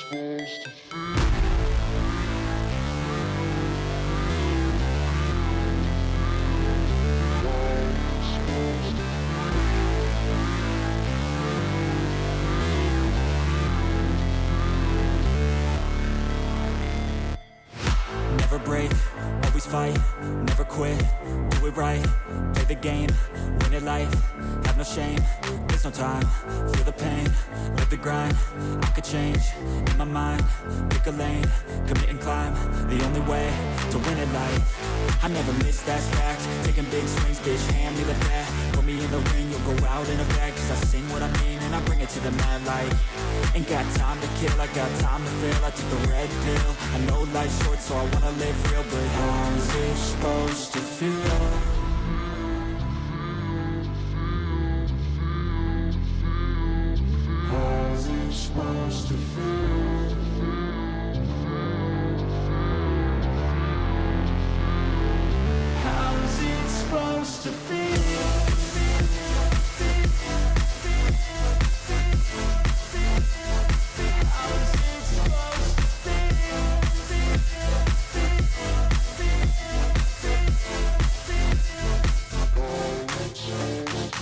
Never break, always fight, never quit, do it right, play the game, win it life, have no shame, there's no time, feel the pain, live the grind, I could change, in my mind, pick a lane, commit and climb, the only way to win at life, I never miss, that's fact, taking big swings, bitch, hand me the bat, put me in the ring, you'll go out in a bag, cause I sing what I mean, and I bring it to the mad light, ain't got time to kill, I got time to feel, I took the red pill, I know life's short, so I wanna live real, but how's it supposed to feel? How's it supposed to feel? How's it supposed to feel?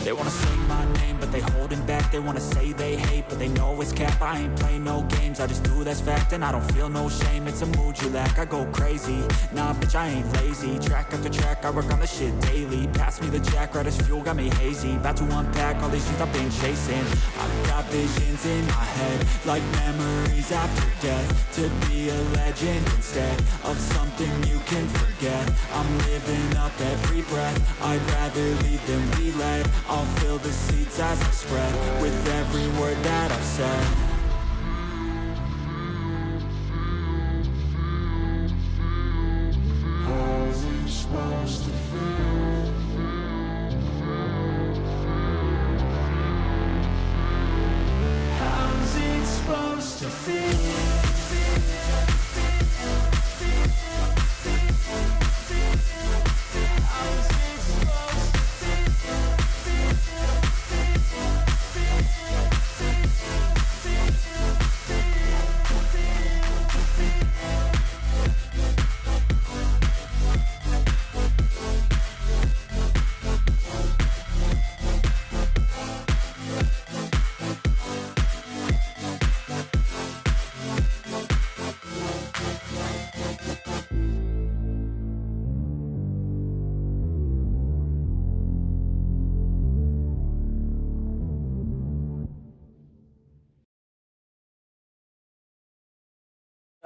They wanna sing my name, but they holding back. They wanna say they hate, but they know it's cap. I ain't play no games, I just do that's fact. And I don't feel no shame, it's a mood you lack. I go crazy, nah bitch I ain't lazy. Track after track, I work on this shit daily. Pass me the jack, right as fuel, got me hazy. About to unpack all these things I've been chasing. I've got visions in my head, like memories after death. To be a legend instead of something you can forget. I'm living up every breath, I'd rather lead than be led. I'll fill the seats as I spread with every word that I've said. How's it supposed to feel? How's it supposed to feel?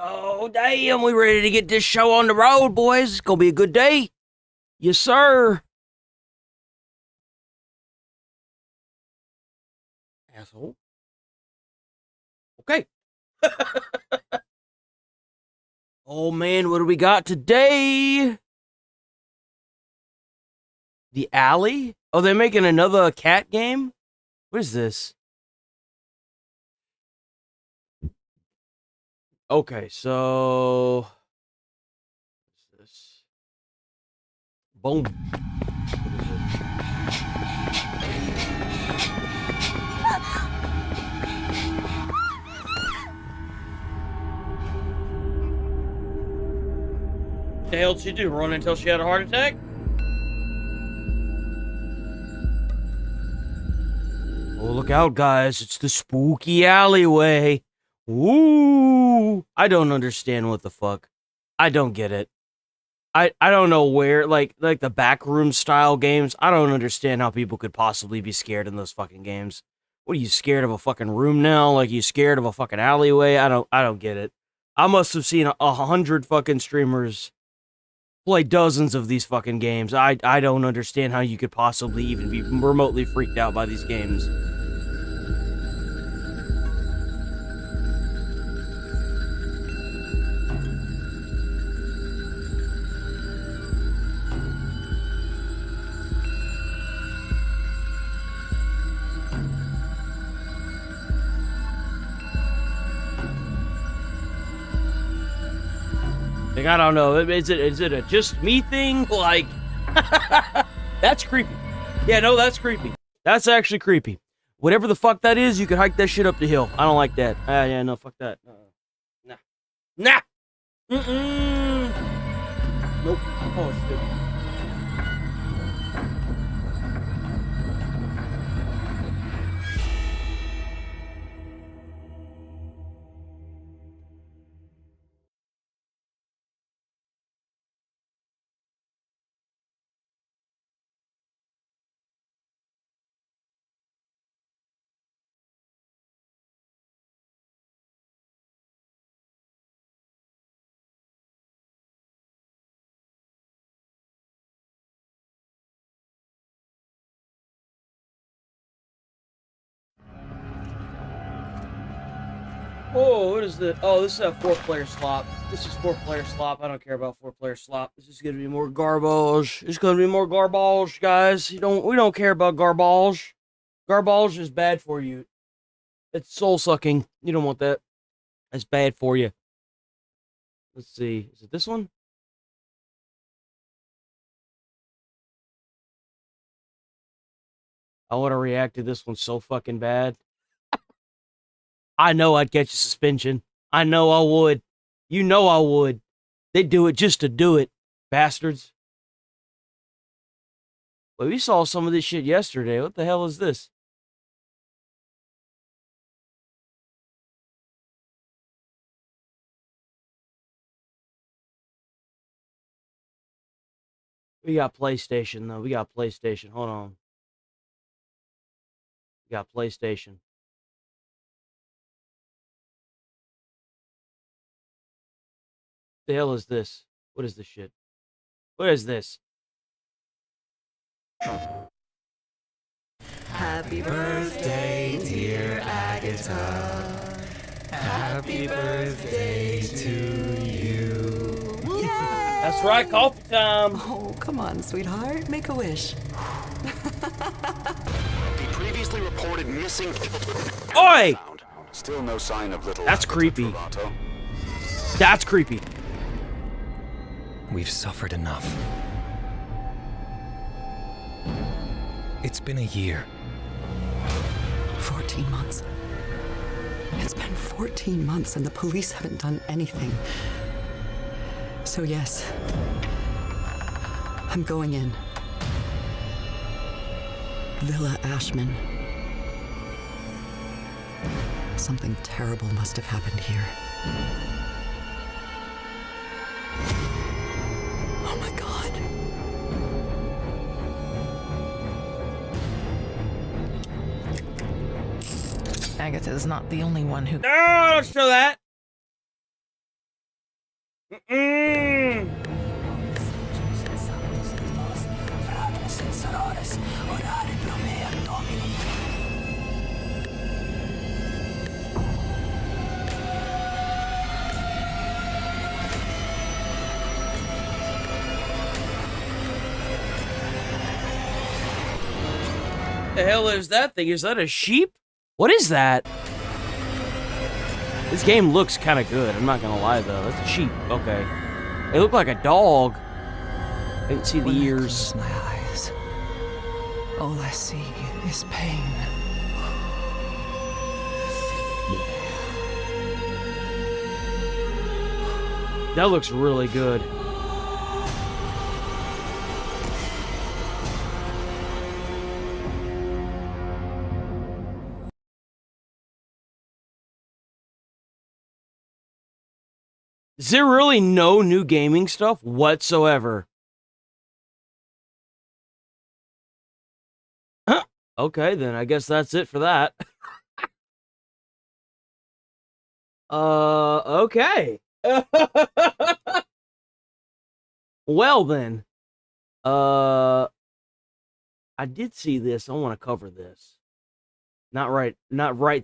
Oh, damn, we ready to get this show on the road, boys. It's gonna be a good day. Yes, sir. Asshole. Okay. Oh, man, what do we got today? The Alley? Oh, they're making another cat game? What is this? Okay, so what's this? Boom. What the hell did she do? Run until she had a heart attack? Oh, look out, guys. It's the spooky alleyway. Ooh, I don't understand what the fuck. I don't get it. I don't know where, like the backroom style games, I don't understand how people could possibly be scared in those fucking games. What are you, scared of a fucking room now? Like you scared of a fucking alleyway? I don't get it. I must have seen 100 fucking streamers play dozens of these fucking games. I don't understand how you could possibly even be remotely freaked out by these games. Like, I don't know. Is it a just me thing? Like, that's creepy. Yeah, no, that's creepy. That's actually creepy. Whatever the fuck that is, you can hike that shit up the hill. I don't like that. Yeah, no, fuck that. Nah. Mm-mm. Nope. Oh, shit. Oh, what is this? Oh, this is a 4-player slop. This is 4-player slop. I don't care about 4-player slop. This is gonna be more garbage. It's gonna be more garbage, guys. We don't care about garbage. Garbage is bad for you. It's soul sucking. You don't want that. It's bad for you. Let's see. Is it this one? I want to react to this one so fucking bad. I know I'd catch a suspension. I know I would. You know I would. They do it just to do it, bastards. Well, we saw some of this shit yesterday. What the hell is this? We got PlayStation, though. We got PlayStation. Hold on. We got PlayStation. The hell is this? What is this shit? What is this? Happy birthday, dear Agatha. Happy birthday to you. Yay! That's right, coffee time. Oh, come on, sweetheart. Make a wish. The previously reported missing. Oi! Found. Still no sign of little. That's creepy. Trovato. That's creepy. We've suffered enough. It's been a year. 14 months. It's been 14 months and the police haven't done anything. So yes, I'm going in. Villa Ashman. Something terrible must have happened here. Oh my God. Agatha's not the only one who. No, don't show that. Mm-mm. The hell is that thing? Is that a sheep? What is that? This game looks kind of good. I'm not gonna lie though. That's a sheep. Okay. They look like a dog. I can see the When I ears. close my eyes, all I see is pain. That looks really good. Is there really no new gaming stuff whatsoever? Okay, then I guess that's it for that. Okay. Well then. I did see this. I want to cover this. Not right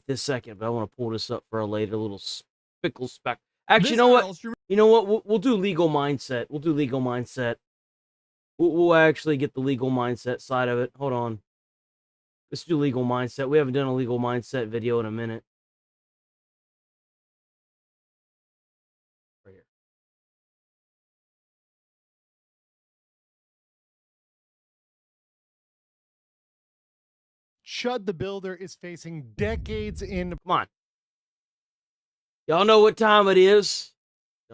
this second, but I want to pull this up for a later little spickle speck. Actually, you know what? You know what? We'll do legal mindset. We'll do legal mindset. We'll actually get the legal mindset side of it. Hold on. Let's do legal mindset. We haven't done a legal mindset video in a minute. Right here. Chud the Builder is facing decades in. Come on. Y'all know what time it is.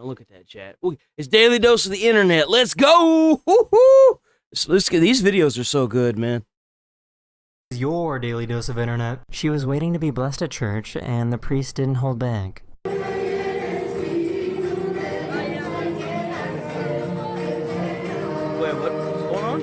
Don't look at that chat. Ooh, it's Daily Dose of the Internet. Let's go! Woo-hoo! Let's get, these videos are so good, man. Your daily dose of internet. She was waiting to be blessed at church, and the priest didn't hold back. Wait, what's going on?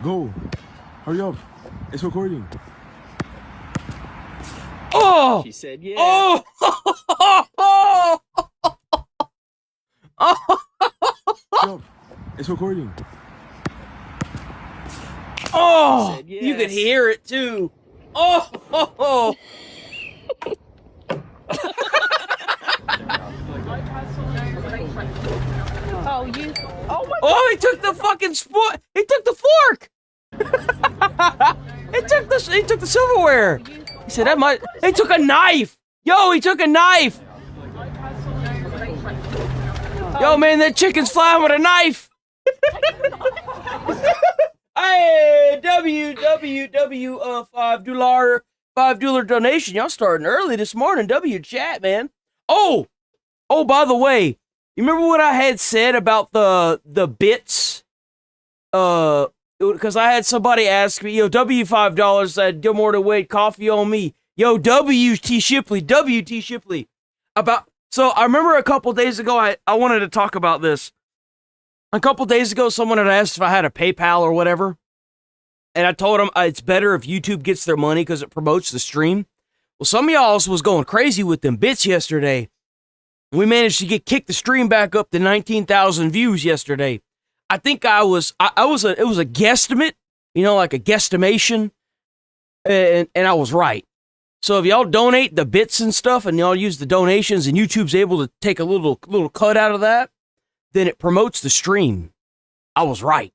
Go. Hurry up. It's recording. Oh! She said yeah. Oh! Hurry up. It's recording. Oh! Said You could yes. hear it too. Oh! Oh, you. Oh, he took the fucking he took the fork. He took the silverware. He said that might. He took a knife. Yo, he took a knife. Yo, man, that chicken's flying with a knife. Hey, $5 $5 donation. Y'all starting early this morning. W chat, man. Oh, by the way, you remember what I had said about the bits? Because I had somebody ask me, yo, $5 said, good morning, Wade, coffee on me. Yo, WT Shipley. So I remember a couple days ago, I wanted to talk about this. A couple days ago, someone had asked if I had a PayPal or whatever. And I told them it's better if YouTube gets their money because it promotes the stream. Well, some of y'all was going crazy with them bits yesterday. We managed to kick the stream back up to 19,000 views yesterday. I think it was a guesstimate, like a guesstimation, and I was right. So if y'all donate the bits and stuff, and y'all use the donations, and YouTube's able to take a little cut out of that, then it promotes the stream. I was right.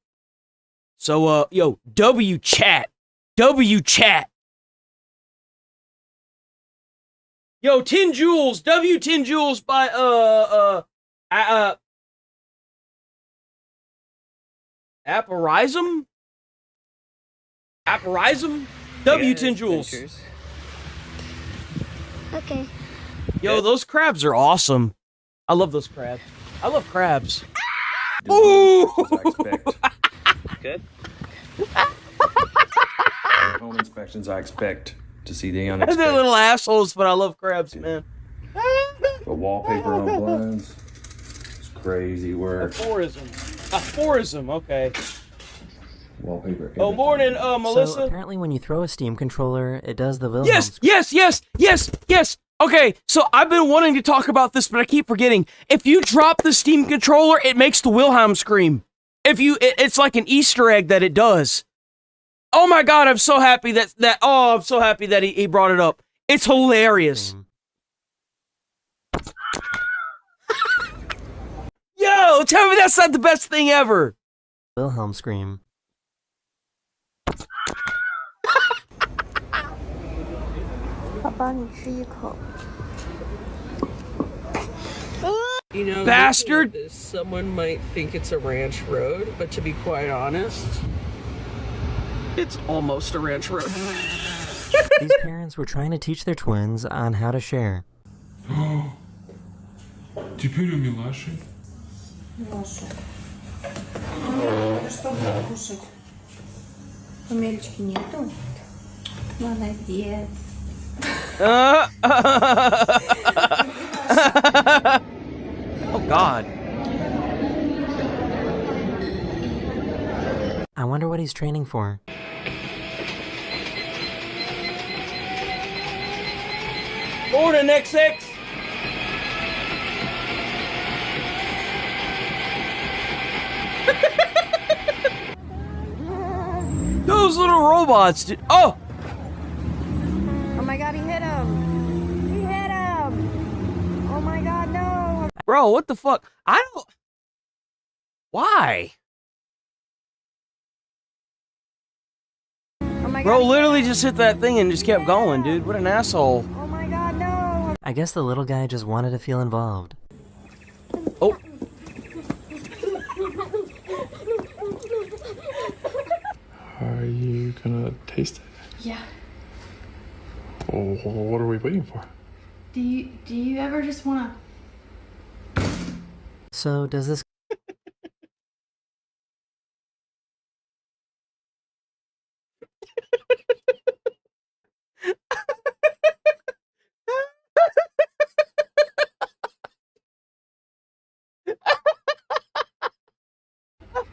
So yo, W chat. Yo, 10 Joules, W 10 Joules by Apparism? W 10 Joules. Okay. Yo, those crabs are awesome. I love those crabs. I love crabs. Ooh! Good. Home inspections, I expect to see the They're unexpected. little assholes, but I love crabs, man. The wallpaper on blinds. It's crazy work. Aphorism, okay. Wallpaper. Oh, morning, Melissa. So apparently when you throw a Steam controller, it does the Wilhelm Yes. Okay, so I've been wanting to talk about this, but I keep forgetting. If you drop the Steam controller, it makes the Wilhelm scream. It's like an Easter egg that it does. Oh my God, I'm so happy I'm so happy that he brought it up. It's hilarious. Yo, tell me that's not the best thing ever. Wilhelm scream. Bastard! Someone might think it's a ranch road, but to be quite honest, it's almost a ranch road. These parents were trying to teach their twins on how to share. Теперь у Милаши. Что будешь кушать? Умельчики нету? Молодец. Oh God. I wonder what he's training for. Morning, XX. Those little robots, dude. Oh! Oh my God, he hit him. He hit him. Oh my God, no. Bro, what the fuck? I don't... Why? Oh my God. Bro literally just hit that thing and just kept going, dude. What an asshole. Oh my God, no. I guess the little guy just wanted to feel involved. Oh. Are you gonna taste it? Yeah. Oh, what are we waiting for? Do you ever just wanna? So, does this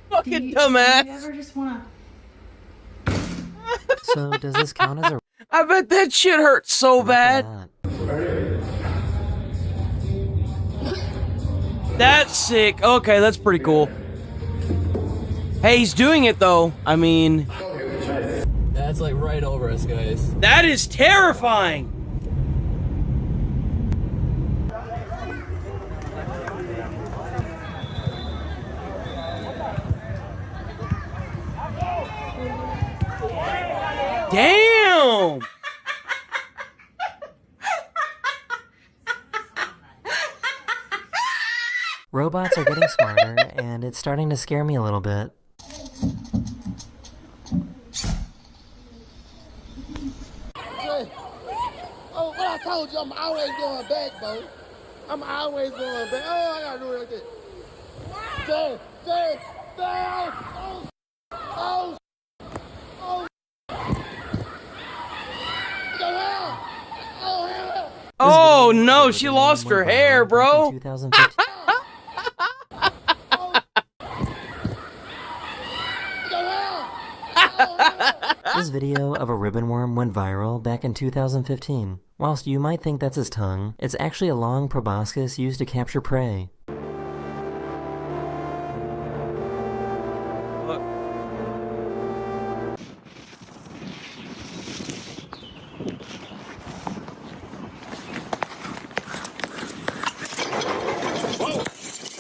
Fucking dumbass. Do you ever just wanna? So, does this count as a I bet that shit hurts so bad. That's sick. Okay, that's pretty cool. Hey, he's doing it though. I mean, That's like right over us, guys. that is terrifying. Damn. Robots are getting smarter, and it's starting to scare me a little bit. Oh, what I told you, I'm always going back, bro. I'm always going back. Oh, I gotta do it like this. Say, oh, oh, oh. Oh no, she lost her hair, bro. 2015. This video of a ribbon worm went viral back in 2015. Whilst you might think that's his tongue, it's actually a long proboscis used to capture prey.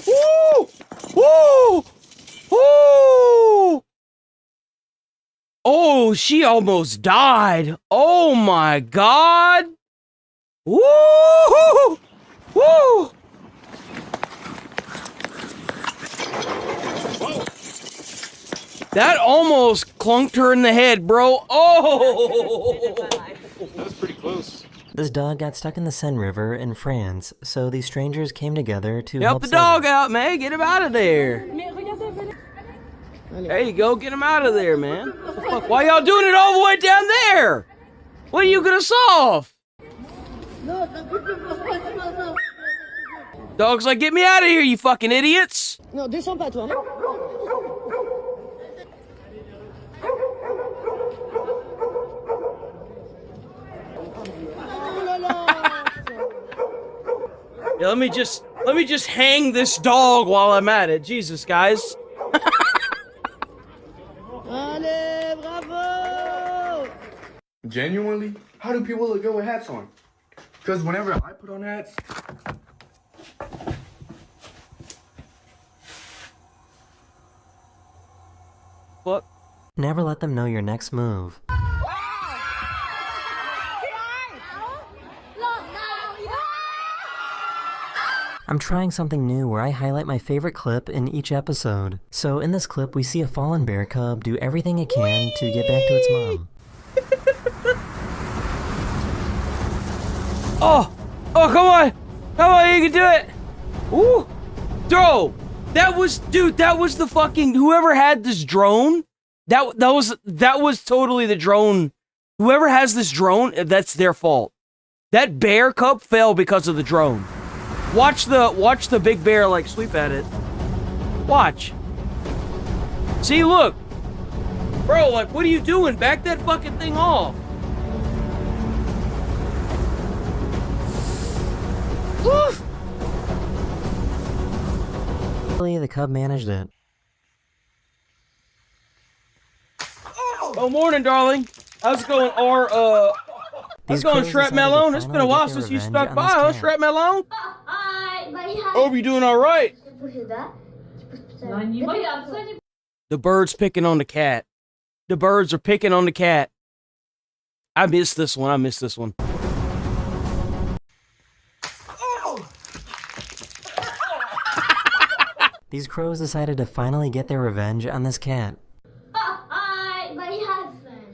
Woo! Woo! Woo! Oh, she almost died. Oh my god. Woo! Woo! That almost clunked her in the head, bro. Oh! That was pretty close. This dog got stuck in the Seine River in France, so these strangers came together to Help the save dog it. out, man. Get him out of there. There you go. Get him out of there, man. What the fuck? Why y'all doing it all the way down there? What are you gonna solve? Dog's like, get me out of here, you fucking idiots. Non, descends pas, toi. Yeah, let me just hang this dog while I'm at it. Jesus, guys. Allez, bravo! Genuinely, how do people look good with hats on? Because whenever I put on hats, What? Never let them know your next move. I'm trying something new where I highlight my favorite clip in each episode. So in this clip, we see a fallen bear cub do everything it can to get back to its mom. Oh, come on, you can do it. Ooh, bro, that was the fucking, whoever had this drone, that was totally the drone. Whoever has this drone, that's their fault. That bear cub fell because of the drone. Watch the big bear like sweep at it. Watch. See, look. Bro, like, what are you doing? Back that fucking thing off. Woo! Luckily, the cub managed it. Oh, morning, darling. How's it going? How's it going, Shrap Melon? It's been a while since you stuck by, huh, Shrap Melon? Hope you're doing all right. The bird's picking on the cat. The birds are picking on the cat. I missed this one. These crows decided to finally get their revenge on this cat. Hi, my husband.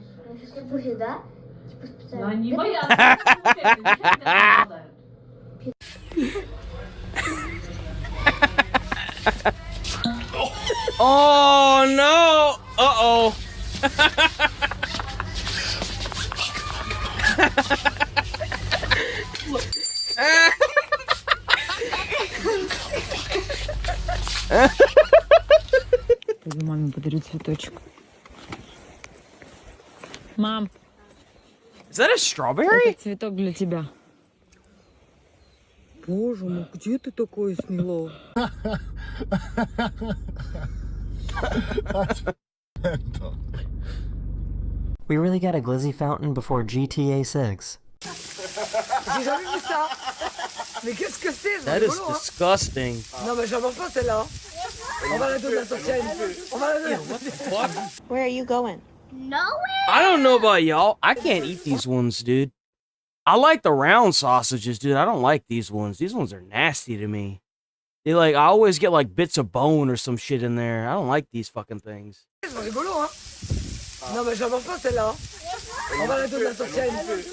Oh no! Uh-oh. Маме подарю цветочек. Мам. Is that a strawberry? Это цветок для тебя. Боже мой, где ты такое смело? We really got a glizzy fountain before GTA 6. J'ai jamais vu ça. Mais qu'est-ce que c'est? That is disgusting. Non mais j'en mange pas celle-là. On va la donner à la sorcière. On va la donner. What the fuck? Where are you going? Nowhere. I don't know about y'all. I can't eat these ones, dude. I like the round sausages, dude. I don't like these ones. These ones are nasty to me. They like, I always get like bits of bone or some shit in there. I don't like these fucking things. C'est rigolo, hein? Non mais j'en mange pas celle-là. On va la donner à la sorcière.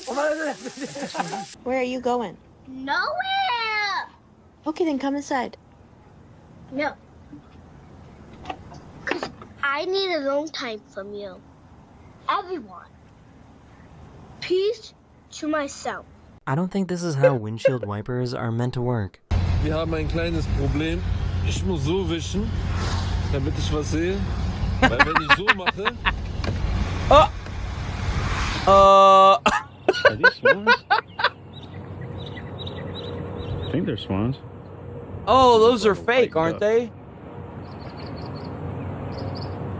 On va la donner à la sorcière. Where are you going? Nowhere. Okay, then come inside. No. Because I need alone time from you. Everyone. Peace to myself. I don't think this is how windshield wipers are meant to work. Wir haben ein kleines Problem. Ich muss so wischen, damit ich was sehe. Weil wenn ich so mache... Are these swans? I think they're swans. Oh, those are fake, aren't they?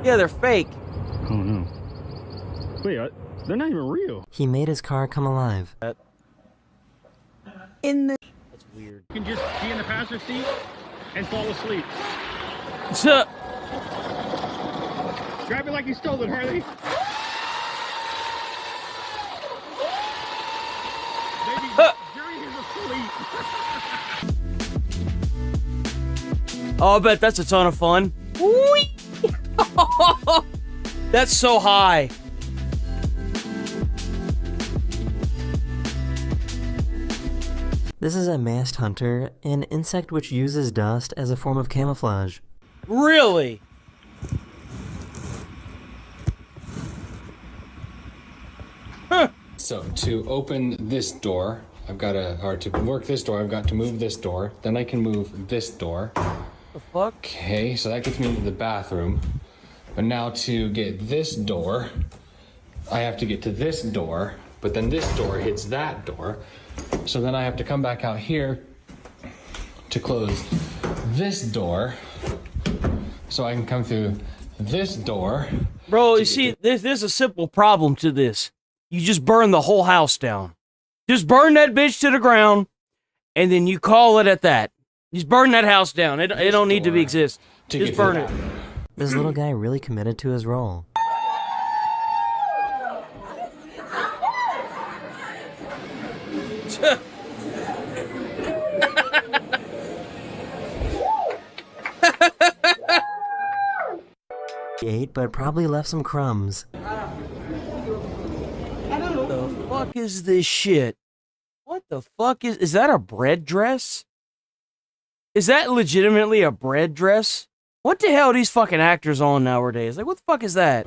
Yeah, they're fake. Oh no. Wait, they're not even real. He made his car come alive. In the... That's weird. You can just be in the passenger seat and fall asleep. Grab it like you stole it, Harley. Maybe Jerry is asleep. Oh, I bet that's a ton of fun. Whee! That's so high. This is a mast hunter, an insect which uses dust as a form of camouflage. Really? Huh. So to open this door, or to work this door, I've got to move this door. Then I can move this door. The fuck? Okay, so that gets me into the bathroom. But now to get this door, I have to get to this door, but then this door hits that door. So then I have to come back out here to close this door so I can come through this door. Bro, you see, there's a simple problem to this. You just burn the whole house down. Just burn that bitch to the ground, and then you call it at that. Just burn that house down. It don't need to exist. Just burn it. This little guy really committed to his role. He ate, but probably left some crumbs. What the fuck is this shit? What the fuck is that a bread dress? Is that legitimately a bread dress? What the hell are these fucking actors on nowadays? Like, what the fuck is that?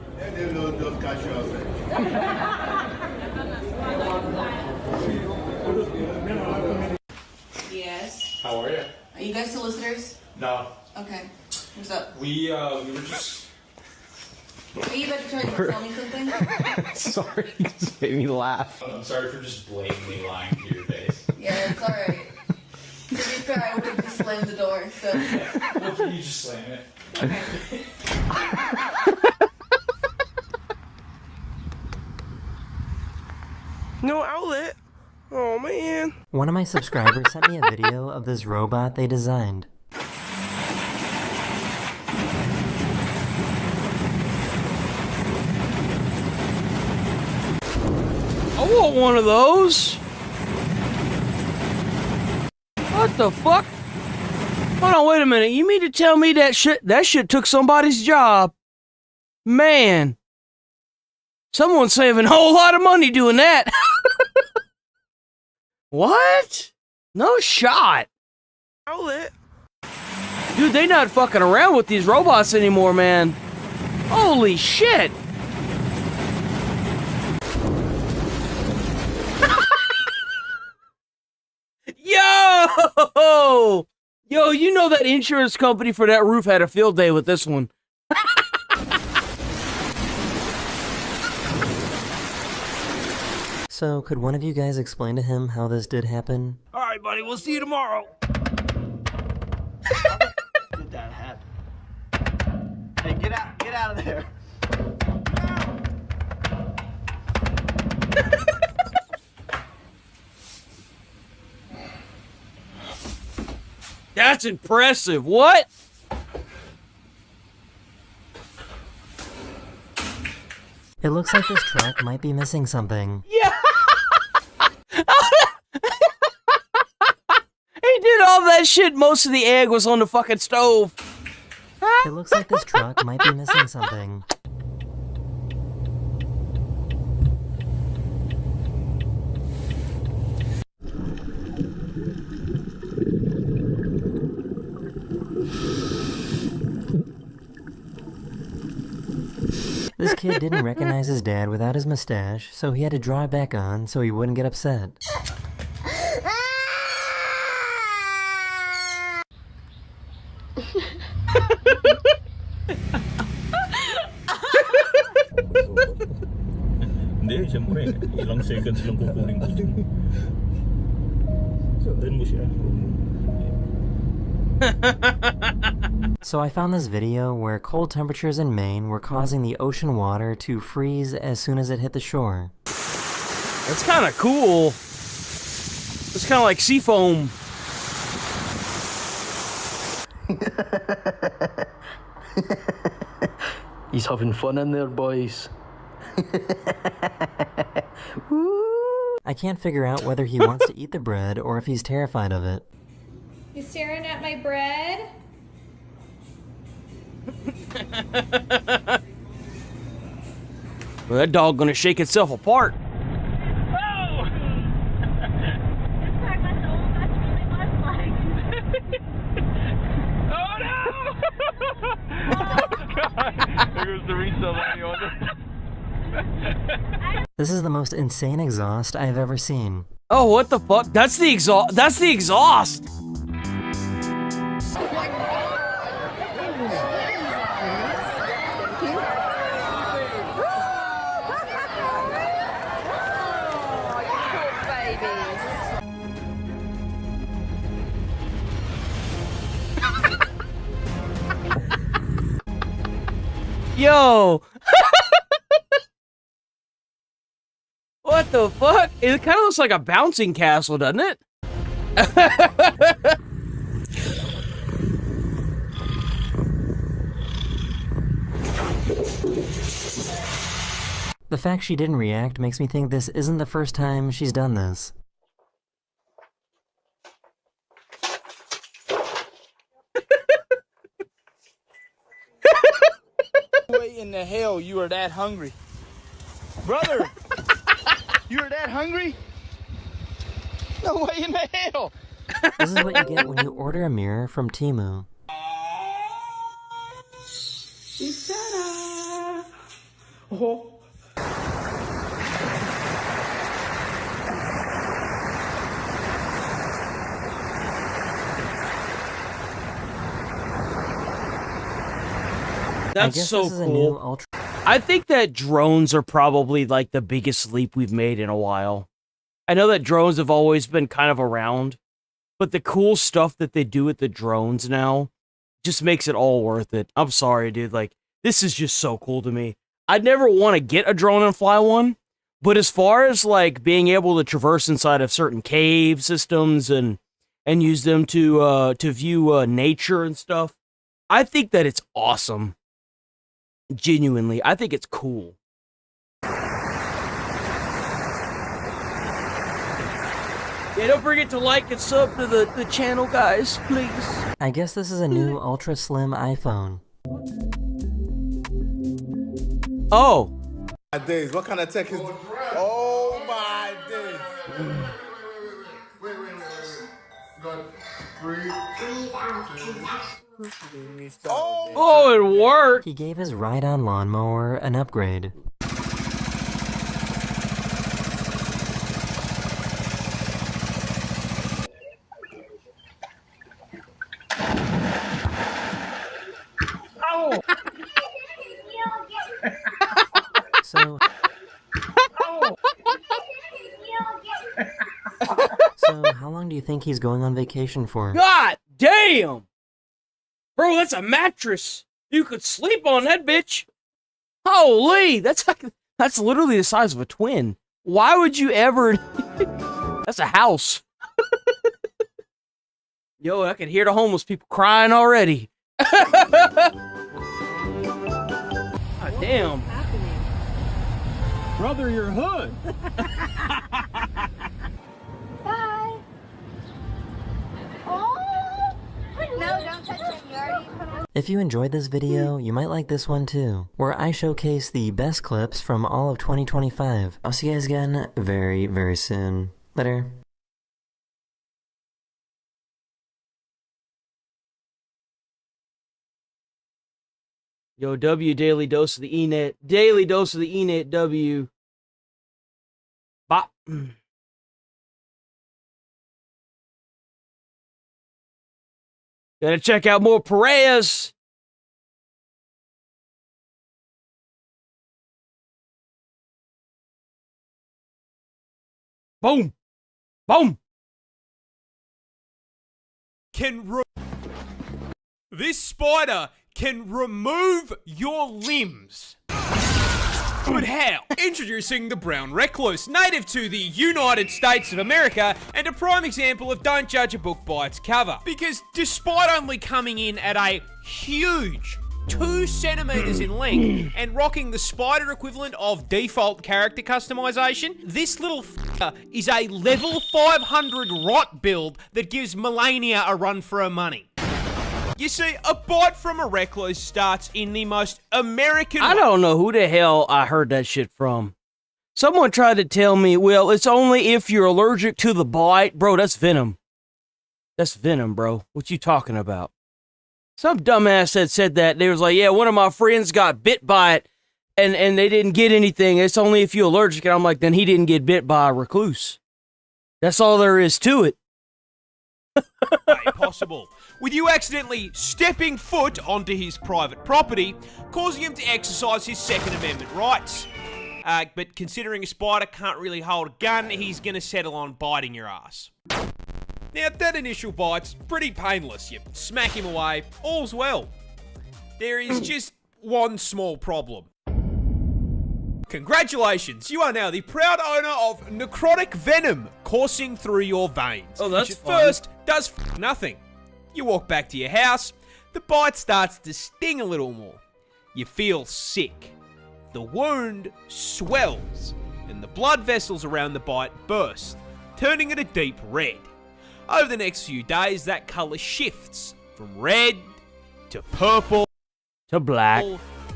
Yes. How are you? Are you guys solicitors? No. Okay. What's up? We were just... Are you about to try to tell me something? Sorry, you just made me laugh. I'm sorry for just blatantly lying to your face. Yeah, it's alright. To be fair, I would have just slammed the door, so... Well, you just slam it. Okay. No outlet. Oh, man. One of my subscribers sent me a video of this robot they designed. I want one of those. What the fuck? Hold on, wait a minute. You mean to tell me that shit took somebody's job? Man. Someone's saving a whole lot of money doing that. What? No shot. Dude, they not fucking around with these robots anymore, man. Holy shit. Yo! Yo, you know that insurance company for that roof had a field day with this one. So, could one of you guys explain to him how this did happen? Alright, buddy, we'll see you tomorrow. Did that happen? Hey, get out of there. That's impressive. What? It looks like this truck might be missing something. Yeah. He did all that shit. Most of the egg was on the fucking stove. It looks like this truck might be missing something. This kid didn't recognize his dad without his mustache, so he had to draw it back on so he wouldn't get upset. Hindi, siyempre. Ilang seconds lang kukunin ko. Then mo siya. So I found this video where cold temperatures in Maine were causing the ocean water to freeze as soon as it hit the shore. That's kind of cool. It's kind of like sea foam. He's having fun in there, boys. I can't figure out whether he wants to eat the bread or if he's terrified of it. You staring at my bread? Well, that dog gonna shake itself apart. This is the most insane exhaust I have ever seen. Oh, what the fuck? That's the exhaust. That's the exhaust. Yo! What the fuck? It kind of looks like a bouncing castle, doesn't it? The fact she didn't react makes me think this isn't the first time she's done this. Way in the hell you are that hungry? Brother! You are that hungry? No way in the hell! This is what you get when you order a mirror from Temu. Oh. That's so cool. I think that drones are probably like the biggest leap we've made in a while. I know that drones have always been kind of around, but the cool stuff that they do with the drones now just makes it all worth it. I'm sorry, dude. Like, this is just so cool to me. I'd never want to get a drone and fly one, but as far as like being able to traverse inside of certain cave systems and use them to view nature and stuff, I think that it's awesome. Genuinely, I think it's cool. Yeah, don't forget to like and sub to the channel, guys, please. I guess this is a new ultra slim iPhone. Oh. My days, what kind of tech is? Oh my days! Wait. Got 3. Oh, it worked! He gave his ride-on lawnmower an upgrade. So how long do you think he's going on vacation for? God damn! Bro, that's a mattress! You could sleep on that bitch! Holy! That's literally the size of a twin. Why would you ever... That's a house. Yo, I can hear the homeless people crying already. God damn. Brother, your hood. Bye. Oh! No, don't touch it. You already put on. If you enjoyed this video, you might like this one too, where I showcase the best clips from all of 2025. I'll see you guys again very, very soon. Later. Yo, W, daily dose of the E-net. Daily dose of the E-net, W. Bop. Gotta check out more Perez. Boom. Boom. This spider can remove your limbs. But how? Introducing the brown recluse, native to the United States of America, and a prime example of don't judge a book by its cover. Because despite only coming in at a huge 2 centimeters in length and rocking the spider equivalent of default character customization, this little f***er is a level 500 rot build that gives Melania a run for her money. You see, a bite from a recluse starts in the most American... I don't know who the hell I heard that shit from. Someone tried to tell me, well, it's only if you're allergic to the bite. Bro, that's venom. That's venom, bro. What you talking about? Some dumbass that said that. They was like, yeah, one of my friends got bit by it, and they didn't get anything. It's only if you're allergic. And I'm like, then he didn't get bit by a recluse. That's all there is to it. Possible, with you accidentally stepping foot onto his private property, causing him to exercise his Second Amendment rights. But considering a spider can't really hold a gun, he's gonna settle on biting your ass. Now, that initial bite's pretty painless. You smack him away, all's well. There is just one small problem. Congratulations, you are now the proud owner of necrotic venom coursing through your veins. Oh, that's which at fun. first does nothing. You walk back to your house, the bite starts to sting a little more. You feel sick. The wound swells, and the blood vessels around the bite burst, turning it a deep red. Over the next few days, that colour shifts from red to purple to black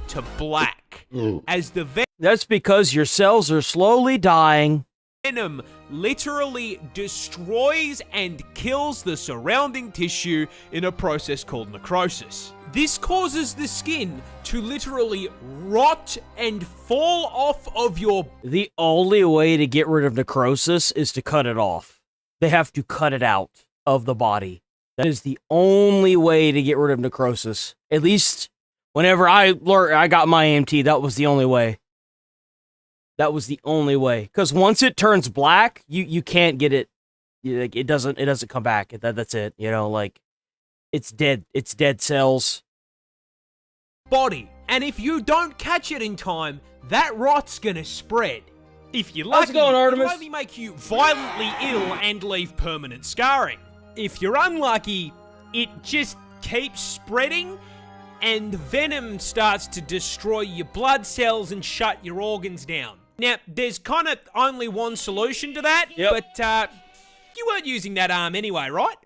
to black. As the That's because your cells are slowly dying. venom literally destroys and kills the surrounding tissue in a process called necrosis. This causes the skin to literally rot and fall off of your... The only way to get rid of necrosis is to cut it off. They have to cut it out of the body. That is the only way to get rid of necrosis. At least whenever I got my EMT, that was the only way. That was the only way. Because once it turns black, you can't get it. Like, it doesn't come back. That's it. You know, like, it's dead. It's dead cells. body. And if you don't catch it in time, that rot's gonna spread. If you're How's lucky, it going, Artemis? it'll only make you violently ill and leave permanent scarring. If you're unlucky, it just keeps spreading, and venom starts to destroy your blood cells and shut your organs down. Now, there's kind of only one solution to that, but You weren't using that arm anyway, right?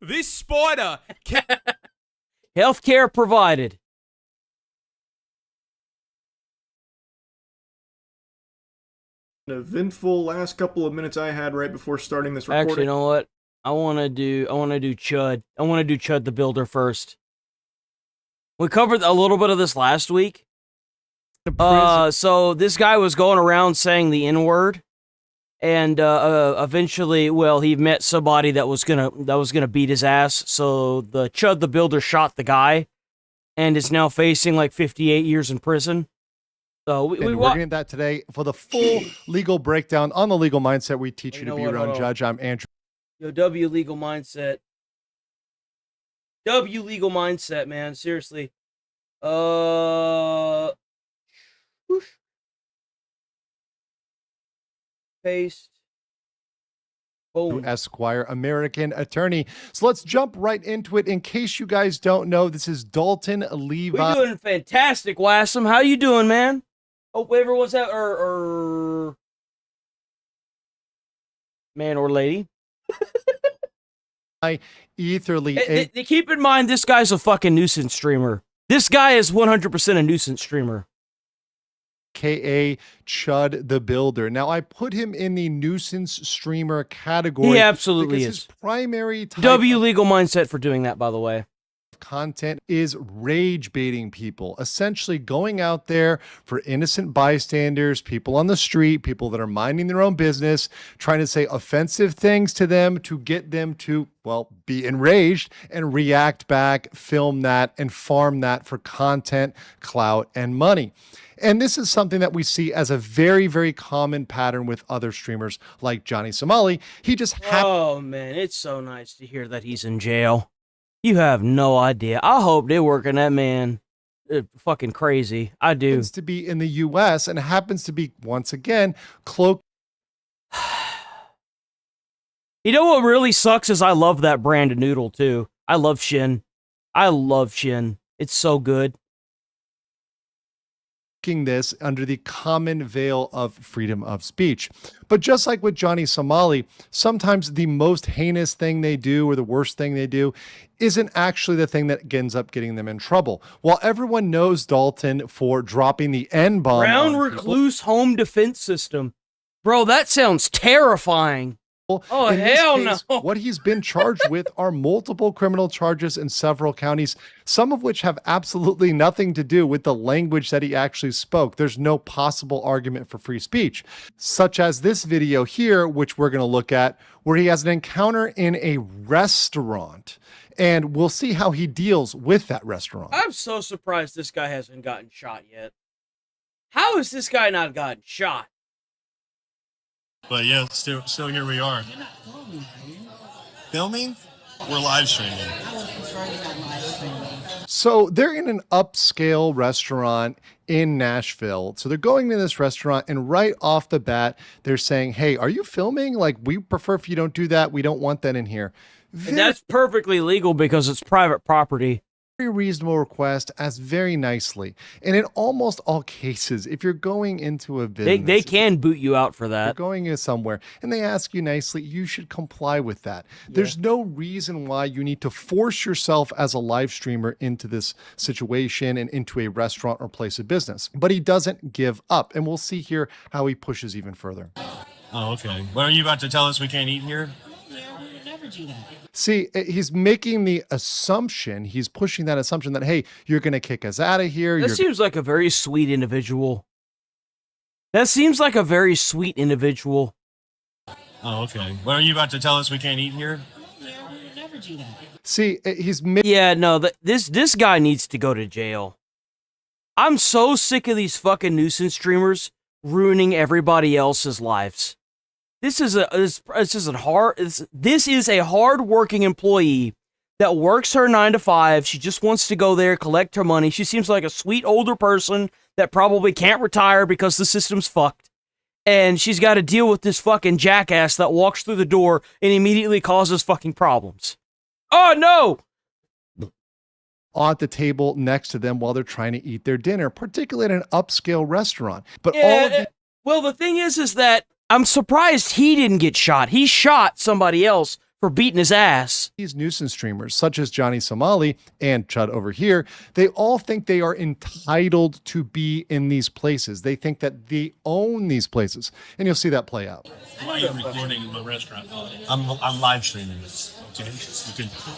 This spider can... Healthcare provided. An eventful last couple of minutes I had right before starting this recording. Actually, you know what? I want to do Chud. I want to do Chud the Builder first. We covered a little bit of this last week. So this guy was going around saying the N-word, and eventually, well, he met somebody that was gonna beat his ass. So the Chud the Builder shot the guy, and is now facing like 58 years in prison. So we're getting at that today for the full legal breakdown on the legal mindset. We teach you to be your own judge. I'm Andrew. Yo, W legal mindset. W legal mindset, man. Seriously. Paste. Boom. Esquire, American attorney. So let's jump right into it. In case you guys don't know, this is Dalton Levi. We're doing fantastic, Wassam. How you doing, man? Hope everyone's out, man or lady. Etherly. Keep in mind, this guy's a fucking nuisance streamer. This guy is 100% a nuisance streamer. K.A. Chud the Builder. Now, I put him in the nuisance streamer category. He absolutely is. His primary type W legal mindset for doing that, by the way. Content is rage baiting people, essentially going out there for innocent bystanders, people on the street, people that are minding their own business, trying to say offensive things to them to get them to, well, be enraged and react back, film that, and farm that for content, clout, and money. And this is something that we see as a very, very common pattern with other streamers like Johnny Somali. He just oh, man, it's so nice to hear that he's in jail. You have no idea. I hope they're working that man fucking crazy. I do. Happens to be in the U.S. and happens to be, once again, cloaked. You know what really sucks is I love that brand of noodle, too. I love Shin. I love Shin. It's so good. This under the common veil of freedom of speech. But just like with Johnny Somali, sometimes the most heinous thing they do or the worst thing they do isn't actually the thing that ends up getting them in trouble. While everyone knows Dalton for dropping the N-bomb. Ground recluse home defense system. Bro, that sounds terrifying. Oh, hell no. What he's been charged with are multiple criminal charges in several counties, some of which have absolutely nothing to do with the language that he actually spoke. There's no possible argument for free speech, such as this video here, which we're going to look at, where he has an encounter in a restaurant. And we'll see how he deals with that restaurant. I'm so surprised this guy hasn't gotten shot yet. How has this guy not gotten shot? But yeah, still here we are. You're not filming, are you? Filming? We're live streaming. I would prefer you not live streaming. So they're in an upscale restaurant in Nashville. So they're going to this restaurant and right off the bat, they're saying, hey, are you filming? Like, we prefer if you don't do that. We don't want that in here. And that's perfectly legal because it's private property. Very reasonable request, asked very nicely. And in almost all cases, if you're going into a business, they can boot you out for that. You're going in somewhere and they ask you nicely, you should comply with that. Yeah. There's no reason why you need to force yourself as a live streamer into this situation and into a restaurant or place of business. But he doesn't give up. And we'll see here how he pushes even further. Oh, okay. What are you about to tell us we can't eat here? Yeah, we would never do that. See, he's making the assumption, he's pushing that assumption that, hey, you're going to kick us out of here. That seems like a very sweet individual. That seems like a very sweet individual. Oh, okay. What are you about to tell us we can't eat here? Yeah, we would never do that. See, he's... Yeah, no, this guy needs to go to jail. I'm so sick of these fucking nuisance streamers ruining everybody else's lives. This is a hard-working employee that works her 9 to 5. She just wants to go there, collect her money. She seems like a sweet older person that probably can't retire because the system's fucked. And she's got to deal with this fucking jackass that walks through the door and immediately causes fucking problems. Oh, no! At the table next to them while they're trying to eat their dinner, particularly at an upscale restaurant. But yeah, well, the thing is that I'm surprised he didn't get shot. He shot somebody else for beating his ass. These nuisance streamers, such as Johnny Somali and Chud over here, they all think they are entitled to be in these places. They think that they own these places. And you'll see that play out. Why are you recording in my restaurant? I'm live streaming this. Okay,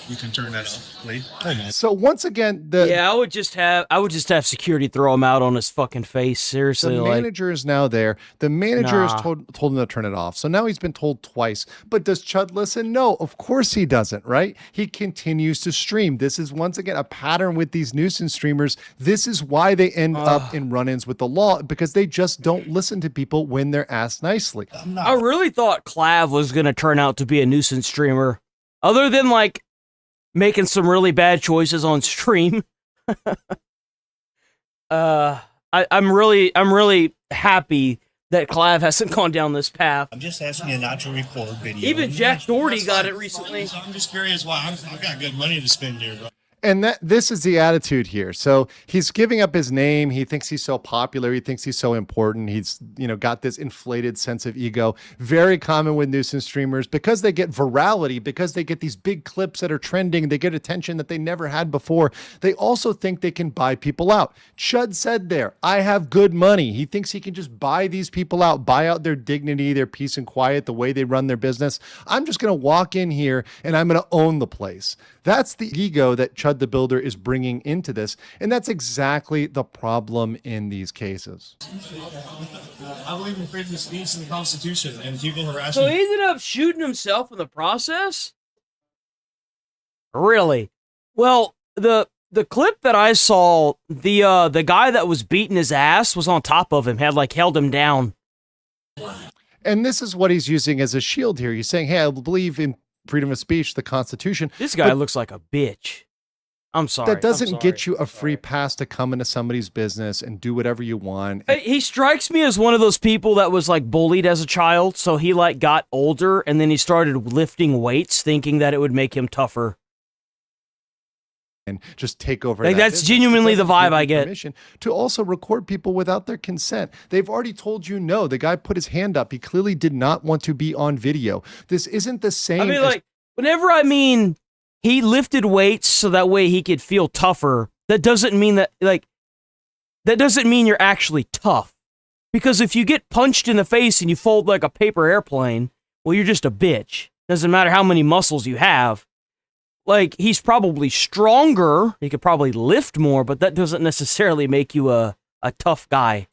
you can turn that off, please. Hey, man. So once again, I would just have security throw him out on his fucking face. Seriously, the manager is now there. The manager has told him to turn it off. So now he's been told twice. But does Chud listen? No, of course he doesn't, right? He continues to stream. This is once again a pattern with these nuisance streamers. This is why they end up in run-ins with the law, because they just don't listen to people when they're asked nicely. I really thought Clav was going to turn out to be a nuisance streamer. Other than, like, making some really bad choices on stream. I'm really happy that Clav hasn't gone down this path. I'm just asking you not to record video. Even Jack Doherty got it recently. So I'm just curious why I've got good money to spend here, bro. And this is the attitude here. So he's giving up his name. He thinks he's so popular. He thinks he's so important. He's, got this inflated sense of ego. Very common with nuisance streamers because they get virality, because they get these big clips that are trending. They get attention that they never had before. They also think they can buy people out. Chud said there, I have good money. He thinks he can just buy these people out, buy out their dignity, their peace and quiet, the way they run their business. I'm just going to walk in here and I'm going to own the place. That's the ego that Chud the Builder is bringing into this, and that's exactly the problem in these cases. I believe in freedom of speech and the Constitution, and people harassing. So he ended up shooting himself in the process? Really? Well, the clip that I saw, the guy that was beating his ass was on top of him, had held him down. And this is what he's using as a shield here. He's saying, hey, I believe in freedom of speech, the Constitution. This guy looks like a bitch. I'm sorry. That doesn't get you a free pass to come into somebody's business and do whatever you want. He strikes me as one of those people that was bullied as a child, so he got older and then he started lifting weights thinking that it would make him tougher. And just take over. That's genuinely the vibe I get. Permission to also record people without their consent. They've already told you no. The guy put his hand up. He clearly did not want to be on video. This isn't the same. I mean, whenever he lifted weights so that way he could feel tougher, that doesn't mean that that doesn't mean you're actually tough. Because if you get punched in the face and you fold like a paper airplane, well, you're just a bitch. Doesn't matter how many muscles you have. He's probably stronger, he could probably lift more, but that doesn't necessarily make you a tough guy,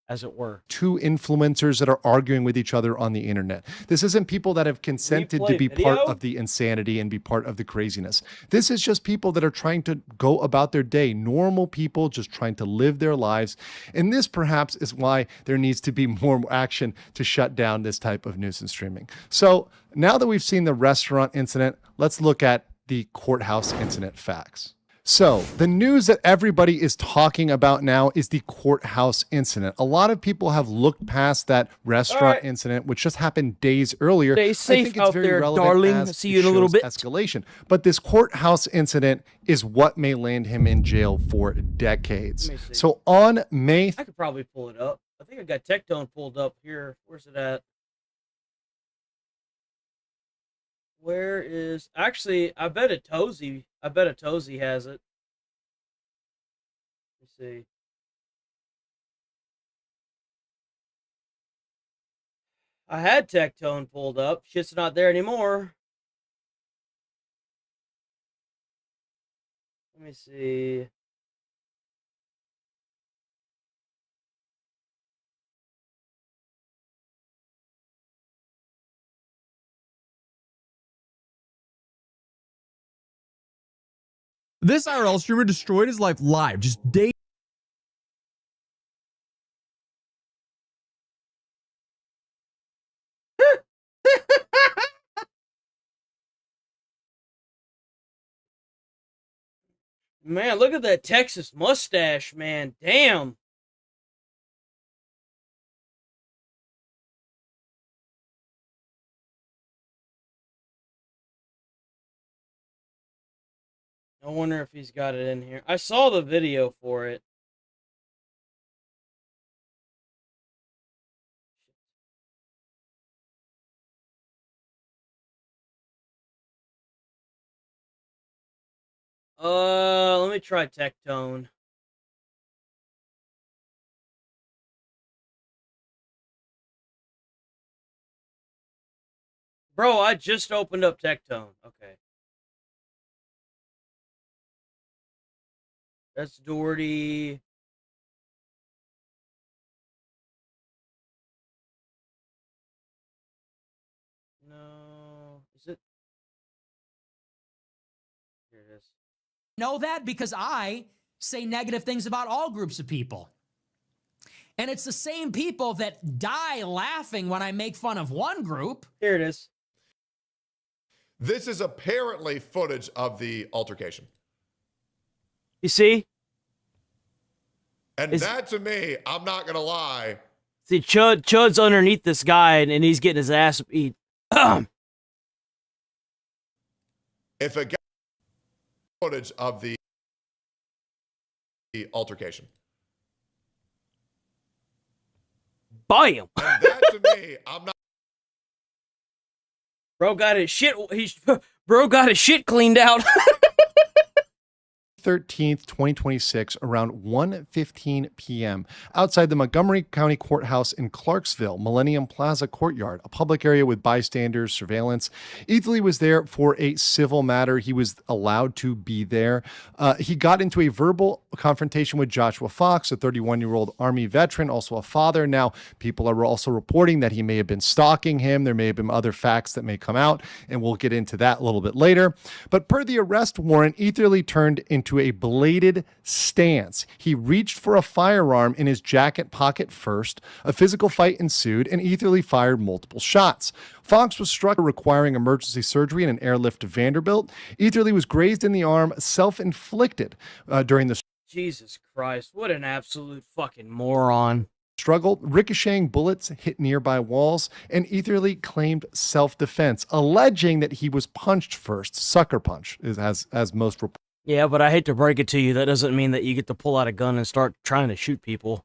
as it were. Two influencers that are arguing with each other on the internet. This isn't people that have consented to be part of the insanity and be part of the craziness. This is just people that are trying to go about their day. Normal people just trying to live their lives. And this perhaps is why there needs to be more action to shut down this type of nuisance streaming. So now that we've seen the restaurant incident, let's look at the courthouse incident facts. So the news that everybody is talking about now is the courthouse incident. A lot of people have looked past that restaurant incident, which just happened days earlier. Stay safe I think it's out very there, relevant darling. as See you in a little shows bit. Escalation. But this courthouse incident is what may land him in jail for decades. So on May... I could probably pull it up. I think I got Tectone pulled up here. Where's it at? Where is... Actually, I bet a Tozy has it. Let's see. I had Tectone pulled up. Shit's not there anymore. Let me see. This IRL streamer destroyed his life live, just days. Man, look at that Texas mustache, man. Damn. I wonder if he's got it in here. I saw the video for it. Let me try Tectone. Bro, I just opened up Tectone. Okay. That's Doherty. No. Is it? Here it is. Know that because I say negative things about all groups of people. And it's the same people that die laughing when I make fun of one group. Here it is. This is apparently footage of the altercation. You see? And that to me, I'm not going to lie. See, Chud's underneath this guy, and he's getting his ass beat. If a guy footage of the altercation. Bam! And that to me, I'm not. Bro got his shit. Bro got his shit cleaned out. 13th, 2026, around 1:15 p.m. outside the Montgomery County Courthouse in Clarksville, Millennium Plaza Courtyard, a public area with bystanders, surveillance. Etherly was there for a civil matter. He was allowed to be there. He got into a verbal confrontation with Joshua Fox, a 31-year-old Army veteran, also a father. Now, people are also reporting that he may have been stalking him. There may have been other facts that may come out, and we'll get into that a little bit later. But per the arrest warrant, Etherly turned into a bladed stance. He reached for a firearm in his jacket pocket first. A physical fight ensued, and Etherly fired multiple shots. Fox was struck, requiring emergency surgery and an airlift to Vanderbilt. Etherly was grazed in the arm, self-inflicted during the Jesus Christ, what an absolute fucking moron. struggle. Ricocheting bullets hit nearby walls, and Etherly claimed self-defense, alleging that he was punched first. Sucker punch, as most reports. Yeah, but I hate to break it to you, that doesn't mean that you get to pull out a gun and start trying to shoot people.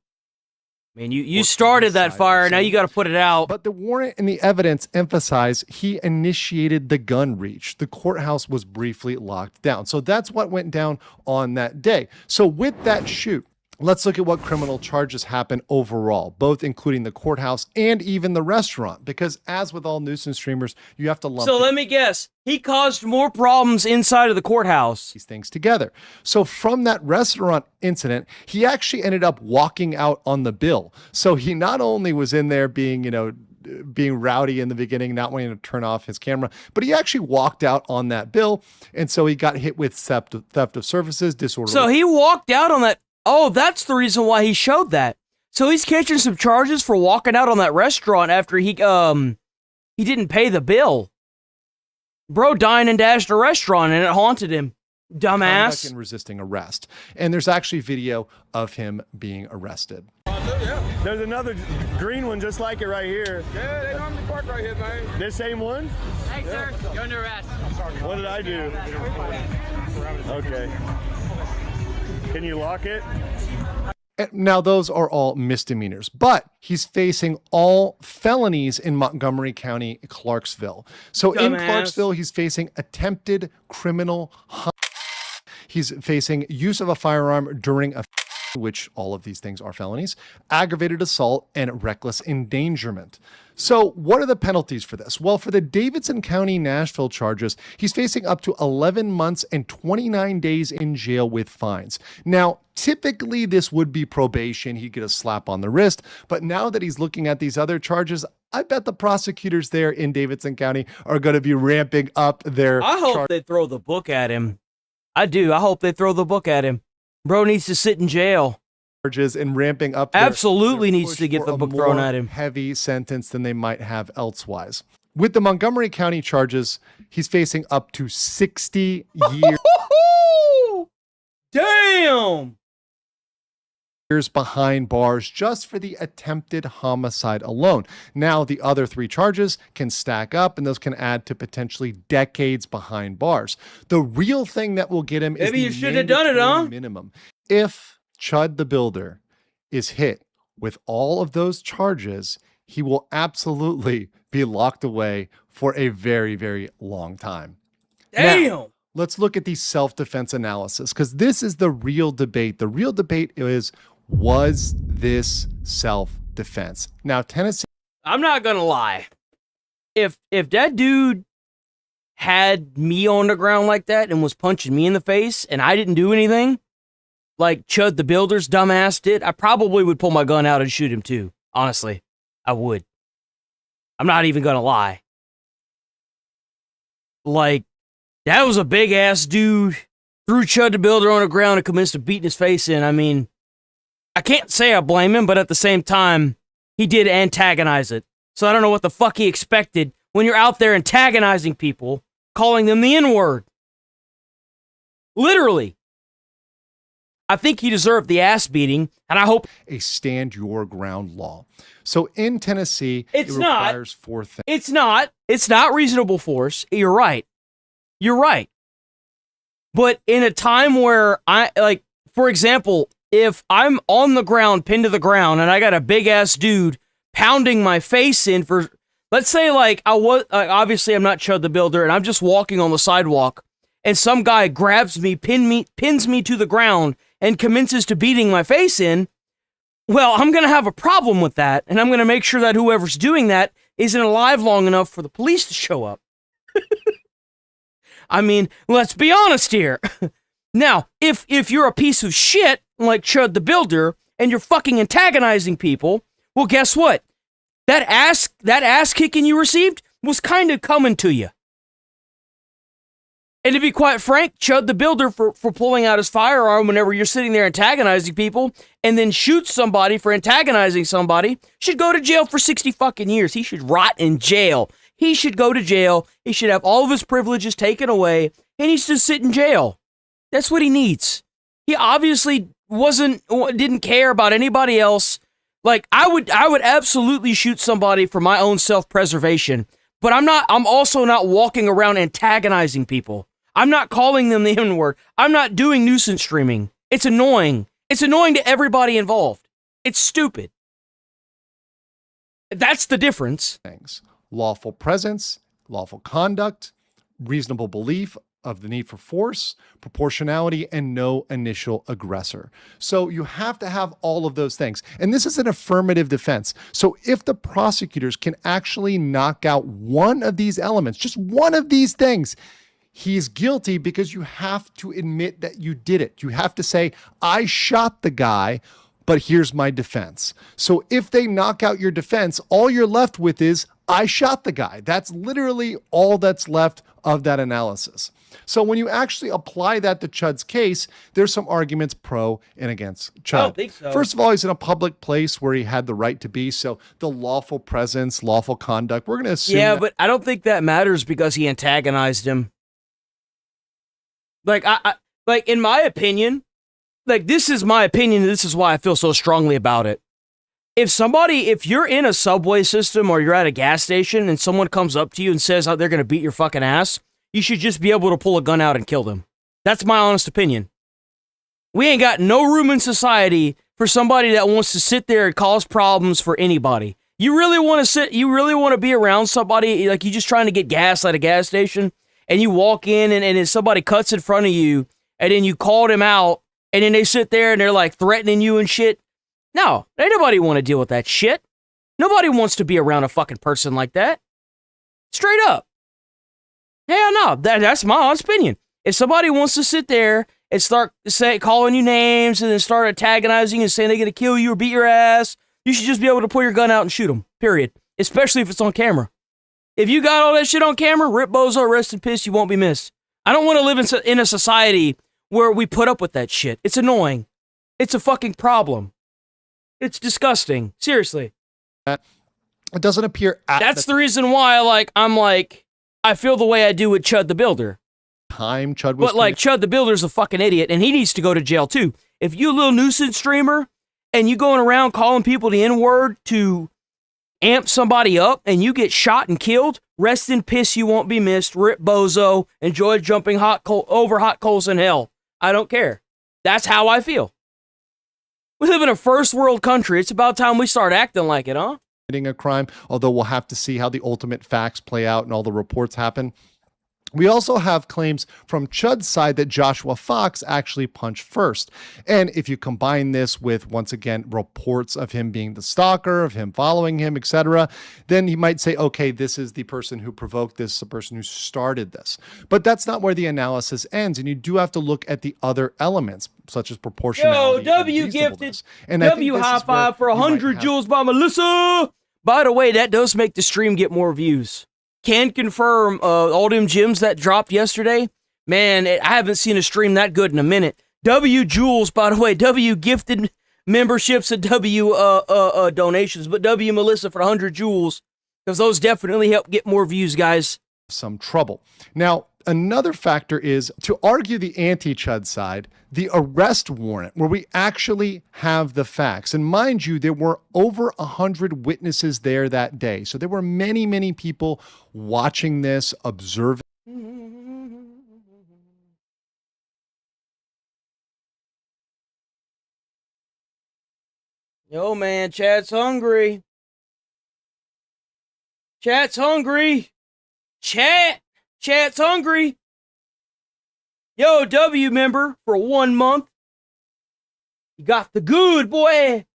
I mean, you started that fire, now you got to put it out. But the warrant and the evidence emphasize he initiated the gun reach. The courthouse was briefly locked down. So that's what went down on that day. So with that shoot, let's look at what criminal charges happened overall, both including the courthouse and even the restaurant, because as with all nuisance streamers, you have to lump So let me guess, he caused more problems inside of the courthouse. These things together. So from that restaurant incident, he actually ended up walking out on the bill. So he not only was in there being, being rowdy in the beginning, not wanting to turn off his camera, but he actually walked out on that bill. And so he got hit with theft of services, disorderly. So he walked out on that. Oh, that's the reason why he showed that. So he's catching some charges for walking out on that restaurant after he didn't pay the bill. Bro dined and dashed a restaurant and it haunted him. Dumbass. And resisting arrest. And there's actually video of him being arrested. There's another green one just like it right here. Yeah, they normally park right here, man. This same one? Hey, sir, you're under arrest. What did I do? Okay. Can you lock it? Now, those are all misdemeanors, but he's facing all felonies in Montgomery County, Clarksville. So in Clarksville, he's facing attempted criminal harm. He's facing use of a firearm during a which all of these things are felonies, aggravated assault, and reckless endangerment. So what are the penalties for this? Well, for the Davidson County, Nashville charges, he's facing up to 11 months and 29 days in jail with fines. Now, typically this would be probation. He'd get a slap on the wrist. But now that he's looking at these other charges, I bet the prosecutors there in Davidson County are going to be ramping up their I hope they throw the book at him. I do. I hope they throw the book at him. Bro needs to sit in jail. Charges and ramping up. Absolutely needs to get the book thrown at him. Heavy sentence than they might have elsewise. With the Montgomery County charges, he's facing up to 60 years. Damn! Years behind bars just for the attempted homicide alone. Now, the other three charges can stack up, and those can add to potentially decades behind bars. The real thing that will get him is Maybe you should have done it, huh? Minimum. If Chud the Builder is hit with all of those charges, he will absolutely be locked away for a very, very long time. Damn! Now, Let's look at the self-defense analysis, because this is the real debate. The real debate is, was this self-defense? Now, Tennessee... I'm not gonna lie. If that dude had me on the ground like that and was punching me in the face and I didn't do anything, like Chud the Builder's dumbass did, I probably would pull my gun out and shoot him too. Honestly, I would. I'm not even gonna lie. Like, that was a big ass dude, threw Chud the Builder on the ground and commenced to beating his face in. I mean, I can't say I blame him, but at the same time, he did antagonize it. So I don't know what the fuck he expected when you're out there antagonizing people, calling them the N-word. Literally. I think he deserved the ass beating, and I hope... A stand your ground law. So in Tennessee, it requires 4 things. It's not reasonable force. You're right. You're right. But in a time where for example, if I'm on the ground, pinned to the ground, and I got a big ass dude pounding my face in for, let's say like obviously I'm not Chud the Builder and I'm just walking on the sidewalk and some guy grabs me, pins me to the ground and commences to beating my face in, well, I'm going to have a problem with that, and I'm going to make sure that whoever's doing that isn't alive long enough for the police to show up. I mean, let's be honest here. Now, if you're a piece of shit like Chud the Builder and you're fucking antagonizing people, well, guess what? That ass kicking you received was kind of coming to you. And to be quite frank, Chud the Builder for pulling out his firearm whenever you're sitting there antagonizing people and then shoots somebody for antagonizing somebody should go to jail for 60 fucking years. He should rot in jail. He should go to jail. He should have all of his privileges taken away, and he should sit in jail. That's what he needs. He obviously didn't care about anybody else. Like, I would absolutely shoot somebody for my own self-preservation, but I'm also not walking around antagonizing people. I'm not calling them the N-word. I'm not doing nuisance streaming. It's annoying. It's annoying to everybody involved. It's stupid. That's the difference. Things. Lawful presence, lawful conduct, reasonable belief of the need for force, proportionality, and no initial aggressor. So you have to have all of those things. And this is an affirmative defense. So if the prosecutors can actually knock out one of these elements, just one of these things, he's guilty, because you have to admit that you did it. You have to say, I shot the guy, but here's my defense. So if they knock out your defense, all you're left with is, I shot the guy. That's literally all that's left of that analysis. So when you actually apply that to Chud's case, there's some arguments pro and against Chud. I don't think so. First of all, he's in a public place where he had the right to be. So the lawful presence, lawful conduct, we're going to assume. Yeah, but I don't think that matters because he antagonized him. Like, like in my opinion, like this is my opinion. And this is why I feel so strongly about it. If you're in a subway system or you're at a gas station and someone comes up to you and says, oh, they're going to beat your fucking ass, you should just be able to pull a gun out and kill them. That's my honest opinion. We ain't got no room in society for somebody that wants to sit there and cause problems for anybody. You really want to be around somebody, like you just trying to get gas at a gas station, and you walk in and then somebody cuts in front of you, and then you call them out, and then they sit there and they're like threatening you and shit. No, ain't nobody want to deal with that shit. Nobody wants to be around a fucking person like that. Straight up. Hell no, that's my honest opinion. If somebody wants to sit there and start calling you names and then start antagonizing and saying they're going to kill you or beat your ass, you should just be able to pull your gun out and shoot them, period. Especially if it's on camera. If you got all that shit on camera, rip bozo, rest in peace, you won't be missed. I don't want to live in a society where we put up with that shit. It's annoying. It's a fucking problem. It's disgusting. Seriously. It doesn't appear at That's the reason why, I feel the way I do with Chud the Builder. Time Chud was... But, Chud the Builder's a fucking idiot, and he needs to go to jail, too. If you a little nuisance streamer, and you going around calling people the N-word to amp somebody up, and you get shot and killed, rest in piss, you won't be missed. Rip bozo. Enjoy jumping over hot coals in hell. I don't care. That's how I feel. We live in a first world country. It's about time we start acting like it, huh? A crime, although we'll have to see how the ultimate facts play out and all the reports happen. We also have claims from Chud's side that Joshua Fox actually punched first. And if you combine this with, once again, reports of him being the stalker, of him following him, etc., then you might say, okay, this is the person who provoked this, the person who started this. But that's not where the analysis ends. And you do have to look at the other elements, such as proportionality. Yo, W gifted. And W high five for 100 joules by Melissa. By the way, that does make the stream get more views. Can confirm all them gems that dropped yesterday. Man, I haven't seen a stream that good in a minute. W Jules, by the way, W gifted memberships and W donations, but W Melissa for 100 joules, because those definitely help get more views, guys. Some trouble. Now, another factor is, to argue the anti-Chud side, the arrest warrant, where we actually have the facts. And mind you, there were over 100 witnesses there that day. So there were many, many people watching this, observing. Yo, man, Chad's hungry. Chat's hungry. Chat's hungry. Yo, W member for 1 month. You got the good, boy.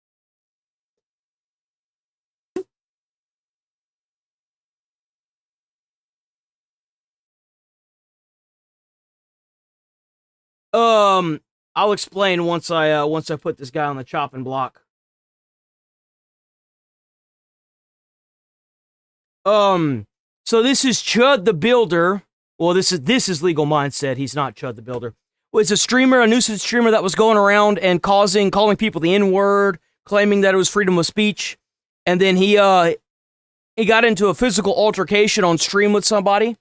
I'll explain once I put this guy on the chopping block. So this is Chud the Builder. Well, this is Legal Mindset. He's not Chud the Builder. Well, it's a streamer, a nuisance streamer that was going around and calling people the N-word, claiming that it was freedom of speech. And then he got into a physical altercation on stream with somebody,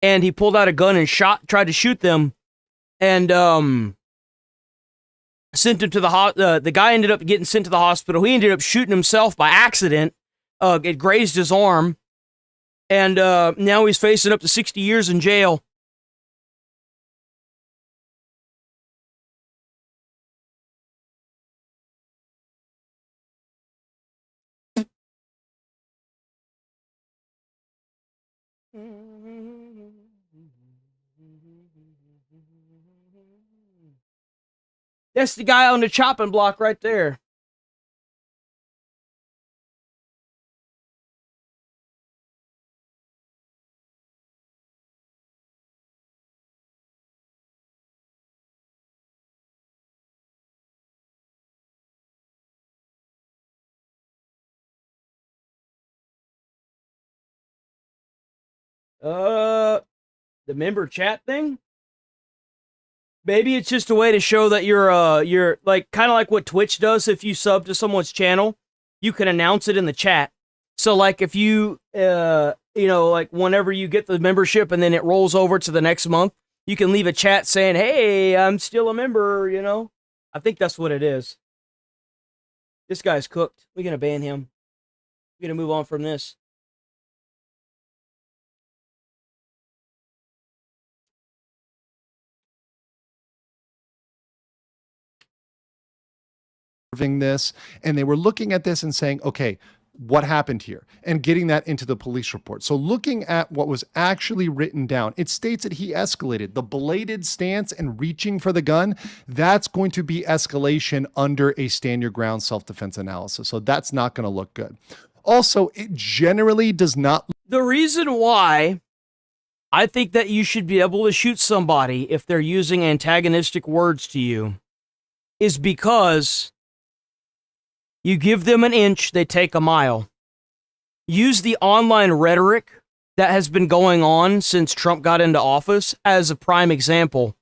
and he pulled out a gun and tried to shoot them, and sent him to the guy ended up getting sent to the hospital. He ended up shooting himself by accident. It grazed his arm. And now he's facing up to 60 years in jail. That's the guy on the chopping block right there. The member chat thing? Maybe it's just a way to show that you're like, kind of like what Twitch does. If you sub to someone's channel, you can announce it in the chat. So like if you, like whenever you get the membership and then it rolls over to the next month, you can leave a chat saying, hey, I'm still a member, I think that's what it is. This guy's cooked. We're going to ban him. We're going to move on from this. This, and they were looking at this and saying, okay, what happened here, and getting that into the police report. So looking at what was actually written down, it states that he escalated the belated stance and reaching for the gun. That's going to be escalation under a stand your ground self-defense analysis. So that's not going to look good. Also, it generally does not. The reason why I think that you should be able to shoot somebody if they're using antagonistic words to you is because you give them an inch, they take a mile. Use the online rhetoric that has been going on since Trump got into office as a prime example.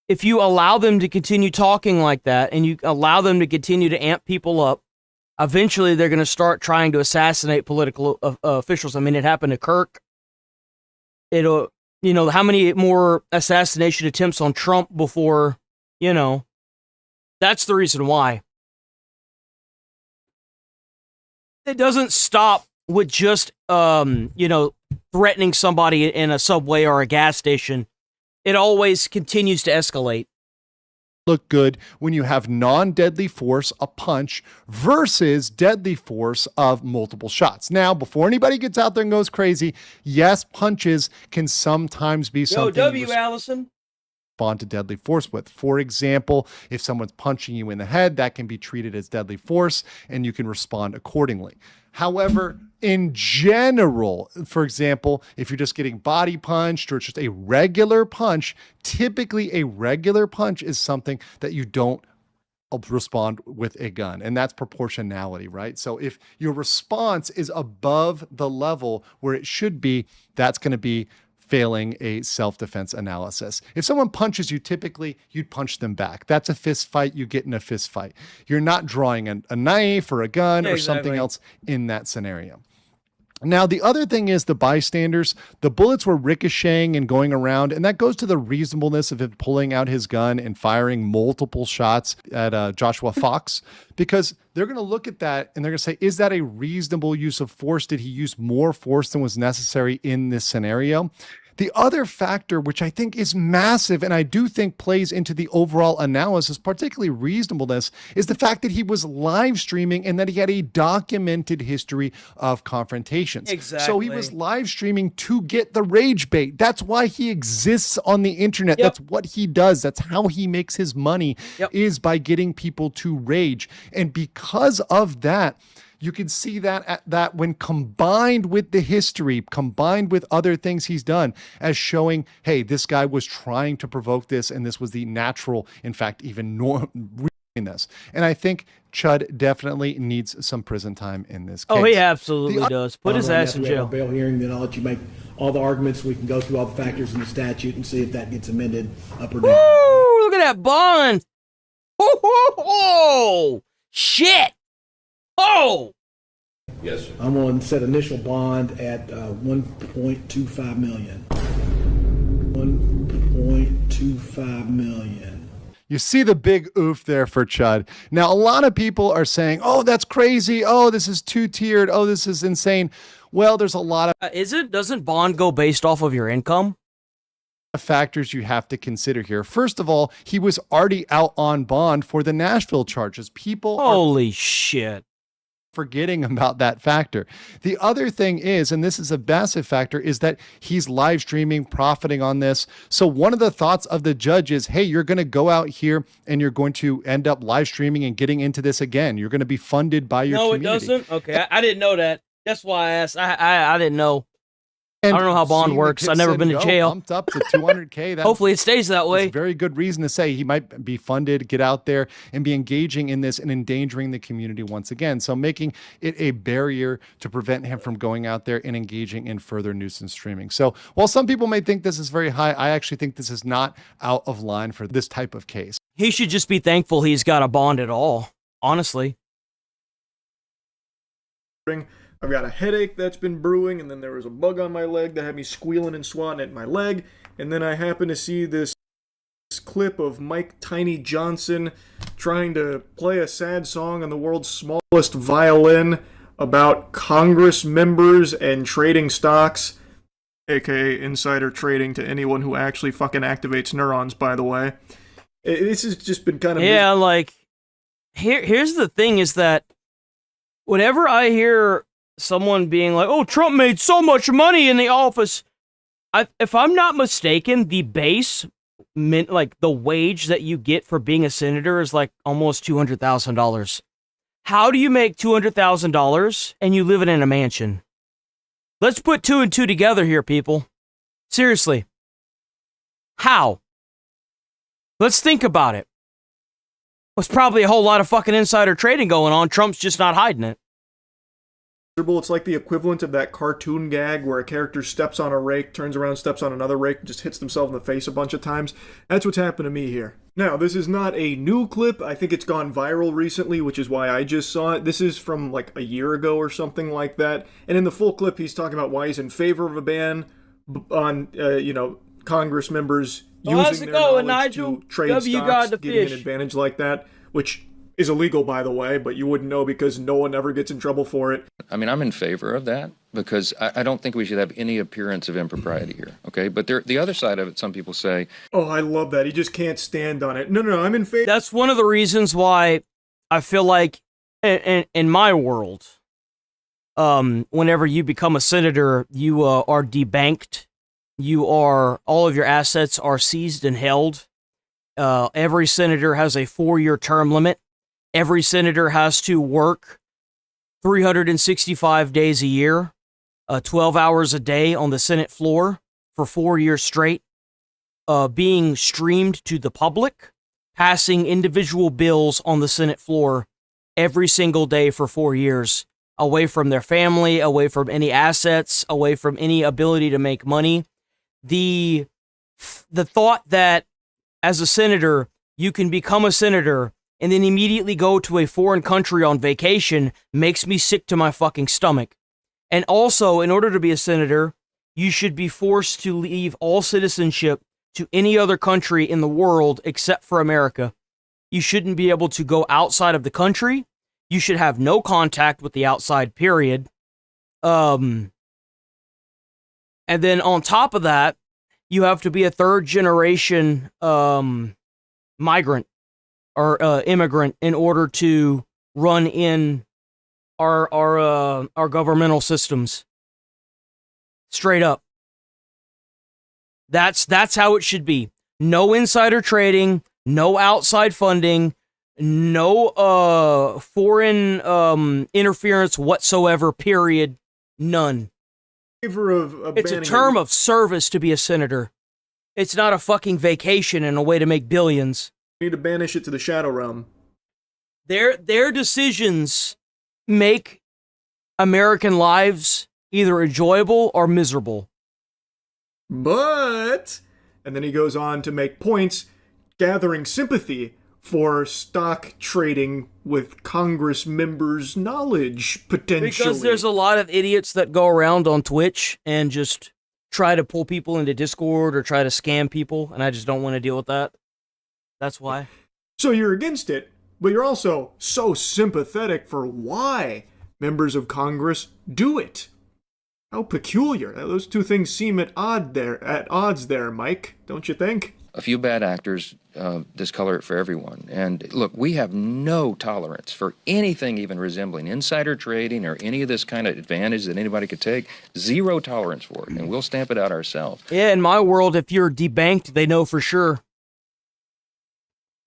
If you allow them to continue talking like that and you allow them to continue to amp people up, eventually they're going to start trying to assassinate political officials. I mean, it happened to Kirk. It'll, how many more assassination attempts on Trump before, that's the reason why. It doesn't stop with just, threatening somebody in a subway or a gas station. It always continues to escalate. look good when you have non-deadly force, a punch, versus deadly force of multiple shots. Now, before anybody gets out there and goes crazy, yes, punches can sometimes be something W, Allison. respond to deadly force with. For example, if someone's punching you in the head, that can be treated as deadly force and you can respond accordingly. However, in general, for example, if you're just getting body punched or it's just a regular punch, typically a regular punch is something that you don't respond with a gun, and that's proportionality, right? So if your response is above the level where it should be, that's going to be failing a self-defense analysis. If someone punches you, typically you'd punch them back. That's a fist fight. You get in a fist fight. You're not drawing a knife or a gun or something else in that scenario. Now, the other thing is the bystanders. The bullets were ricocheting and going around, and that goes to the reasonableness of him pulling out his gun and firing multiple shots at Joshua Fox, because they're going to look at that and they're going to say, is that a reasonable use of force? Did he use more force than was necessary in this scenario? The other factor, which I think is massive and I do think plays into the overall analysis, particularly reasonableness, is the fact that he was live streaming and that he had a documented history of confrontations. Exactly. So he was live streaming to get the rage bait. That's why he exists on the internet. Yep. That's what he does. That's how he makes his money, is by getting people to rage. And because of that, you can see that when combined with the history, combined with other things he's done, as showing, hey, this guy was trying to provoke this, and this was the natural, in fact, even in this. And I think Chud definitely needs some prison time in this case. Oh, he absolutely does. Put his ass in jail. Bail hearing, then I'll let you make all the arguments. We can go through all the factors in the statute and see if that gets amended up or down. Woo! Look at that bond. Oh, shit. Oh. Yes, sir. I'm going to set initial bond at 1.25 million. 1.25 million. You see the big oof there for Chud. Now, a lot of people are saying, oh, that's crazy. Oh, this is two-tiered. Oh, this is insane. Well, there's a lot of... Doesn't bond go based off of your income? Factors you have to consider here. First of all, he was already out on bond for the Nashville charges. Holy shit. Forgetting about that factor. The other thing is, and this is a massive factor, is that he's live streaming, profiting on this. So one of the thoughts of the judge is, hey, you're going to go out here and you're going to end up live streaming and getting into this again. You're going to be funded by your community. No, it doesn't? Okay, I didn't know that. That's why I asked. I didn't know. And I don't know how bond works. I've never been to jail. Pumped up to $200K. Hopefully it stays that way. It's a very good reason to say he might be funded, get out there and be engaging in this and endangering the community once again. So making it a barrier to prevent him from going out there and engaging in further nuisance streaming. So while some people may think this is very high, I actually think this is not out of line for this type of case. He should just be thankful he's got a bond at all, honestly. I've got a headache that's been brewing, and then there was a bug on my leg that had me squealing and swatting at my leg, and then I happened to see this clip of Mike Tiny Johnson trying to play a sad song on the world's smallest violin about Congress members and trading stocks, aka insider trading to anyone who actually fucking activates neurons, by the way. This has just been kind of... Yeah, like, here's the thing is that whenever I hear someone being like, oh, Trump made so much money in the office. If I'm not mistaken, the base, like the wage that you get for being a senator is like almost $200,000. How do you make $200,000 and you live in a mansion? Let's put 2 and 2 together here, people. Seriously. How? Let's think about it. There's probably a whole lot of fucking insider trading going on. Trump's just not hiding it. It's like the equivalent of that cartoon gag where a character steps on a rake, turns around, steps on another rake, and just hits themselves in the face a bunch of times. That's what's happened to me here. Now, this is not a new clip. I think it's gone viral recently, which is why I just saw it. This is from like a year ago or something like that. And in the full clip, he's talking about why he's in favor of a ban on, Congress members using their knowledge to trade stocks, getting an advantage like that, which is illegal, by the way, but you wouldn't know because no one ever gets in trouble for it. I mean, I'm in favor of that because I don't think we should have any appearance of impropriety here, okay? But the other side of it, some people say... Oh, I love that. He just can't stand on it. No, I'm in favor. That's one of the reasons why I feel like, in my world, whenever you become a senator, you are debanked. All of your assets are seized and held. Every senator has a 4-year term limit. Every senator has to work 365 days a year, 12 hours a day on the Senate floor for 4 years straight, being streamed to the public, passing individual bills on the Senate floor every single day for 4 years, away from their family, away from any assets, away from any ability to make money. The thought that as a senator, you can become a senator and then immediately go to a foreign country on vacation makes me sick to my fucking stomach. And also, in order to be a senator, you should be forced to leave all citizenship to any other country in the world except for America. You shouldn't be able to go outside of the country. You should have no contact with the outside, period. And then on top of that, you have to be a third-generation migrant or immigrant in order to run in our governmental systems. Straight up. That's how it should be. No insider trading, no outside funding, no foreign interference whatsoever, period. None. It's a term of service to be a senator. It's not a fucking vacation and a way to make billions. We need to banish it to the shadow realm. Their decisions make American lives either enjoyable or miserable. But, and then he goes on to make points gathering sympathy for stock trading with Congress members' knowledge, potentially. Because there's a lot of idiots that go around on Twitch and just try to pull people into Discord or try to scam people, and I just don't want to deal with that. That's why. So you're against it, but you're also so sympathetic for why members of Congress do it. How peculiar. Those two things seem at odds there, Mike, don't you think? A few bad actors discolor it for everyone. And look, we have no tolerance for anything even resembling insider trading or any of this kind of advantage that anybody could take. Zero tolerance for it, and we'll stamp it out ourselves. Yeah, in my world, if you're debanked, they know for sure.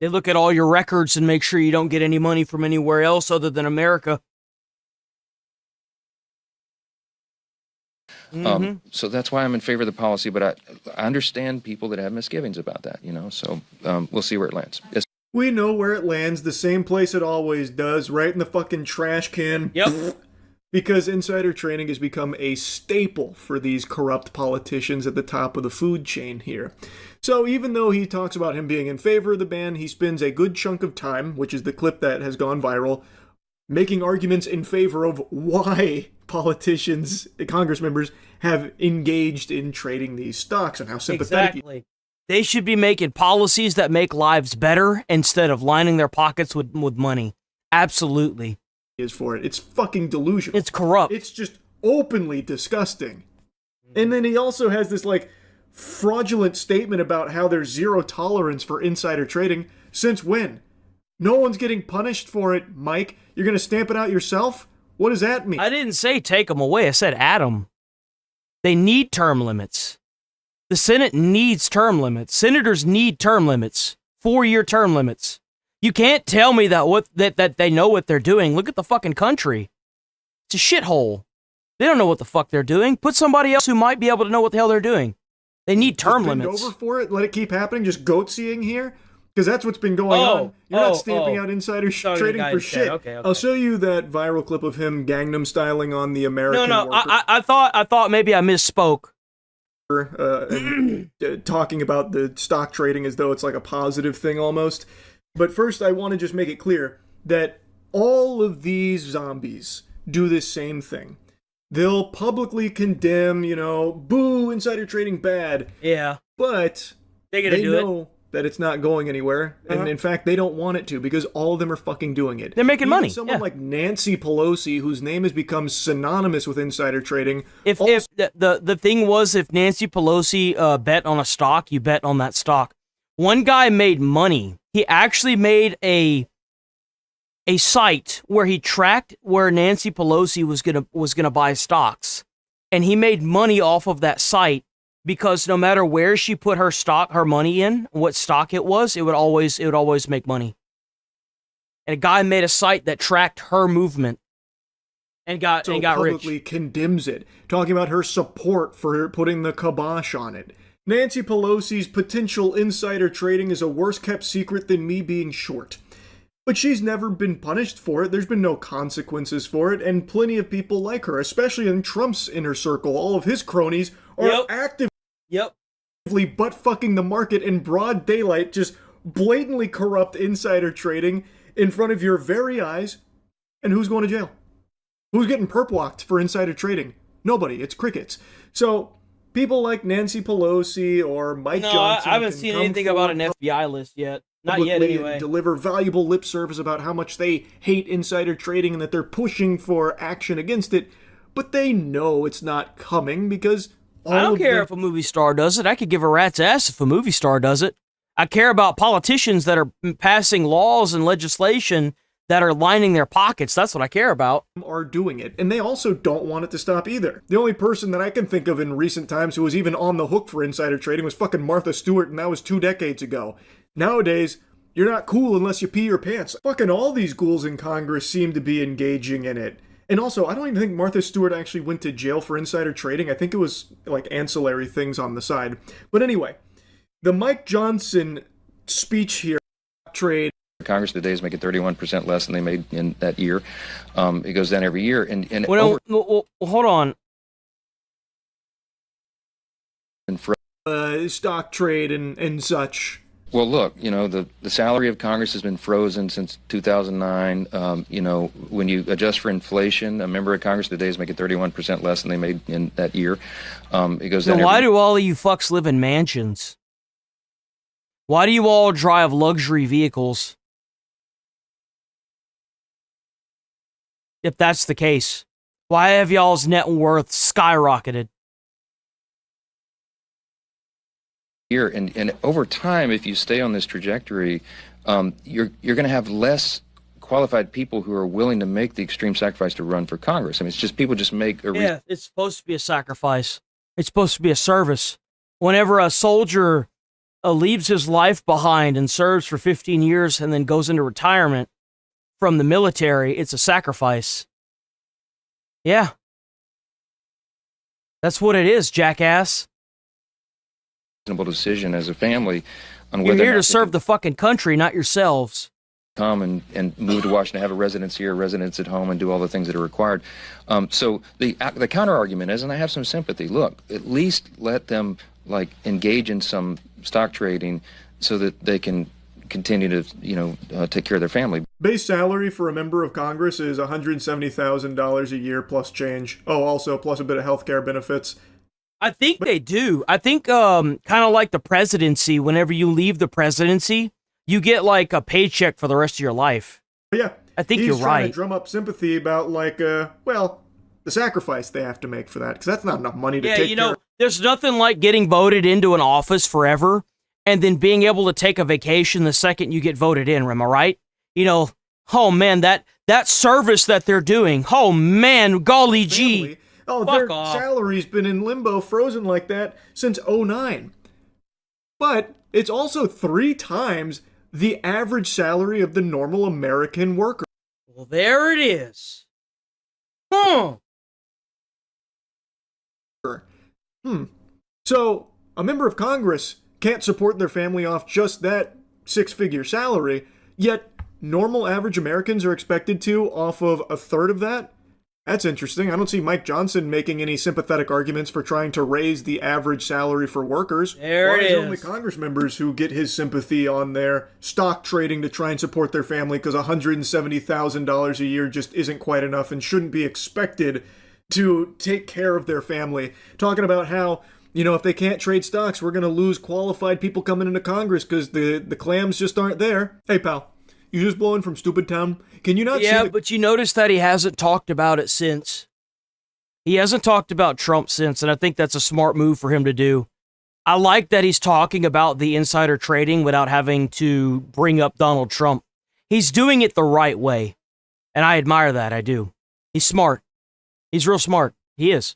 They look at all your records and make sure you don't get any money from anywhere else other than America. So that's why I'm in favor of the policy, but I understand people that have misgivings about that, so we'll see where it lands. Yes. We know where it lands, the same place it always does, right in the fucking trash can. Yep. Because insider trading has become a staple for these corrupt politicians at the top of the food chain here. So even though he talks about him being in favor of the ban, he spends a good chunk of time, which is the clip that has gone viral, making arguments in favor of why politicians, Congress members, have engaged in trading these stocks and how sympathetic. Exactly. They should be making policies that make lives better instead of lining their pockets with money. Absolutely. Is for it. It's fucking delusional. It's corrupt. It's just openly disgusting. And then he also has this fraudulent statement about how there's zero tolerance for insider trading. Since when? No one's getting punished for it, Mike. You're going to stamp it out yourself? What does that mean? I didn't say take them away. I said add them. They need term limits. The Senate needs term limits. Senators need term limits. 4-year term limits. You can't tell me that they know what they're doing. Look at the fucking country. It's a shithole. They don't know what the fuck they're doing. Put somebody else who might be able to know what the hell they're doing. They need term limits. Over for it. Let it keep happening. Just goat-seeing here. Because that's what's been going on. You're not stamping out insider trading for shit. Okay. I'll show you that viral clip of him Gangnam styling on the American No, worker. I thought maybe I misspoke. Talking about the stock trading as though it's like a positive thing almost. But first, I want to just make it clear that all of these zombies do this same thing. They'll publicly condemn, boo, insider trading bad. Yeah. But they know that it's not going anywhere. And in fact, they don't want it to because all of them are fucking doing it. They're making Even money. Someone like Nancy Pelosi, whose name has become synonymous with insider trading. If the thing was, if Nancy Pelosi bet on a stock, you bet on that stock. One guy made money. He actually made a site where he tracked where Nancy Pelosi was gonna buy stocks, and he made money off of that site because no matter where she put her money in, what stock it would always make money. And a guy made a site that tracked her movement and got publicly rich. Condemns it, talking about her support for putting the kibosh on it. Nancy Pelosi's potential insider trading is a worse kept secret than me being short. But she's never been punished for it. There's been no consequences for it, and plenty of people like her, especially in Trump's inner circle. All of his cronies are actively butt-fucking the market in broad daylight, just blatantly corrupt insider trading in front of your very eyes. And who's going to jail? Who's getting perp-walked for insider trading? Nobody. It's crickets. So people like Nancy Pelosi or Mike Johnson. I haven't seen anything about an FBI list yet. Not yet, anyway. Deliver valuable lip service about how much they hate insider trading and that they're pushing for action against it, but they know it's not coming because I don't care if a movie star does it. I could give a rat's ass if a movie star does it. I care about politicians that are passing laws and legislation that are lining their pockets. That's what I care about. Are doing it, and they also don't want it to stop either. The only person that I can think of in recent times who was even on the hook for insider trading was fucking Martha Stewart, and that was 2 decades ago. Nowadays, you're not cool unless you pee your pants. Fucking all these ghouls in Congress seem to be engaging in it. And also, I don't even think Martha Stewart actually went to jail for insider trading. I think it was like ancillary things on the side. But anyway, the Mike Johnson speech here, trade. Congress today is making 31% less than they made in that year. It goes down every year. And well, hold on. Stock trade and such. Well, look, the salary of Congress has been frozen since 2009. When you adjust for inflation, a member of Congress today is making 31% less than they made in that year. It goes down. Then why do all of you fucks live in mansions? Why do you all drive luxury vehicles? If that's the case, why have y'all's net worth skyrocketed? Year and over time, if you stay on this trajectory, you're going to have less qualified people who are willing to make the extreme sacrifice to run for Congress. I mean, it's just people just make a yeah. It's supposed to be a sacrifice. It's supposed to be a service. Whenever a soldier leaves his life behind and serves for 15 years and then goes into retirement from the military, it's a sacrifice. Yeah. That's what it is, jackass. Reasonable decision as a family on You're whether here to serve the fucking country, not yourselves. Come and move to Washington, have a residence here, residence at home, and do all the things that are required. So the counter argument is, and I have some sympathy. Look, at least let them engage in some stock trading so that they can continue to take care of their family. Base salary for a member of Congress is $170,000 a year plus change. Oh, also plus a bit of healthcare benefits. I think they do. I think kind of like the presidency, whenever you leave the presidency, you get like a paycheck for the rest of your life. Yeah. I think you're right. He's trying to drum up sympathy about the sacrifice they have to make for that, because that's not enough money to take care of. There's nothing like getting voted into an office forever and then being able to take a vacation the second you get voted in, am I right? Oh man, that service that they're doing, oh man, golly gee. Oh, their salary's been in limbo, frozen like that since 2009. But it's also 3 times the average salary of the normal American worker. Well, there it is. Huh. So, a member of Congress can't support their family off just that 6-figure salary, yet normal average Americans are expected to off of a third of that? That's interesting. I don't see Mike Johnson making any sympathetic arguments for trying to raise the average salary for workers. There it is. Only Congress members who get his sympathy on their stock trading to try and support their family because $170,000 a year just isn't quite enough and shouldn't be expected to take care of their family. Talking about how you know, if they can't trade stocks, we're going to lose qualified people coming into Congress because the clams just aren't there. Hey, pal, you just blowing from stupid town? Can you not see Yeah, but you notice that he hasn't talked about it since. He hasn't talked about Trump since, and I think that's a smart move for him to do. I like that he's talking about the insider trading without having to bring up Donald Trump. He's doing it the right way, and I admire that, I do. He's smart. He's real smart. He is.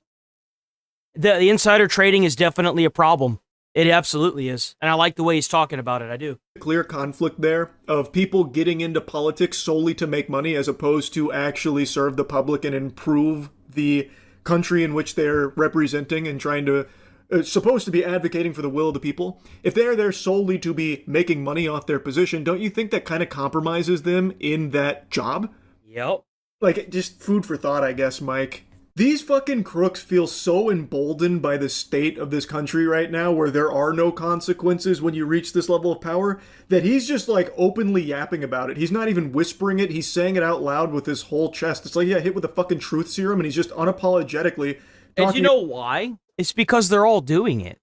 The insider trading is definitely a problem. It absolutely is. And I like the way he's talking about it. I do. Clear conflict there of people getting into politics solely to make money as opposed to actually serve the public and improve the country in which they're representing and trying to, supposed to be advocating for the will of the people. If they're there solely to be making money off their position, don't you think that kind of compromises them in that job? Yep. Like, just food for thought, I guess, Mike. These fucking crooks feel so emboldened by the state of this country right now where there are no consequences when you reach this level of power that he's just like openly yapping about it. He's not even whispering it. He's saying it out loud with his whole chest. It's like, yeah, hit with a fucking truth serum and he's just unapologetically And you know why? It's because they're all doing it.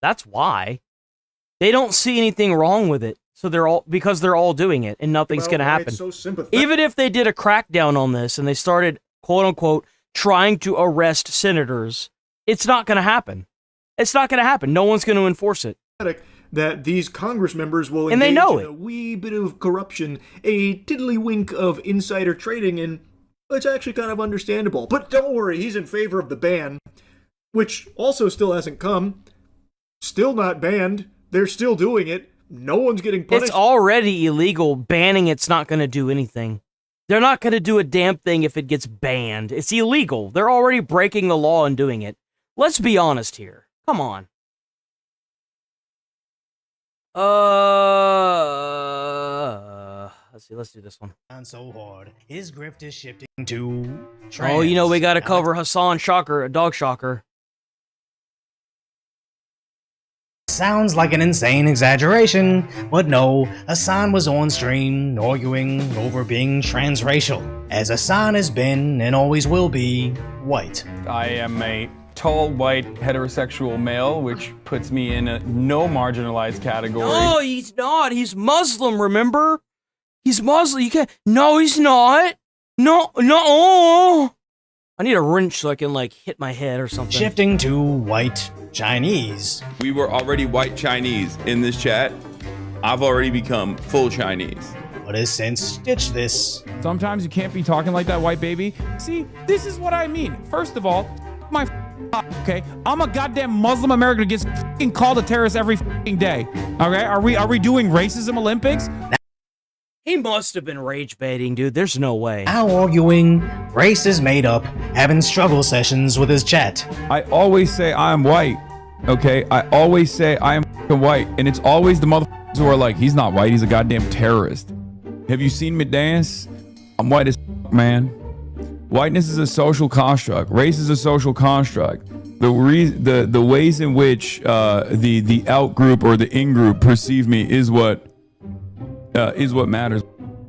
That's why. They don't see anything wrong with it. So they're all doing it and nothing's going to happen. It's so sympathetic. Even if they did a crackdown on this and they started, quote unquote, trying to arrest senators, it's not going to happen. It's not going to happen. No one's going to enforce it. That these Congress members will And they engage know in it. a wee bit of corruption, a tiddlywink of insider trading, and it's actually kind of understandable. But don't worry, he's in favor of the ban, which also still hasn't come. Still not banned. They're still doing it. No one's getting punished. It's already illegal. Banning it's not going to do anything. They're not going to do a damn thing if it gets banned. It's illegal. They're already breaking the law and doing it. Let's be honest here. Come on. Let's see. Let's do this one. So hard. His grift is shifting to Oh, you know, we got to cover Hassan Shocker, a dog shocker. Sounds like an insane exaggeration, but no, Hassan was on stream arguing over being transracial, as Hassan has been and always will be white. I am a tall, white, heterosexual male, which puts me in a no marginalized category. No, he's not. He's Muslim, remember? He's Muslim. You can't. No, he's not. No. I need a wrench so I can, like, hit my head or something. Shifting to white Chinese. We were already white Chinese in this chat. I've already become full Chinese. But has since stitched this. Sometimes you can't be talking like that, white baby. See, this is what I mean. First of all, my okay, I'm a goddamn Muslim American who gets called a terrorist every day. Okay, are we doing racism Olympics? He must have been rage baiting, dude. There's no way. Now arguing, race is made up, having struggle sessions with his chat. I always say I'm white, okay? I always say I am white, and it's always the motherfuckers who are like, he's not white, he's a goddamn terrorist. Have you seen me dance? I'm white as man. Whiteness is a social construct. Race is a social construct. The ways in which the out group or the in group perceive me is what matters.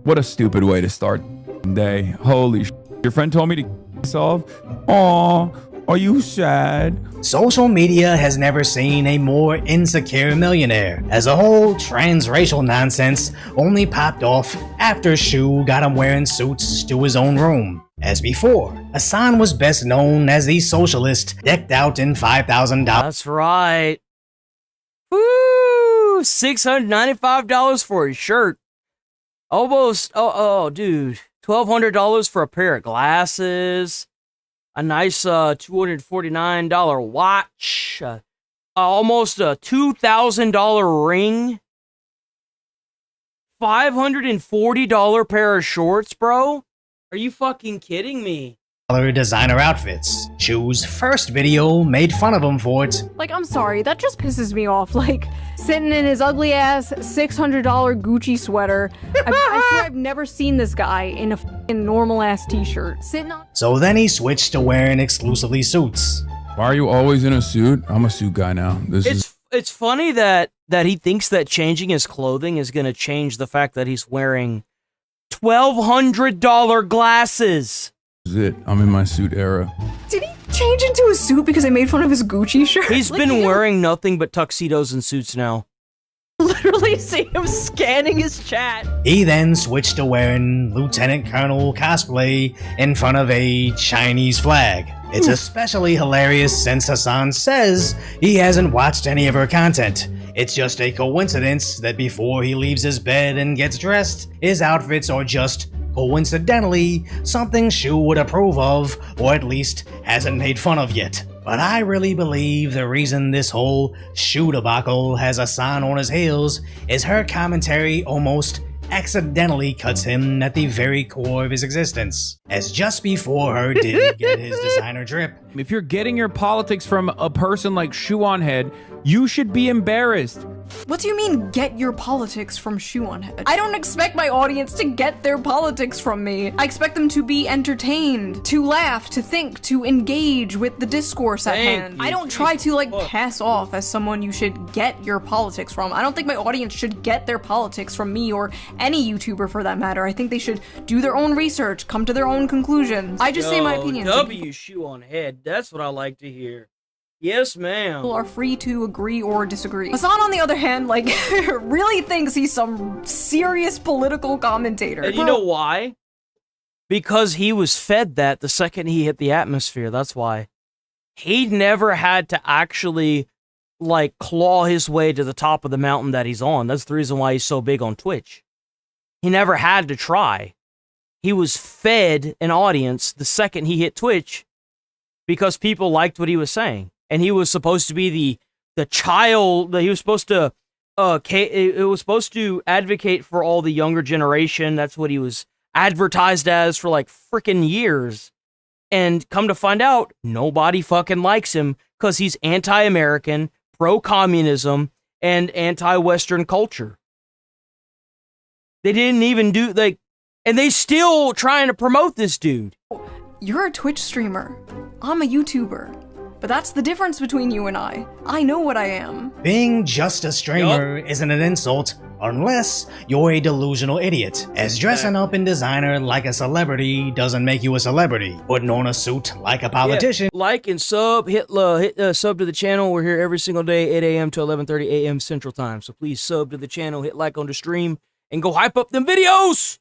What a stupid way to start the day. Holy shit. Your friend told me to myself. Aw, are you sad? Social media has never seen a more insecure millionaire. As a whole, transracial nonsense only popped off after Shu got him wearing suits to his own room. As before, Hassan was best known as the socialist decked out in $5,000. That's right. Woo! $695 for a shirt. Almost, dude. $1,200 for a pair of glasses. A nice $249 watch. Almost a $2,000 ring. $540 pair of shorts, bro? Are you fucking kidding me? Designer outfits. Shu's first video made fun of him for it. Like, I'm sorry, that just pisses me off. Like, sitting in his ugly ass $600 Gucci sweater. I swear I've never seen this guy in a fucking normal ass t-shirt. Sitting on. So then he switched to wearing exclusively suits. Why are you always in a suit? I'm a suit guy now. It's funny that he thinks that changing his clothing is going to change the fact that he's wearing $1,200 glasses. This is it. I'm in my suit era. Did he change into a suit because I made fun of his Gucci shirt? He's been wearing nothing but tuxedos and suits now. Literally see him scanning his chat. He then switched to wearing Lieutenant Colonel cosplay in front of a Chinese flag. It's especially hilarious since Hassan says he hasn't watched any of her content. It's just a coincidence that before he leaves his bed and gets dressed, his outfits are just coincidentally something Shu would approve of, or at least hasn't made fun of yet. But I really believe the reason this whole Shu debacle has Hassan on his heels is her commentary almost accidentally cuts him at the very core of his existence, as just before her did get his designer drip. If you're getting your politics from a person like Shoe on Head, you should be embarrassed. What do you mean, get your politics from Shoe on Head? I don't expect my audience to get their politics from me. I expect them to be entertained, to laugh, to think, to engage with the discourse at hand. I don't try to, like, pass off as someone you should get your politics from. I don't think my audience should get their politics from me or any YouTuber for that matter. I think they should do their own research, come to their own conclusions. I just say my opinions. W Shoe on Head. That's what I like to hear. Yes, ma'am. People are free to agree or disagree. Hassan, on the other hand, like, really thinks he's some serious political commentator. And you know why? Because he was fed that the second he hit the atmosphere. That's why. He never had to actually, like, claw his way to the top of the mountain that he's on. That's the reason why he's so big on Twitch. He never had to try. He was fed an audience the second he hit Twitch because people liked what he was saying. And he was supposed to be the child that he was supposed to it was supposed to advocate for all the younger generation. That's what he was advertised as for like freaking years. And come to find out, nobody fucking likes him because he's anti-American, pro-communism, and anti-Western culture. They didn't even do and they still trying to promote this dude. You're a Twitch streamer. I'm a YouTuber. But that's the difference between you and I. I know what I am. Being just a streamer isn't an insult unless you're a delusional idiot, as dressing up in designer like a celebrity doesn't make you a celebrity. Putting on a suit like a politician. Yeah. Like and sub, hit sub to the channel. We're here every single day, 8 a.m. to 11:30 a.m. Central Time. So please sub to the channel, hit like on the stream, and go hype up them videos.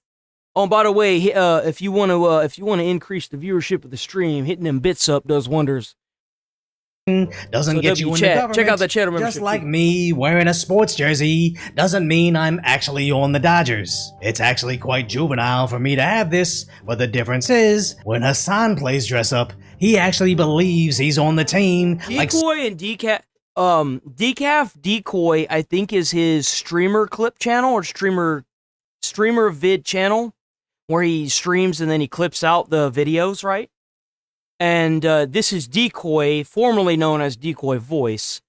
Oh, and by the way, if you want to increase the viewership of the stream, hitting them bits up does wonders. Doesn't get you in the government. Check out that channel membership. Just like me wearing a sports jersey doesn't mean I'm actually on the Dodgers. It's actually quite juvenile for me to have this, but the difference is when Hassan plays dress up, he actually believes he's on the team. Decoy and Decaf Decoy, I think, is his streamer clip channel or streamer vid channel where he streams and then he clips out the videos, right? And this is Decoy, formerly known as Decoy Voice.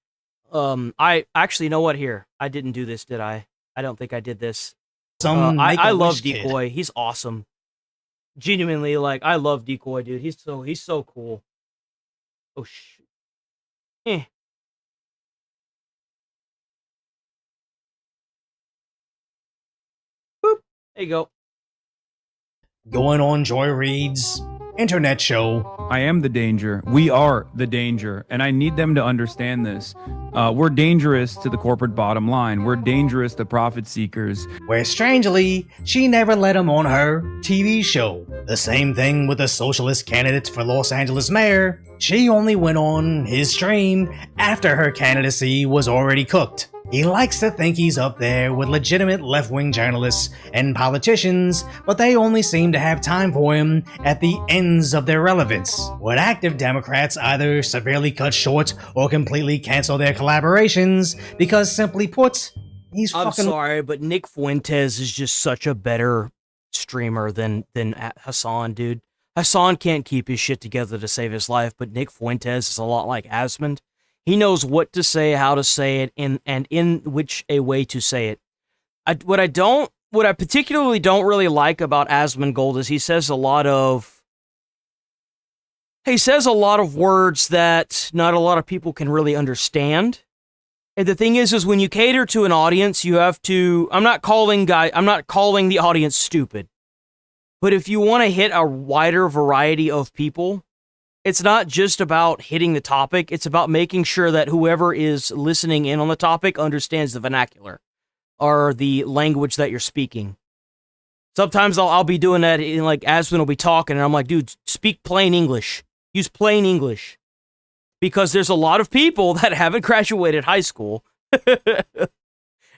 I actually, know what, here? I didn't do this, did I? I don't think I did this. I love Decoy. He's awesome. Genuinely, like, I love Decoy, dude. He's so cool. Oh, shit. Boop. There you go. Going on Joy Reid's internet show. I am the danger. We are the danger. And I need them to understand this. We're dangerous to the corporate bottom line. We're dangerous to profit seekers. Where strangely, she never let him on her TV show. The same thing with the socialist candidate for Los Angeles mayor. She only went on his stream after her candidacy was already cooked. He likes to think he's up there with legitimate left-wing journalists and politicians, but they only seem to have time for him at the ends of their relevance. When active Democrats either severely cut short or completely cancel their collaborations because, simply put, he's I'm fucking— sorry, but Nick Fuentes is just such a better streamer than Hassan, dude. Hassan can't keep his shit together to save his life, but Nick Fuentes is a lot like Asmund. He knows what to say, how to say it, and in which a way to say it. What I particularly don't really like about Asmongold is he says a lot of words that not a lot of people can really understand. And the thing is when you cater to an audience, you have to. I'm not calling the audience stupid, but if you want to hit a wider variety of people, It's not just about hitting the topic. It's about making sure that whoever is listening in on the topic understands the vernacular or the language that you're speaking. Sometimes I'll be doing that, in like Aspen will be talking, and I'm like, dude, speak plain English. Use plain English. Because there's a lot of people that haven't graduated high school,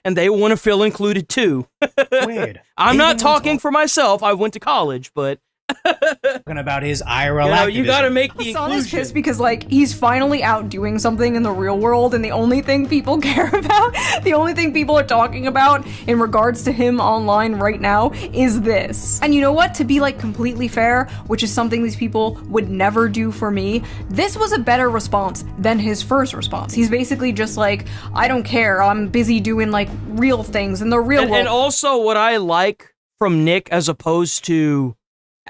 and they want to feel included too. Weird. I'm not talking for myself. I went to college, but talking about his IRL activism. you gotta make the Hassan is inclusion. pissed because, like, he's finally out doing something in the real world, and the only thing people care about, the only thing people are talking about in regards to him online right now is this. And you know what? To be, like, completely fair, which is something these people would never do for me, this was a better response than his first response. He's basically just like, I don't care, I'm busy doing, like, real things in the real world. And also, what I like from Nick as opposed to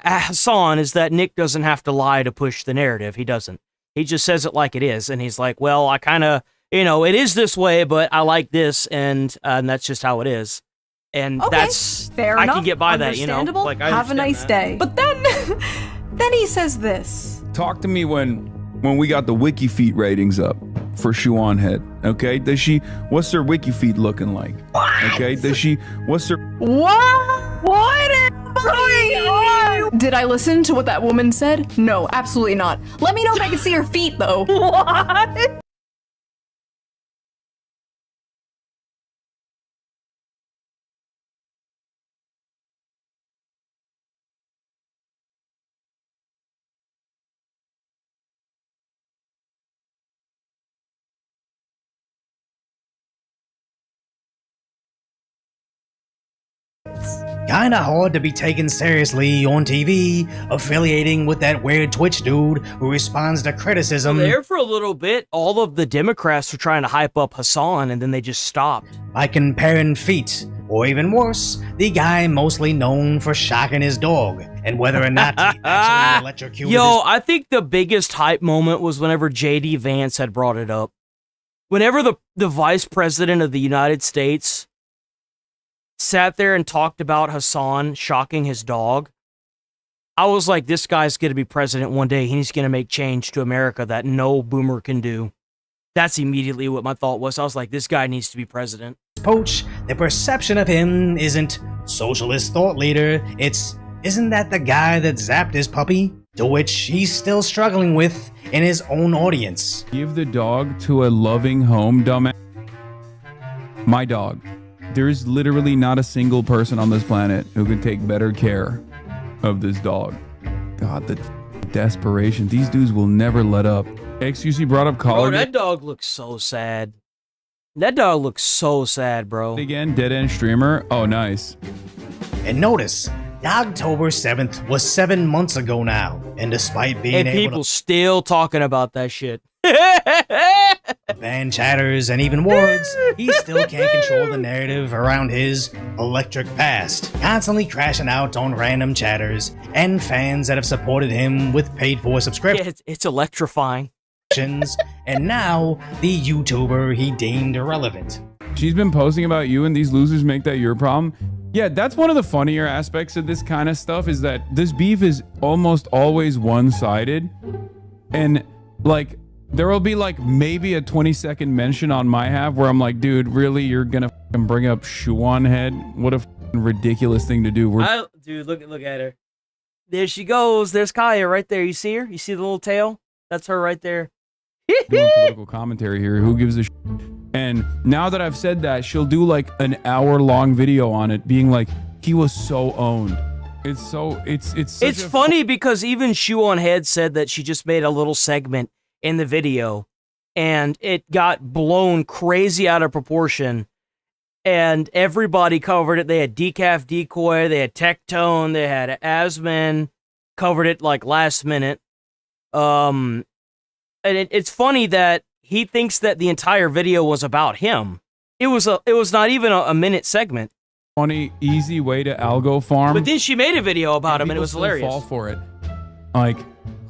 Hassan is that Nick doesn't have to lie to push the narrative. He doesn't. He just says it like it is, and he's like, well, I kind of, it is this way, but I like this, and that's just how it is. And Okay, that's, fair I enough, can get by that, understandable. Like, I have a understand nice that. day. But then he says this. Talk to me when we got the wiki feed ratings up for Shuan Head. Okay, what's her wiki feed looking like? Okay, what's her What is going on? Did I listen to what that woman said? No, absolutely not. Let me know if I can see her feet, though. What? Kinda hard to be taken seriously on TV, affiliating with that weird Twitch dude who responds to criticism There for a little bit, all of the Democrats were trying to hype up Hassan, and then they just stopped. by comparing feet, or even worse, the guy mostly known for shocking his dog, and whether or not he actually electrocuted Yo, I think the biggest hype moment was whenever J.D. Vance had brought it up. Whenever the vice president of the United States sat there and talked about Hassan shocking his dog, I was like, this guy's going to be president one day. He's going to make change to America that no boomer can do. That's immediately what my thought was. I was like, this guy needs to be president. Poach, the perception of him isn't socialist thought leader, isn't that the guy that zapped his puppy? To which he's still struggling with in his own audience. Give the dog to a loving home, dumbass. My dog. There's literally not a single person on this planet who can take better care of this dog. God, the desperation. These dudes will never let up. XQC brought up Bro, college. that dog looks so sad. That dog looks so sad, bro. Again, dead end streamer. Oh, nice. And notice, October 7th was 7 months ago now, and despite being And able people still talking about that shit. to ban chatters and even words, he still can't control the narrative around his electric past, constantly crashing out on random chatters and fans that have supported him with paid-for subscriptions. Yeah, it's electrifying. And now, the YouTuber he deemed irrelevant. She's been posting about you and these losers make that your problem. Yeah, that's one of the funnier aspects of this kind of stuff is that this beef is almost always one-sided. And like, there will be like maybe a 20-second mention on my half where I'm like, dude, really? You're gonna bring up Shuan Head? What a ridiculous thing to do. Dude, look at her. There she goes. There's Kaya right there. You see her? You see the little tail? That's her right there. Doing political commentary here. Who gives a shit? And now that I've said that, she'll do like an hour-long video on it, being like, he was so owned. It's funny because even Shoe on Head said that she just made a little segment in the video, and it got blown crazy out of proportion. And everybody covered it. They had Decaf Decoy, they had Tectone, they had Asman, covered it like last minute. And it's funny that he thinks that the entire video was about him. It was not even a minute segment. Funny, easy way to algo farm. But then she made a video about him, and it was People hilarious. fall for it. Like,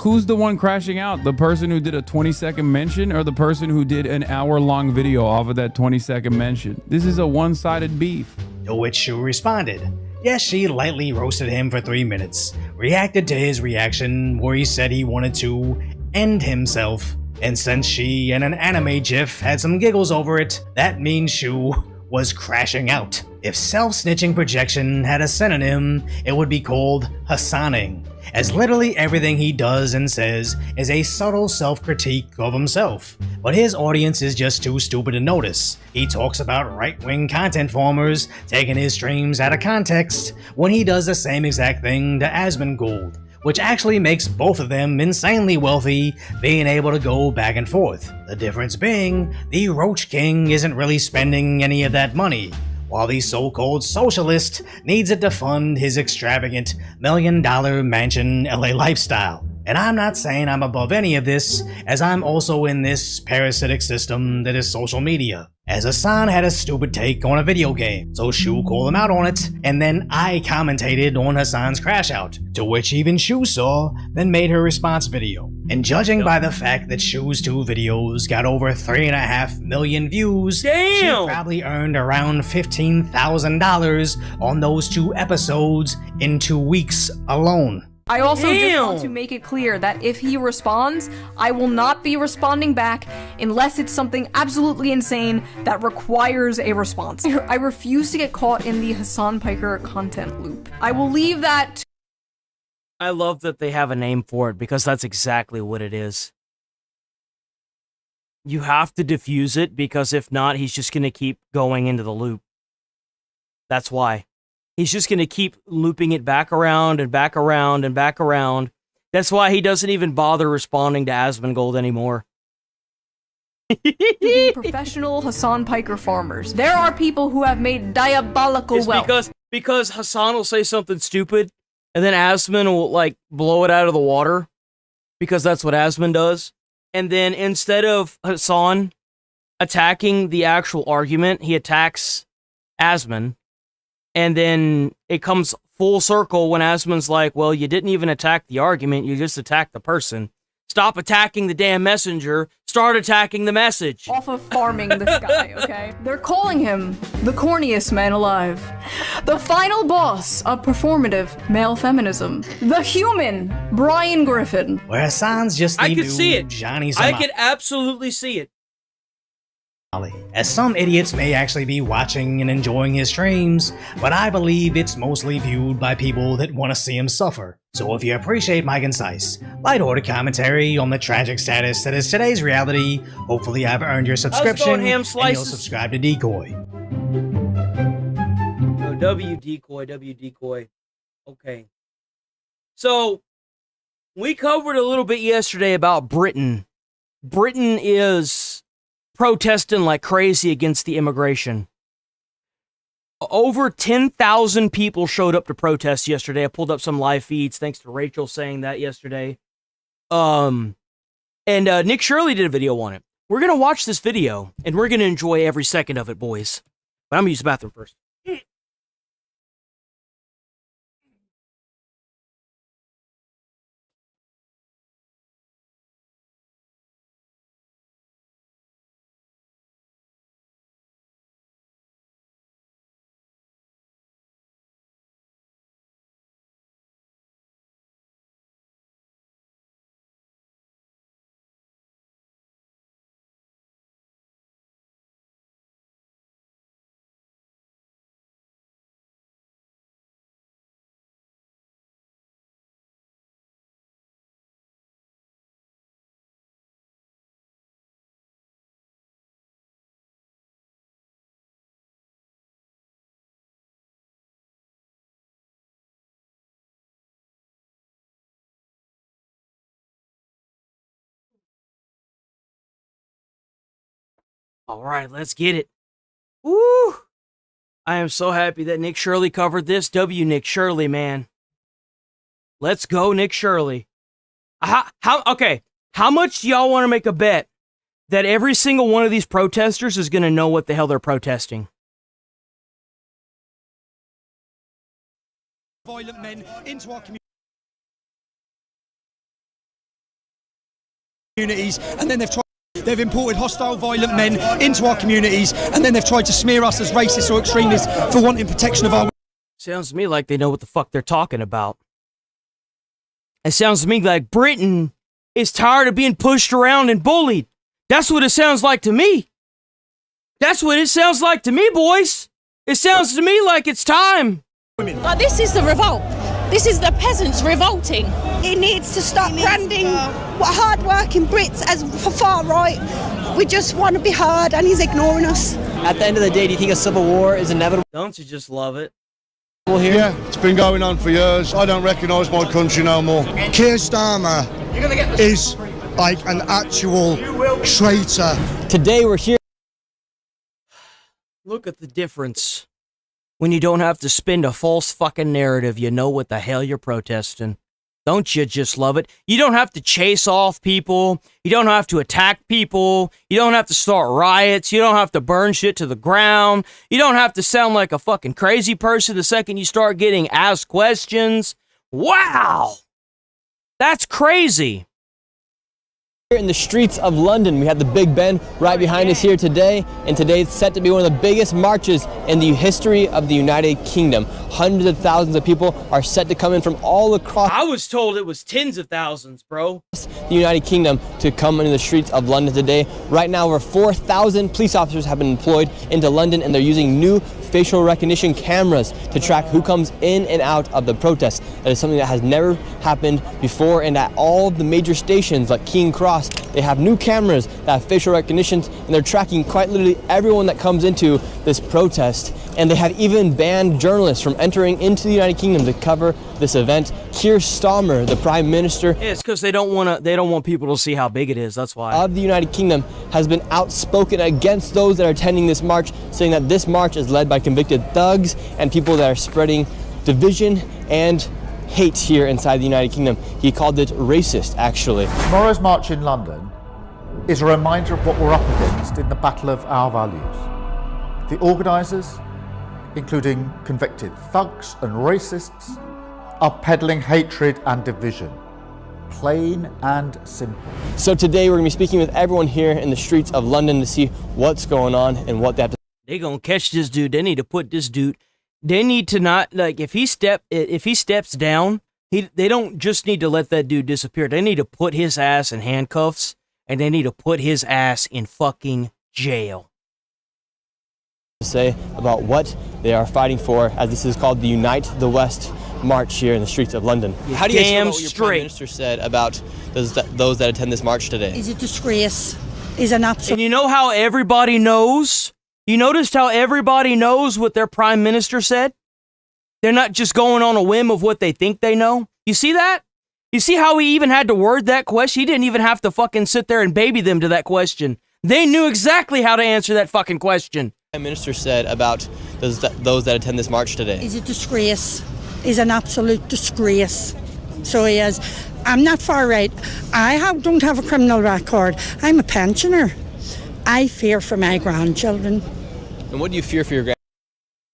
who's the one crashing out? The person who did a 20-second mention or the person who did an hour-long video off of that 20-second mention? This is a one-sided beef. To which Shu responded. Yes, she lightly roasted him for 3 minutes, reacted to his reaction where he said he wanted to end himself. And since she and an anime gif had some giggles over it, that means Shu was crashing out. If self-snitching projection had a synonym, it would be called Hassaning, as literally everything he does and says is a subtle self-critique of himself. But his audience is just too stupid to notice. He talks about right-wing content farmers taking his streams out of context when he does the same exact thing to Asmongold, which actually makes both of them insanely wealthy, being able to go back and forth. The difference being, the Roach King isn't really spending any of that money, while the so-called socialist needs it to fund his extravagant $1 million mansion LA lifestyle. And I'm not saying I'm above any of this, as I'm also in this parasitic system that is social media. As Hassan had a stupid take on a video game, so Shu called him out on it, and then I commentated on Hassan's crash out, to which even Shu saw, then made her response video. And judging by the fact that Shu's 2 videos got over 3.5 million views, she probably earned around $15,000 on those 2 episodes in 2 weeks alone. I also just want to make it clear that if he responds, I will not be responding back unless it's something absolutely insane that requires a response. I refuse to get caught in the Hassan Piker content loop. I will leave that. I love that they have a name for it because that's exactly what it is. You have to diffuse it because if not, he's just going to keep going into the loop. That's why. He's just going to keep looping it back around and back around and back around. That's why he doesn't even bother responding to Asmongold anymore. The professional Hassan Piker farmers. There are people who have made diabolical wealth. Because Hassan will say something stupid, and then Asmon will, like, blow it out of the water, because that's what Asmon does. And then instead of Hassan attacking the actual argument, he attacks Asmon. And then it comes full circle when Asmon's like, well, you didn't even attack the argument, you just attacked the person. Stop attacking the damn messenger, start attacking the message. Off of farming this guy, okay? They're calling him the corniest man alive. The final boss of performative male feminism. The human Brian Griffin. Where Hassan's just the I could new see it. Johnny I Zamali. could absolutely see it. As some idiots may actually be watching and enjoying his streams, but I believe it's mostly viewed by people that want to see him suffer. So if you appreciate my concise, light-hearted commentary on the tragic status that is today's reality, hopefully I've earned your subscription and you'll subscribe to Decoy. No, W Decoy. Okay. So, we covered a little bit yesterday about Britain. Britain is protesting like crazy against the immigration. Over 10,000 people showed up to protest yesterday. I pulled up some live feeds thanks to Rachel saying that yesterday. And Nick Shirley did a video on it. We're going to watch this video, and we're going to enjoy every second of it, boys. But I'm going to use the bathroom first. All right, let's get it. Woo! I am so happy that Nick Shirley covered this. W Nick Shirley, man. Let's go, Nick Shirley. Okay, how much do y'all want to make a bet that every single one of these protesters is going to know what the hell they're protesting? Violent men into our communities, and then they've imported hostile, violent men into our communities, and then they've tried to smear us as racist or extremists for wanting protection of our... Sounds to me like they know what the fuck they're talking about. It sounds to me like Britain is tired of being pushed around and bullied. That's what it sounds like to me. That's what it sounds like to me, boys. It sounds to me like it's time. Like, this is the revolt. This is the peasants revolting. He needs to stop branding hard-working Brits as far right. We just want to be heard, and he's ignoring us. At the end of the day, do you think a civil war is inevitable? Don't you just love it? Here? Yeah, it's been going on for years. I don't recognise my country no more. Keir Starmer is like an actual traitor. Today we're here. Look at the difference. When you don't have to spin a false fucking narrative, you know what the hell you're protesting. Don't you just love it? You don't have to chase off people. You don't have to attack people. You don't have to start riots. You don't have to burn shit to the ground. You don't have to sound like a fucking crazy person the second you start getting asked questions. Wow! That's crazy. Here in the streets of London, we have the Big Ben right behind us here today, and today it's set to be one of the biggest marches in the history of the United Kingdom. Hundreds of thousands of people are set to come in from all across. I was told it was tens of thousands, bro. The United Kingdom to come into the streets of London today. Right now, over 4,000 police officers have been deployed into London, and they're using new facial recognition cameras to track who comes in and out of the protest. That is something that has never happened before, and at all the major stations like King's Cross, they have new cameras that have facial recognition, and they're tracking quite literally everyone that comes into this protest. And they have even banned journalists from entering into the United Kingdom to cover this event. Keir Starmer, the Prime Minister, Yeah, it's because they don't want people to see how big it is. That's why. of the United Kingdom, has been outspoken against those that are attending this march, saying that this march is led by convicted thugs and people that are spreading division and hate here inside the United Kingdom. He called it racist, actually. Tomorrow's march in London is a reminder of what we're up against in the battle of our values. The organisers, including convicted thugs and racists, are peddling hatred and division. Plain and simple. So today we're going to be speaking with everyone here in the streets of London to see what's going on and what they have to. They gonna catch this dude. They need to put this dude. They need to not, like, if he steps down, they don't just need to let that dude disappear. They need to put his ass in handcuffs, and they need to put his ass in fucking jail. Say about what they are fighting for, as this is called the Unite the West march here in the streets of London. How do you feel about what your Prime Minister said about those that attend this march today? Is a disgrace. Is an absolute. And you know how everybody knows? You noticed how everybody knows what their Prime Minister said? They're not just going on a whim of what they think they know. You see that? You see how he even had to word that question? He didn't even have to fucking sit there and baby them to that question. They knew exactly how to answer that fucking question. Prime Minister said about those that attend this march today. Is a disgrace. Is an absolute disgrace. So he is. I'm not far right. Don't have a criminal record. I'm a pensioner. I fear for my grandchildren. And what do you fear for your grandchildren?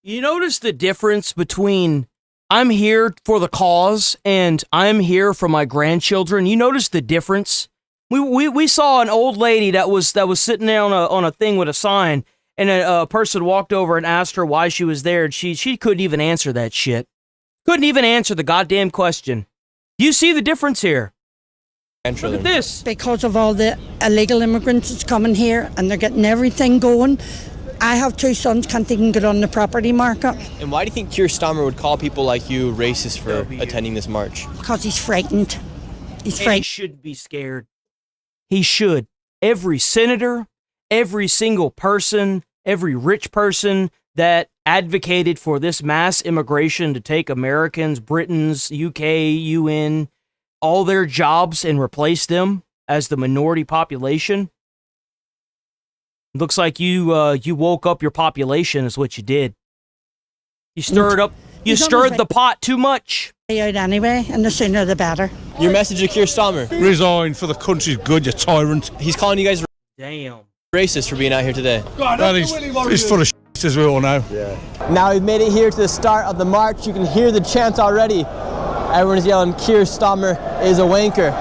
You notice the difference between I'm here for the cause and I'm here for my grandchildren? You notice the difference? We saw an old lady that was sitting there on a thing with a sign, and a person walked over and asked her why she was there, and she couldn't even answer that shit. Couldn't even answer the goddamn question. You see the difference here? Look at this. Because of all the illegal immigrants that's coming here, and they're getting everything going. I have two sons, can't even get on the property market. And why do you think Keir Starmer would call people like you racist for attending this march? Because he's frightened. He's frightened. He should be scared. He should. Every senator, every single person, every rich person that advocated for this mass immigration to take Americans, Britons, UK, UN, all their jobs and replace them as the minority population. Looks like you woke up your population is what you did. You stirred the pot too much. Out anyway, and the sooner the better. Your message to Keir Starmer. Resign for the country's good, you tyrant. He's calling you guys damn racist for being out here today. That is, he's full of shit, as we all know. Yeah. Now we've made it here to the start of the march. You can hear the chants already. Everyone's yelling, Keir Starmer is a wanker.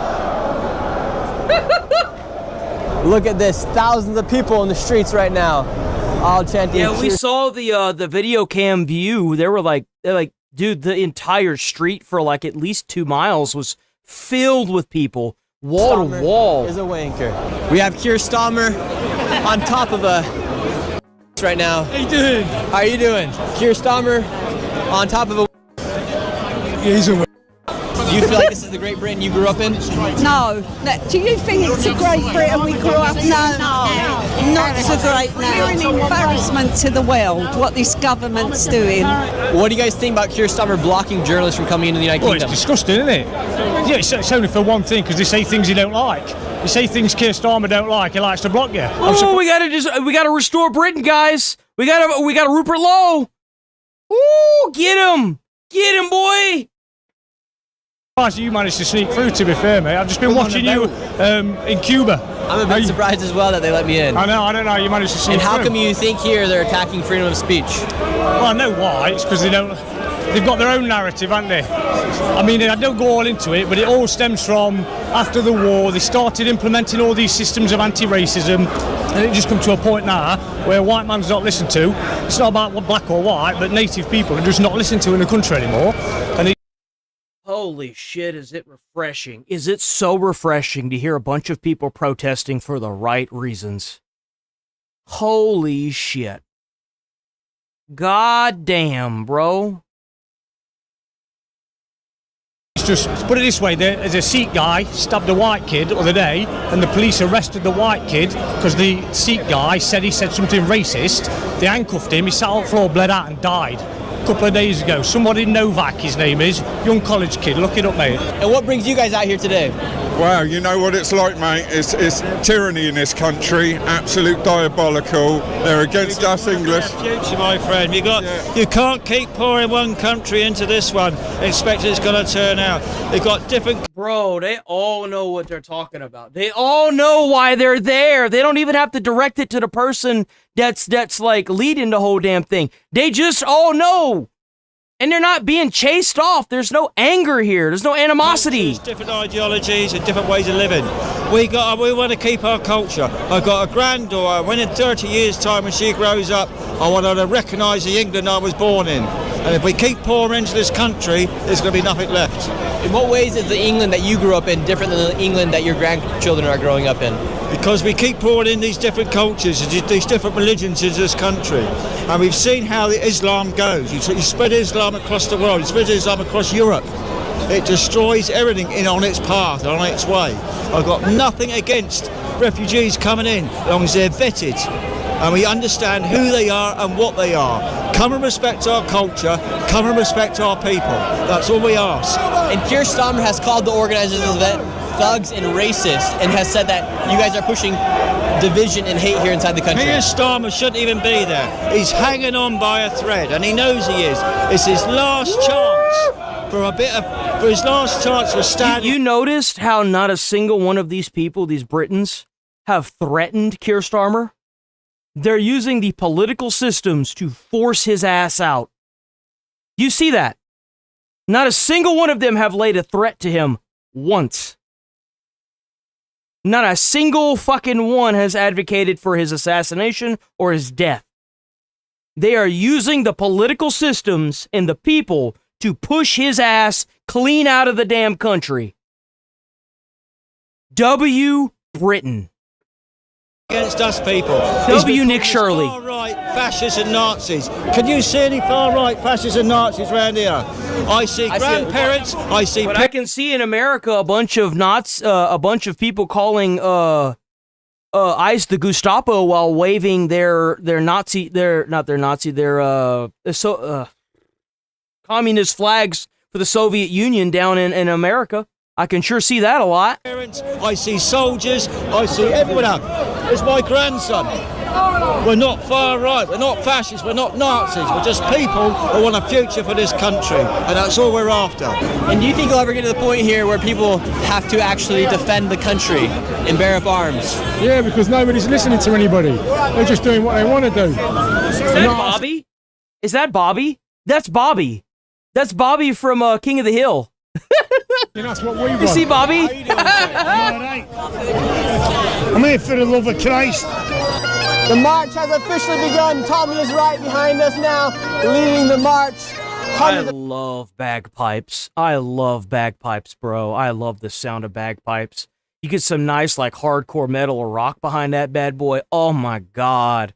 Look at this, thousands of people in the streets right now, all chanting. Yeah, we saw the video cam view. They're like, dude, the entire street for like at least 2 miles was filled with people Wall to wall. Is a wanker. We have Keir Starmer on top of a right now. How you doing? How are you doing? Keir Starmer on top of a. He's a. Do you feel like this is the Great Britain you grew up in? No. Do you think it's a Great Britain we grew up in? No, not so great now. It's an embarrassment to the world what this government's doing. What do you guys think about Keir Starmer blocking journalists from coming into the United Kingdom? It's disgusting, isn't it? Yeah, it's only for one thing, because they say things you don't like. You say things Keir Starmer don't like, he likes to block you. Oh, we gotta restore Britain, guys. We got Rupert Lowe. Ooh, get him, boy. You managed to sneak through, to be fair, mate. I've just been watching you in Cuba. I'm a bit surprised as well that they let me in. I don't know, you managed to sneak through. And how through. come you think here they're attacking freedom of speech? Well, I know why. It's because they've got their own narrative, haven't they? I mean, I don't go all into it, but it all stems from after the war. They started implementing all these systems of anti-racism, and it just come to a point now where white man's not listened to. It's not about black or white, but native people are just not listened to in the country anymore. And Holy shit, is it refreshing. Is it so refreshing to hear a bunch of people protesting for the right reasons. Holy shit. God damn, bro. Just put it this way, there's a Sikh guy stabbed a white kid the other day, and the police arrested the white kid because the Sikh guy said he said something racist. They handcuffed him, he sat on the floor, bled out and died a couple of days ago. Somebody Novak, his name is, young college kid, look it up, mate. And what brings you guys out here today? Wow, you know what it's like, mate. It's tyranny in this country, absolute diabolical. They're against us English. Future, my friend. You can't keep pouring one country into this one, expecting it's going to turn out. They've got different. Bro, they all know what they're talking about. They all know why they're there. They don't even have to direct it to the person that's like leading the whole damn thing. They just all know. And they're not being chased off. There's no anger here. There's no animosity. There's different ideologies and different ways of living. We want to keep our culture. I've got a granddaughter. When in 30 years' time, when she grows up, I want her to recognise the England I was born in. And if we keep pouring into this country, there's going to be nothing left. In what ways is the England that you grew up in different than the England that your grandchildren are growing up in? Because we keep pouring in these different cultures, these different religions into this country. And we've seen how the Islam goes. You spread Islam across the world, you spread Islam across Europe. It destroys everything on its path, on its way. I've got nothing against refugees coming in, as long as they're vetted. And we understand who they are and what they are. Come and respect our culture, come and respect our people. That's all we ask. And Keir Starmer has called the organizers of the event thugs and racist, and has said that you guys are pushing division and hate here inside the country. Keir Starmer shouldn't even be there. He's hanging on by a thread, and he knows he is. It's his last chance for his last chance for standing. You noticed how not a single one of these people, these Britons, have threatened Keir Starmer? They're using the political systems to force his ass out. You see that? Not a single one of them have laid a threat to him once. Not a single fucking one has advocated for his assassination or his death. They are using the political systems and the people to push his ass clean out of the damn country. W. Britain. Against us people. W. Nick Shirley. Far-right fascists and Nazis. Can you see any far-right fascists and Nazis around here? I see grandparents. I see. But I can see in America a bunch of a bunch of people calling ICE the Gestapo while waving their communist flags for the Soviet Union down in America. I can sure see that a lot. I see soldiers. I see everyone out. It's my grandson. We're not far right. We're not fascists. We're not Nazis. We're just people who want a future for this country, and that's all we're after. And do you think you'll ever get to the point here where people have to actually defend the country and bear up arms? Yeah, because nobody's listening to anybody. They're just doing what they want to do. Is that Bobby? Is that Bobby? That's Bobby. That's Bobby from King of the Hill. And that's what we want. You see Bobby? I'm here for the love of Christ. The march has officially begun. Tommy is right behind us now, leading the march. I love bagpipes. I love bagpipes, bro. I love the sound of bagpipes. You get some nice like hardcore metal or rock behind that bad boy. Oh my God.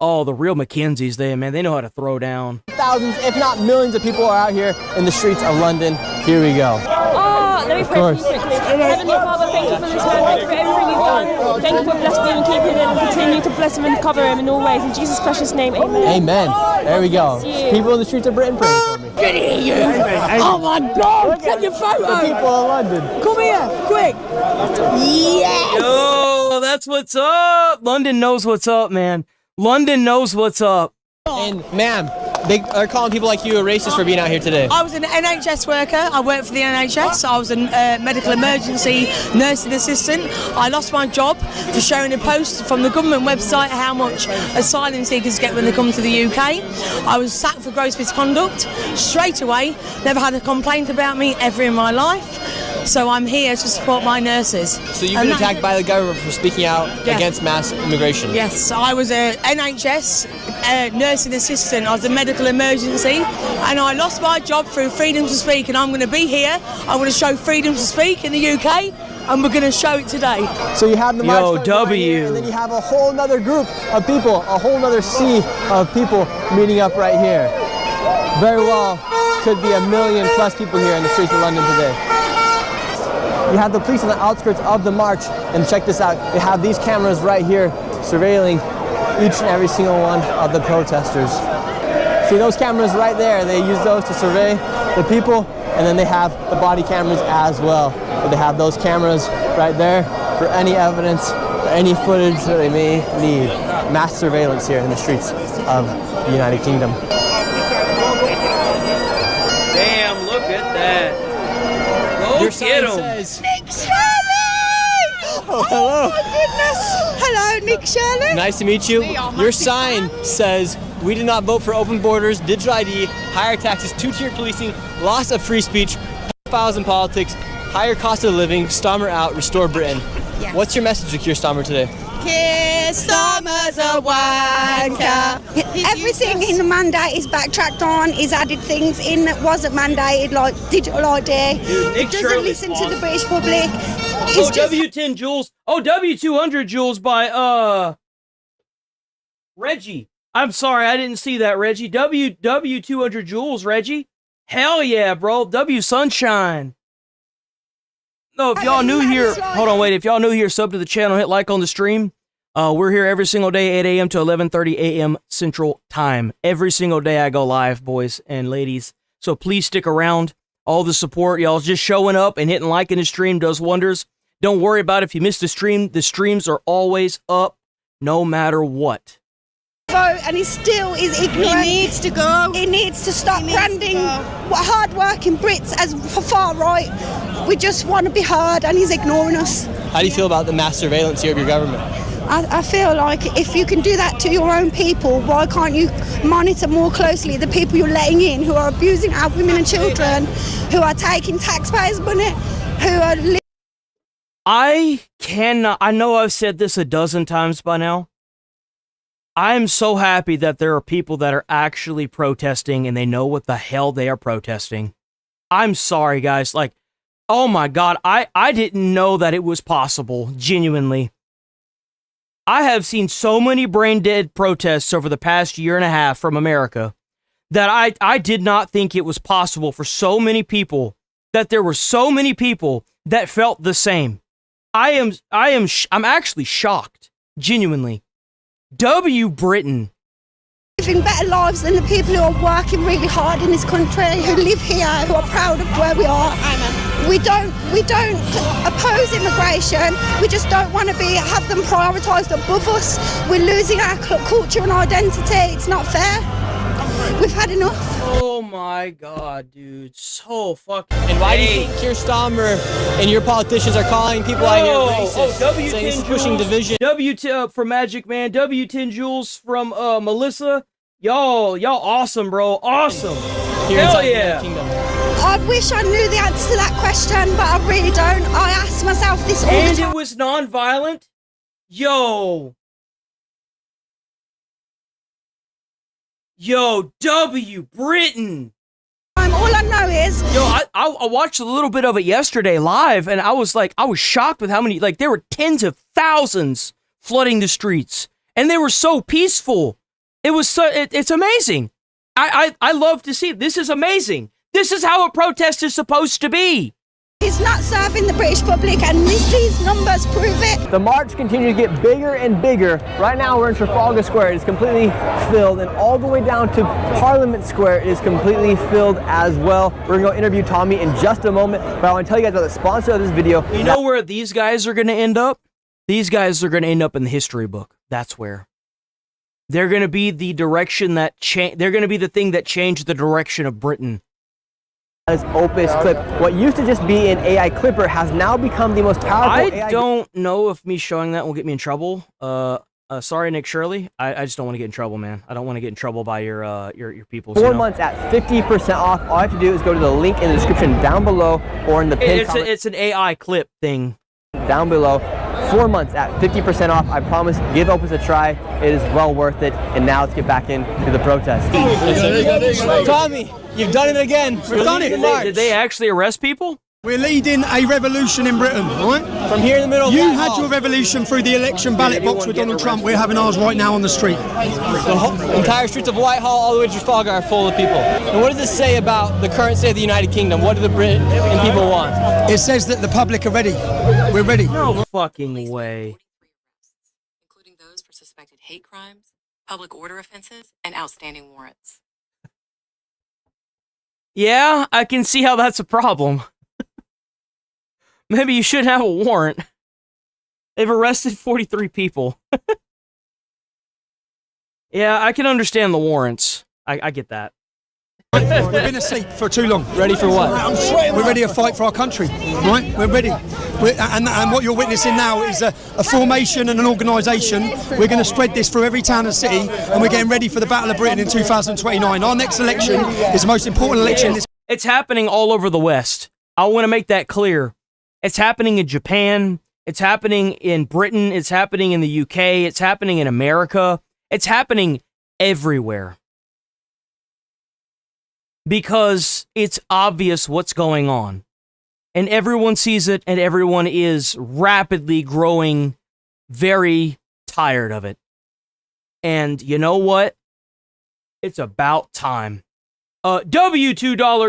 Oh, the real Mackenzies there, man. They know how to throw down. Thousands, if not millions of people are out here in the streets of London. Here we go. Oh, let me pray for you quickly. Heavenly Father, thank you for this man. Thank you for everything you've done. Thank you for blessing him and keeping him and continue to bless him and cover him in all ways. In Jesus' precious name, amen. Amen. There we go. People in the streets of Britain praying for me. Good to hear you. Oh my God, take your photo. The people of London. Come here, quick. Yes. Yo, that's what's up. London knows what's up, man. London knows what's up. And ma'am, they are calling people like you a racist for being out here today. I was an NHS worker. I worked for the NHS. I was a medical emergency nursing assistant. I lost my job for showing a post from the government website how much asylum seekers get when they come to the UK. I was sacked for gross misconduct straight away. Never had a complaint about me ever in my life. So I'm here to support my nurses. So you've been attacked by the government for speaking out against mass immigration? Yes, I was a NHS nursing assistant. I was a medical emergency and I lost my job through freedom to speak, and I'm going to be here. I'm going to show freedom to speak in the UK, and we're going to show it today. So you have the march Yo, right W. here, and then you have a whole nother group of people, a whole nother sea of people meeting up right here. Very well could be 1 million plus people here in the streets of London today. You have the police on the outskirts of the march, and check this out. They have these cameras right here surveilling each and every single one of the protesters. See those cameras right there? They use those to survey the people, and then they have the body cameras as well. So they have those cameras right there for any evidence or any footage that they may need. Mass surveillance here in the streets of the United Kingdom. Damn, look at that. Go Your get sign him. says, Nick Shirley! Oh, hello. My goodness. Hello, Nick Shirley. Nice to meet you. Your sign says, "We did not vote for open borders, digital ID, higher taxes, two-tier policing, loss of free speech, pedophiles in politics, higher cost of living, Starmer out, restore Britain." Yeah. What's your message to Keir Starmer today? Keir Starmer's a wanker. Everything in the mandate is backtracked on. He's added things in that wasn't mandated, like digital ID. Dude, He Nick doesn't Shirley's listen to the British public. Oh, W10 Jules. Oh, W200 Jules by Reggie. I'm sorry, I didn't see that, Reggie. W200 Jules, Reggie. Hell yeah, bro. W Sunshine. No, if y'all new here, hold on, wait. If y'all new here, sub to the channel, hit like on the stream. We're here every single day, 8 a.m. to 11:30 a.m. Central Time. Every single day I go live, boys and ladies. So please stick around. All the support, y'all just showing up and hitting like in the stream does wonders. Don't worry about if you missed the stream. The streams are always up, no matter what. Vote, and he still is ignorant. He needs to go. He needs to stop branding hard-working Brits as far right. We just want to be heard, and he's ignoring us. How do you feel about the mass surveillance here of your government? I feel like if you can do that to your own people, why can't you monitor more closely the people you're letting in who are abusing our women and children, who are taking taxpayers' money, who are... I know I've said this a dozen times by now. I am so happy that there are people that are actually protesting and they know what the hell they are protesting. I'm sorry, guys. Like, oh my God, I didn't know that it was possible, genuinely. I have seen so many brain-dead protests over the past year and a half from America that I did not think it was possible for so many people, that there were so many people that felt the same. I'm actually shocked, genuinely. W Britain. Living better lives than the people who are working really hard in this country, who live here, who are proud of where we are. We don't oppose immigration. We just don't want to have them prioritised above us. We're losing our culture and identity. It's not fair. We've had enough. Oh my God, dude. So fucking. And why do you think Keir Starmer and your politicians are calling people out here racist? W10 saying this is pushing division. W10 from Magic Man. W10 Jules from Melissa. Y'all awesome, bro. Awesome. Hell yeah. I wish I knew the answer to that question, but I really don't. I ask myself this all the time. And it was non-violent? Yo, W Britain. All I know is... Yo, I watched a little bit of it yesterday live, and I was shocked with how many, like, there were tens of thousands flooding the streets, and they were so peaceful. It was it's amazing. I love to see it. This is amazing. This is how a protest is supposed to be. He's not serving the British public, and these numbers prove it. The march continues to get bigger and bigger. Right now we're in Trafalgar Square. It is completely filled, and all the way down to Parliament Square it is completely filled as well. We're going to go interview Tommy in just a moment, but I want to tell you guys about the sponsor of this video. You know where these guys are going to end up? These guys are going to end up in the history book. That's where. They're going to be the direction that they're going to be the thing that changed the direction of Britain. This Opus clip, what used to just be an AI clipper, has now become the most powerful AI. I don't know if me showing that will get me in trouble. Sorry, Nick Shirley. I just don't want to get in trouble, man. I don't want to get in trouble by your people. 4 months at 50% off. All I have to do is go to the link in the description down below or in the pinned comment. It's an AI clip thing. Down below. 4 months at 50% off. I promise, give Opus a try. It is well worth it. And now let's get back into the protest. Tommy, you've done it again. We've done it. Did they actually arrest people? We're leading a revolution in Britain, right? From here in the middle. You had your revolution through the election ballot box with Donald Trump. We're having ours right now on the street. The entire streets of Whitehall, all the way to Trafalgar, are full of people. And what does this say about the current state of the United Kingdom? What do the British people want? It says that the public are ready. We're ready. No fucking way. Including those for suspected hate crimes, public order offenses, and outstanding warrants. Yeah, I can see how that's a problem. Maybe you should have a warrant. They've arrested 43 people. Yeah, I can understand the warrants. I get that. We've been asleep for too long. Ready for what? We're ready to fight for our country, right? We're ready. And what you're witnessing now is a formation and an organisation. We're going to spread this through every town and city, and we're getting ready for the Battle of Britain in 2029. Our next election is the most important election. It's happening all over the West. I want to make that clear. It's happening in Japan. It's happening in Britain. It's happening in the UK. It's happening in America. It's happening everywhere. Because it's obvious what's going on. And everyone sees it, and everyone is rapidly growing very tired of it. And you know what? It's about time. $2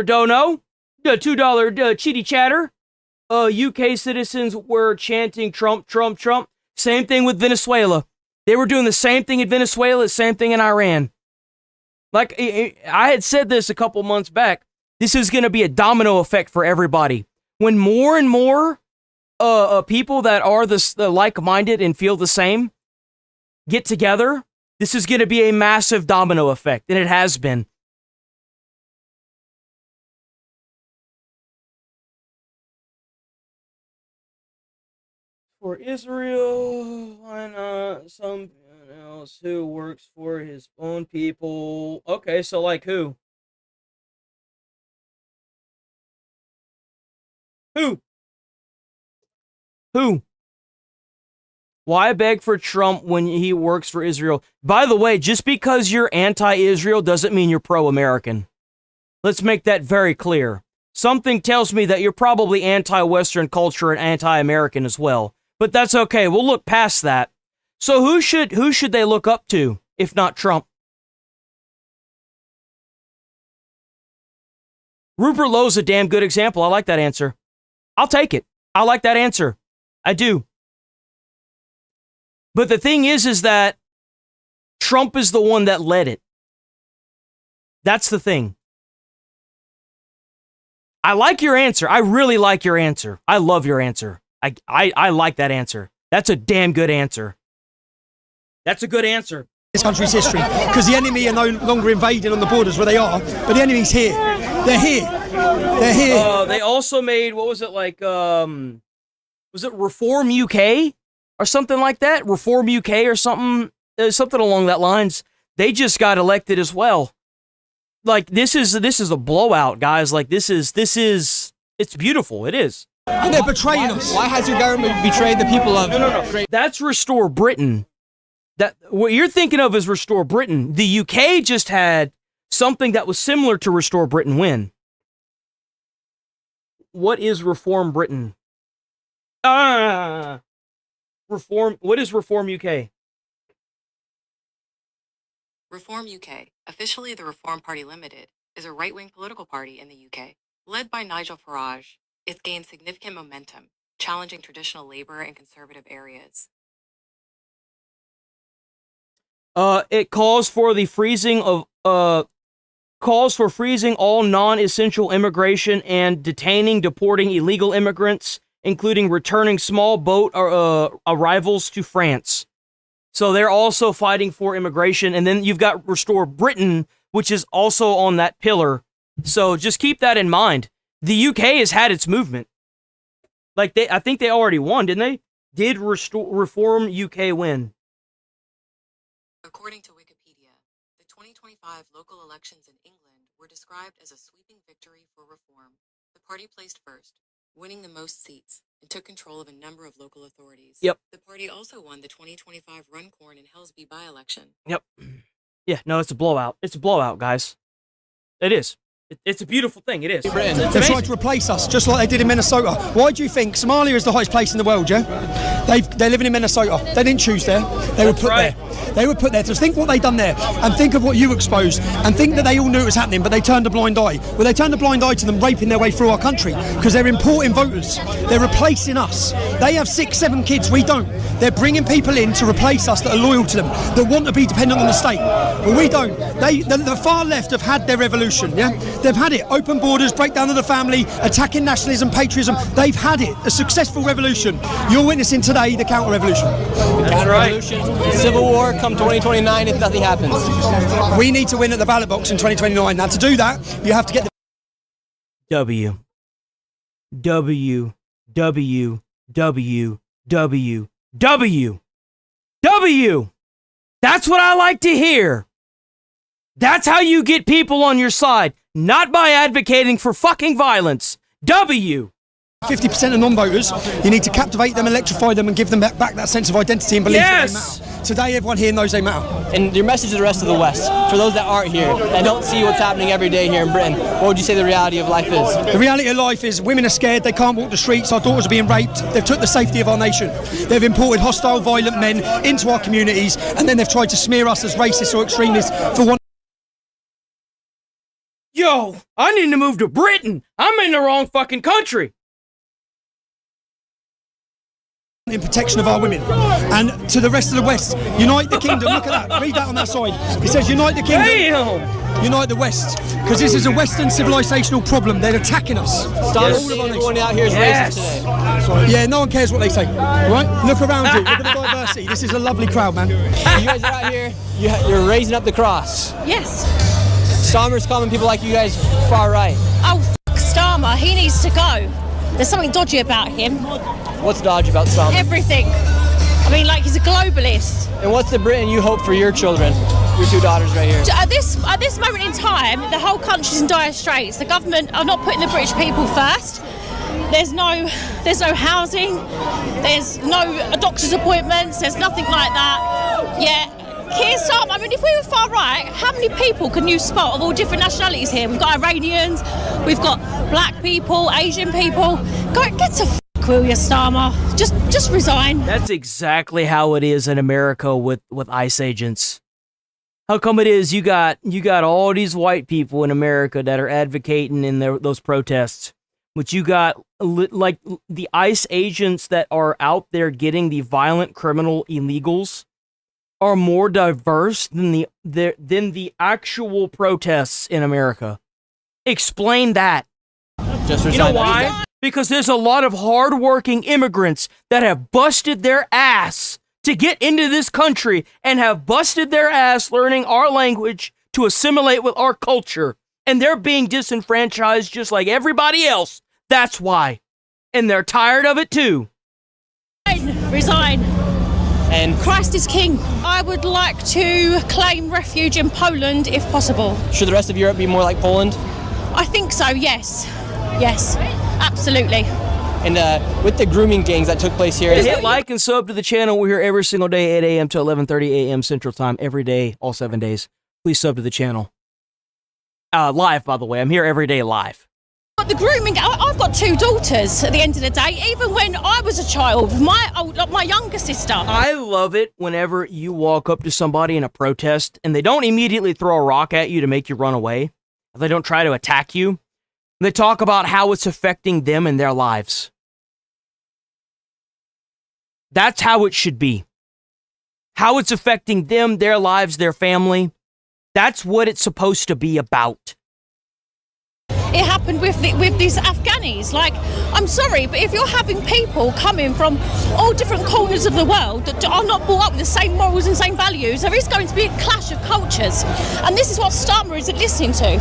dono, the $2 chitty chatter. UK citizens were chanting Trump, Trump, Trump. Same thing with Venezuela. They were doing the same thing in Venezuela, same thing in Iran. Like, I had said this a couple months back. This is going to be a domino effect for everybody. When more and more people that are the like-minded and feel the same get together, this is going to be a massive domino effect, and it has been. For Israel, why not someone else who works for his own people? Okay, so like who? Who? Why beg for Trump when he works for Israel? By the way, just because you're anti-Israel doesn't mean you're pro-American. Let's make that very clear. Something tells me that you're probably anti-Western culture and anti-American as well. But that's okay. We'll look past that. So who should they look up to, if not Trump? Rupert Lowe's a damn good example. I like that answer. I'll take it. I like that answer. I do. But the thing is that Trump is the one that led it. That's the thing. I like your answer. I really like your answer. I love your answer. I like that answer. That's a damn good answer. That's a good answer. This country's history, because the enemy are no longer invading on the borders where they are, but the enemy's here. They're here. They're here. They also made, what was it like, was it Reform UK? Or something like that? Reform UK or something along that lines. They just got elected as well. Like, this is a blowout, guys. Like, this is, it's beautiful. It is. And they're betraying us. Why has your government betrayed the people of... No. That's Restore Britain. What you're thinking of is Restore Britain. The UK just had something that was similar to Restore Britain win. what is Reform Britain? Reform. What is Reform UK? Reform UK, officially the Reform Party Limited, is a right-wing political party in the UK. Led by Nigel Farage, it's gained significant momentum, challenging traditional Labour and Conservative areas. It calls for the freezing of all non-essential immigration and deporting illegal immigrants, including returning small boat arrivals to France. So they're also fighting for immigration. And then you've got Restore Britain, which is also on that pillar. So just keep that in mind. The UK has had its movement. Like I think they already won, didn't they? Did Reform UK win? According to Wikipedia, the 2025 local elections in England were described as a sweeping victory for reform. The party placed first, winning the most seats, and took control of a number of local authorities. Yep. The party also won the 2025 Runcorn and Helsby by-election. Yep. Yeah, no, it's a blowout. It's a blowout, guys. It is. It's a beautiful thing. It is. They tried to replace us, just like they did in Minnesota. Why do you think Somalia is the hottest place in the world, yeah? They're living in Minnesota. They didn't choose there. They were put there. They were put there. So think what they've done there, and think of what you exposed, and think that they all knew it was happening, but they turned a blind eye. Well, they turned a blind eye to them raping their way through our country, because they're importing voters. They're replacing us. They have 6, 7 kids. We don't. They're bringing people in to replace us that are loyal to them, that want to be dependent on the state. But we don't. The far left have had their revolution, yeah? They've had it. Open borders, breakdown of the family, attacking nationalism, patriotism. They've had it. A successful revolution. You're witnessing today the counter-revolution. Counter-revolution. Civil war come 2029 if nothing happens. We need to win at the ballot box in 2029. Now, to do that, you have to get the W. W. W. W. W. W. W. That's what I like to hear. That's how you get people on your side, not by advocating for fucking violence. W. 50% of non-voters, you need to captivate them, electrify them, and give them back that sense of identity and belief that they matter. Today, everyone here knows they matter. And your message to the rest of the West, for those that aren't here, that don't see what's happening every day here in Britain, what would you say the reality of life is? The reality of life is women are scared, they can't walk the streets, our daughters are being raped, they've took the safety of our nation. They've imported hostile, violent men into our communities, and then they've tried to smear us as racists or extremists for one. Yo, I need to move to Britain. I'm in the wrong fucking country. In protection of our women, and to the rest of the West, unite the kingdom. Look at that, read that on that side. It says unite the kingdom. Damn. Unite the West, because this is a Western civilizational problem. They're attacking us. Stop saying everyone out here is racist today. Yeah, no one cares what they say. Right? Look around you. Look at the diversity. This is a lovely crowd, man. You guys are out here. You're raising up the cross. Yes. Starmer's calling people like you guys far right. Oh, f*** Starmer. He needs to go. There's something dodgy about him. What's dodgy about Starmer? Everything. I mean, like, he's a globalist. And what's the Britain you hope for your children? Your 2 daughters right here. At this moment in time, the whole country's in dire straits. The government are not putting the British people first. There's no housing. There's no doctor's appointments. There's nothing like that. Yeah. Keir Starmer, I mean, if we were far right, how many people can you spot of all different nationalities here? We've got Iranians, we've got black people, Asian people. Get to f***, will you, Starmer? Just resign. That's exactly how it is in America with ICE agents. How come it is you got all these white people in America that are advocating in those protests, but you got like the ICE agents that are out there getting the violent criminal illegals are more diverse than the actual protests in America. Explain that. You know why? Because there's a lot of hardworking immigrants that have busted their ass to get into this country and have busted their ass learning our language to assimilate with our culture. And they're being disenfranchised just like everybody else. That's why. And they're tired of it too. Resign. And Christ is king. I would like to claim refuge in Poland if possible. Should the rest of Europe be more like Poland? I think so, yes. Yes, absolutely. And with the grooming gangs that took place here... Hit like and sub to the channel. We're here every single day, 8 a.m. to 11:30 a.m. Central Time, every day, all 7 days. Please sub to the channel. Live, by the way. I'm here every day live. But the grooming, I've got 2 daughters at the end of the day. Even when I was a child, my younger sister. I love it whenever you walk up to somebody in a protest and they don't immediately throw a rock at you to make you run away. They don't try to attack you. They talk about how it's affecting them and their lives. That's how it should be. How it's affecting them, their lives, their family. That's what it's supposed to be about. It happened with these Afghanis. Like, I'm sorry, but if you're having people coming from all different corners of the world that are not brought up with the same morals and same values, there is going to be a clash of cultures. And this is what Starmer isn't listening to.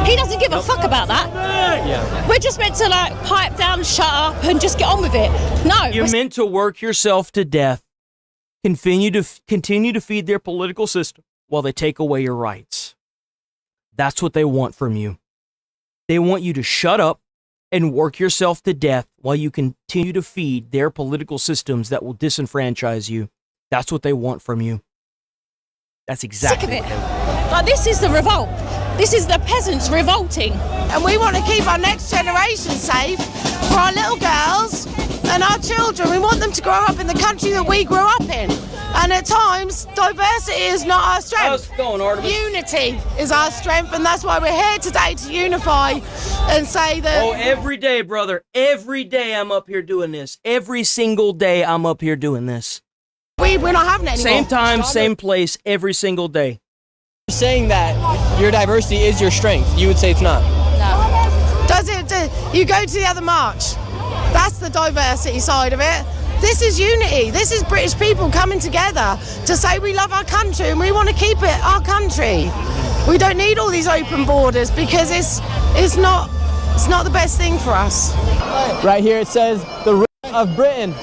He doesn't give a fuck about that. Yeah. We're just meant to like pipe down, shut up, and just get on with it. No. You're meant to work yourself to death. Continue to feed their political system while they take away your rights. That's what they want from you. They want you to shut up and work yourself to death while you continue to feed their political systems that will disenfranchise you. That's what they want from you. That's exactly sick of it. Like, this is the revolt. This is the peasants revolting. And we want to keep our next generation safe for our little girls and our children. We want them to grow up in the country that we grew up in. And at times, diversity is not our strength. How's it going, Artemis? Unity is our strength, and that's why we're here today, to unify and say that... Oh, every day, brother. Every day I'm up here doing this. Every single day I'm up here doing this. We're not having it anymore. Same time, same place, every single day. You're saying that your diversity is your strength. You would say it's not. No. Does it? You go to the other march. That's the diversity side of it. This is unity. This is British people coming together to say we love our country and we want to keep it our country. We don't need all these open borders because it's not the best thing for us. Right here it says the rape of Britain.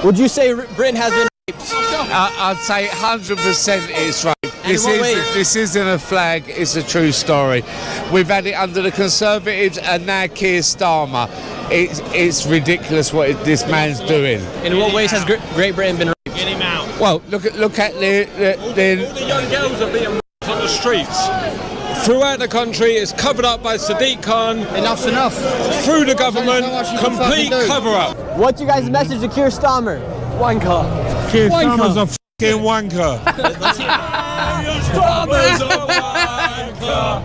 Would you say Britain has been raped? I'd say 100% it's right. This isn't a flag, it's a true story. We've had it under the Conservatives and now Keir Starmer. It's ridiculous what this man's doing. In what ways has Great Britain been raped? Get him out. Well, look at all the young girls are being raped on the streets. Throughout the country, it's covered up by Sadiq Khan. Enough's enough. Through the government, complete cover-up. What's your guys' message to Keir Starmer? Wanker. Keir Starmer's a fucking wanker. Starmer's a wanker.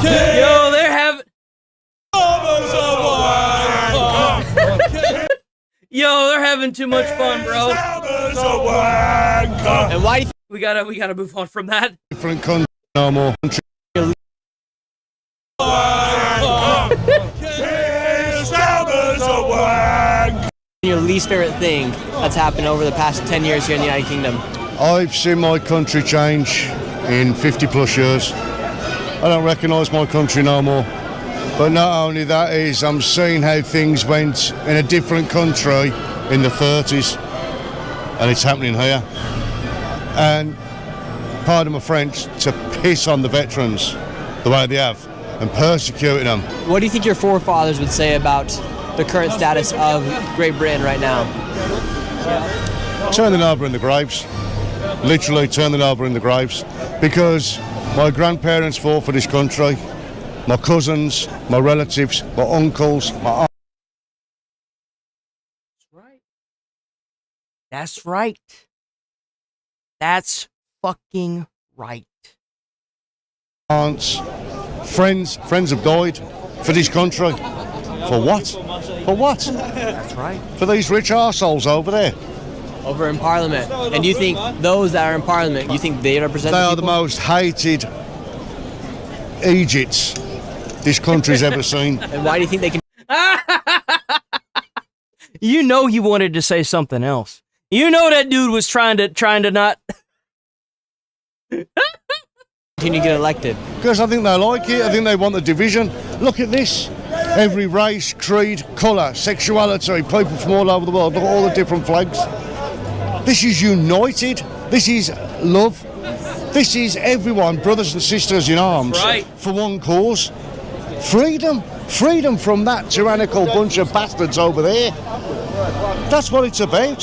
Yo, they're having... Yo, they're having too much fun, bro. And why do you we gotta move on from that. Different country, no more country. Your least favorite thing that's happened over the past 10 years here in the United Kingdom? I've seen my country change in 50 plus years. I don't recognise my country no more. But not only that is, I'm seeing how things went in a different country in the 30s, and it's happening here. And pardon my French, to piss on the veterans the way they have and persecuting them. What do you think your forefathers would say about the current status of Great Britain right now? Turn them over in the graves. Literally turn them over in the graves. Because my grandparents fought for this country. My cousins, my relatives, my uncles, my That's right. That's fucking right. aunts, friends have died for this country. For what? For what? That's right. For these rich arseholes over there. Over in Parliament. And do you think those that are in Parliament, you think they represent They the are the people? most hated Egypts this country's ever seen. And why do you think they can... You know he wanted to say something else. You know that dude was trying to not... Continue to get elected? Because I think they like it. I think they want the division. Look at this. Every race, creed, colour, sexuality, people from all over the world. Look at all the different flags. This is united. This is love. This is everyone, brothers and sisters in arms, right, for one cause. Freedom. Freedom from that tyrannical bunch of bastards over there. That's what it's about.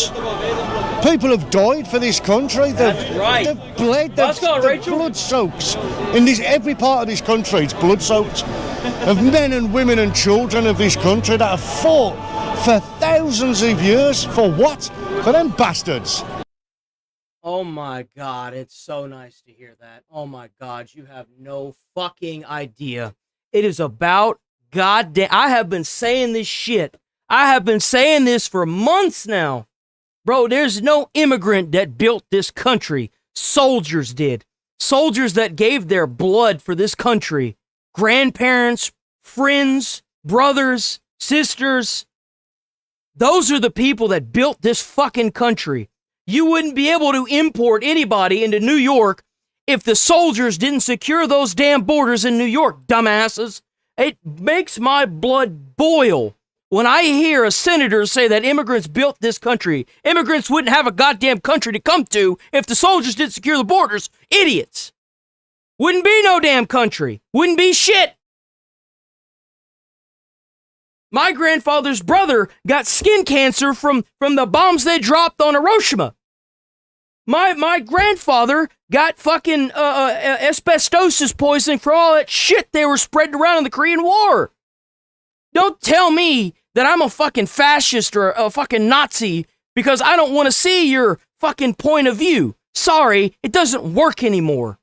People have died for this country. That's right. They've bled. They've blood soaks. In this, every part of this country, it's blood soaked. of men and women and children of this country that have fought for thousands of years. For what? For them bastards. Oh my God, it's so nice to hear that. Oh my God, you have no fucking idea. It is about goddamn. I have been saying this shit. I have been saying this for months now. Bro, there's no immigrant that built this country. Soldiers did. Soldiers that gave their blood for this country. Grandparents, friends, brothers, sisters. Those are the people that built this fucking country. You wouldn't be able to import anybody into New York if the soldiers didn't secure those damn borders in New York, dumbasses. It makes my blood boil when I hear a senator say that immigrants built this country. Immigrants wouldn't have a goddamn country to come to if the soldiers didn't secure the borders. Idiots. Wouldn't be no damn country. Wouldn't be shit. My grandfather's brother got skin cancer from the bombs they dropped on Hiroshima. My grandfather got fucking asbestosis poisoning from all that shit they were spreading around in the Korean War. Don't tell me that I'm a fucking fascist or a fucking Nazi because I don't want to see your fucking point of view. Sorry, it doesn't work anymore.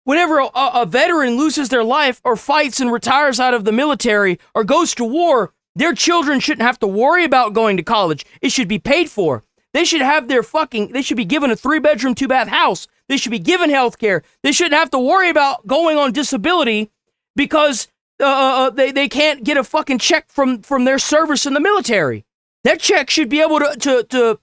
Whenever a veteran loses their life or fights and retires out of the military or goes to war, their children shouldn't have to worry about going to college. It should be paid for. They should have they should be given a 3-bedroom, 2-bath house. They should be given health care. They shouldn't have to worry about going on disability because they can't get a fucking check from their service in the military. That check should be able to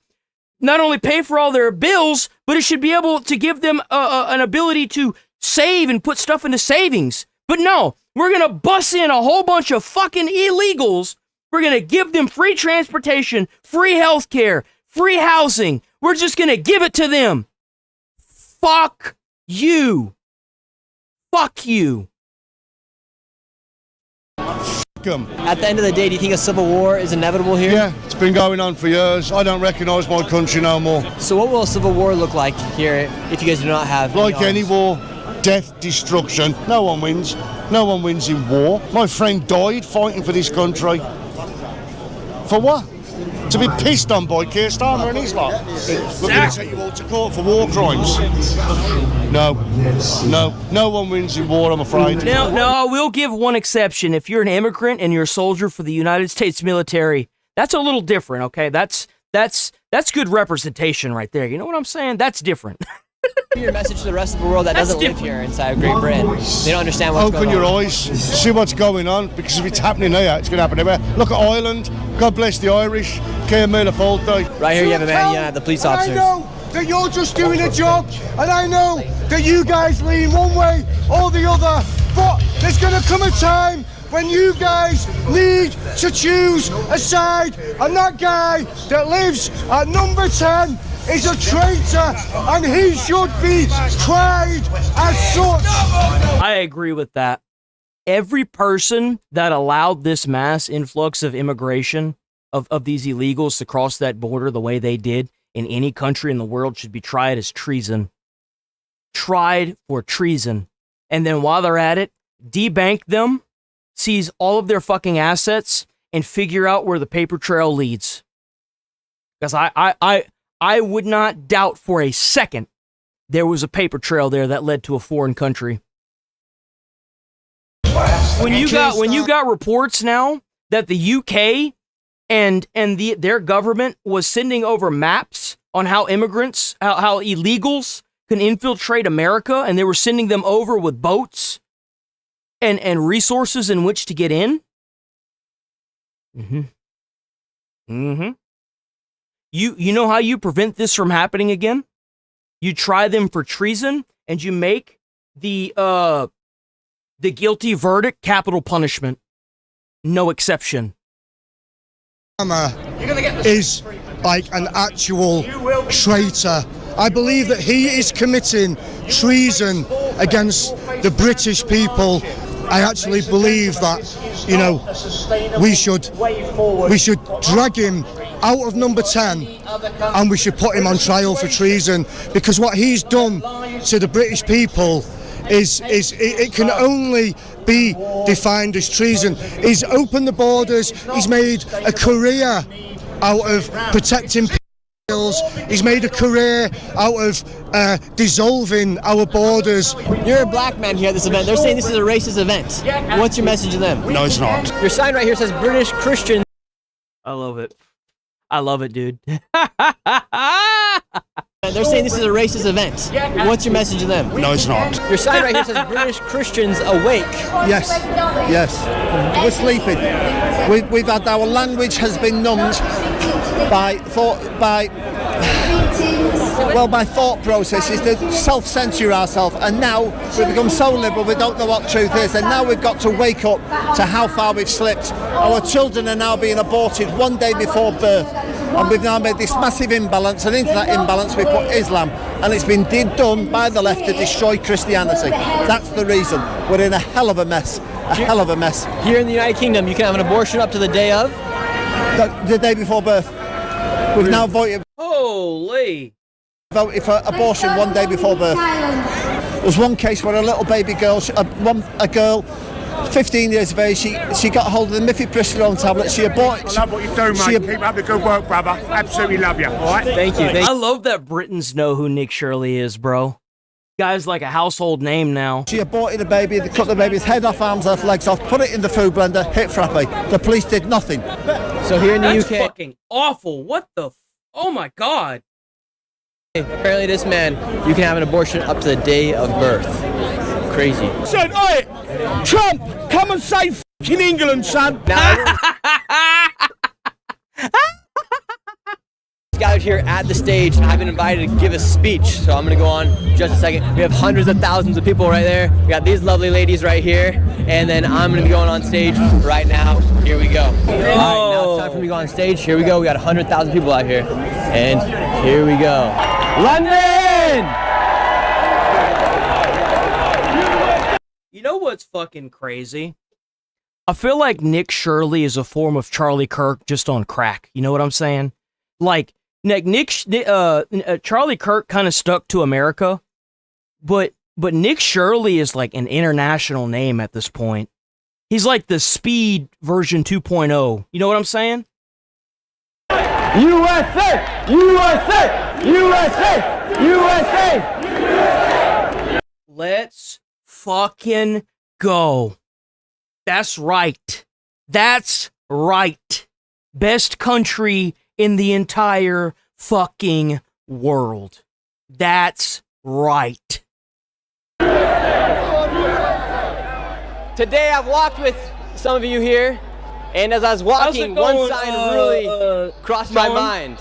not only pay for all their bills, but it should be able to give them an ability to save and put stuff into savings. But no, we're going to bus in a whole bunch of fucking illegals. We're going to give them free transportation, free health care, free housing. We're just going to give it to them. Fuck you. Fuck you. At the end of the day, do you think a civil war is inevitable here? Yeah, it's been going on for years. I don't recognise my country no more. So what will a civil war look like here if you guys do not have like any war? Death, destruction. No one wins. No one wins in war. My friend died fighting for this country. For what? To be pissed on by Keir Starmer and his lot. We're going to take you all to court for war crimes. No one wins in war, I'm afraid. Now, I will give one exception. If you're an immigrant and you're a soldier for the United States military, that's a little different, okay? That's good representation right there. You know what I'm saying? That's different. Your message to the rest of the world that doesn't live here inside of Great Britain. They don't understand what's going on. Open your eyes, see what's going on, because if it's happening here, it's going to happen everywhere. Look at Ireland. God bless the Irish. Keir Miller Faulty. Right here you have a man, the police officers. I know that you're just doing a job, and I know that you guys lean one way or the other, but there's going to come a time when you guys need to choose a side, and that guy that lives at number 10 is a traitor, and he should be tried as such. I agree with that. Every person that allowed this mass influx of immigration, of these illegals to cross that border the way they did in any country in the world should be tried as treason. Tried for treason. And then while they're at it, debank them, seize all of their fucking assets, and figure out where the paper trail leads. Because I would not doubt for a second there was a paper trail there that led to a foreign country. When you got reports now that the UK and their government was sending over maps on how immigrants, how illegals can infiltrate America, and they were sending them over with boats and resources in which to get in. You know how you prevent this from happening again? You try them for treason, and you make the guilty verdict capital punishment. No exception. Is like an actual traitor. I believe that he is committing treason against the British people. I actually believe that, you know, we should drag him out of number 10 and we should put him on trial for treason, because what he's done to the British people it can only be defined as treason. He's opened the borders. He's made a career out of protecting peoples. He's made a career out of dissolving our borders. You're a black man here at this event. They're saying this is a racist event. What's your message to them? No, it's not. Your sign right here says British Christian. I love it. I love it, dude. They're saying this is a racist event. What's your message to them? No, it's not. Your sign right here says British Christians awake. Yes, yes. We're sleeping. We've had our language has been numbed by thought processes to self-censor ourselves, and now we've become so liberal we don't know what truth is, and now we've got to wake up to how far we've slipped. Our children are now being aborted one day before birth, and we've now made this massive imbalance, and into that imbalance we put Islam, and it's been done by the left to destroy Christianity. That's the reason. We're in a hell of a mess. A hell of a mess. Here in the United Kingdom, you can have an abortion up to the day of? The day before birth. We've now voted for abortion one day before birth. There's one case where a little baby girl, a girl, 15 years of age, she got hold of the mifepristone tablet. She aborted. I love what you're doing, mate. Keep up the good work, brother. Absolutely love you. All right. Thank you. I love that Britons know who Nick Shirley is, bro. Guy's like a household name now. She aborted a baby. They cut the baby's head off, arms off, legs off, put it in the food blender, hit Frappe. The police did nothing. So here in the That's UK, fucking awful. What the? Oh my god. apparently this man, you can have an abortion up to the day of birth. Crazy. Son, oi! Trump, come and save f***ing England, son! Gathered here at the stage, and I've been invited to give a speech, so I'm gonna go on just a second. We have hundreds of thousands of people right there. We got these lovely ladies right here, and then I'm gonna be going on stage right now. Here we go. All right, now it's time for me to go on stage. Here we go. We got 100,000 people out here, and here we go. London! You know what's fucking crazy? I feel like Nick Shirley is a form of Charlie Kirk just on crack. You know what I'm saying? Like, Charlie Kirk kind of stuck to America, but Nick Shirley is like an international name at this point. He's like the Speed version 2.0. You know what I'm saying? USA! USA! USA! USA! Let's fucking go. That's right. That's right. Best country in the entire fucking world. That's right. Today I've walked with some of you here, and as I was walking, one sign really crossed my mind.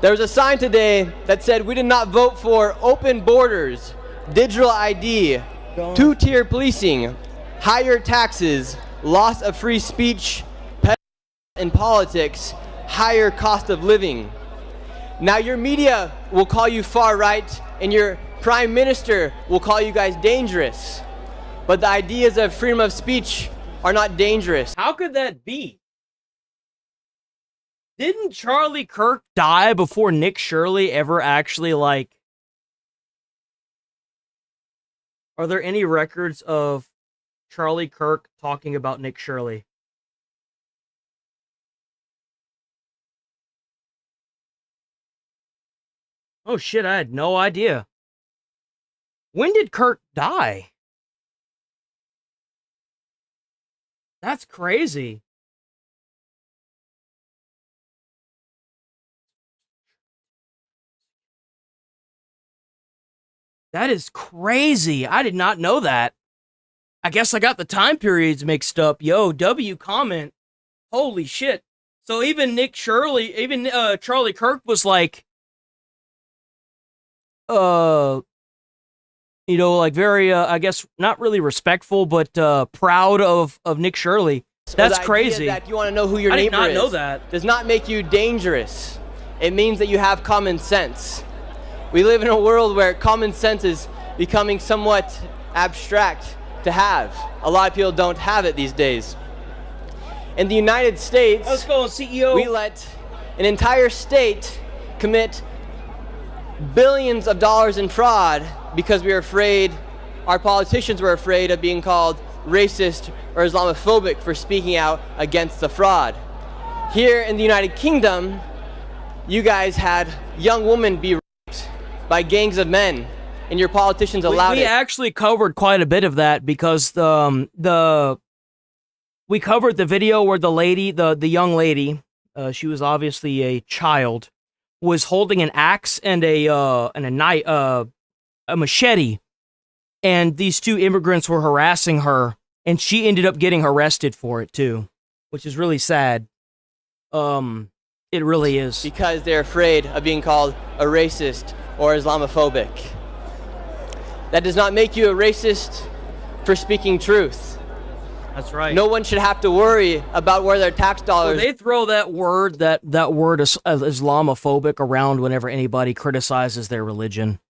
There was a sign today that said we did not vote for open borders, digital ID, two-tier policing, higher taxes, loss of free speech, in politics, higher cost of living. Now your media will call you far right, and your prime minister will call you guys dangerous. But the ideas of freedom of speech are not dangerous. How could that be? Didn't Charlie Kirk die before Nick Shirley ever actually, like... Are there any records of Charlie Kirk talking about Nick Shirley? Oh shit, I had no idea. When did Kirk die? That's crazy. That is crazy. I did not know that. I guess I got the time periods mixed up. Yo, W comment. Holy shit. So even Nick Shirley, even Charlie Kirk was like, you know, like very, I guess, not really respectful, but proud of Nick Shirley. That's crazy. That you want to know who your I neighbor did not is know that. does not make you dangerous. It means that you have common sense. We live in a world where common sense is becoming somewhat abstract to have. A lot of people don't have it these days. In the United States, let's go, CEO. We let an entire state commit billions of dollars in fraud because we are afraid our politicians were afraid of being called racist or Islamophobic for speaking out against the fraud. Here in the United Kingdom, you guys had young women be raped by gangs of men, and your politicians allowed it. We actually covered quite a bit of that because we covered the video where the lady, the young lady, she was obviously a child, was holding an axe and a knife, a machete, and these two immigrants were harassing her, and she ended up getting arrested for it too, which is really sad. It really is. Because they're afraid of being called a racist or Islamophobic. That does not make you a racist for speaking truth. That's right. No one should have to worry about where their tax dollars... Well, they throw that word Islamophobic around whenever anybody criticizes their religion.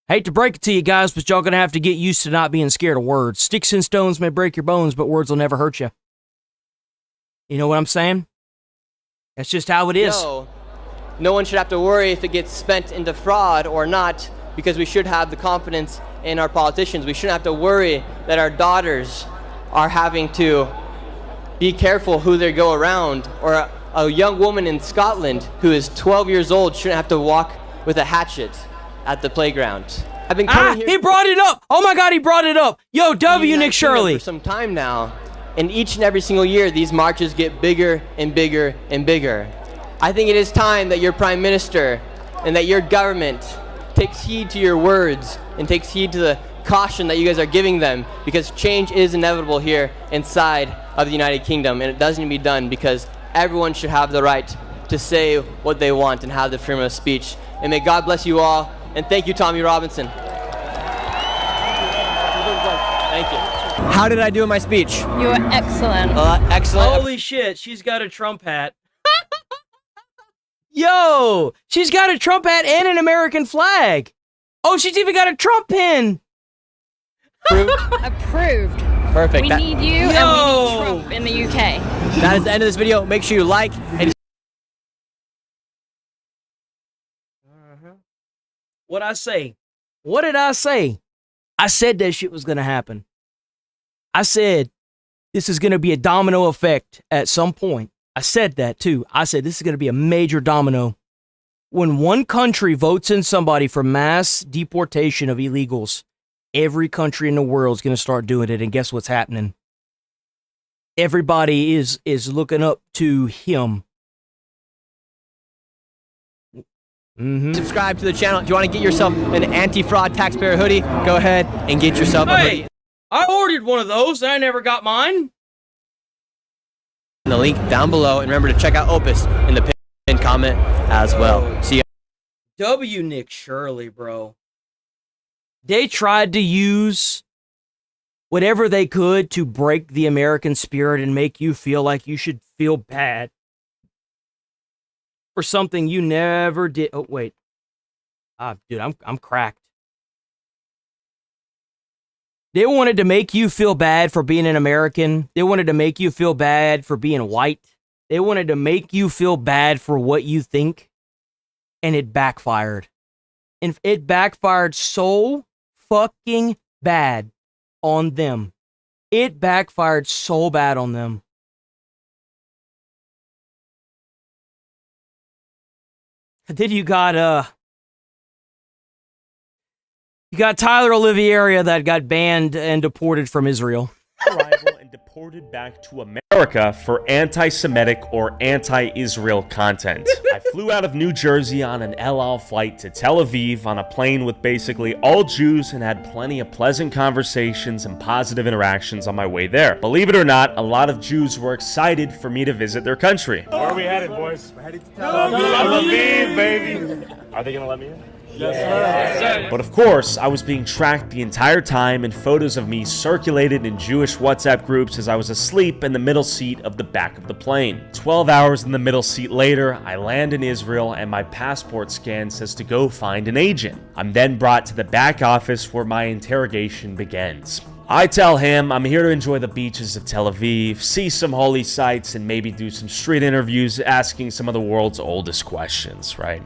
Hate to break it to you guys, but y'all gonna have to get used to not being scared of words. Sticks and stones may break your bones, but words will never hurt you. You know what I'm saying? That's just how it is. No one should have to worry if it gets spent into fraud or not, because we should have the confidence in our politicians. We shouldn't have to worry that our daughters are having to be careful who they go around, or a young woman in Scotland who is 12 years old shouldn't have to walk with a hatchet at the playground. I've been coming here. He brought it up. Oh my God, he brought it up. Yo, W. Nick Shirley. For some time now, and each and every single year, these marches get bigger and bigger and bigger. I think it is time that your Prime Minister and that your government takes heed to your words and takes heed to the caution that you guys are giving them, because change is inevitable here inside of the United Kingdom, and it doesn't need to be done because everyone should have the right to say what they want and have the freedom of speech. And may God bless you all, and thank you, Tommy Robinson. Thank you. How did I do in my speech? You were excellent. Excellent. Holy shit, she's got a Trump hat. Yo, she's got a Trump hat and an American flag. Oh, she's even got a Trump pin. Approved. Perfect. We need you and we need Trump in the UK. That is the end of this video. Make sure you like and... What'd I say? What did I say? I said that shit was gonna happen. I said this is gonna be a domino effect at some point. I said that too. I said this is gonna be a major domino. When one country votes in somebody for mass deportation of illegals, every country in the world is gonna start doing it, and guess what's happening? Everybody is looking up to him. Subscribe to the channel. If you want to get yourself an anti-fraud taxpayer hoodie, go ahead and get yourself a hoodie. I ordered one of those and I never got mine. The link down below, and remember to check out Opus in the pinned comment as well. See you. W. Nick Shirley, bro. They tried to use whatever they could to break the American spirit and make you feel like you should feel bad for something you never did. Oh, wait. Dude, I'm cracked. They wanted to make you feel bad for being an American. They wanted to make you feel bad for being white. They wanted to make you feel bad for what you think. And it backfired. And it backfired so fucking bad on them. It backfired so bad on them. Then you got Tyler Oliveira that got banned and deported from Israel. Arrival and deported back to America for anti-Semitic or anti-Israel content. I flew out of New Jersey on an El Al flight to Tel Aviv on a plane with basically all Jews, and had plenty of pleasant conversations and positive interactions on my way there. Believe it or not, a lot of Jews were excited for me to visit their country. Where are we headed, boys? We're headed to Tel Aviv, baby. Are they gonna let me in? Yes, sir. But of course, I was being tracked the entire time, and photos of me circulated in Jewish WhatsApp groups as I was asleep in the middle seat of the back of the plane. 12 hours in the middle seat later, I land in Israel, and my passport scan says to go find an agent. I'm then brought to the back office where my interrogation begins. I tell him I'm here to enjoy the beaches of Tel Aviv, see some holy sites, and maybe do some street interviews asking some of the world's oldest questions, right?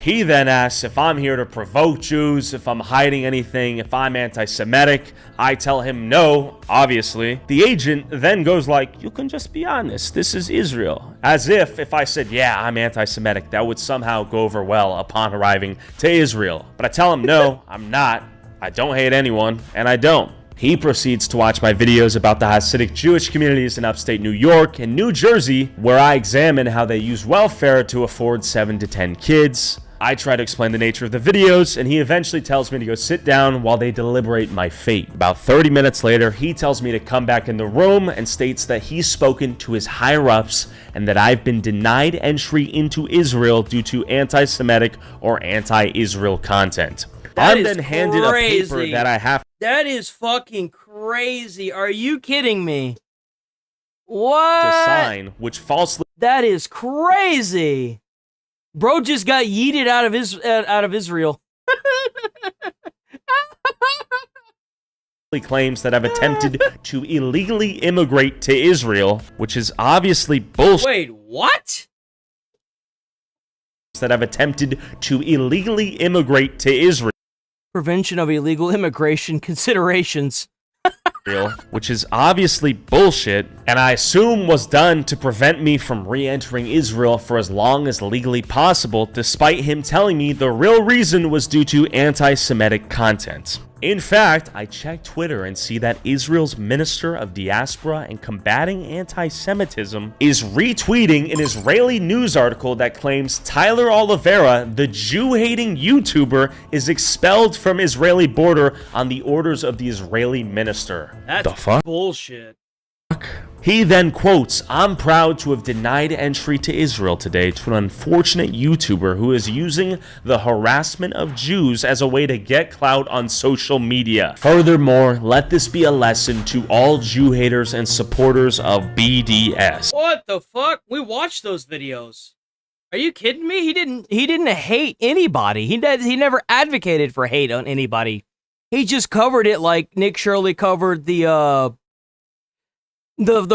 He then asks if I'm here to provoke Jews, if I'm hiding anything, if I'm anti-Semitic. I tell him no, obviously. The agent then goes like, you can just be honest, this is Israel. As if I said, yeah, I'm anti-Semitic, that would somehow go over well upon arriving to Israel. But I tell him no, I'm not. I don't hate anyone, and I don't. He proceeds to watch my videos about the Hasidic Jewish communities in upstate New York and New Jersey, where I examine how they use welfare to afford 7 to 10 kids. I try to explain the nature of the videos, and he eventually tells me to go sit down while they deliberate my fate. About 30 minutes later, he tells me to come back in the room and states that he's spoken to his higher-ups and that I've been denied entry into Israel due to anti-Semitic or anti-Israel content. I'm then handed a paper that I have. That is fucking crazy. Are you kidding me? What? To sign, which falsely. That is crazy. Bro just got yeeted out of Israel. Claims that I've attempted to illegally immigrate to Israel, which is obviously bullshit. Wait, what? That I've attempted to illegally immigrate to Israel. Prevention of illegal immigration considerations. Which is obviously bullshit, and I assume was done to prevent me from re-entering Israel for as long as legally possible, despite him telling me the real reason was due to anti-Semitic content. In fact, I checked Twitter and see that Israel's Minister of Diaspora and Combating Anti-Semitism is retweeting an Israeli news article that claims Tyler Oliveira, the Jew-hating YouTuber, is expelled from Israeli border on the orders of the Israeli minister. That's the fuck? Bullshit. He then quotes, I'm proud to have denied entry to Israel today to an unfortunate YouTuber who is using the harassment of Jews as a way to get clout on social media. Furthermore, let this be a lesson to all Jew haters and supporters of BDS. What the fuck? We watched those videos. Are you kidding me? He didn't hate anybody. He never advocated for hate on anybody. He just covered it like Nick Shirley covered the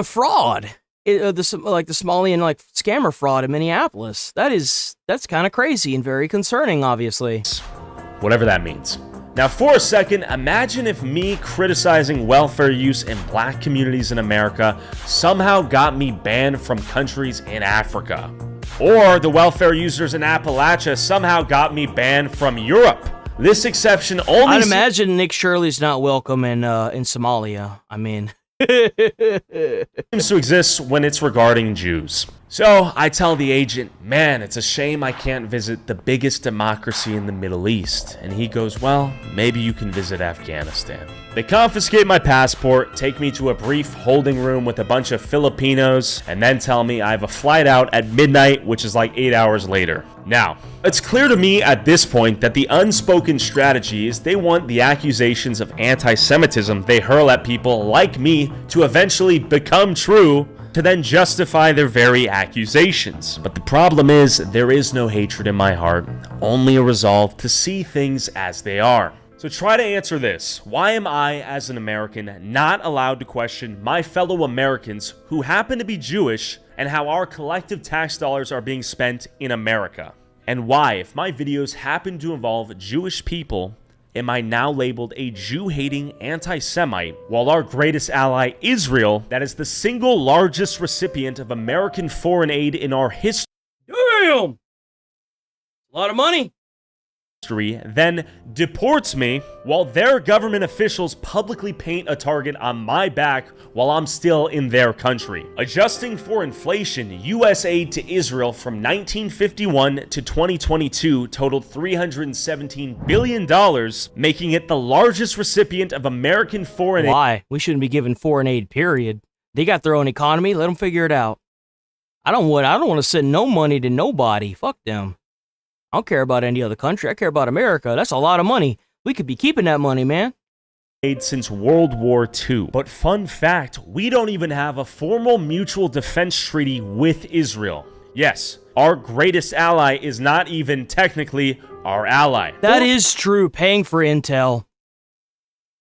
fraud, like the Somalian like scammer fraud in Minneapolis. That's kind of crazy and very concerning, obviously. Whatever that means. Now, for a second, imagine if me criticizing welfare use in black communities in America somehow got me banned from countries in Africa. Or the welfare users in Appalachia somehow got me banned from Europe. This exception only... I'd imagine Nick Shirley's not welcome in Somalia. I mean... seems to exist when it's regarding Jews. So I tell the agent, man, it's a shame I can't visit the biggest democracy in the Middle East. And he goes, well, maybe you can visit Afghanistan. They confiscate my passport, take me to a brief holding room with a bunch of Filipinos, and then tell me I have a flight out at midnight, which is like 8 hours later. Now, it's clear to me at this point that the unspoken strategy is they want the accusations of anti-Semitism they hurl at people like me to eventually become true, to then justify their very accusations. But the problem is, there is no hatred in my heart, only a resolve to see things as they are. So try to answer this. Why am I, as an American, not allowed to question my fellow Americans who happen to be Jewish and how our collective tax dollars are being spent in America? And why, if my videos happen to involve Jewish people, am I now labeled a Jew-hating anti-Semite, while our greatest ally, Israel, that is the single largest recipient of American foreign aid in our history, damn! A lot of money. Then deports me, while their government officials publicly paint a target on my back while I'm still in their country. Adjusting for inflation, U.S. aid to Israel from 1951 to 2022 totaled $317 billion, making it the largest recipient of American foreign aid. Why? We shouldn't be giving foreign aid, period. They got their own economy. Let them figure it out. I don't want to send no money to nobody. Fuck them. I don't care about any other country. I care about America. That's a lot of money. We could be keeping that money, man. Since World War II. But fun fact, we don't even have a formal mutual defense treaty with Israel. Yes, our greatest ally is not even technically our ally. That is true, paying for intel.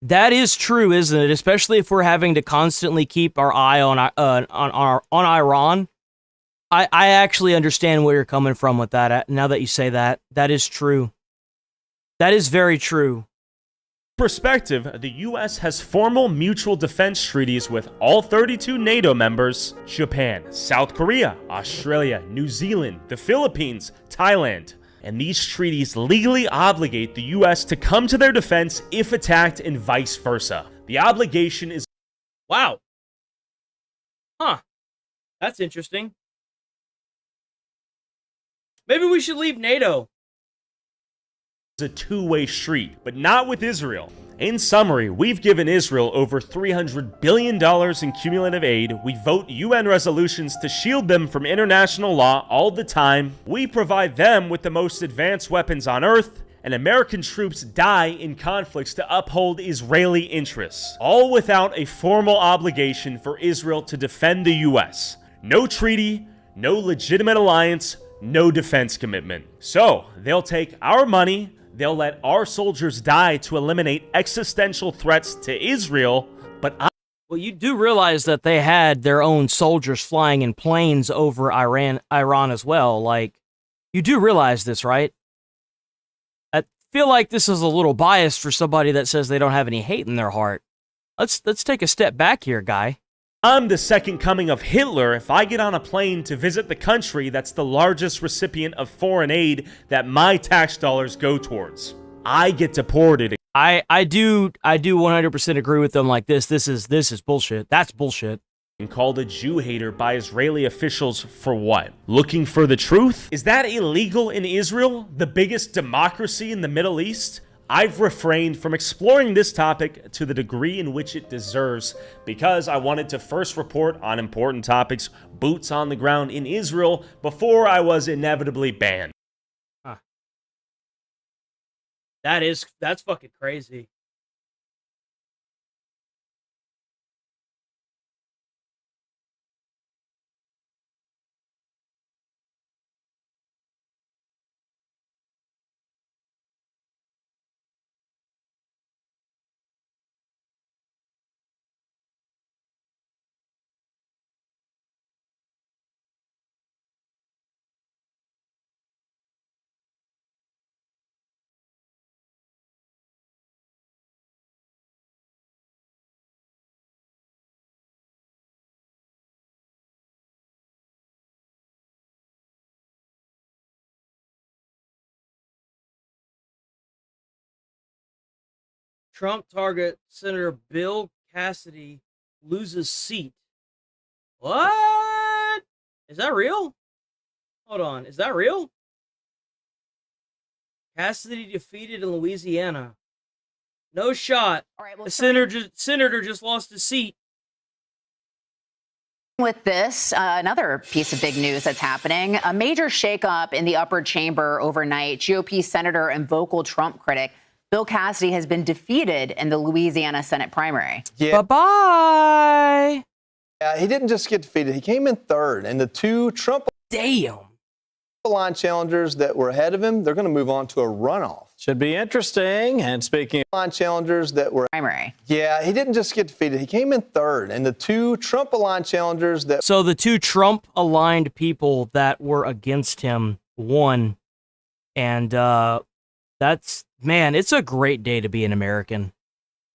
That is true, isn't it? Especially if we're having to constantly keep our eye on Iran. I actually understand where you're coming from with that. Now that you say that, that is true. That is very true. Perspective, the US has formal mutual defense treaties with all 32 NATO members, Japan, South Korea, Australia, New Zealand, the Philippines, Thailand. And these treaties legally obligate the US to come to their defense if attacked and vice versa. The obligation is... Wow. Huh. That's interesting. Maybe we should leave NATO. A two-way street, but not with Israel. In summary, we've given Israel over $300 billion in cumulative aid. We vote UN resolutions to shield them from international law all the time. We provide them with the most advanced weapons on Earth, and American troops die in conflicts to uphold Israeli interests, all without a formal obligation for Israel to defend the US. No treaty, no legitimate alliance, no defense commitment. So, they'll take our money, they'll let our soldiers die to eliminate existential threats to Israel, but well, you do realize that they had their own soldiers flying in planes over Iran as well. Like, you do realize this, right? I feel like this is a little biased for somebody that says they don't have any hate in their heart. Let's take a step back here, guy. I'm the second coming of Hitler if I get on a plane to visit the country that's the largest recipient of foreign aid that my tax dollars go towards. I get deported. I do 100% agree with them. Like this is bullshit. That's bullshit. And called a Jew hater by Israeli officials for what? Looking for the truth? Is that illegal in Israel, the biggest democracy in the Middle East? I've refrained from exploring this topic to the degree in which it deserves because I wanted to first report on important topics, boots on the ground in Israel, before I was inevitably banned. Huh. That's fucking crazy. Trump target Senator Bill Cassidy loses seat. What? Is that real? Hold on. Is that real? Cassidy defeated in Louisiana. No shot. All right, the senator just lost his seat. With this, another piece of big news that's happening, a major shakeup in the upper chamber overnight. GOP senator and vocal Trump critic Bill Cassidy has been defeated in the Louisiana Senate primary. Yeah. Bye-bye. Yeah, he didn't just get defeated. He came in third. And the two Trump line challengers that were ahead of him, they're going to move on to a runoff. Should be interesting. And speaking of line challengers that were primary. Yeah, he didn't just get defeated. He came in third. And the two Trump-aligned challengers that... So the two Trump-aligned people that were against him won. And that's... Man, it's a great day to be an American.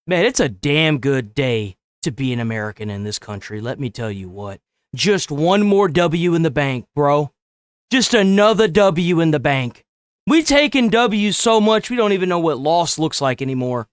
Man, it's a damn good day to be an American in this country. Let me tell you what. Just one more W in the bank, bro. Just another W in the bank. We taking W's so much, we don't even know what loss looks like anymore.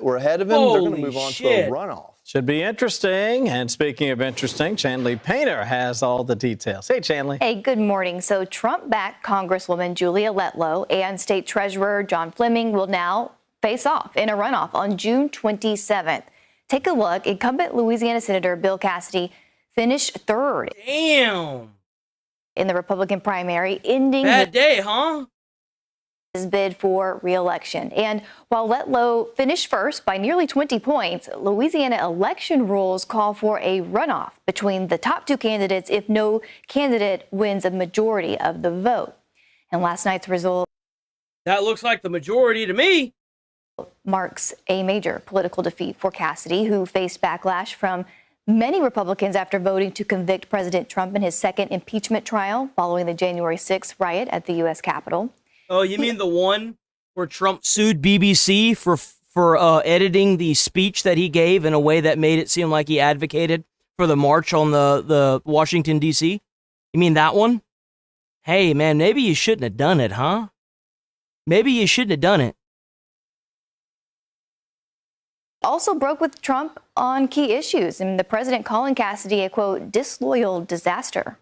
We're ahead of him. They're going to move on to a runoff. Should be interesting. And speaking of interesting, Chanley Painter has all the details. Hey, Chanley. Hey, good morning. So Trump-backed Congresswoman Julia Letlow and State Treasurer John Fleming will now face off in a runoff on June 27th. Take a look. Incumbent Louisiana Senator Bill Cassidy finished third. Damn. In the Republican primary, ending bad day, huh? His bid for re-election. And while Letlow finished first by nearly 20 points, Louisiana election rules call for a runoff between the top two candidates if no candidate wins a majority of the vote. And last night's result... That looks like the majority to me. ...marks a major political defeat for Cassidy, who faced backlash from many Republicans after voting to convict President Trump in his second impeachment trial following the January 6th riot at the U.S. Capitol. Oh, you mean the one where Trump sued BBC for editing the speech that he gave in a way that made it seem like he advocated for the march on the Washington, D.C.? You mean that one? Hey, man, maybe you shouldn't have done it, huh? Maybe you shouldn't have done it. Also broke with Trump on key issues, and the president calling Cassidy a, quote, disloyal disaster.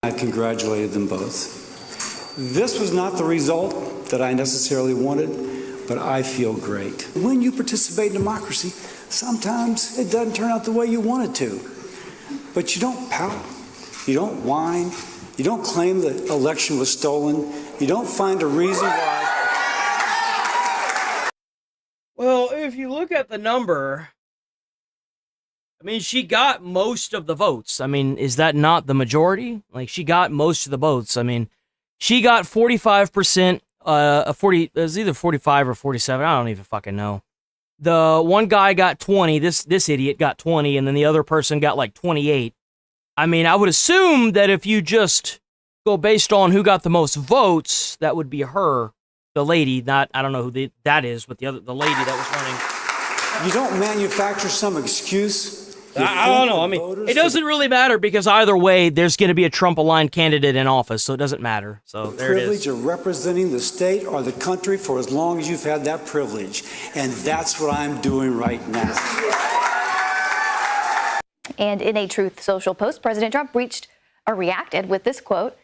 I congratulated them both. This was not the result that I necessarily wanted, but I feel great. When you participate in democracy, sometimes it doesn't turn out the way you want it to. But you don't pout, you don't whine, you don't claim the election was stolen, you don't find a reason why. Well, if you look at the number, I mean, she got most of the votes. I mean, is that not the majority? Like, she got most of the votes. I mean, she got 45%, it was either 45 or 47. I don't even fucking know. The one guy got 20. This idiot got 20, and then the other person got like 28. I mean, I would assume that if you just go based on who got the most votes, that would be her. The lady, not, I don't know who that is, but the lady that was running. You don't manufacture some excuse. I don't know. I mean, it doesn't really matter because either way, there's going to be a Trump-aligned candidate in office, so it doesn't matter. So there it is. Privilege of representing the state or the country for as long as you've had that privilege. And that's what I'm doing right now. And in a Truth Social post, President Trump reacted with this quote: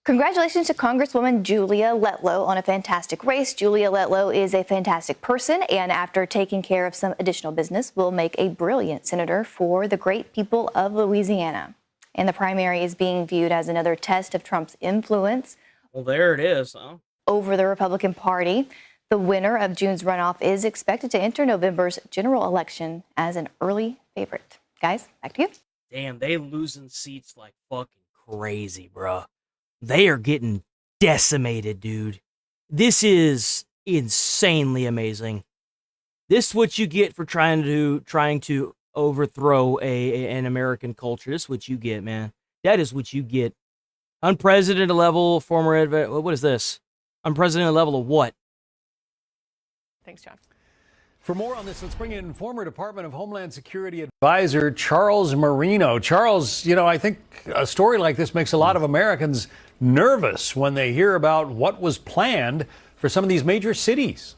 congratulations to Congresswoman Julia Letlow on a fantastic race. Julia Letlow is a fantastic person, and after taking care of some additional business, will make a brilliant senator for the great people of Louisiana. And the primary is being viewed as another test of Trump's influence. Well, there it is, huh? Over the Republican Party. The winner of June's runoff is expected to enter November's general election as an early favorite. Guys, back to you. Damn, they losing seats like fucking crazy, bruh. They are getting decimated, dude. This is insanely amazing. This is what you get for trying to overthrow an American culture. This is what you get, man. That is what you get. Unprecedented level, what is this? Unprecedented level of what? Thanks, John. For more on this, let's bring in former Department of Homeland Security advisor Charles Marino. Charles, I think a story like this makes a lot of Americans nervous when they hear about what was planned for some of these major cities.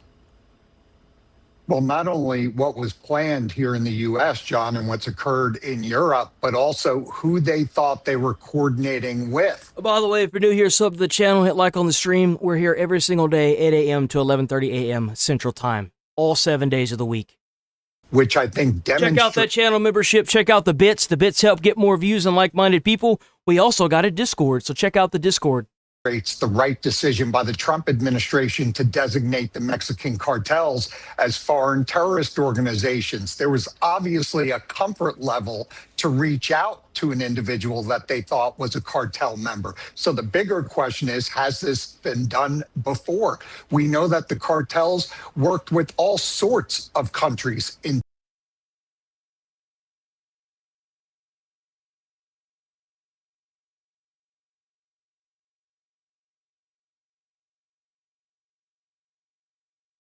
Well, not only what was planned here in the U.S., John, and what's occurred in Europe, but also who they thought they were coordinating with. Oh, by the way, if you're new here, sub to the channel, hit like on the stream. We're here every single day, 8 a.m. to 11:30 a.m. Central Time, all 7 days of the week. Which I think demonstrates. Check out that channel membership. Check out the bits. The bits help get more views and like-minded people. We also got a Discord, so check out the Discord. It's the right decision by the Trump administration to designate the Mexican cartels as foreign terrorist organizations. There was obviously a comfort level to reach out to an individual that they thought was a cartel member. So the bigger question is, has this been done before? We know that the cartels worked with all sorts of countries in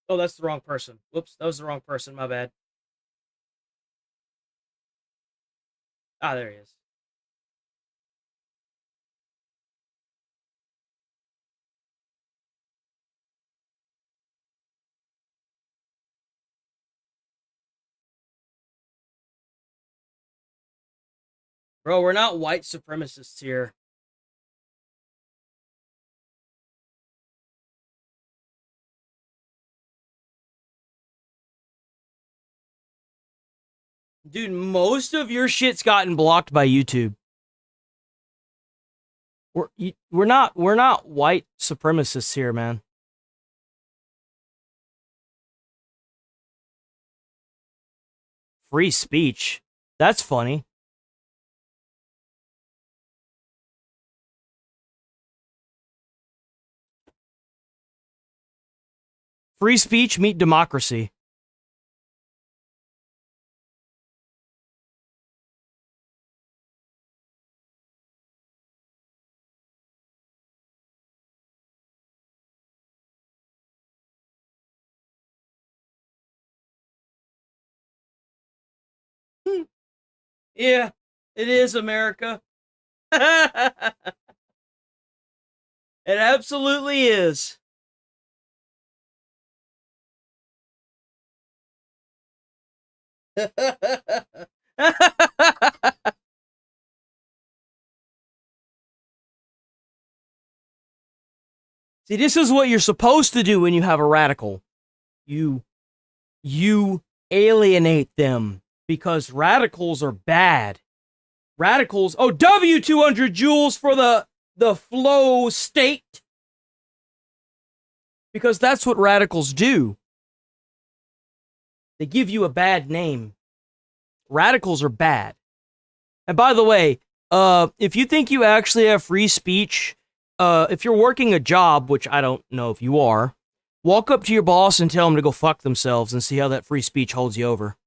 Oh, that's the wrong person. Whoops, that was the wrong person. My bad. Ah, there he is. Bro, we're not white supremacists here. Dude, most of your shit's gotten blocked by YouTube. We're not white supremacists here, man. Free speech. That's funny. Free speech meet democracy. Yeah, it is America. It absolutely is. See, this is what you're supposed to do when you have a radical. You alienate them because radicals are bad. Radicals, oh, W200 joules for the flow state. Because that's what radicals do. They give you a bad name. Radicals are bad. And by the way, if you think you actually have free speech, if you're working a job, which I don't know if you are, walk up to your boss and tell them to go fuck themselves and see how that free speech holds you over.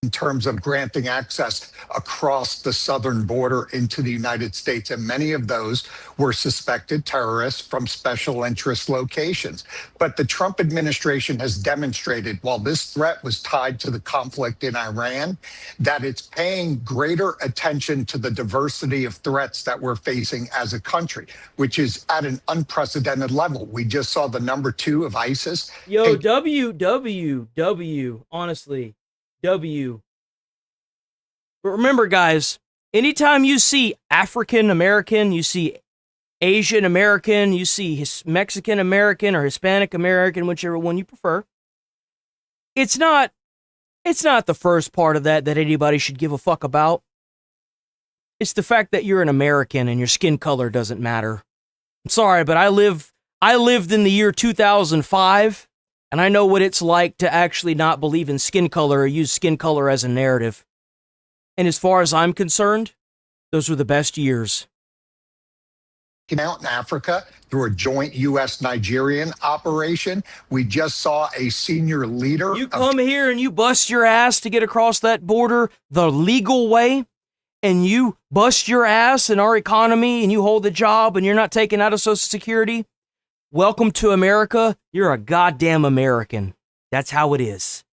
In terms of granting access across the southern border into the United States. And many of those were suspected terrorists from special interest locations. But the Trump administration has demonstrated, while this threat was tied to the conflict in Iran, that it's paying greater attention to the diversity of threats that we're facing as a country, which is at an unprecedented level. We just saw the number 2 of ISIS. Yo, WWW, honestly. W. But remember, guys, anytime you see African American, you see Asian American, you see Mexican American or Hispanic American, whichever one you prefer, it's not the first part of that anybody should give a fuck about. It's the fact that you're an American and your skin color doesn't matter. I'm sorry, but I lived in the year 2005. And I know what it's like to actually not believe in skin color or use skin color as a narrative. And as far as I'm concerned, those were the best years. Out in Africa through a joint U.S.-Nigerian operation. We just saw a senior leader. You come here and you bust your ass to get across that border the legal way, and you bust your ass in our economy and you hold the job and you're not taken out of Social Security. Welcome to America. You're a goddamn American. That's how it is.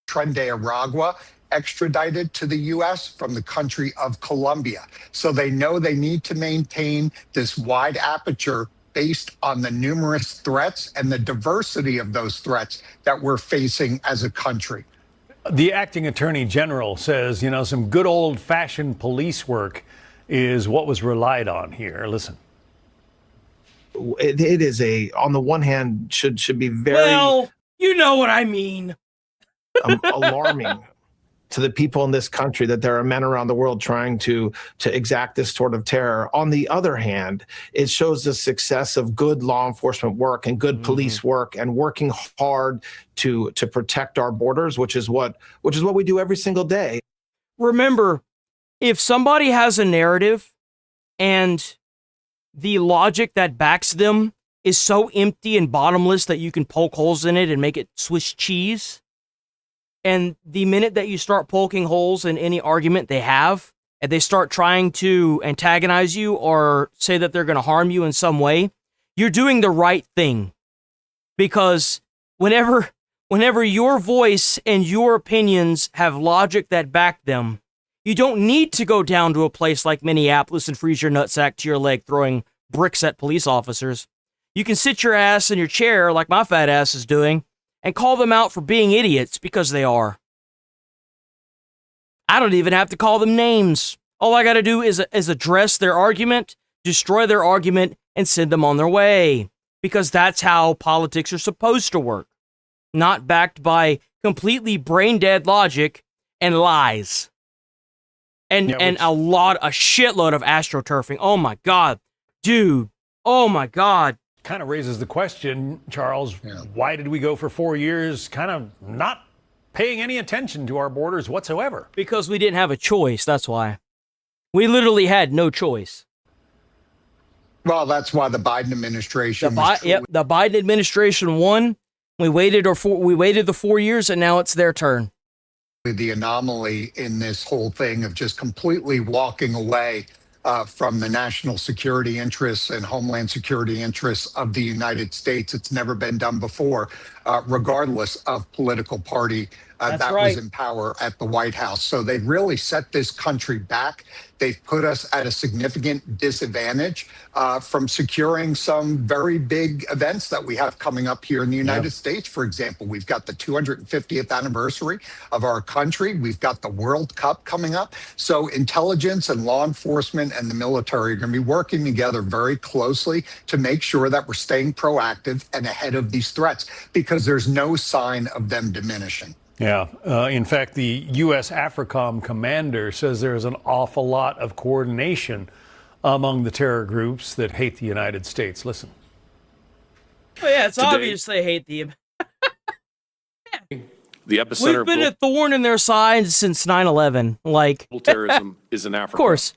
Trende Aragua extradited to the U.S. from the country of Colombia. So they know they need to maintain this wide aperture based on the numerous threats and the diversity of those threats that we're facing as a country. The acting attorney general says, some good old-fashioned police work is what was relied on here. Listen. It is on the one hand, should be very... Well, you know what I mean. Alarming to the people in this country that there are men around the world trying to exact this sort of terror. On the other hand, it shows the success of good law enforcement work and good police work and working hard to protect our borders, which is what we do every single day. Remember, if somebody has a narrative and the logic that backs them is so empty and bottomless that you can poke holes in it and make it Swiss cheese, and the minute that you start poking holes in any argument they have, and they start trying to antagonize you or say that they're going to harm you in some way, you're doing the right thing. Because whenever your voice and your opinions have logic that back them, you don't need to go down to a place like Minneapolis and freeze your nutsack to your leg throwing bricks at police officers. You can sit your ass in your chair like my fat ass is doing and call them out for being idiots, because they are. I don't even have to call them names. All I got to do is address their argument, destroy their argument, and send them on their way. Because that's how politics are supposed to work. Not backed by completely brain-dead logic and lies. And a shitload of astroturfing. Oh my God. Dude. Oh my God. Kind of raises the question, Charles, why did we go for 4 years kind of not paying any attention to our borders whatsoever? Because we didn't have a choice, that's why. We literally had no choice. Well, that's why the Biden administration... the Biden administration won. We waited the 4 years, and now it's their turn. The anomaly in this whole thing of just completely walking away from the national security interests and homeland security interests of the United States. It's never been done before, regardless of political party that was in power at the White House. So they've really set this country back. They've put us at a significant disadvantage from securing some very big events that we have coming up here in the United States. For example, we've got the 250th anniversary of our country. We've got the World Cup coming up. So intelligence and law enforcement and the military are going to be working together very closely to make sure that we're staying proactive and ahead of these threats, because there's no sign of them diminishing. Yeah. In fact, the U.S. AFRICOM commander says there's an awful lot of coordination among the terror groups that hate the United States. Listen. Well, yeah, it's obvious they hate the epicenter. We've been a thorn in their side since 9/11. Like Terrorism is in Africa. Of course.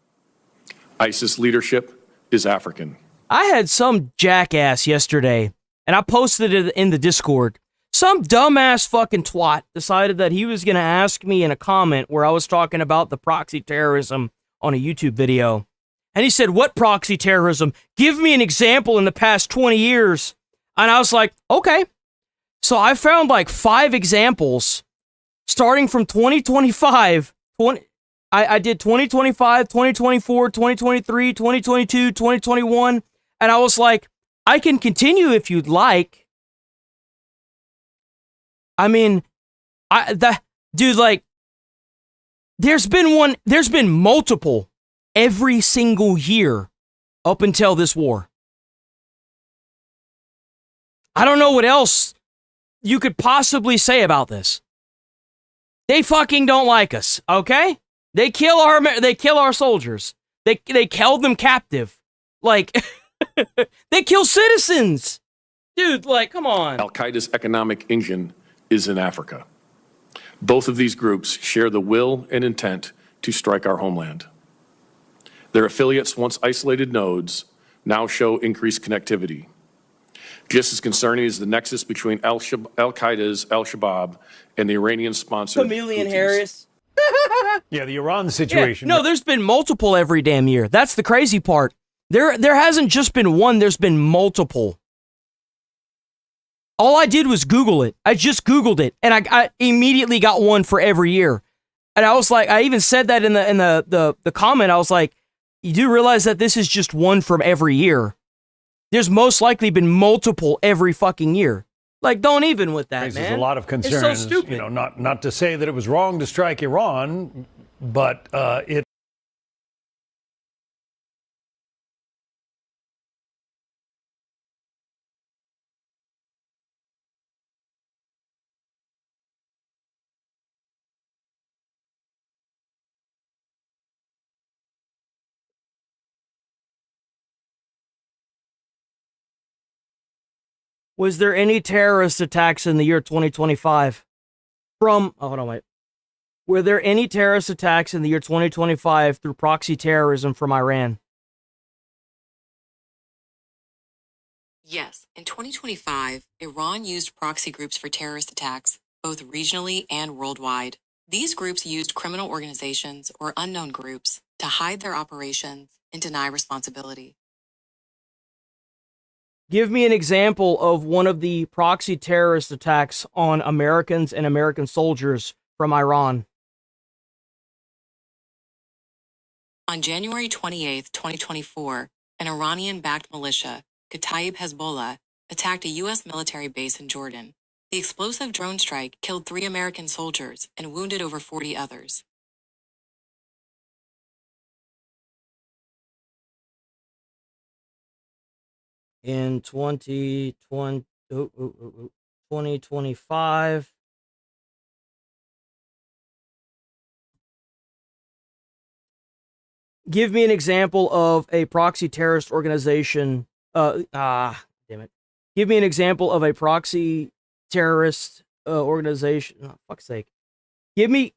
ISIS leadership is African. I had some jackass yesterday, and I posted it in the Discord. Some dumbass fucking twat decided that he was going to ask me in a comment where I was talking about the proxy terrorism on a YouTube video. And he said, "What proxy terrorism? Give me an example in the past 20 years. And I was like, okay. So I found like 5 examples starting from 2025. I did 2025, 2024, 2023, 2022, 2021. And I was like, I can continue if you'd like. I mean, there's been multiple every single year up until this war. I don't know what else you could possibly say about this. They fucking don't like us, okay? They kill our soldiers. They held them captive. Like, they kill citizens. Dude, like, come on. Al-Qaeda's economic engine is in Africa. Both of these groups share the will and intent to strike our homeland. Their affiliates, once isolated nodes, now show increased connectivity. Just as concerning is the nexus between Al-Qaeda's Al-Shabaab and the Iranian-sponsored Chameleon Harris. Yeah, the Iran situation. Yeah, no, there's been multiple every damn year. That's the crazy part. There hasn't just been one, there's been multiple. All I did was Google it. I just Googled it, and I immediately got one for every year. And I was like, I even said that in the comment. I was like, you do realize that this is just one from every year. There's most likely been multiple every fucking year. Like, don't even with that, raises man. a lot of concerns. It's so stupid. You know, not to say that it was wrong to strike Iran, but it. Was there any terrorist attacks in the year 2025? Hold on, wait. Were there any terrorist attacks in the year 2025 through proxy terrorism from Iran? Yes, in 2025, Iran used proxy groups for terrorist attacks, both regionally and worldwide. These groups used criminal organizations or unknown groups to hide their operations and deny responsibility. Give me an example of one of the proxy terrorist attacks on Americans and American soldiers from Iran. On January 28, 2024, an Iranian-backed militia, Kataib Hezbollah, attacked a U.S. military base in Jordan. The explosive drone strike killed 3 American soldiers and wounded over 40 others. In 2025. Give me an example of a proxy terrorist organization. Damn it. Give me an example of a proxy terrorist organization. Oh, fuck's sake. Give me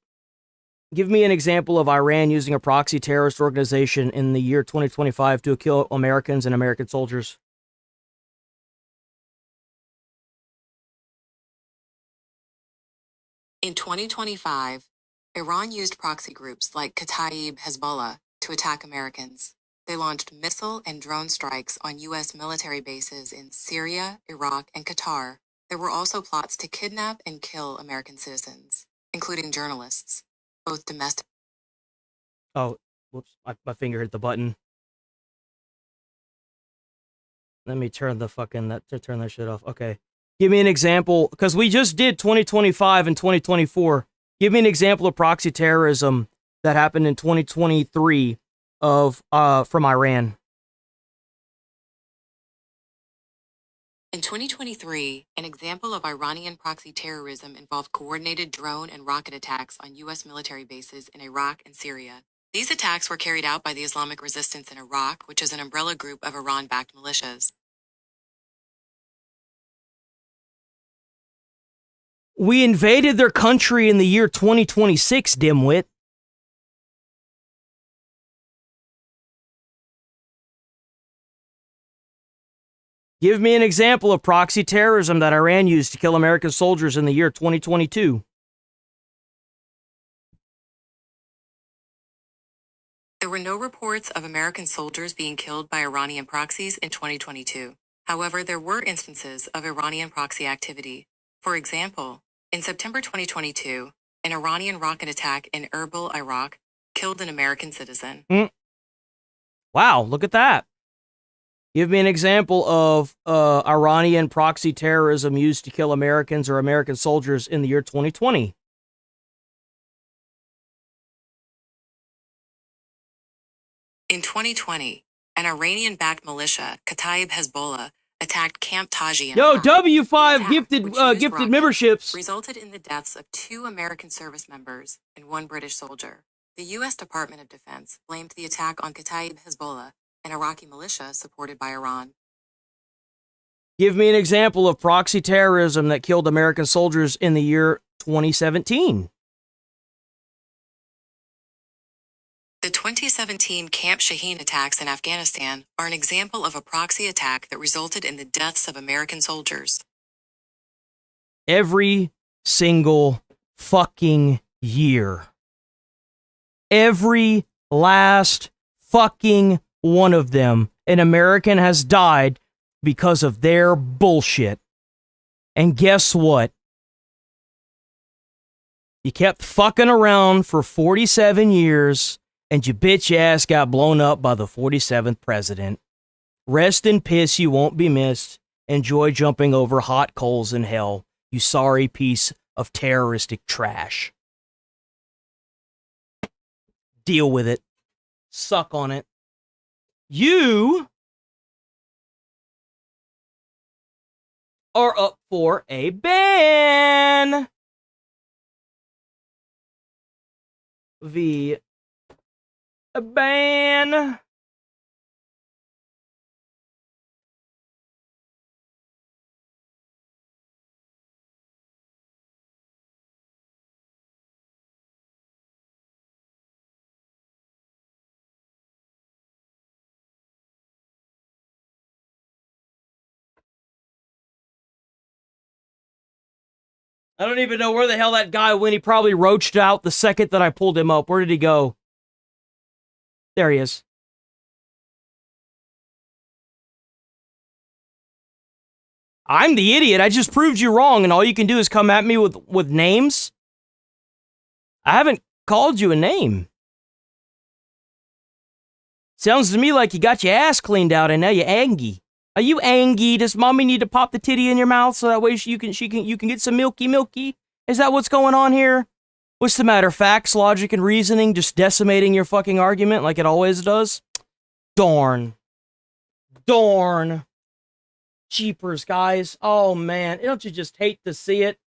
an example of Iran using a proxy terrorist organization in the year 2025 to kill Americans and American soldiers. In 2025, Iran used proxy groups like Kataib Hezbollah to attack Americans. they launched missile and drone strikes on U.S. military bases in Syria, Iraq, and Qatar. There were also plots to kidnap and kill American citizens, including journalists, both domestic. Oh, whoops. My finger hit the button. Let me turn the turn that shit off. Okay. Give me an example, because we just did 2025 and 2024. Give me an example of proxy terrorism that happened in 2023 from Iran. In 2023, an example of Iranian proxy terrorism involved coordinated drone and rocket attacks on U.S. military bases in Iraq and Syria. These attacks were carried out by the Islamic Resistance in Iraq, which is an umbrella group of Iran-backed militias. We invaded their country in the year 2026, dimwit. Give me an example of proxy terrorism that Iran used to kill American soldiers in the year 2022. There were no reports of American soldiers being killed by Iranian proxies in 2022. However, there were instances of Iranian proxy activity. For example, in September 2022, an Iranian rocket attack in Erbil, Iraq, killed an American citizen. Wow, look at that. Give me an example of Iranian proxy terrorism used to kill Americans or American soldiers in the year 2020. In 2020, an Iranian-backed militia, Kataib Hezbollah, attacked Camp Taji in Yo, Iran. W5 The gifted attack, which used gifted rockets, memberships. resulted in the deaths of 2 American service members and 1 British soldier. The U.S. Department of Defense blamed the attack on Kataib Hezbollah, an Iraqi militia supported by Iran. Give me an example of proxy terrorism that killed American soldiers in the year 2017. The 2017 Camp Shaheen attacks in Afghanistan are an example of a proxy attack that resulted in the deaths of American soldiers. Every single fucking year. Every last fucking one of them, an American has died because of their bullshit. And guess what? You kept fucking around for 47 years, and your bitch ass got blown up by the 47th president. Rest in piss, you won't be missed. Enjoy jumping over hot coals in hell, you sorry piece of terroristic trash. Deal with it. Suck on it. You are up for a ban. A ban. I don't even know where the hell that guy went. He probably roached out the second that I pulled him up. Where did he go? There he is. I'm the idiot. I just proved you wrong, and all you can do is come at me with names? I haven't called you a name. Sounds to me like you got your ass cleaned out and now you're angry. Are you angry? Does mommy need to pop the titty in your mouth so that way you can get some milky? Is that what's going on here? What's the matter? Facts, logic, and reasoning just decimating your fucking argument like it always does? Darn. Jeepers, guys. Oh, man. Don't you just hate to see it?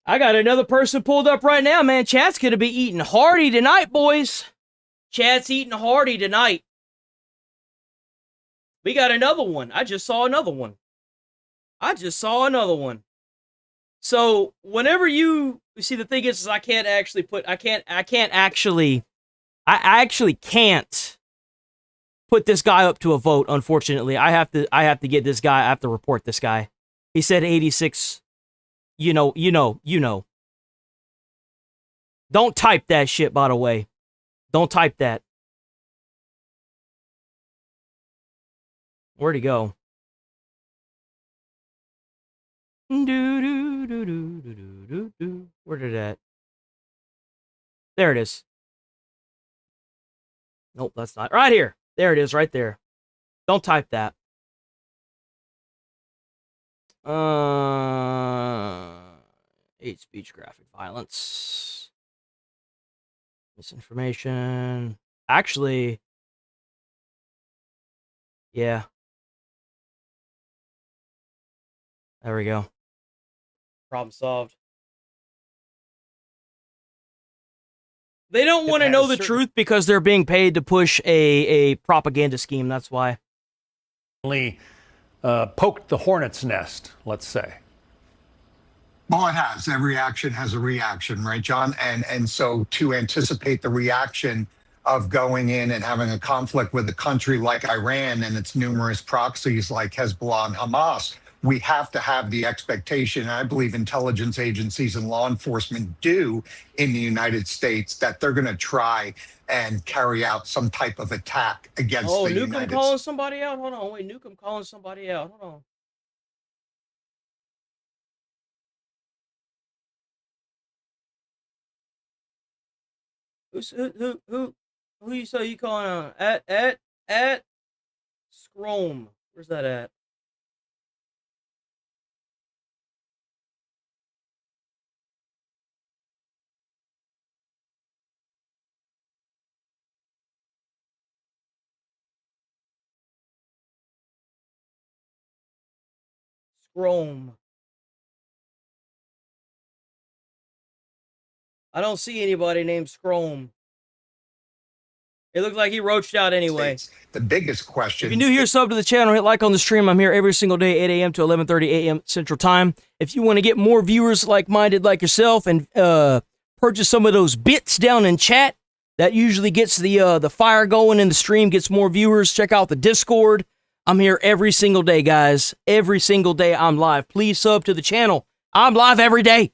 I got another person pulled up right now, man. Chat's gonna be eating hearty tonight, boys. Chat's eating hearty tonight. We got another one. I just saw another one. So whenever you see, the thing is I actually can't put this guy up to a vote. Unfortunately, I have to get this guy. I have to report this guy. He said 86. You know. Don't type that shit, by the way. Don't type that. Where'd he go? Where did that? There it is. Nope, that's not. Right here. There it is, right there. Don't type that. Hate speech, graphic violence. Misinformation. Actually, yeah. There we go. Problem solved. They don't want to know the truth because they're being paid to push a propaganda scheme. That's why. Poked the hornet's nest, let's say. Well, it has. Every action has a reaction, right, John? And so to anticipate the reaction of going in and having a conflict with a country like Iran and its numerous proxies like Hezbollah and Hamas, we have to have the expectation, and I believe intelligence agencies and law enforcement do in the United States, that they're going to try and carry out some type of attack against the United States. Oh, Nukem calling somebody out? Hold on, wait, Nukem calling somebody out. Hold on. Who you say you calling out? At Scrome. Where's that at? Scrome. I don't see anybody named Scrome. It looks like he roached out anyway. The biggest question. If you're new here, sub to the channel, hit like on the stream. I'm here every single day, 8 a.m. to 11:30 a.m. Central Time. If you want to get more viewers like-minded like yourself and purchase some of those bits down in chat, that usually gets the fire going in the stream, gets more viewers. Check out the Discord. I'm here every single day, guys. Every single day I'm live. Please sub to the channel. I'm live every day.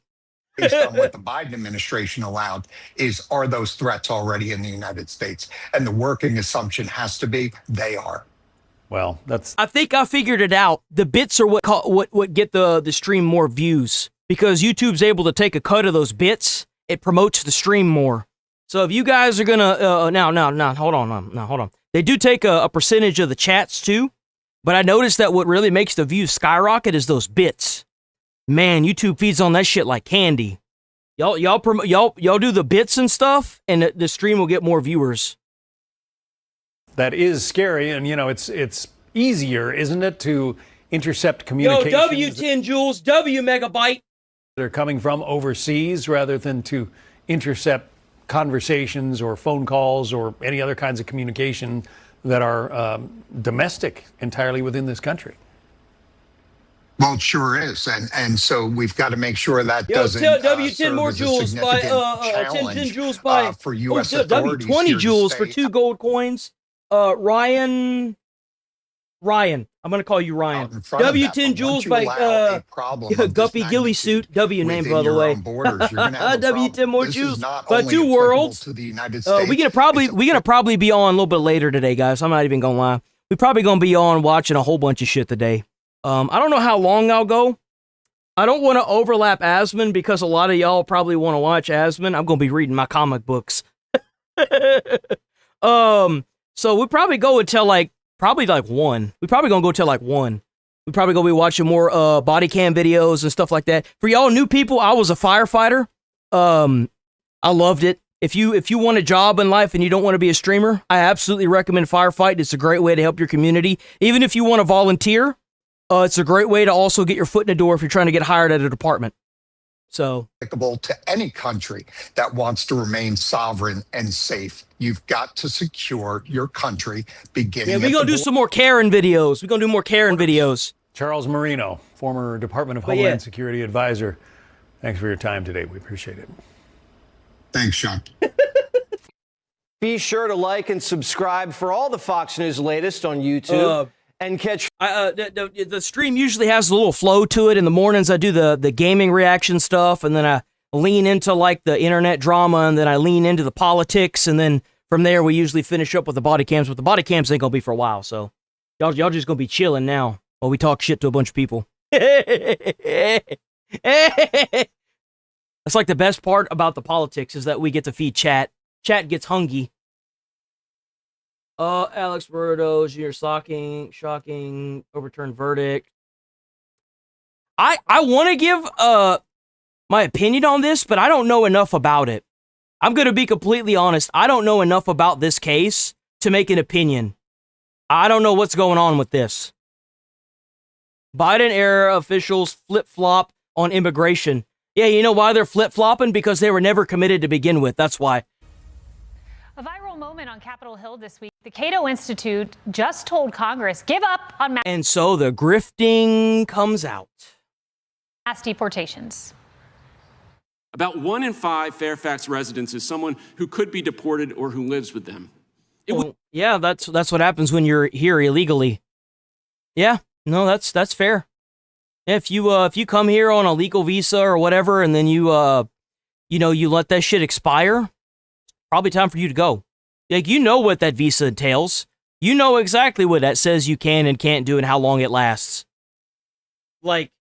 Based on what the Biden administration allowed, are those threats already in the United States? And the working assumption has to be they are. Well, I think I figured it out. The bits are what get the stream more views, because YouTube's able to take a cut of those bits. It promotes the stream more. So if you guys are gonna hold on. They do take a percentage of the chats too, but I noticed that what really makes the views skyrocket is those bits. Man, YouTube feeds on that shit like candy. Y'all do the bits and stuff, and the stream will get more viewers. That is scary, and it's easier, isn't it, to intercept communications? Yo, W10 joules, W megabyte. They're coming from overseas rather than to intercept conversations or phone calls or any other kinds of communication that are domestic entirely within this country. Well, it sure is, and so we've got to make sure that doesn't W10 more joules by 10 joules by for U.S. authorities W20 here joules to for stay 2 gold coins. Ryan, I'm gonna call you Ryan. W10 joules by Guppy Gilly Suit. W name, by the way. W10 more joules by 2 worlds. We're gonna probably be on a little bit later today, guys. I'm not even gonna lie. We're probably gonna be on watching a whole bunch of shit today. I don't know how long I'll go. I don't want to overlap Asmon because a lot of y'all probably want to watch Asmon. I'm going to be reading my comic books. So we probably go until like 1. We probably going to go till like 1. We probably going to be watching more body cam videos and stuff like that. For y'all new people, I was a firefighter. I loved it. If you want a job in life and you don't want to be a streamer, I absolutely recommend firefight. It's a great way to help your community. Even if you want to volunteer, it's a great way to also get your foot in the door if you're trying to get hired at a department. So, applicable to any country that wants to remain sovereign and safe. You've got to secure your country. We're gonna do some more Karen videos. We're gonna do more Karen videos. Charles Marino, former Department of Homeland Security advisor. Thanks for your time today. We appreciate it. Thanks, Sean. Be sure to like and subscribe for all the Fox News latest on YouTube. and catch. The stream usually has a little flow to it. In the mornings, I do the gaming reaction stuff, and then I lean into like the internet drama, and then I lean into the politics, and then from there we usually finish up with the body cams. But the body cams ain't gonna be for a while, so y'all just gonna be chilling now while we talk shit to a bunch of people. That's like the best part about the politics is that we get to feed chat. Chat gets hungry. Alex Burdo, Jr. shocking, overturned verdict. I want to give my opinion on this, but I don't know enough about it. I'm going to be completely honest. I don't know enough about this case to make an opinion. I don't know what's going on with this. Biden era officials flip-flop on immigration. Yeah, you know why they're flip-flopping? Because they were never committed to begin with. That's why. A viral moment on Capitol Hill this week. The Cato Institute just told Congress, give up on and so the grifting comes out. mass deportations. About 1 in 5 Fairfax residents is someone who could be deported or who lives with them. Yeah, that's what happens when you're here illegally. Yeah, no, that's fair. If you come here on a legal visa or whatever, and then you let that shit expire, probably time for you to go. Like, you know what that visa entails. You know exactly what that says you can and can't do and how long it lasts. Like,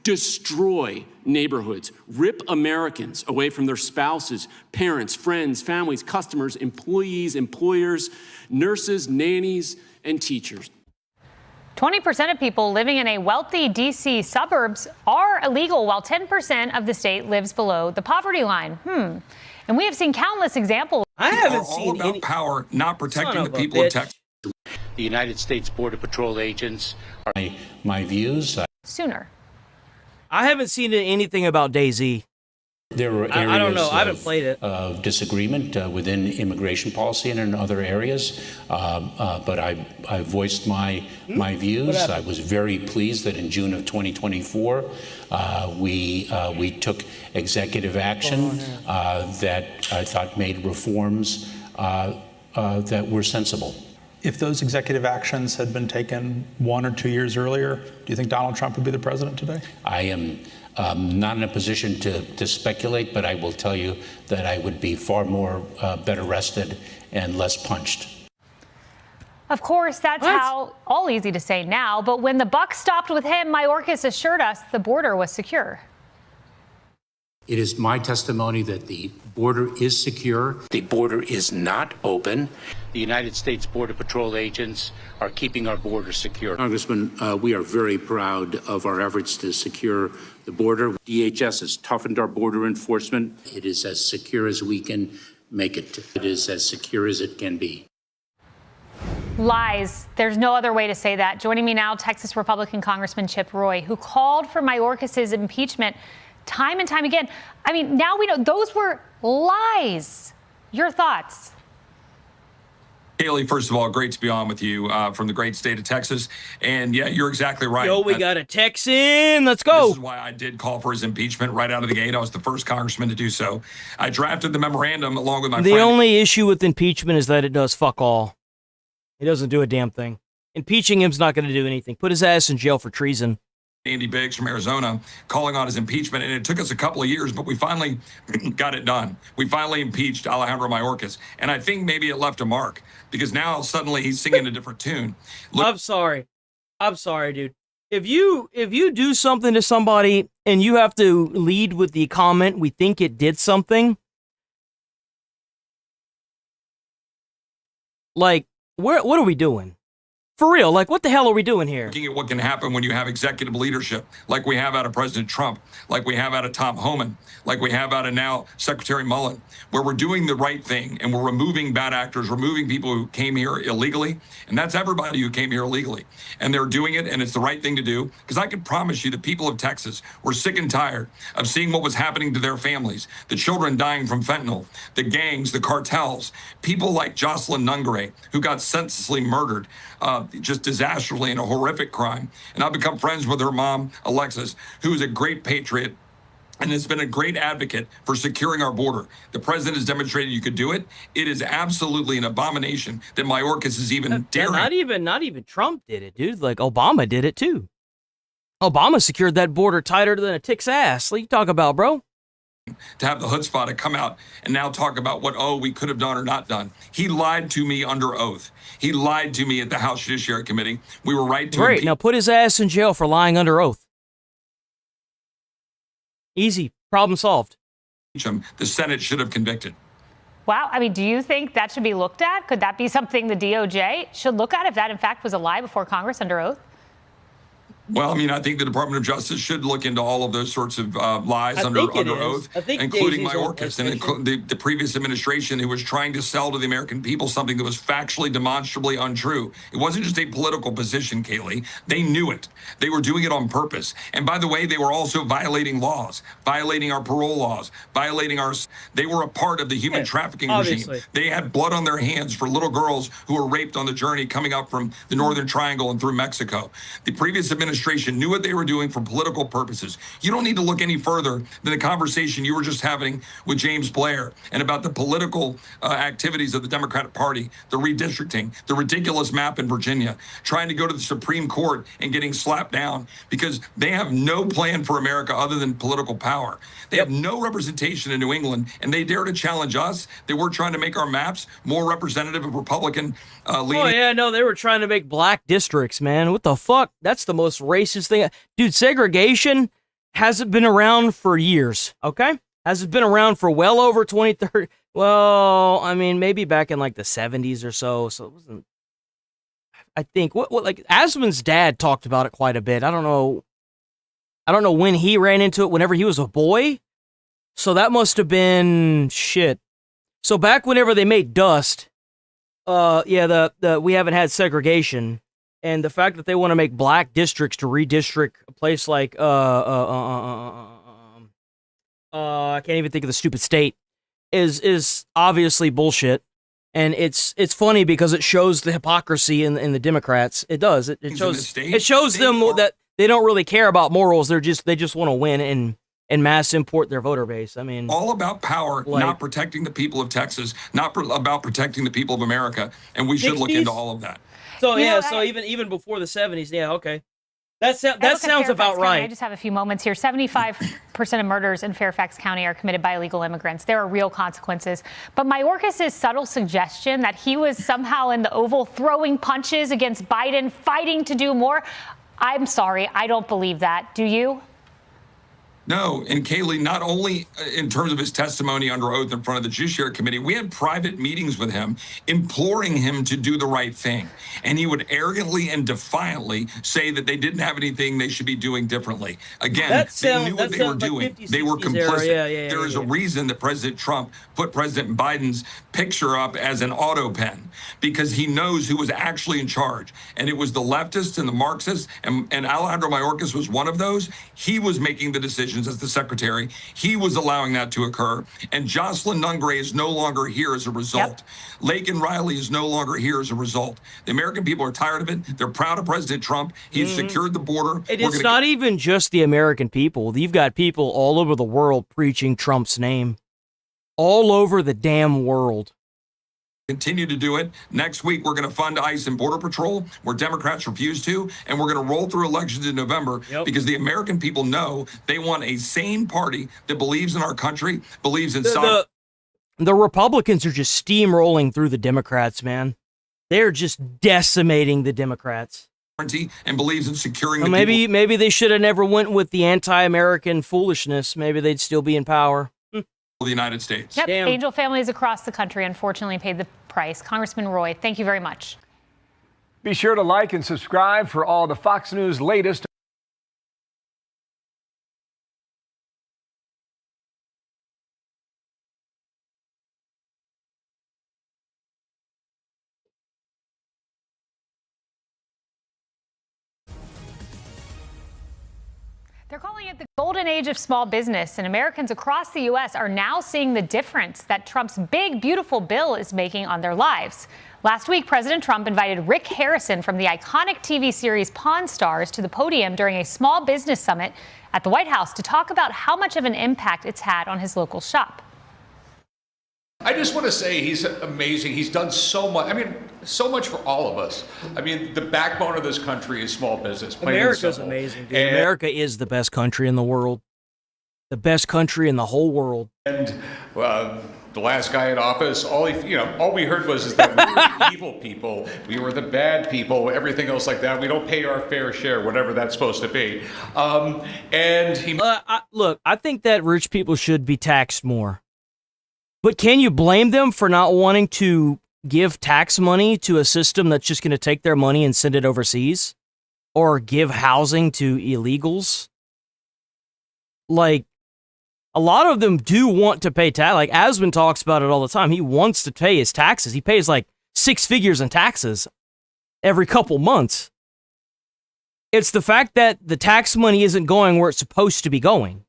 destroy neighborhoods, rip Americans away from their spouses, parents, friends, families, customers, employees, employers, nurses, nannies, and teachers. 20% of people living in a wealthy D.C. suburbs are illegal, while 10% of the state lives below the poverty line. And we have seen countless examples. I haven't all seen about any power, not protecting the people of Texas. The United States Border Patrol agents are my views. Sooner. I haven't seen anything about DayZ. There were areas I don't know. I haven't played it. Of disagreement within immigration policy and in other areas, but I voiced my views. I was very pleased that in June of 2024 we took executive action that I thought made reforms that were sensible. If those executive actions had been taken 1 or 2 years earlier, do you think Donald Trump would be the president today? I am not in a position to speculate, but I will tell you that I would be far more better rested and less punched. Of course, that's all easy to say now. But when the buck stopped with him, Mayorkas assured us the border was secure. It is my testimony that the border is secure. The border is not open. The United States Border Patrol agents are keeping our border secure. Congressman, we are very proud of our efforts to secure the border. DHS has toughened our border enforcement. It is as secure as we can make it. It is as secure as it can be. Lies. There's no other way to say that. Joining me now, Texas Republican Congressman Chip Roy, who called for Mayorkas' impeachment time and time again. I mean, now we know those were lies. Your thoughts? Haley, first of all, great to be on with you from the great state of Texas. And yeah, you're exactly right. Yo, we got a Texan. Let's go. This is why I did call for his impeachment right out of the gate. I was the first congressman to do so. I drafted the memorandum along with my friend. The only issue with impeachment is that it does fuck all. It doesn't do a damn thing. Impeaching him's not going to do anything. Put his ass in jail for treason. Andy Biggs from Arizona calling on his impeachment, and it took us a couple of years, but we finally got it done. We finally impeached Alejandro Mayorkas, and I think maybe it left a mark because now suddenly he's singing a different tune. I'm sorry, dude. If you do something to somebody and you have to lead with the comment, "We think it did something," like what are we doing? For real, like, what the hell are we doing here? Looking at what can happen when you have executive leadership, like we have out of President Trump, like we have out of Tom Homan, like we have out of now Secretary Mullen, where we're doing the right thing and we're removing bad actors, removing people who came here illegally. And that's everybody who came here illegally. And they're doing it, and it's the right thing to do. Because I can promise you the people of Texas were sick and tired of seeing what was happening to their families, the children dying from fentanyl, the gangs, the cartels, people like Jocelyn Nungare, who got senselessly murdered, just disastrously in a horrific crime. And I've become friends with her mom, Alexis, who is a great patriot and has been a great advocate for securing our border. The president has demonstrated you could do it. It is absolutely an abomination that Mayorkas is even daring. Not even Trump did it, dude. Like Obama did it too. Obama secured that border tighter than a tick's ass. What you talk about, bro? To have the chutzpah to come out and now talk about what, we could have done or not done. He lied to me under oath. He lied to me at the House Judiciary Committee. We were right to Great. Now put his ass in jail for lying under oath. Easy. Problem solved. him. The Senate should have convicted. Wow. I mean, do you think that should be looked at? Could that be something the DOJ should look at if that, in fact, was a lie before Congress under oath? Well, I mean, I think the Department of Justice should look into all of those sorts of lies under oath, including Mayorkas and the previous administration who was trying to sell to the American people something that was factually, demonstrably untrue. It wasn't just a political position, Kaylee. They knew it. They were doing it on purpose. And by the way, they were also violating laws, violating our parole laws, violating our... They were a part of the human trafficking regime. They had blood on their hands for little girls who were raped on the journey coming up from the Northern Triangle and through Mexico. The previous administration knew what they were doing for political purposes. You don't need to look any further than the conversation you were just having with James Blair and about the political activities of the Democratic Party, the redistricting, the ridiculous map in Virginia, trying to go to the Supreme Court and getting slapped down because they have no plan for America other than political power. They have no representation in New England, and they dare to challenge us that we're trying to make our maps more representative of Republican leaning. Oh, yeah, no, they were trying to make black districts, man. What the fuck? That's the most racist thing. Dude, segregation hasn't been around for years, okay? Hasn't been around for well over 20, 30. Well, I mean, maybe back in like the 70s or so. So it wasn't, I think, like Asman's dad talked about it quite a bit. I don't know when he ran into it, whenever he was a boy. So that must have been shit. So back whenever they made Dust, yeah, we haven't had segregation, and the fact that they want to make black districts to redistrict a place like I can't even think of the stupid state is obviously bullshit, and it's funny because it shows the hypocrisy in the Democrats. It does. It shows them that they don't really care about morals. They just want to win and mass import their voter base. I mean, all about power, not protecting the people of Texas, not about protecting the people of America, and we should look into all of that. So so even before the 70s, yeah, okay, that sounds about right. I just have a few moments here. 75% of murders in Fairfax County are committed by illegal immigrants. There are real consequences. But Mayorkas' subtle suggestion that he was somehow in the Oval throwing punches against Biden, fighting to do more, I'm sorry, I don't believe that. Do you? No, and Kaylee, not only in terms of his testimony under oath in front of the Judiciary Committee, we had private meetings with him imploring him to do the right thing. And he would arrogantly and defiantly say that they didn't have anything they should be doing differently. Again, they knew what they were doing. They were complicit. There is a reason that President Trump put President Biden's picture up as an auto pen, because he knows who was actually in charge. And it was the leftists and the Marxists, and Alejandro Mayorkas was one of those. He was making the decision as the secretary. He was allowing that to occur. And Jocelyn Nungray is no longer here as a result. Laken Riley is no longer here as a result. The American people are tired of it. They're proud of President Trump. He's secured the border. It's not even just the American people. You've got people all over the world preaching Trump's name. All over the damn world. Continue to do it. Next week, we're going to fund ICE and Border Patrol, where Democrats refuse to, and we're going to roll through elections in November because the American people know they want a sane party that believes in our country, believes in sovereignty. The Republicans are just steamrolling through the Democrats, man. They're just decimating the Democrats. And believes in securing the people. Maybe they should have never went with the anti-American foolishness. Maybe they'd still be in power. The United States. Yep. Angel families across the country unfortunately paid the price. Congressman Roy, thank you very much. Be sure to like and subscribe for all the Fox News latest. They're calling it the golden age of small business, and Americans across the U.S. are now seeing the difference that Trump's big, beautiful bill is making on their lives. Last week, President Trump invited Rick Harrison from the iconic TV series Pawn Stars to the podium during a small business summit at the White House to talk about how much of an impact it's had on his local shop. I just want to say he's amazing. He's done so much. I mean, so much for all of us. I mean, the backbone of this country is small business. America's amazing, dude. America is the best country in the world. The best country in the whole world. And the last guy in office, all we heard was that we were the evil people, we were the bad people, everything else like that. We don't pay our fair share, whatever that's supposed to be. And he look, I think that rich people should be taxed more. But can you blame them for not wanting to give tax money to a system that's just going to take their money and send it overseas? Or give housing to illegals? Like, a lot of them do want to pay tax. Like, Asman talks about it all the time. He wants to pay his taxes. He pays like 6 figures in taxes every couple months. It's the fact that the tax money isn't going where it's supposed to be going.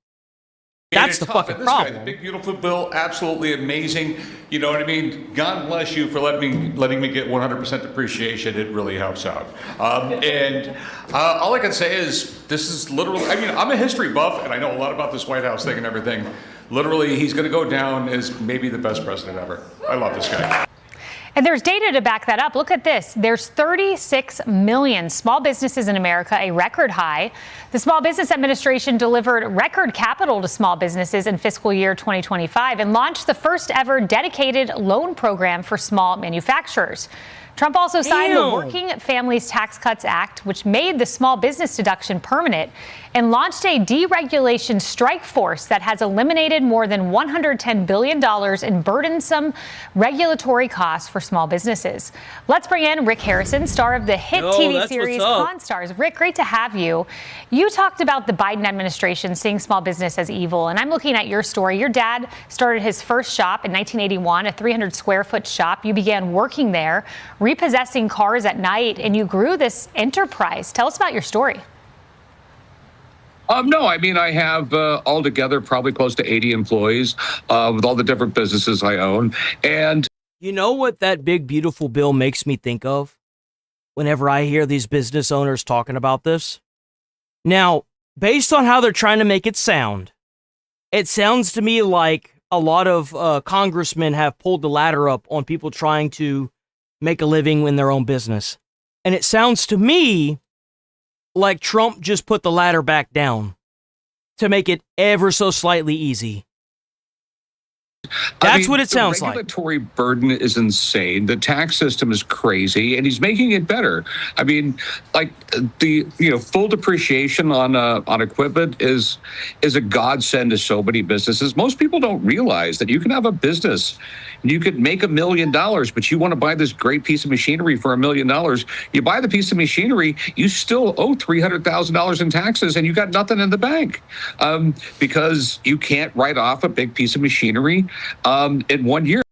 That's the fucking problem. The big beautiful bill, absolutely amazing. You know what I mean? God bless you for letting me get 100% depreciation. It really helps out. And all I can say is this is literally. I mean, I'm a history buff, and I know a lot about this White House thing and everything. Literally, he's going to go down as maybe the best president ever. I love this guy. And there's data to back that up. Look at this. There's 36 million small businesses in America, a record high. The Small Business Administration delivered record capital to small businesses in fiscal year 2025 and launched the first ever dedicated loan program for small manufacturers. Trump also signed the Working Families Tax Cuts Act, which made the small business deduction permanent, and launched a deregulation strike force that has eliminated more than $110 billion in burdensome regulatory costs for small businesses. Let's bring in Rick Harrison, star of the hit TV series Pawn Stars. Rick, great to have you. You talked about the Biden administration seeing small business as evil, and I'm looking at your story. Your dad started his first shop in 1981, a 300-square-foot shop. You began working there, repossessing cars at night, and you grew this enterprise. Tell us about your story. No, I mean, I have altogether probably close to 80 employees with all the different businesses I own. And you know what that big, beautiful bill makes me think of whenever I hear these business owners talking about this? Now, based on how they're trying to make it sounds to me like a lot of congressmen have pulled the ladder up on people trying to make a living in their own business. And it sounds to me like Trump just put the ladder back down to make it ever so slightly easy. That's what it sounds like. The regulatory burden is insane. The tax system is crazy, and he's making it better. I mean, like the full depreciation on equipment is a godsend to so many businesses. Most people don't realize that you can have a business and you could make $1 million, but you want to buy this great piece of machinery for $1 million. You buy the piece of machinery, you still owe $300,000 in taxes, and you got nothing in the bank because you can't write off a big piece of machinery in 1 year.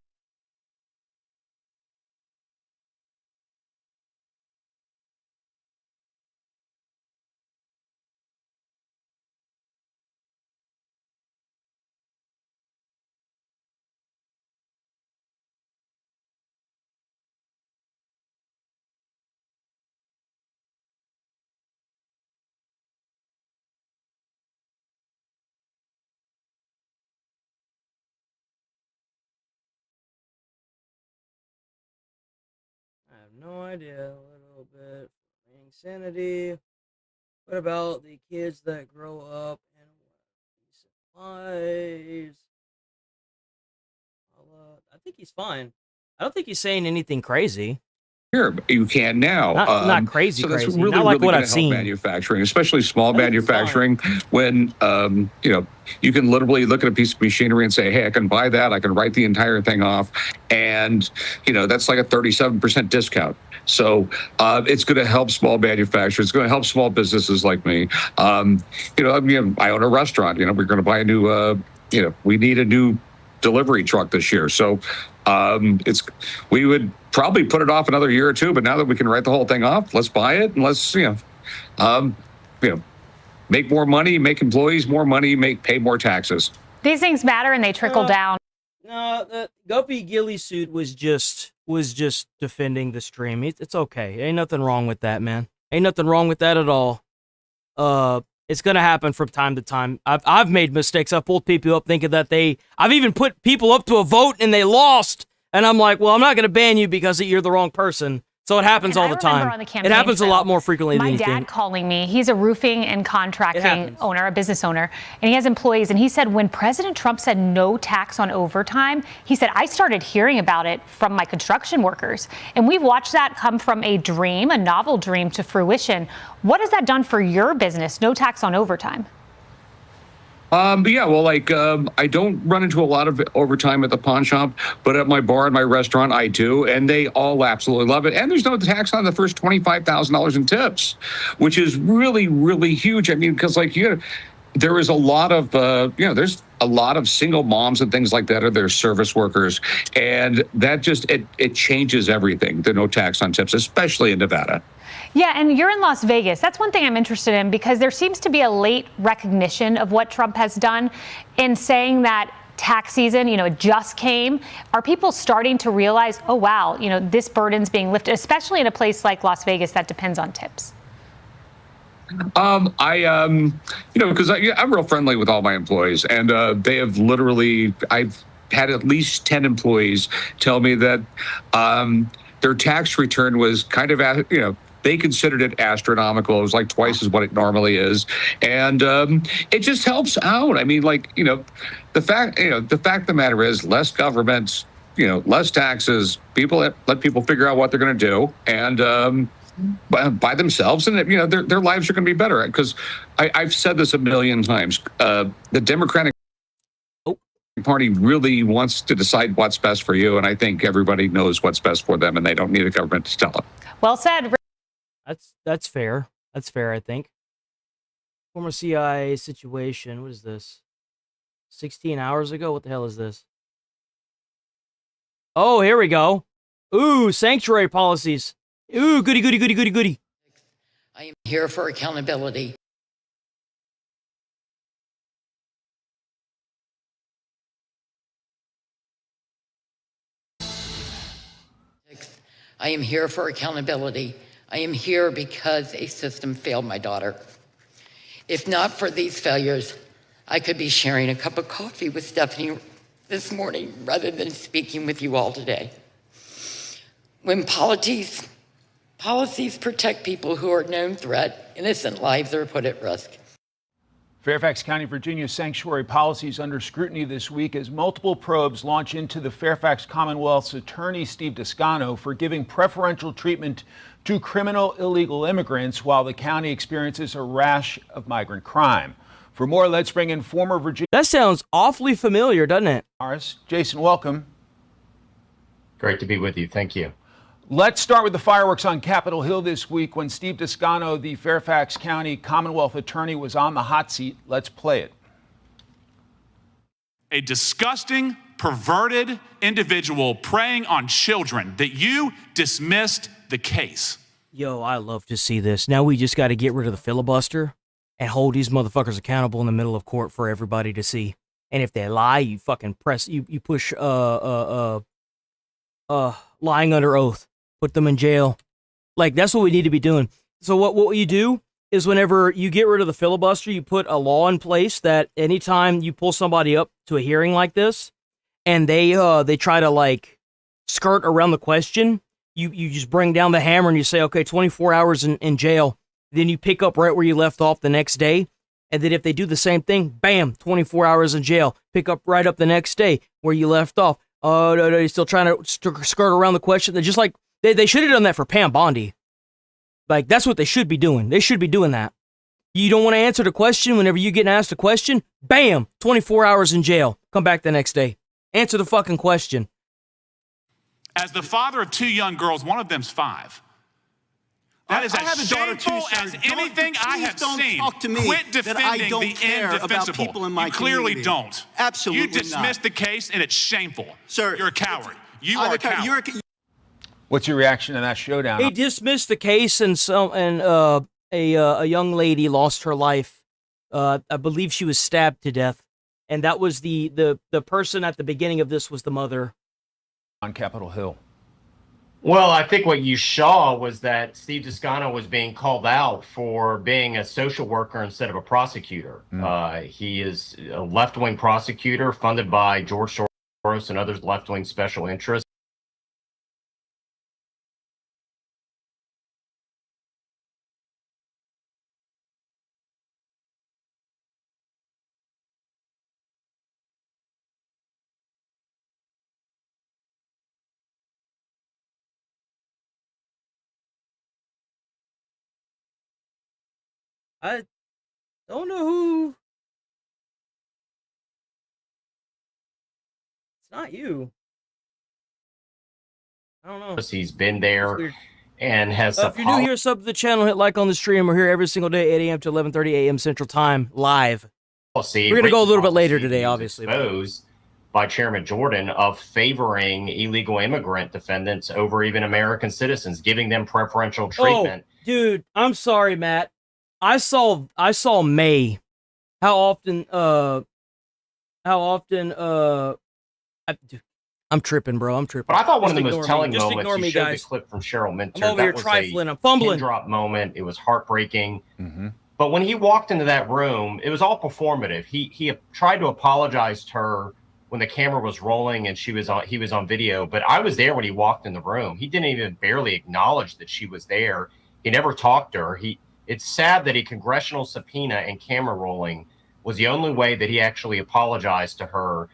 I have no idea. A little bit. Insanity. What about the kids that grow up and want decent lives? I think he's fine. I don't think he's saying anything crazy. Here, you can now. Not crazy, so that's crazy. really, Not like really what gonna I've help seen. manufacturing, especially small manufacturing, when you can literally look at a piece of machinery and say, hey, I can buy that, I can write the entire thing off, and that's like a 37% discount. So it's going to help small manufacturers. It's going to help small businesses like me. I own a restaurant. We're going to buy a new. We need a new delivery truck this year. So we would probably put it off another year or two, but now that we can write the whole thing off, let's buy it and let's make more money, make employees more money, pay more taxes. These things matter and they trickle down. No, the Guppy Gilly suit was just was just defending the stream. It's okay. Ain't nothing wrong with that, man. Ain't nothing wrong with that at all. It's gonna happen from time to time. I've made mistakes. I've pulled people up thinking that I've even put people up to a vote and they lost. And I'm like, well, I'm not gonna ban you because you're the wrong person. So it happens all the time. It happens a lot more frequently than you think. My dad calling me, he's a roofing and contracting owner, a business owner, and he has employees. And he said when President Trump said no tax on overtime, he said, I started hearing about it from my construction workers. And we've watched that come from a dream, a novel dream, to fruition. What has that done for your business, no tax on overtime? Yeah, well, I don't run into a lot of overtime at the pawn shop, but at my bar and my restaurant, I do, and they all absolutely love it. And there's no tax on the first $25,000 in tips, which is really, really huge. I mean, because there is a lot of, there's a lot of single moms and things like that, or their service workers, and that just, it changes everything, the no tax on tips, especially in Nevada. Yeah, and you're in Las Vegas. That's one thing I'm interested in, because there seems to be a late recognition of what Trump has done in saying that tax season, it just came. Are people starting to realize, oh, wow, this burden's being lifted, especially in a place like Las Vegas that depends on tips? Because I'm real friendly with all my employees, and they have I've had at least 10 employees tell me that their tax return was kind of, they considered it astronomical. It was like twice as what it normally is. And it just helps out. I mean, the fact of the matter is less government, less taxes, let people figure out what they're going to do and by themselves, and their lives are going to be better. Because I've said this a million times. The Democratic Party really wants to decide what's best for you. And I think everybody knows what's best for them, and they don't need a government to tell them. Well said. That's fair. That's fair, I think. Former CIA situation. What is this? 16 hours ago? What the hell is this? Oh, here we go. Ooh, sanctuary policies. Ooh, goody, goody, goody, goody, goody. I am here for accountability. I am here for accountability. I am here because a system failed my daughter. If not for these failures, I could be sharing a cup of coffee with Stephanie this morning rather than speaking with you all today. When policies protect people who are a known threat, innocent lives are put at risk. Fairfax County, Virginia sanctuary policies under scrutiny this week as multiple probes launch into the Fairfax Commonwealth's attorney, Steve Descano, for giving preferential treatment to criminal illegal immigrants while the county experiences a rash of migrant crime. For more, let's bring in former Virginia. That sounds awfully familiar, doesn't it? Jason, welcome. Great to be with you. Thank you. Let's start with the fireworks on Capitol Hill this week when Steve Descano, the Fairfax County Commonwealth attorney, was on the hot seat. Let's play it. A disgusting, perverted individual preying on children that you dismissed the case. Yo, I love to see this. Now we just got to get rid of the filibuster and hold these motherfuckers accountable in the middle of court for everybody to see. And if they lie, you fucking push lying under oath. Put them in jail. Like, that's what we need to be doing. So what you do is whenever you get rid of the filibuster, you put a law in place that anytime you pull somebody up to a hearing like this and they try to skirt around the question, you just bring down the hammer and you say, okay, 24 hours in jail. Then you pick up right where you left off the next day. And then if they do the same thing, bam, 24 hours in jail. Pick up right up the next day where you left off. Oh, no, you're still trying to skirt around the question. They're just like, they should have done that for Pam Bondi. Like, that's what they should be doing. They should be doing that. You don't want to answer the question whenever you get asked a question? Bam, 24 hours in jail. Come back the next day. Answer the fucking question. As the father of two young girls, one of them's 5. That is as shameful as anything I have seen. Quit defending the indefensible. You clearly don't. Absolutely not. You dismissed the case, and it's shameful. Sir, you're a coward. You are a coward. What's your reaction to that showdown? He dismissed the case, and a young lady lost her life. I believe she was stabbed to death, and that was the person at the beginning of this was the mother. On Capitol Hill. Well, I think what you saw was that Steve Descano was being called out for being a social worker instead of a prosecutor. He is a left-wing prosecutor funded by George Soros and other left-wing special interests. I don't know who. It's not you. I don't know. He's been there and has If you're new here, sub to the channel, hit like on the stream. We're here every single day, 8 a.m. to 11:30 a.m. Central Time, live. policy. We're gonna go a little bit later today, obviously. Exposed by Chairman Jordan of favoring illegal immigrant defendants over even American citizens, giving them preferential treatment. Oh, dude, I'm sorry, Matt. I saw May. How often? Dude, I'm tripping, bro. I'm tripping. But I thought one Just of the most telling Just moments, ignore you me, showed guys. the clip from Cheryl Minter. I'm over here was trifling. I'm a fumbling. pin drop moment. It was heartbreaking. But when he walked into that room, it was all performative. He tried to apologize to her when the camera was rolling and he was on video. But I was there when he walked in the room. He didn't even barely acknowledge that she was there. He never talked to her. It's sad that a congressional subpoena and camera rolling was the only way that he actually apologized to her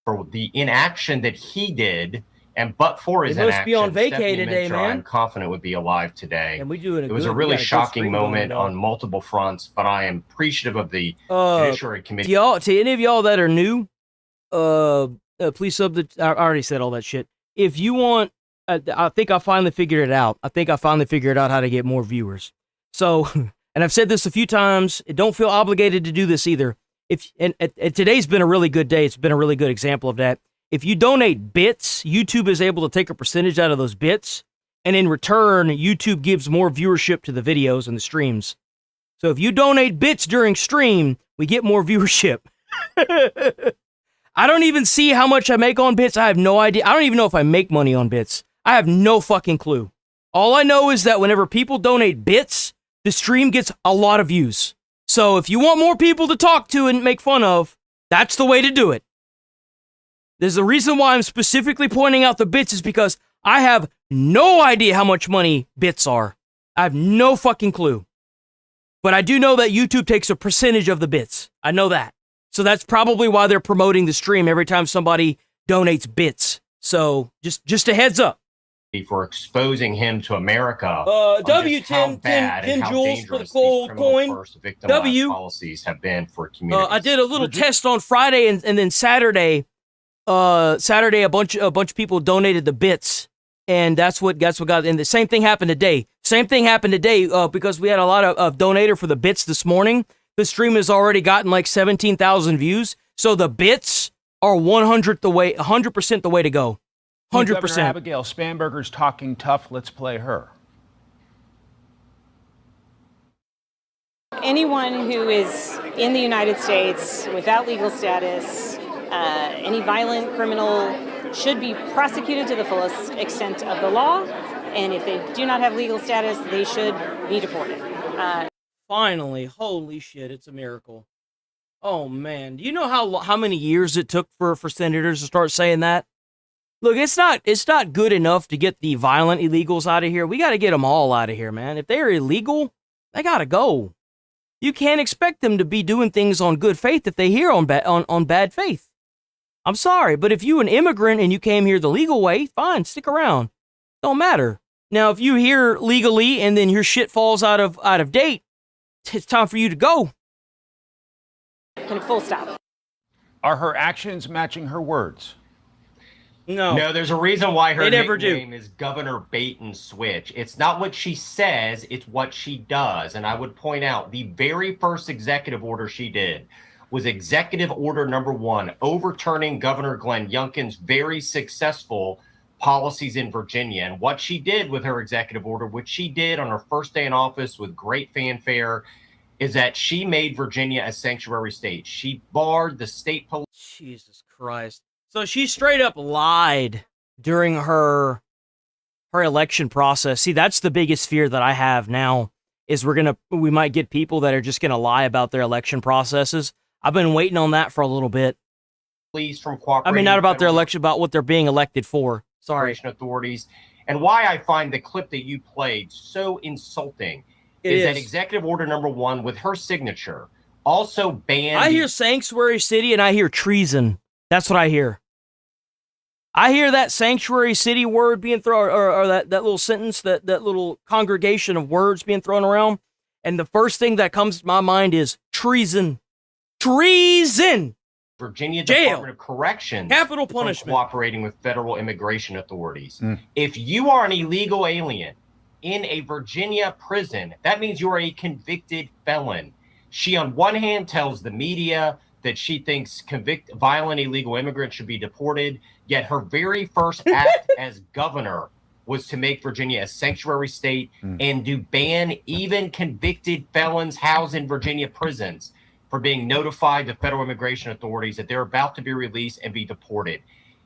for the inaction that he did. And but for his He must inaction, be on vacay Stephanie today, Minter, man. I'm confident would be alive today. And we doing It was a really shocking moment on multiple fronts, but I am appreciative of the Judiciary Committee. To any of y'all that are new, please sub the. I already said all that shit. If you want, I think I finally figured it out. I think I finally figured out how to get more viewers. So, and I've said this a few times. Don't feel obligated to do this either. And today's been a really good day. It's been a really good example of that. If you donate bits, YouTube is able to take a percentage out of those bits, and in return, YouTube gives more viewership to the videos and the streams. So if you donate bits during stream, we get more viewership. I don't even see how much I make on bits. I have no idea. I don't even know if I make money on bits. I have no fucking clue. All I know is that whenever people donate bits, the stream gets a lot of views. So if you want more people to talk to and make fun of, that's the way to do it. There's a reason why I'm specifically pointing out the bits is because I have no idea how much money bits are. I have no fucking clue. But I do know that YouTube takes a percentage of the bits. I know that. So that's probably why they're promoting the stream every time somebody donates bits. So just a heads up. For exposing him to America. W 10 joules for the cold coin. W. Policies have been for communities. I did a little test on Friday and then Saturday. Saturday a bunch of people donated the bits, and that's what got. And the same thing happened today. Because we had a lot of donator for the bits this morning. The stream has already gotten like 17,000 views. So the bits are 100% the way to go. 100%. Governor Abigail Spanberger's talking tough. Let's play her. Anyone who is in the United States without legal status, any violent criminal should be prosecuted to the fullest extent of the law. And if they do not have legal status, they should be deported. Finally, holy shit, it's a miracle. Oh man, do you know how many years it took for senators to start saying that? Look, it's not good enough to get the violent illegals out of here. We got to get them all out of here, man. If they're illegal, they got to go. You can't expect them to be doing things on good faith if they hear on bad faith. I'm sorry, but if you're an immigrant and you came here the legal way, fine, stick around. Don't matter. Now, if you here legally and then your shit falls out of date, it's time for you to go. Kind of full stop. Are her actions matching her words? No, there's a reason why her They never nickname is Governor Bait and Switch. It's not what she says, it's what she does. And I would point out the very first executive order she did was Executive Order number 1, overturning Governor Glenn Youngkin's very successful policies in Virginia. And what she did with her executive order, which she did on her first day in office with great fanfare, is that she made Virginia a sanctuary state. She barred the state police. Jesus Christ. So she straight up lied during her her election process. See, that's the biggest fear that I have now, is we might get people that are just going to lie about their election processes. I've been waiting on that for a little bit. Police from cooperating. I mean, not about their election, about what they're being elected for. Sorry. Authorities. And why I find the clip that you played so insulting is that Executive Order number 1 with her signature also banned. I hear sanctuary city and I hear treason. That's what I hear. I hear that sanctuary city word being thrown, or that little sentence, that little congregation of words being thrown around. And the first thing that comes to my mind is treason. Treason! Virginia Jail. Department of Corrections. Capital punishment. Cooperating with federal immigration authorities. If you are an illegal alien in a Virginia prison, that means you are a convicted felon. She, on one hand, tells the media that she thinks violent illegal immigrants should be deported, yet her very first act as governor was to make Virginia a sanctuary state and to ban even convicted felons housed in Virginia prisons for being notified to federal immigration authorities that they're about to be released and be deported.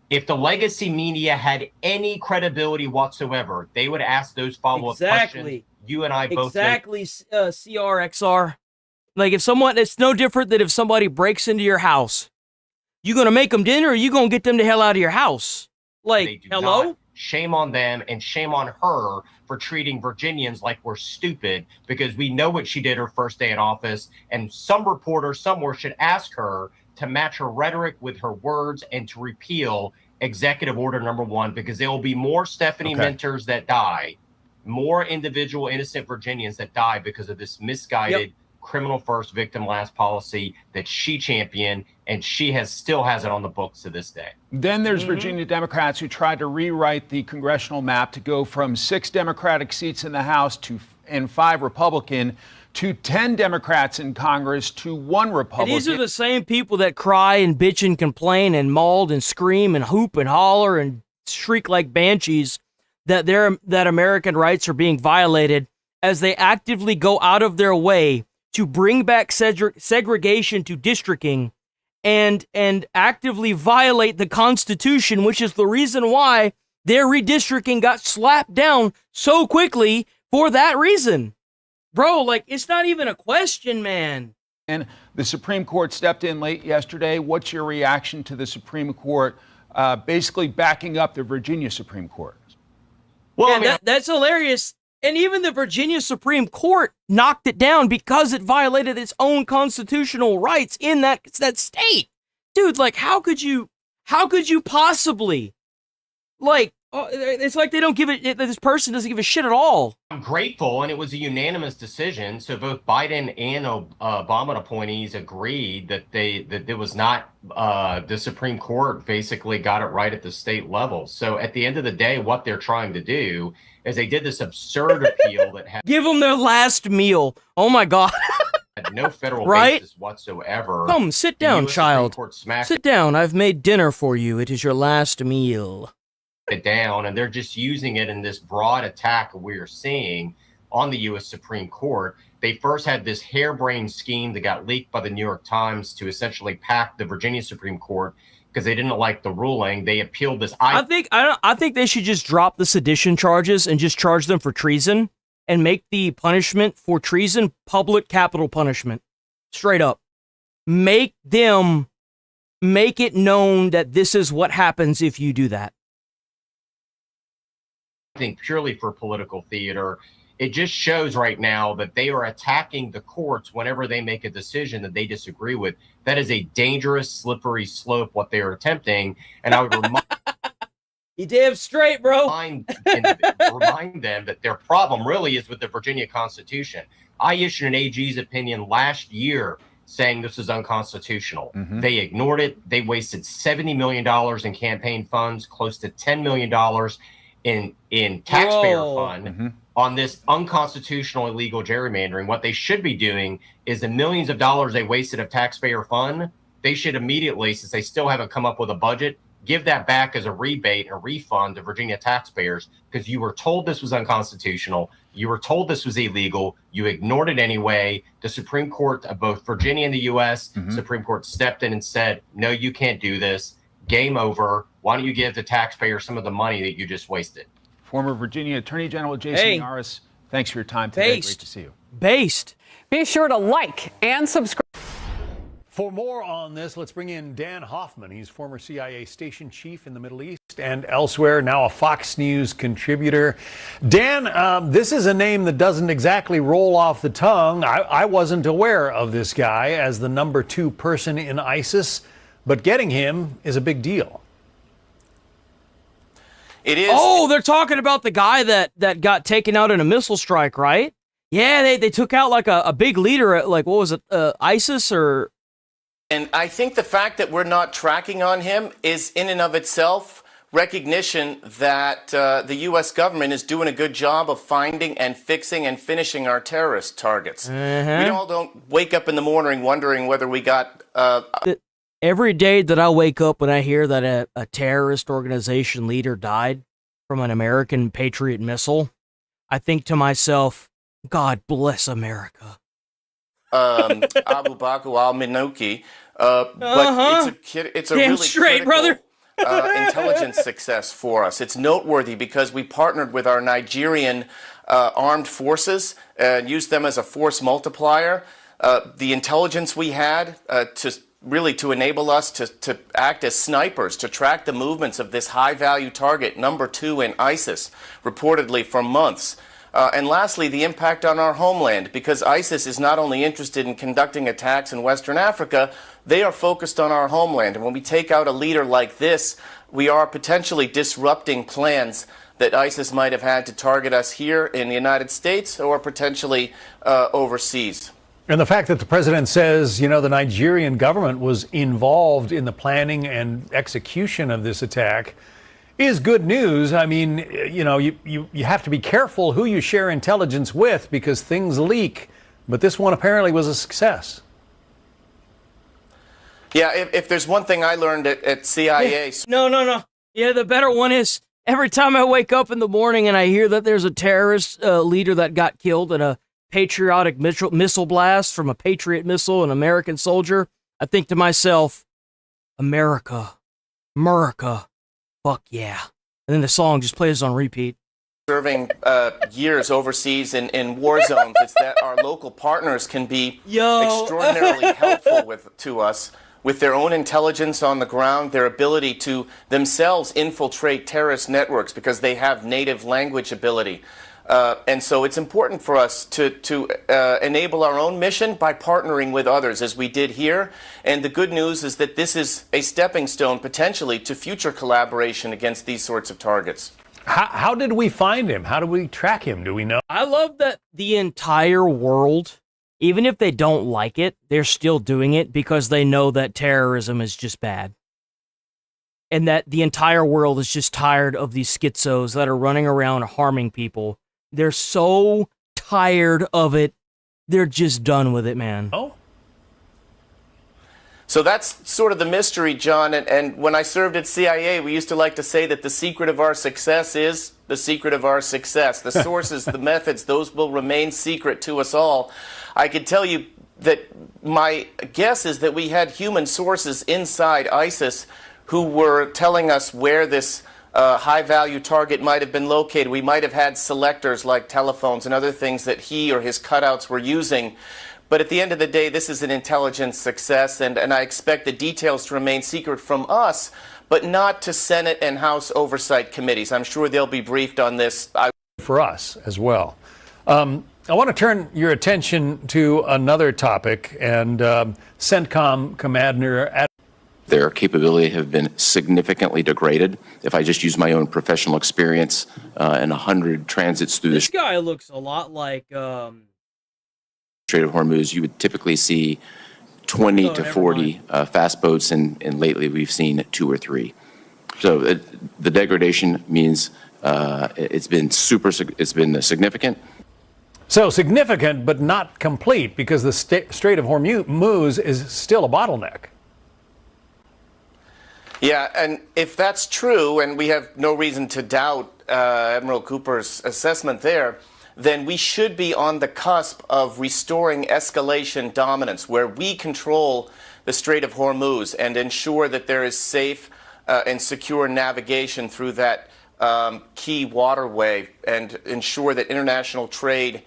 If the legacy media had any credibility whatsoever, they would ask those follow-up questions. You and I both Exactly, CRXR. Like, if someone, it's no different than if somebody breaks into your house. You gonna make them dinner, or you gonna get them the hell out of your house? Like, hello? Shame on them and shame on her for treating Virginians like we're stupid, because we know what she did her first day in office, and some reporter somewhere should ask her to match her rhetoric with her words and to repeal Executive Order number 1, because there will be more Stephanie Mentors that die, more individual innocent Virginians that die because of this misguided criminal first, victim last policy that she championed, and she still has it on the books to this day. Then there's Virginia Democrats who tried to rewrite the congressional map to go from 6 Democratic seats in the House and 5 Republican to 10 Democrats in Congress to 1 Republican. And these are the same people that cry and bitch and complain and maul and scream and hoop and holler and shriek like banshees that American rights are being violated, as they actively go out of their way to bring back segregation to districting and actively violate the Constitution, which is the reason why their redistricting got slapped down so quickly for that reason. Bro, like, it's not even a question, man. And the Supreme Court stepped in late yesterday. What's your reaction to the Supreme Court basically backing up the Virginia Supreme Court? Well, yeah, that's hilarious. And even the Virginia Supreme Court knocked it down because it violated its own constitutional rights in that state. Dude, like, how could you possibly, like, it's like they don't give it, this person doesn't give a shit at all. I'm grateful, and it was a unanimous decision. So both Biden and Obama appointees agreed that it was not, the Supreme Court basically got it right at the state level. So at the end of the day, what they're trying to do is they did this absurd appeal that had give them their last meal. Oh my God. had no federal right? basis whatsoever. Come, sit down, child. Sit down. I've made dinner for you. It is your last meal. It down, and they're just using it in this broad attack we're seeing on the U.S. Supreme Court. They first had this harebrained scheme that got leaked by the New York Times to essentially pack the Virginia Supreme Court because they didn't like the ruling. They appealed this. I think they should just drop the sedition charges and just charge them for treason and make the punishment for treason public capital punishment. Straight up. Make it known that this is what happens if you do that. I think purely for political theater. It just shows right now that they are attacking the courts whenever they make a decision that they disagree with. That is a dangerous, slippery slope, what they are attempting. And I would remind you damn straight, bro. Remind them that their problem really is with the Virginia Constitution. I issued an AG's opinion last year saying this is unconstitutional. They ignored it. They wasted $70 million in campaign funds, close to $10 million in taxpayer fund on this unconstitutional illegal gerrymandering. What they should be doing is the millions of dollars they wasted of taxpayer fund, they should immediately, since they still haven't come up with a budget, give that back as a rebate and a refund to Virginia taxpayers, because you were told this was unconstitutional. You were told this was illegal. You ignored it anyway. The Supreme Court of both Virginia and the U.S. Supreme Court stepped in and said, no, you can't do this. Game over. Why don't you give the taxpayer some of the money that you just wasted? Former Virginia Attorney General Jason Yaris, thanks for your time today. Great to see you. Based. Be sure to like and subscribe. For more on this, let's bring in Dan Hoffman. He's former CIA station chief in the Middle East and elsewhere, now a Fox News contributor. Dan, this is a name that doesn't exactly roll off the tongue. I wasn't aware of this guy as the number 2 person in ISIS, but getting him is a big deal. It is. Oh, they're talking about the guy that got taken out in a missile strike, right? Yeah, they took out like a big leader at, like, what was it, ISIS or... And I think the fact that we're not tracking on him is in and of itself recognition that the U.S. government is doing a good job of finding and fixing and finishing our terrorist targets. We all don't wake up in the morning wondering whether we got... Every day that I wake up when I hear that a terrorist organization leader died from an American Patriot missile, I think to myself, God bless America. Abu Bakr al-Minouki, but it's a Damn really straight, brother. Intelligence success for us. It's noteworthy because we partnered with our Nigerian armed forces and used them as a force multiplier. The intelligence we had to enable us to act as snipers, to track the movements of this high-value target, number 2 in ISIS, reportedly for months. And lastly, the impact on our homeland, because ISIS is not only interested in conducting attacks in Western Africa, they are focused on our homeland. And when we take out a leader like this, we are potentially disrupting plans that ISIS might have had to target us here in the United States or potentially overseas. And the fact that the president says, the Nigerian government was involved in the planning and execution of this attack is good news. I mean, you have to be careful who you share intelligence with because things leak. But this one apparently was a success. Yeah, if there's one thing I learned at CIA... No. Yeah, the better one is every time I wake up in the morning and I hear that there's a terrorist leader that got killed in a patriotic missile blast from a Patriot missile, an American soldier, I think to myself, America, fuck yeah. And then the song just plays on repeat. Serving years overseas in war zones, it's that our local partners can be extraordinarily helpful to us with their own intelligence on the ground, their ability to themselves infiltrate terrorist networks because they have native language ability. And so it's important for us to enable our own mission by partnering with others, as we did here. And the good news is that this is a stepping stone, potentially, to future collaboration against these sorts of targets. How did we find him? How do we track him? Do we know? I love that the entire world, even if they don't like it, they're still doing it because they know that terrorism is just bad. And that the entire world is just tired of these schizos that are running around harming people. They're so tired of it. They're just done with it, man. Oh. So that's sort of the mystery, John. And when I served at CIA, we used to like to say that the secret of our success is the secret of our success. The sources, the methods, those will remain secret to us all. I could tell you that my guess is that we had human sources inside ISIS who were telling us where this high-value target might have been located. We might have had selectors like telephones and other things that he or his cutouts were using. But at the end of the day, this is an intelligence success, and I expect the details to remain secret from us, but not to Senate and House oversight committees. I'm sure they'll be briefed on this. For us as well. I want to turn your attention to another topic, and CENTCOM Commander... Their capability have been significantly degraded. If I just use my own professional experience and 100 transits through this guy looks a lot like Strait of Hormuz, you would typically see 20 to 40 fast boats, and lately we've seen 2 or 3. So the degradation means it's been significant. So significant, but not complete, because the Strait of Hormuz is still a bottleneck. Yeah, and if that's true, and we have no reason to doubt Admiral Cooper's assessment there, then we should be on the cusp of restoring escalation dominance, where we control the Strait of Hormuz and ensure that there is safe and secure navigation through that key waterway and ensure that international trade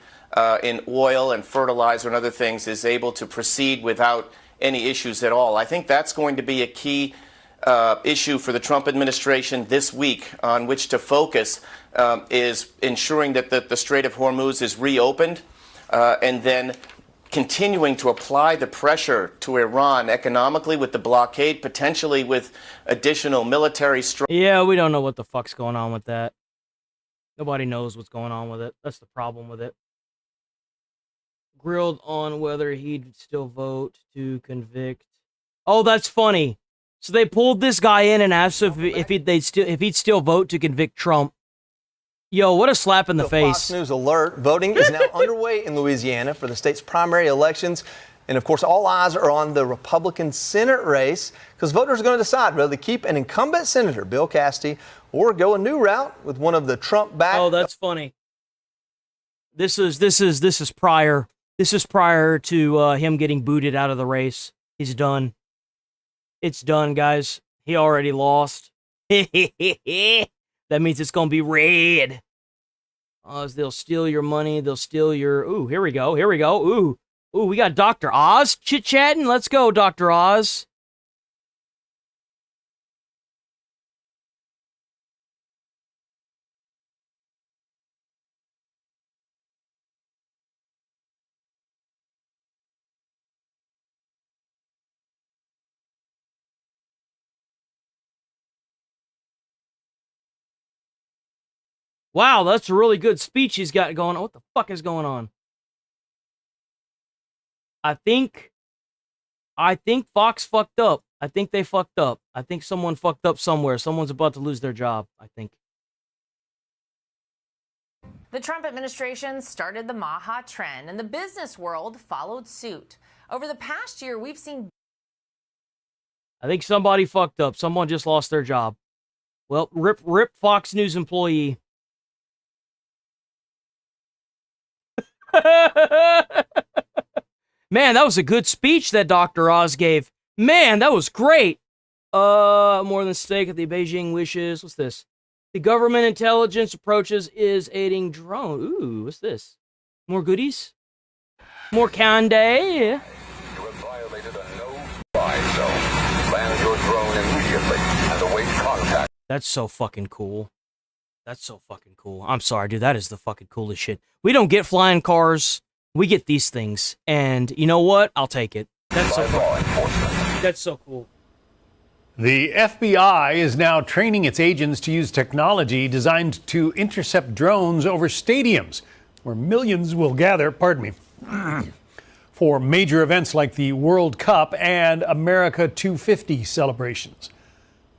in oil and fertilizer and other things is able to proceed without any issues at all. I think that's going to be a key issue for the Trump administration this week on which to focus, is ensuring that the Strait of Hormuz is reopened and then continuing to apply the pressure to Iran economically with the blockade, potentially with additional military strength. Yeah, we don't know what the fuck's going on with that. Nobody knows what's going on with it. That's the problem with it. Grilled on whether he'd still vote to convict. Oh, that's funny. So they pulled this guy in and asked if he'd still vote to convict Trump. Yo, what a slap in the face. Fox News alert. Voting is now underway in Louisiana for the state's primary elections. And of course, all eyes are on the Republican Senate race because voters are going to decide whether to keep an incumbent senator, Bill Cassidy, or go a new route with one of the Trump-backed. Oh, that's funny. This is prior. This is prior to him getting booted out of the race. He's done. It's done, guys. He already lost. That means it's going to be red. They'll steal your money. They'll steal your... Ooh, here we go. Here we go. Ooh, we got Dr. Oz chit-chatting. Let's go, Dr. Oz. Wow, that's a really good speech he's got going on. What the fuck is going on? I think Fox fucked up. I think they fucked up. I think someone fucked up somewhere. Someone's about to lose their job, I think. The Trump administration started the Maha trend, and the business world followed suit. Over the past year, we've seen... I think somebody fucked up. Someone just lost their job. Well, rip Fox News employee. Man, that was a good speech that Dr. Oz gave. Man, that was great. More than stake at the Beijing wishes. What's this? The government intelligence approaches is aiding drone. Ooh, what's this? More goodies? More candy? You have violated a no-fly zone. Land your drone immediately and await contact. That's so fucking cool. That's so fucking cool. I'm sorry, dude. That is the fucking coolest shit. We don't get flying cars. We get these things. And you know what? I'll take it. That's so fucking, that's so cool. The FBI is now training its agents to use technology designed to intercept drones over stadiums where millions will gather, for major events like the World Cup and America 250 celebrations.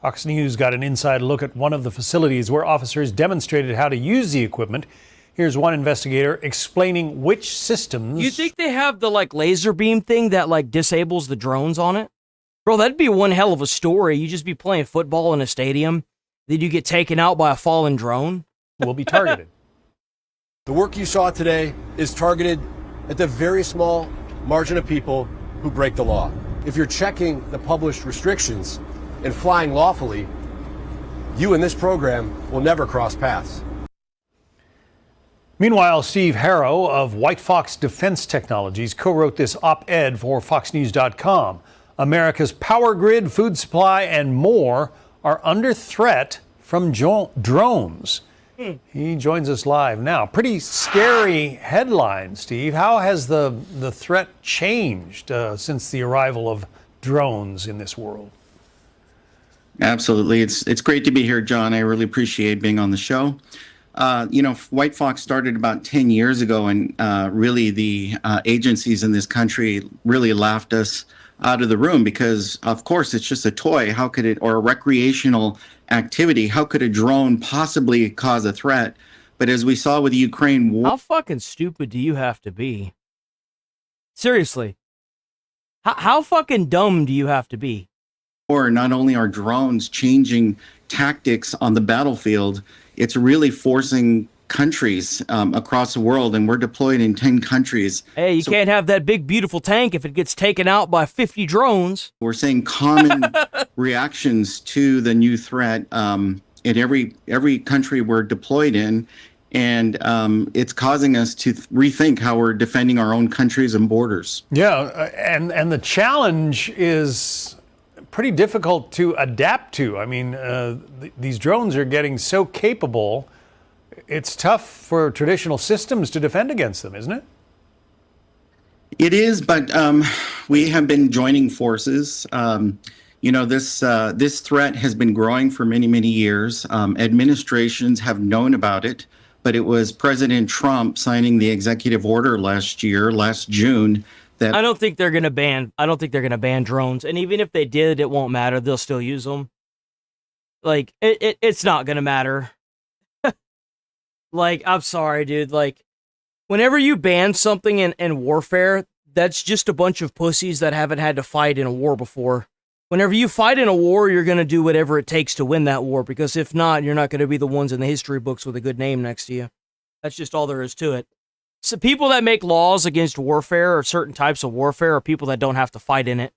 Fox News got an inside look at one of the facilities where officers demonstrated how to use the equipment. Here's one investigator explaining which systems... You think they have the, laser beam thing that, disables the drones on it? Bro, that'd be one hell of a story. You just be playing football in a stadium, then you get taken out by a fallen drone. Will be targeted. The work you saw today is targeted at the very small margin of people who break the law. If you're checking the published restrictions and flying lawfully, you in this program will never cross paths. Meanwhile, Steve Harrow of White Fox Defense Technologies co-wrote this op-ed for FoxNews.com. America's power grid, food supply, and more are under threat from drones. He joins us live now. Pretty scary headline, Steve. How has the threat changed since the arrival of drones in this world? Absolutely. It's great to be here, John. I really appreciate being on the show. White Fox started about 10 years ago, and really the agencies in this country really laughed us out of the room because, of course, it's just a toy. How could it, or a recreational activity, how could a drone possibly cause a threat? But as we saw with the Ukraine war... How fucking stupid do you have to be? Seriously. How fucking dumb do you have to be? Or not only are drones changing tactics on the battlefield, it's really forcing countries across the world, and we're deployed in 10 countries. Hey, you can't have that big, beautiful tank if it gets taken out by 50 drones. We're seeing common reactions to the new threat in every country we're deployed in. And it's causing us to rethink how we're defending our own countries and borders. Yeah, and the challenge is pretty difficult to adapt to. I mean, these drones are getting so capable, it's tough for traditional systems to defend against them, isn't it? It is, but we have been joining forces. This threat has been growing for many, many years. Administrations have known about it, but it was President Trump signing the executive order last June, that I don't think they're gonna ban drones, and even if they did, it won't matter. They'll still use them. Like it's not gonna matter. Like, I'm sorry, dude. Like, whenever you ban something in warfare, that's just a bunch of pussies that haven't had to fight in a war before. Whenever you fight in a war, you're going to do whatever it takes to win that war, because if not, you're not going to be the ones in the history books with a good name next to you. That's just all there is to it. So people that make laws against warfare or certain types of warfare are people that don't have to fight in it.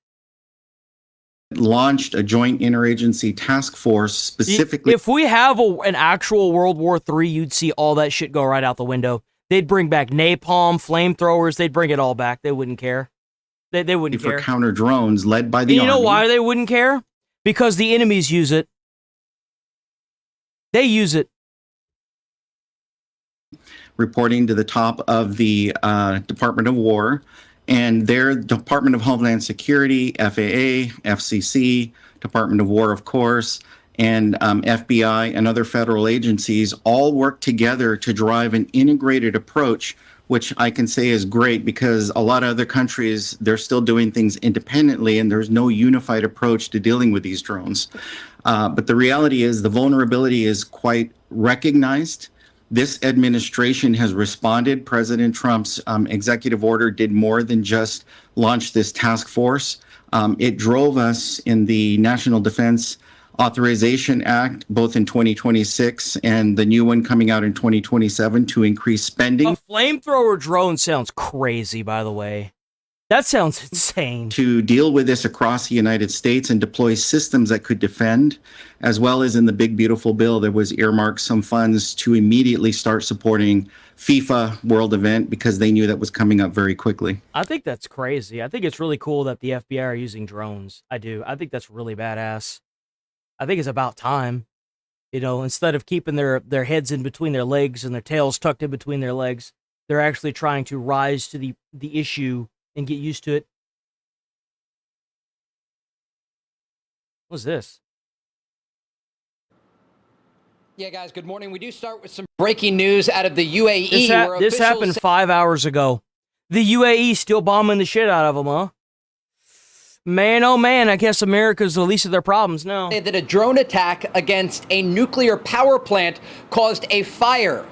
launched a joint interagency task force specifically. If we have an actual World War III, you'd see all that shit go right out the window. They'd bring back napalm, flamethrowers. They'd bring it all back. They wouldn't care. They wouldn't care. For counter drones led by the Army. You know Army. why they wouldn't care? Because the enemies use it. They use it. Reporting to the top of the Department of War, and their Department of Homeland Security, FAA, FCC, Department of War, of course, and FBI and other federal agencies all work together to drive an integrated approach, which I can say is great because a lot of other countries, they're still doing things independently and there's no unified approach to dealing with these drones. But the reality is the vulnerability is quite recognized. This administration has responded. President Trump's executive order did more than just launch this task force. It drove us in the National Defense Authorization Act, both in 2026 and the new one coming out in 2027 to increase spending. A flamethrower drone sounds crazy, by the way. That sounds insane. To deal with this across the United States and deploy systems that could defend, as well as in the big, beautiful bill, there was earmarked some funds to immediately start supporting FIFA World Event because they knew that was coming up very quickly. I think that's crazy. I think it's really cool that the FBI are using drones. I do. I think that's really badass. I think it's about time. You know, instead of keeping their heads in between their legs and their tails tucked in between their legs, they're actually trying to rise to the issue and get used to it. What's this? Yeah, guys, good morning. We do start with some breaking news out of the UAE. This happened 5 hours ago. The UAE still bombing the shit out of them, huh? Man, oh man, I guess America's the least of their problems now. That a drone attack against a nuclear power plant caused a fire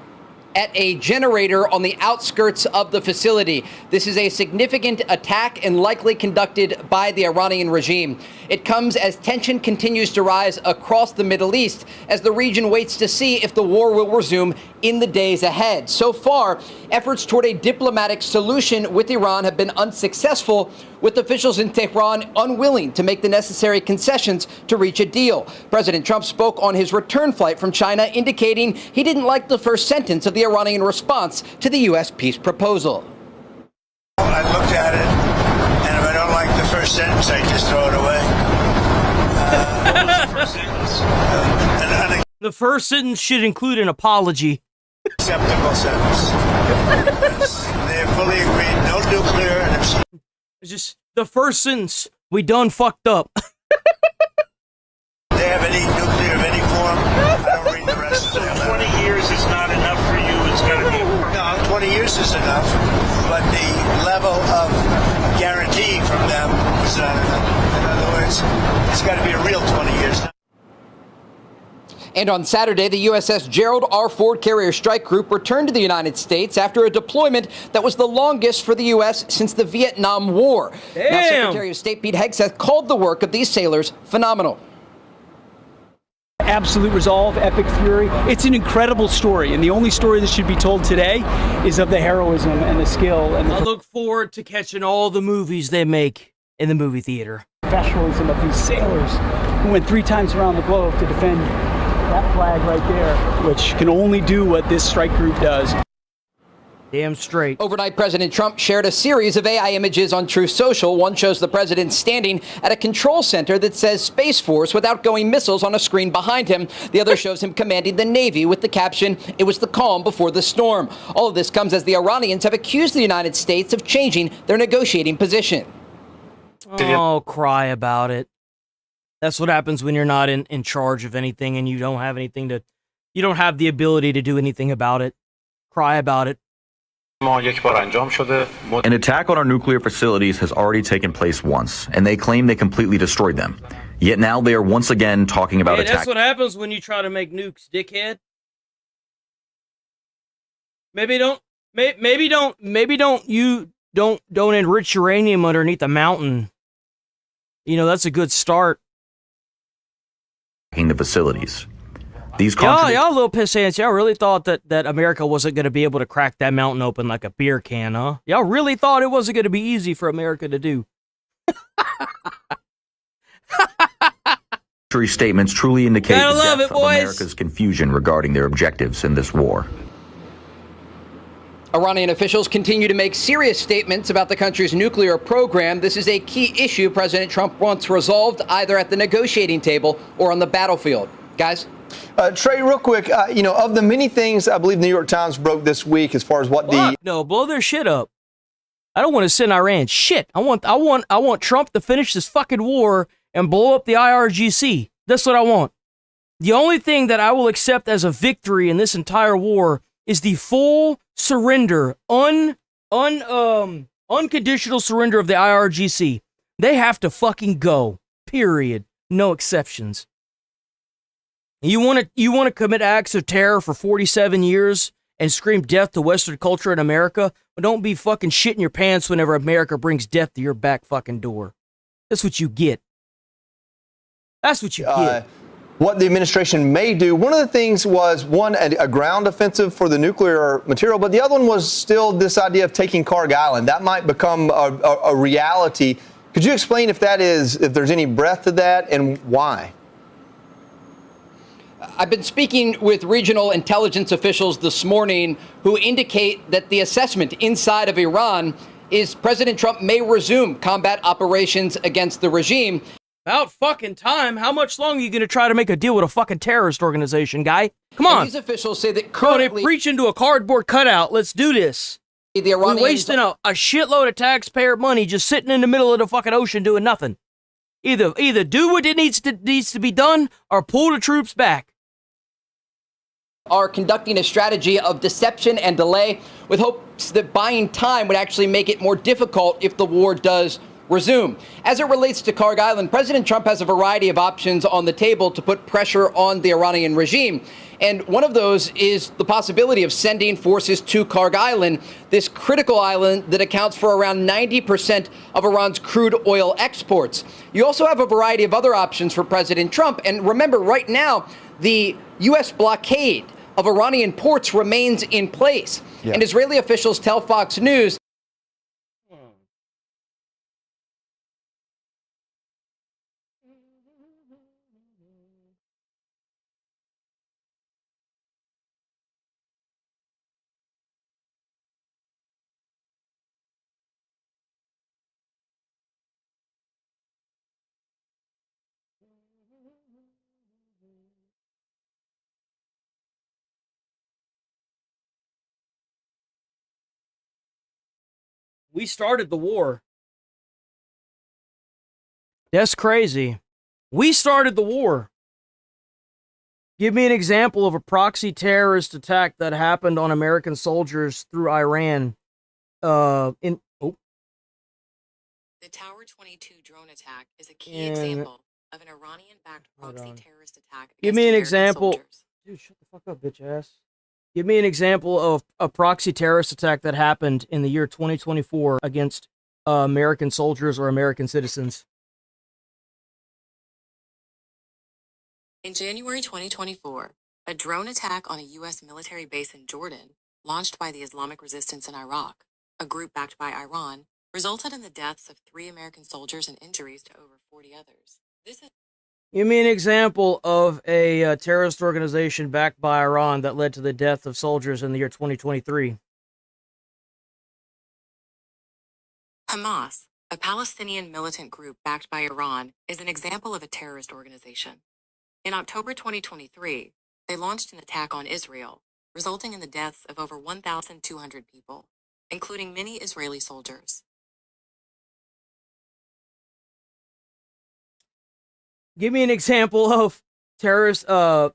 at a generator on the outskirts of the facility. This is a significant attack and likely conducted by the Iranian regime. It comes as tension continues to rise across the Middle East as the region waits to see if the war will resume in the days ahead. So far, efforts toward a diplomatic solution with Iran have been unsuccessful, with officials in Tehran unwilling to make the necessary concessions to reach a deal. President Trump spoke on his return flight from China, indicating he didn't like the first sentence of the Iranian response to the U.S. peace proposal. I looked at it, and if I don't like the first sentence, I just throw it away. What was the first sentence? The first sentence should include an apology. Acceptable sentence. They fully agreed, no nuclear, and it's just the first sentence. We done fucked up. they have any nuclear of any form. I don't read the rest of it. 20 years is not enough for you. It's got to be more. No, 20 years is enough, but the level of guarantee from them is not enough. In other words, it's got to be a real 20 years. And on Saturday, the USS Gerald R. Ford Carrier Strike Group returned to the United States after a deployment that was the longest for the U.S. since the Vietnam War. Damn. Now, Secretary of State Pete Hegseth called the work of these sailors phenomenal. Absolute resolve, epic fury. It's an incredible story, and the only story that should be told today is of the heroism and the skill. And I look forward to catching all the movies they make in the movie theater. Professionalism of these sailors who went 3 times around the globe to defend that flag right there, which can only do what this strike group does. Damn straight. Overnight, President Trump shared a series of AI images on Truth Social. One shows the president standing at a control center that says Space Force with outgoing missiles on a screen behind him. The other shows him commanding the Navy with the caption, "It was the calm before the storm." All of this comes as the Iranians have accused the United States of changing their negotiating position. Oh, cry about it. That's what happens when you're not in charge of anything and you don't have you don't have the ability to do anything about it. Cry about it. An attack on our nuclear facilities has already taken place once, and they claim they completely destroyed them. Yet now they are once again talking about That's attacking. what happens when you try to make nukes, dickhead. Maybe don't enrich uranium underneath a mountain. You know, that's a good start. The facilities. These Y'all little piss ants. Y'all really thought that America wasn't going to be able to crack that mountain open like a beer can, huh? Y'all really thought it wasn't going to be easy for America to do. statements truly indicate Gotta the love depth it, of boys. America's confusion regarding their objectives in this war. Iranian officials continue to make serious statements about the country's nuclear program. This is a key issue President Trump wants resolved either at the negotiating table or on the battlefield. Guys? Trey, real quick, of the many things I believe the New York Times broke this week as far as what No, blow their shit up. I don't want to send Iran shit. I want Trump to finish this fucking war and blow up the IRGC. That's what I want. The only thing that I will accept as a victory in this entire war is the full surrender, unconditional surrender of the IRGC. They have to fucking go. Period. No exceptions. You want to commit acts of terror for 47 years and scream death to Western culture in America? But don't be fucking shitting your pants whenever America brings death to your back fucking door. That's what you get. That's what you get. What the administration may do. One of the things was, one, a ground offensive for the nuclear material, but the other one was still this idea of taking Carg Island. That might become a reality. Could you explain if there's any breadth to that and why? I've been speaking with regional intelligence officials this morning who indicate that the assessment inside of Iran is President Trump may resume combat operations against the regime. About fucking time. How much longer are you going to try to make a deal with a fucking terrorist organization, guy? Come on. And these officials say that currently... They preach into a cardboard cutout. Let's do this. The Iranians... We're wasting a shitload of taxpayer money just sitting in the middle of the fucking ocean doing nothing. Either do what it needs to be done or pull the troops back. Are conducting a strategy of deception and delay with hopes that buying time would actually make it more difficult if the war does resume. As it relates to Carg Island, President Trump has a variety of options on the table to put pressure on the Iranian regime. And one of those is the possibility of sending forces to Carg Island, this critical island that accounts for around 90% of Iran's crude oil exports. You also have a variety of other options for President Trump. And remember, right now, the U.S. blockade of Iranian ports remains in place. Yeah. And Israeli officials tell Fox News We started the war. That's crazy. We started the war. Give me an example of a proxy terrorist attack that happened on American soldiers through Iran. The Tower 22 drone attack is a key example of an Iranian-backed proxy terrorist attack. Give me an American example. soldiers. Dude, shut the fuck up, bitch ass. Give me an example of a proxy terrorist attack that happened in the year 2024 against American soldiers or American citizens. In January 2024, a drone attack on a U.S. military base in Jordan, launched by the Islamic Resistance in Iraq, a group backed by Iran, resulted in the deaths of 3 American soldiers and injuries to over 40 others. This is Give me an example of a terrorist organization backed by Iran that led to the death of soldiers in the year 2023. Hamas, a Palestinian militant group backed by Iran, is an example of a terrorist organization. In October 2023, they launched an attack on Israel, resulting in the deaths of over 1,200 people, including many Israeli soldiers. Give me an example of terrorist, a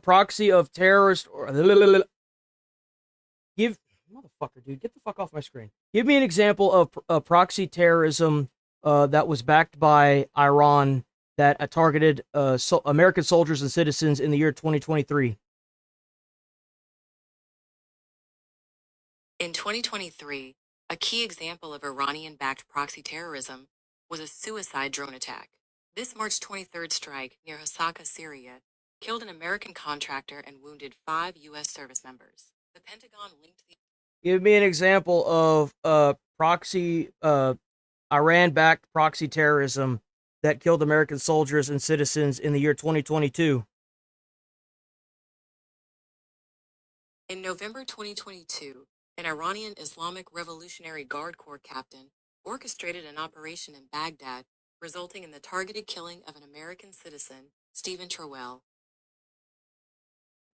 proxy of terrorist, or motherfucker, dude, get the fuck off my screen. Give me an example of proxy terrorism that was backed by Iran that targeted American soldiers and citizens in the year 2023. In 2023, a key example of Iranian-backed proxy terrorism was a suicide drone attack. This March 23rd strike near Hasaka, Syria, killed an American contractor and wounded 5 U.S. service members. The Pentagon linked the... Give me an example of proxy, Iran-backed proxy terrorism that killed American soldiers and citizens in the year 2022. In November 2022, an Iranian Islamic Revolutionary Guard Corps captain orchestrated an operation in Baghdad, resulting in the targeted killing of an American citizen, Stephen Trowell.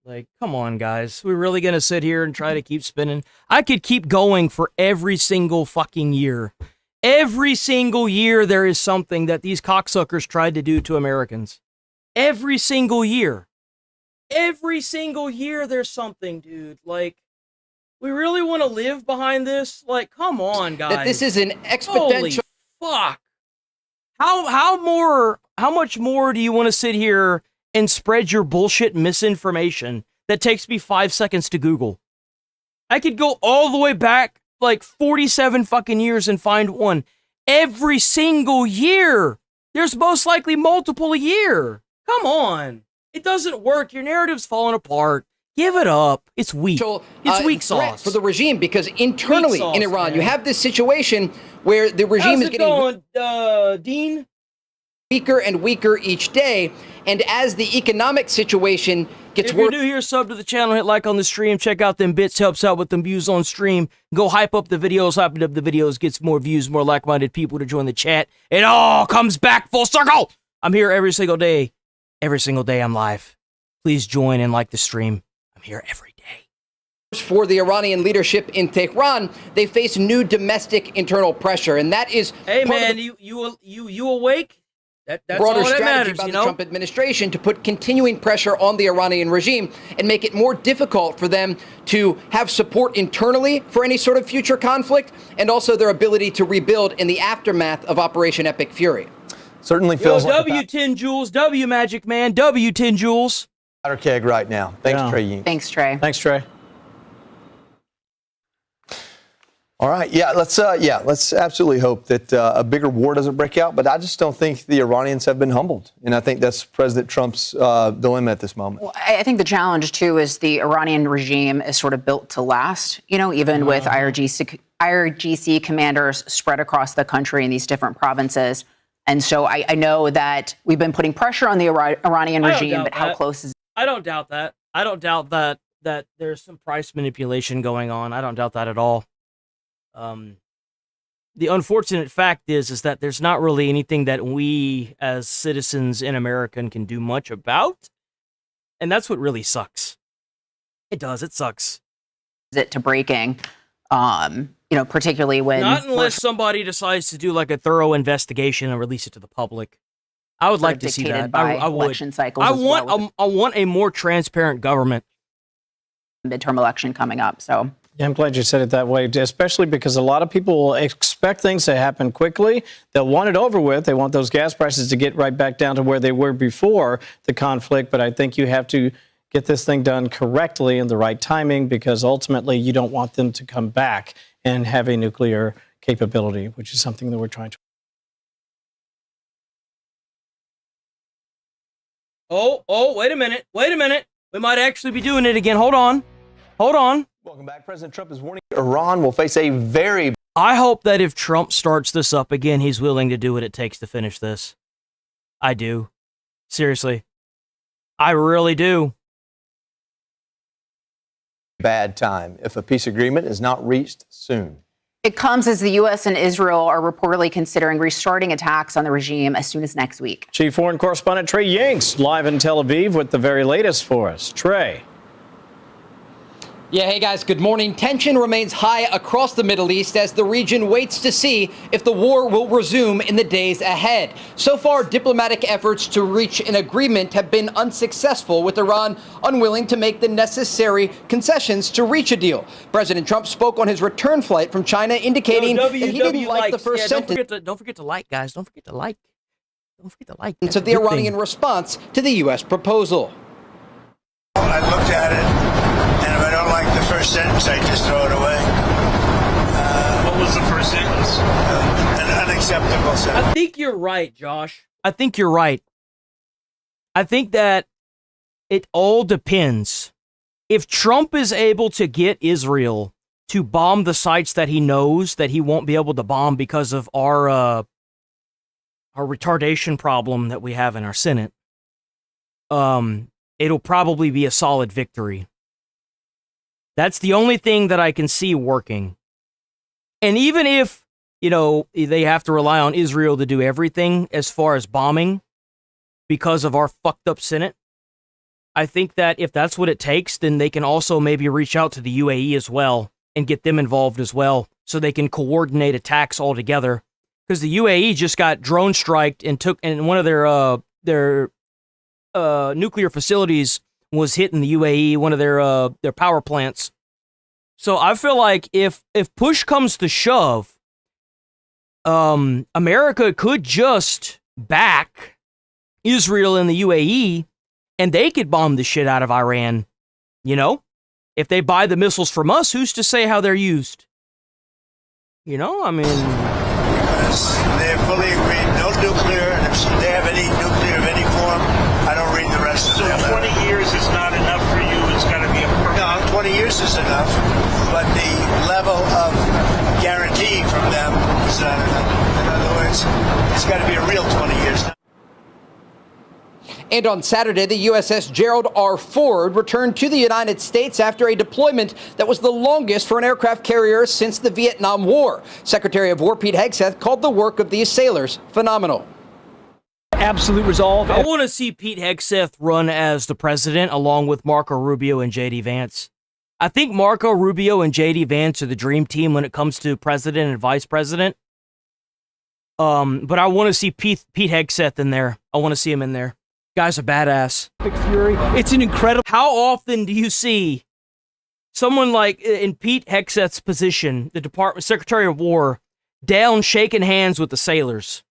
Like, come on, guys. We're really gonna sit here and try to keep spinning? I could keep going for every single fucking year. Every single year there is something that these cocksuckers tried to do to Americans. Every single year. Every single year there's something, dude. Like, we really want to live behind this? Like, come on, guys. That this is an exponential... Holy fuck. How much more do you want to sit here and spread your bullshit misinformation that takes me 5 seconds to Google? I could go all the way back like 47 fucking years and find one. Every single year. There's most likely multiple a year. Come on. It doesn't work. Your narrative's falling apart. Give it up. It's weak. It's weak sauce For the regime, because internally in Iran, you have this situation where the regime is getting Dean? weaker and weaker each day. And as the economic situation gets If worse... you're new here, sub to the channel, hit like on the stream, check out them bits, helps out with them views on stream. Go hype up the videos, gets more views, more like-minded people to join the chat. It all comes back full circle. I'm here every single day. Every single day I'm live. Please join and like the stream. I'm here every day. For the Iranian leadership in Tehran, they face new domestic internal pressure, and that is... Hey man, you awake? That's broader all that strategy matters, by you the know? Trump administration to put continuing pressure on the Iranian regime and make it more difficult for them to have support internally for any sort of future conflict, and also their ability to rebuild in the aftermath of Operation Epic Fury. Certainly feels like W10 Jules, W Magic Man, W10 Jules. powder keg right now. Thanks, Trey Ying. Thanks, Trey. Thanks, Trey. All right, let's absolutely hope that a bigger war doesn't break out. But I just don't think the Iranians have been humbled, and I think that's President Trump's dilemma at this moment. Well, I think the challenge too is the Iranian regime is sort of built to last. You know, even with IRGC commanders spread across the country in these different provinces. And so I know that we've been putting pressure on the Iranian regime, but how close is it? I don't doubt that. I don't doubt that there's some price manipulation going on. I don't doubt that at all. The unfortunate fact is that there's not really anything that we as citizens in America can do much about. And that's what really sucks. It does. It sucks. It to breaking, you know, particularly when... Not unless somebody decides to do like a thorough investigation and release it to the public. I would like to see that. I would. Election cycles I want a more transparent government. Midterm election coming up, so... Yeah, I'm glad you said it that way, especially because a lot of people will expect things to happen quickly. They'll want it over with. They want those gas prices to get right back down to where they were before the conflict. But I think you have to get this thing done correctly in the right timing, because ultimately you don't want them to come back and have a nuclear capability, which is something that we're trying to. Oh, wait a minute. We might actually be doing it again. Hold on. Welcome back. President Trump is warning Iran will face a very... I hope that if Trump starts this up again, he's willing to do what it takes to finish this. I do. Seriously. I really do. Bad time if a peace agreement is not reached soon. It comes as the U.S. and Israel are reportedly considering restarting attacks on the regime as soon as next week. Chief Foreign Correspondent Trey Yanks live in Tel Aviv with the very latest for us. Trey. Yeah, hey guys, good morning. Tension remains high across the Middle East as the region waits to see if the war will resume in the days ahead. So far, diplomatic efforts to reach an agreement have been unsuccessful, with Iran unwilling to make the necessary concessions to reach a deal. President Trump spoke on his return flight from China, indicating that he didn't like the first sentence. Don't forget to like, guys. Don't forget to like. Don't forget to like. Of the Iranian response to the U.S. proposal. I looked at it. And if I don't like the first sentence, I just throw it away. What was the first sentence? An unacceptable sentence. I think you're right, Josh. I think you're right. I think that it all depends. If Trump is able to get Israel to bomb the sites that he knows that he won't be able to bomb because of our retardation problem that we have in our Senate, it'll probably be a solid victory. That's the only thing that I can see working. And even if, they have to rely on Israel to do everything as far as bombing because of our fucked up Senate, I think that if that's what it takes, then they can also maybe reach out to the UAE as well and get them involved as well so they can coordinate attacks all together. Because the UAE just got drone striked and one of their nuclear facilities was hit in the UAE, one of their power plants. So I feel like if push comes to shove, America could just back Israel and the UAE, and they could bomb the shit out of Iran. If they buy the missiles from us, who's to say how they're used? Because they're fully agreed, no nuclear, and if they have any nuclear of any form, I don't read the rest of it. So 20 years is not enough for you, it's got to be a permanent. No, 20 years is enough, but the level of guarantee from them is not enough. In other words, it's got to be a real 20 years. And on Saturday, the USS Gerald R. Ford returned to the United States after a deployment that was the longest for an aircraft carrier since the Vietnam War. Secretary of War Pete Hegseth called the work of these sailors phenomenal. Absolute resolve. I want to see Pete Hegseth run as the president along with Marco Rubio and J.D. Vance. I think Marco Rubio and J.D. Vance are the dream team when it comes to president and vice president. But I want to see Pete Hegseth in there. I want to see him in there. Guy's a badass. Fury. It's an incredible. How often do you see someone like in Pete Hegseth's position, the Department Secretary of War, down shaking hands with the sailors?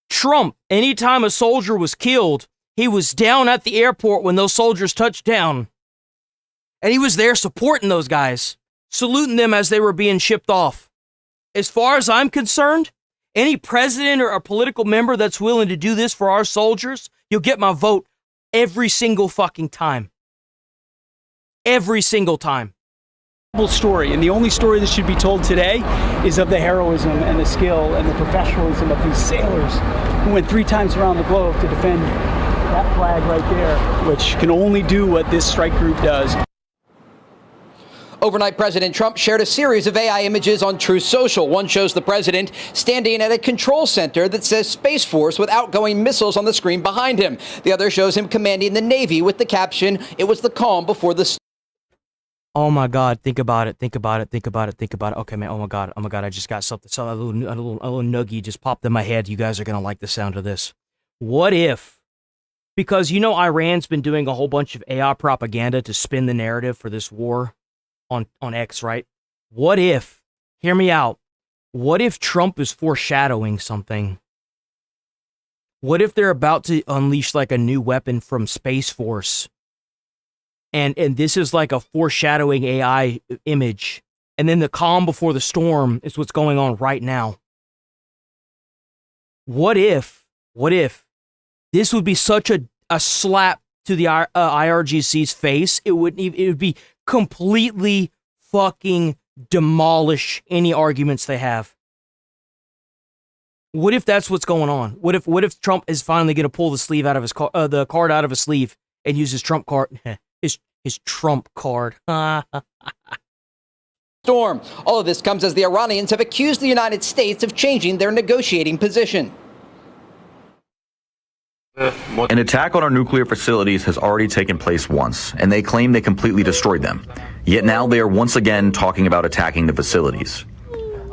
Trump, anytime a soldier was killed, he was down at the airport when those soldiers touched down. And he was there supporting those guys, saluting them as they were being shipped off. As far as I'm concerned, any president or a political member that's willing to do this for our soldiers, you'll get my vote every single fucking time. Every single time. Story, and the only story that should be told today is of the heroism and the skill and the professionalism of these sailors who went 3 times around the globe to defend that flag right there, which can only do what this strike group does. Overnight, President Trump shared a series of AI images on Truth Social. One shows the president standing at a control center that says Space Force with outgoing missiles on the screen behind him. The other shows him commanding the Navy with the caption, "It was the calm before the..." Oh my God, think about it. Okay, man, oh my God, I just got something. So a little nuggie just popped in my head. You guys are going to like the sound of this. What if, because Iran's been doing a whole bunch of AI propaganda to spin the narrative for this war on X, right? What if, hear me out, what if Trump is foreshadowing something? What if they're about to unleash like a new weapon from Space Force? And this is like a foreshadowing AI image. And then the calm before the storm is what's going on right now. What if this would be such a slap to the IRGC's face? It would be completely fucking demolish any arguments they have. What if that's what's going on? What if Trump is finally going to pull the sleeve out of his the card out of his sleeve and use his Trump card, his Trump card? Storm. All of this comes as the Iranians have accused the United States of changing their negotiating position. An attack on our nuclear facilities has already taken place once, and they claim they completely destroyed them. Yet now they are once again talking about attacking the facilities.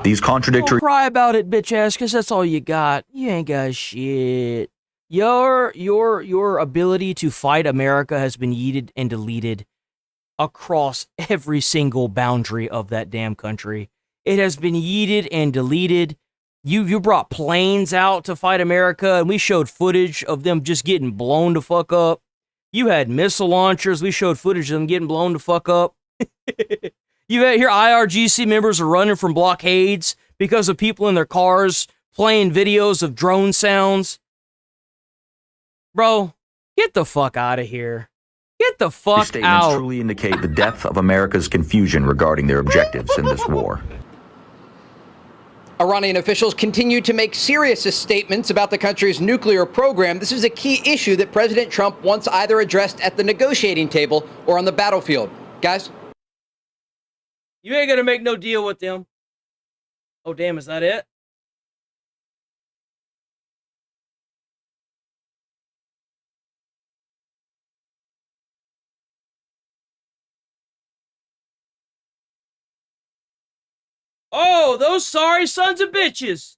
These contradictory... Don't cry about it, bitch ass, because that's all you got. You ain't got shit. Your ability to fight America has been yeeted and deleted across every single boundary of that damn country. It has been yeeted and deleted. You brought planes out to fight America, and we showed footage of them just getting blown the fuck up. You had missile launchers. We showed footage of them getting blown the fuck up. You had here IRGC members are running from blockades because of people in their cars playing videos of drone sounds. Bro, get the fuck out of here. Get the fuck These statements out. truly indicate the depth of America's confusion regarding their objectives in this war. Iranian officials continue to make serious statements about the country's nuclear program. This is a key issue that President Trump wants either addressed at the negotiating table or on the battlefield. Guys? You ain't gonna make no deal with them. Oh, damn, is that it? Oh, those sorry sons of bitches.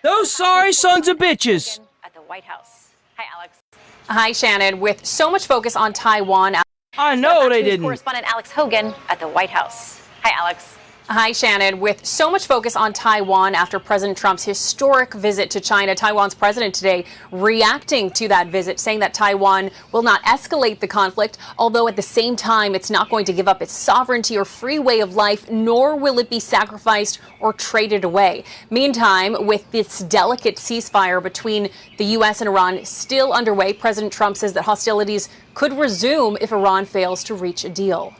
Those sorry sons of bitches. At the White House. Hi, Alex. Hi, Shannon. With so much focus on Taiwan, I know they didn't. Correspondent Alex Hogan at the White House. Hi, Alex. Hi, Shannon. With so much focus on Taiwan after President Trump's historic visit to China, Taiwan's president today reacting to that visit, saying that Taiwan will not escalate the conflict, although at the same time, it's not going to give up its sovereignty or free way of life, nor will it be sacrificed or traded away. Meantime, with this delicate ceasefire between the U.S. and Iran still underway, President Trump says that hostilities could resume if Iran fails to reach a deal.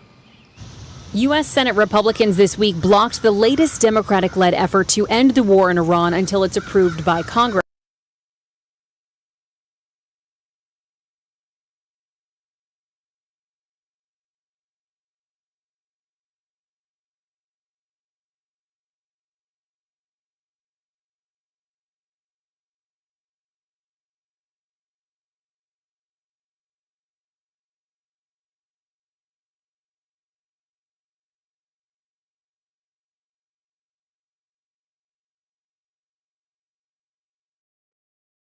U.S. Senate Republicans this week blocked the latest Democratic-led effort to end the war in Iran until it's approved by Congress.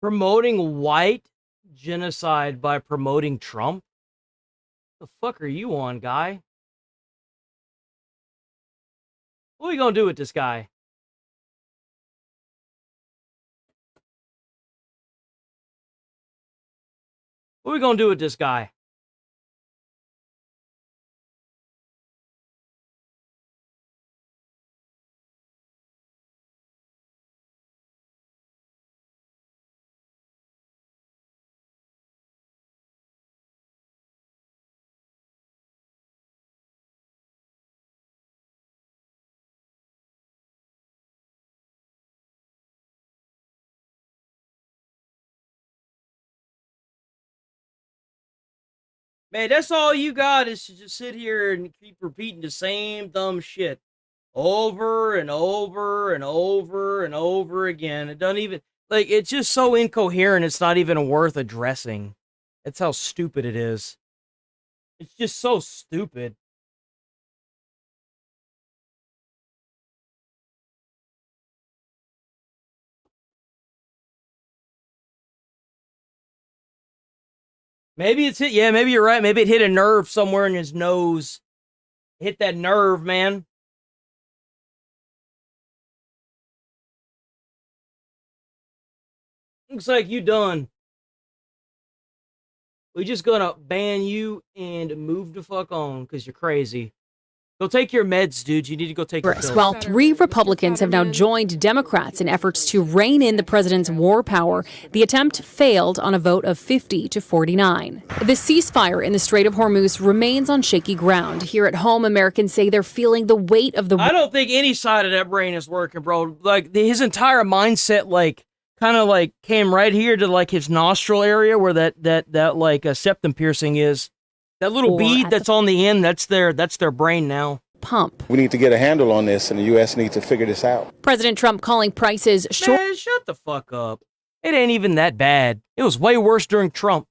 Promoting white genocide by promoting Trump? The fuck are you on, guy? What are we gonna do with this guy? What are we gonna do with this guy? Man, that's all you got is to just sit here and keep repeating the same dumb shit over and over and over and over again. It doesn't even, like, it's just so incoherent, it's not even worth addressing. That's how stupid it is. It's just so stupid. Maybe it's hit. Yeah, maybe you're right. Maybe it hit a nerve somewhere in his nose. Hit that nerve, man. Looks like you done. We just gonna ban you and move the fuck on because you're crazy. Go take your meds, dude. You need to go take your pills. While 3 Republicans have now joined Democrats in efforts to rein in the president's war power, the attempt failed on a vote of 50 to 49. The ceasefire in the Strait of Hormuz remains on shaky ground. Here at home, Americans say they're feeling the weight of the... I don't think any side of that brain is working, bro. Like, his entire mindset, like, kind of like came right here to like his nostril area where that like septum piercing is. That little bead that's on the end, that's their brain now. Pump. We need to get a handle on this, and the U.S. needs to figure this out. President Trump calling prices short. Man, shut the fuck up. It ain't even that bad. It was way worse during Trump.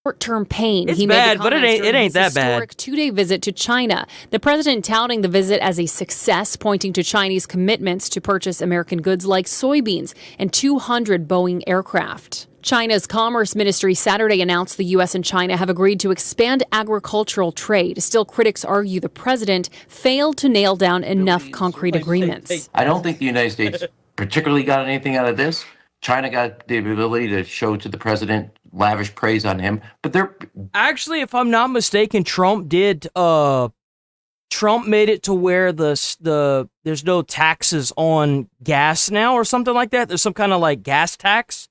Short-term pain. It's He bad, made the but it comments ain't during that his bad. historic two-day visit to China. The president touting the visit as a success, pointing to Chinese commitments to purchase American goods like soybeans and 200 Boeing aircraft. China's Commerce Ministry Saturday announced the U.S. and China have agreed to expand agricultural trade. Still, critics argue the president failed to nail down enough concrete agreements. I don't think the United States particularly got anything out of this. China got the ability to show to the president lavish praise on him, but they're actually, if I'm not mistaken, Trump made it to where there's no taxes on gas now or something like that. There's some kind of like gas tax.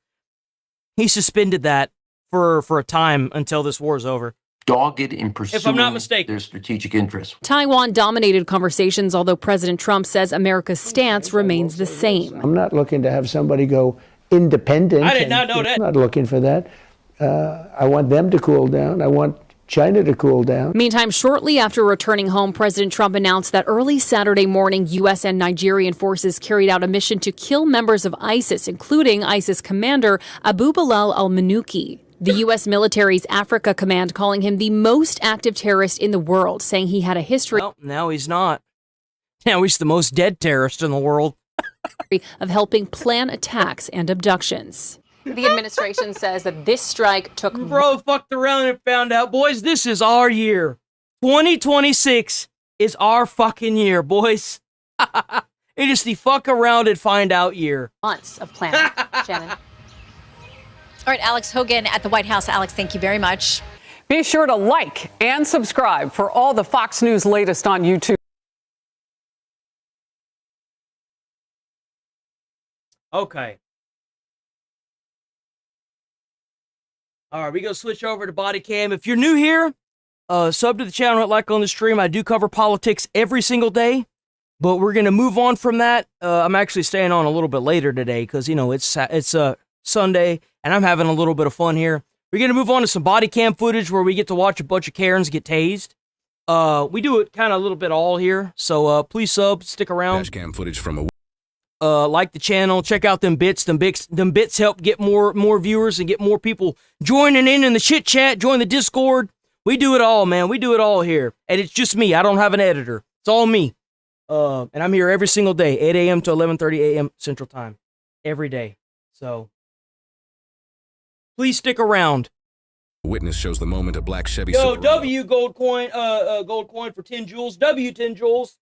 He suspended that for a time until this war is over. dogged in pursuing if I'm not mistaken, their strategic interests. Taiwan dominated conversations, although President Trump says America's stance remains the same. I'm not looking to have somebody go independent. I did not know that. I'm not looking for that. I want them to cool down. I want China to cool down. Meantime, shortly after returning home, President Trump announced that early Saturday morning, U.S. and Nigerian forces carried out a mission to kill members of ISIS, including ISIS commander Abu Bilal al-Manuki. The U.S. military's Africa Command calling him the most active terrorist in the world, saying he had a history. Well, now he's not. Now he's the most dead terrorist in the world. Of helping plan attacks and abductions. The administration says that this strike took... Bro fucked around and found out. Boys, this is our year. 2026 is our fucking year, boys. It is the fuck around and find out year. Months of planning. Shannon. All right, Alex Hogan at the White House. Alex, thank you very much. Be sure to like and subscribe for all the Fox News latest on YouTube. Okay. All right, we go switch over to body cam. If you're new here, sub to the channel, hit like on the stream. I do cover politics every single day, but we're gonna move on from that. I'm actually staying on a little bit later today because you know it's Sunday and I'm having a little bit of fun here. We're gonna move on to some body cam footage where we get to watch a bunch of Karens get tased. We do it kind of a little bit all here, so please stick around. Dash cam footage from a. Like the channel, check out them bits. Them bits help get more viewers and get more people joining in the chit chat, join the Discord. We do it all, man. We do it all here. And it's just me. I don't have an editor. It's all me. And I'm here every single day, 8 a.m. to 11:30 a.m. Central Time. Every day. So please stick around. Witness shows the moment a black Chevy Yo, Silverado W gold coin for 10 jewels. W 10 jewels.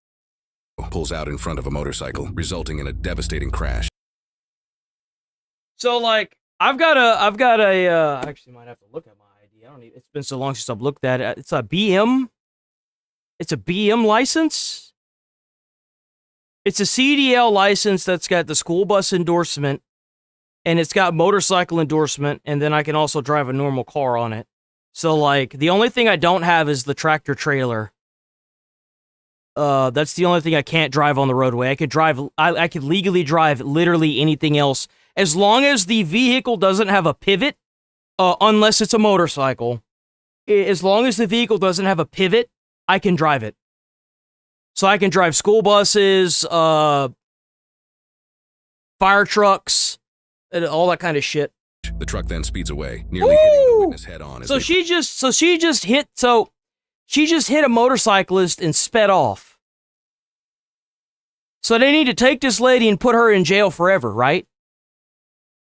pulls out in front of a motorcycle, resulting in a devastating crash. So like, I've got a I actually might have to look at my ID. It's been so long since I've looked at it. It's a BM. It's a BM license. It's a CDL license that's got the school bus endorsement, and it's got motorcycle endorsement, and then I can also drive a normal car on it. So like, the only thing I don't have is the tractor trailer. That's the only thing I can't drive on the roadway. I could legally drive literally anything else as long as the vehicle doesn't have a pivot, unless it's a motorcycle. As long as the vehicle doesn't have a pivot, I can drive it. So I can drive school buses, fire trucks, and all that kind of shit. The truck then speeds away, nearly hitting the witness head on. She just hit a motorcyclist and sped off. So they need to take this lady and put her in jail forever, right?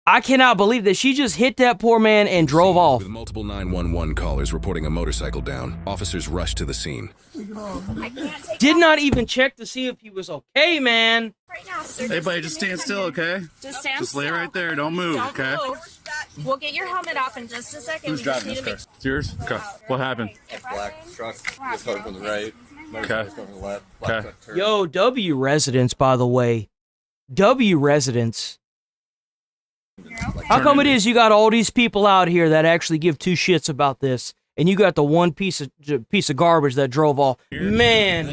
I cannot believe that she just hit that poor man and drove off. With multiple 911 callers reporting a motorcycle down, officers rushed to the scene. Did not even check to see if he was okay, man. Hey, buddy, just stand still, okay? Just stand Just lay still. right there. Don't move, Don't okay? move. We'll get your helmet off in just a second. Who's We just driving need this to car? It's yours? Okay. What happened? Black truck was coming from the right. Okay. Going to the left. Black truck turned. Yo, W residents, by the way. W residents. How come it is you got all these people out here that actually give two shits about this? and you got the one piece of garbage that drove all. Man.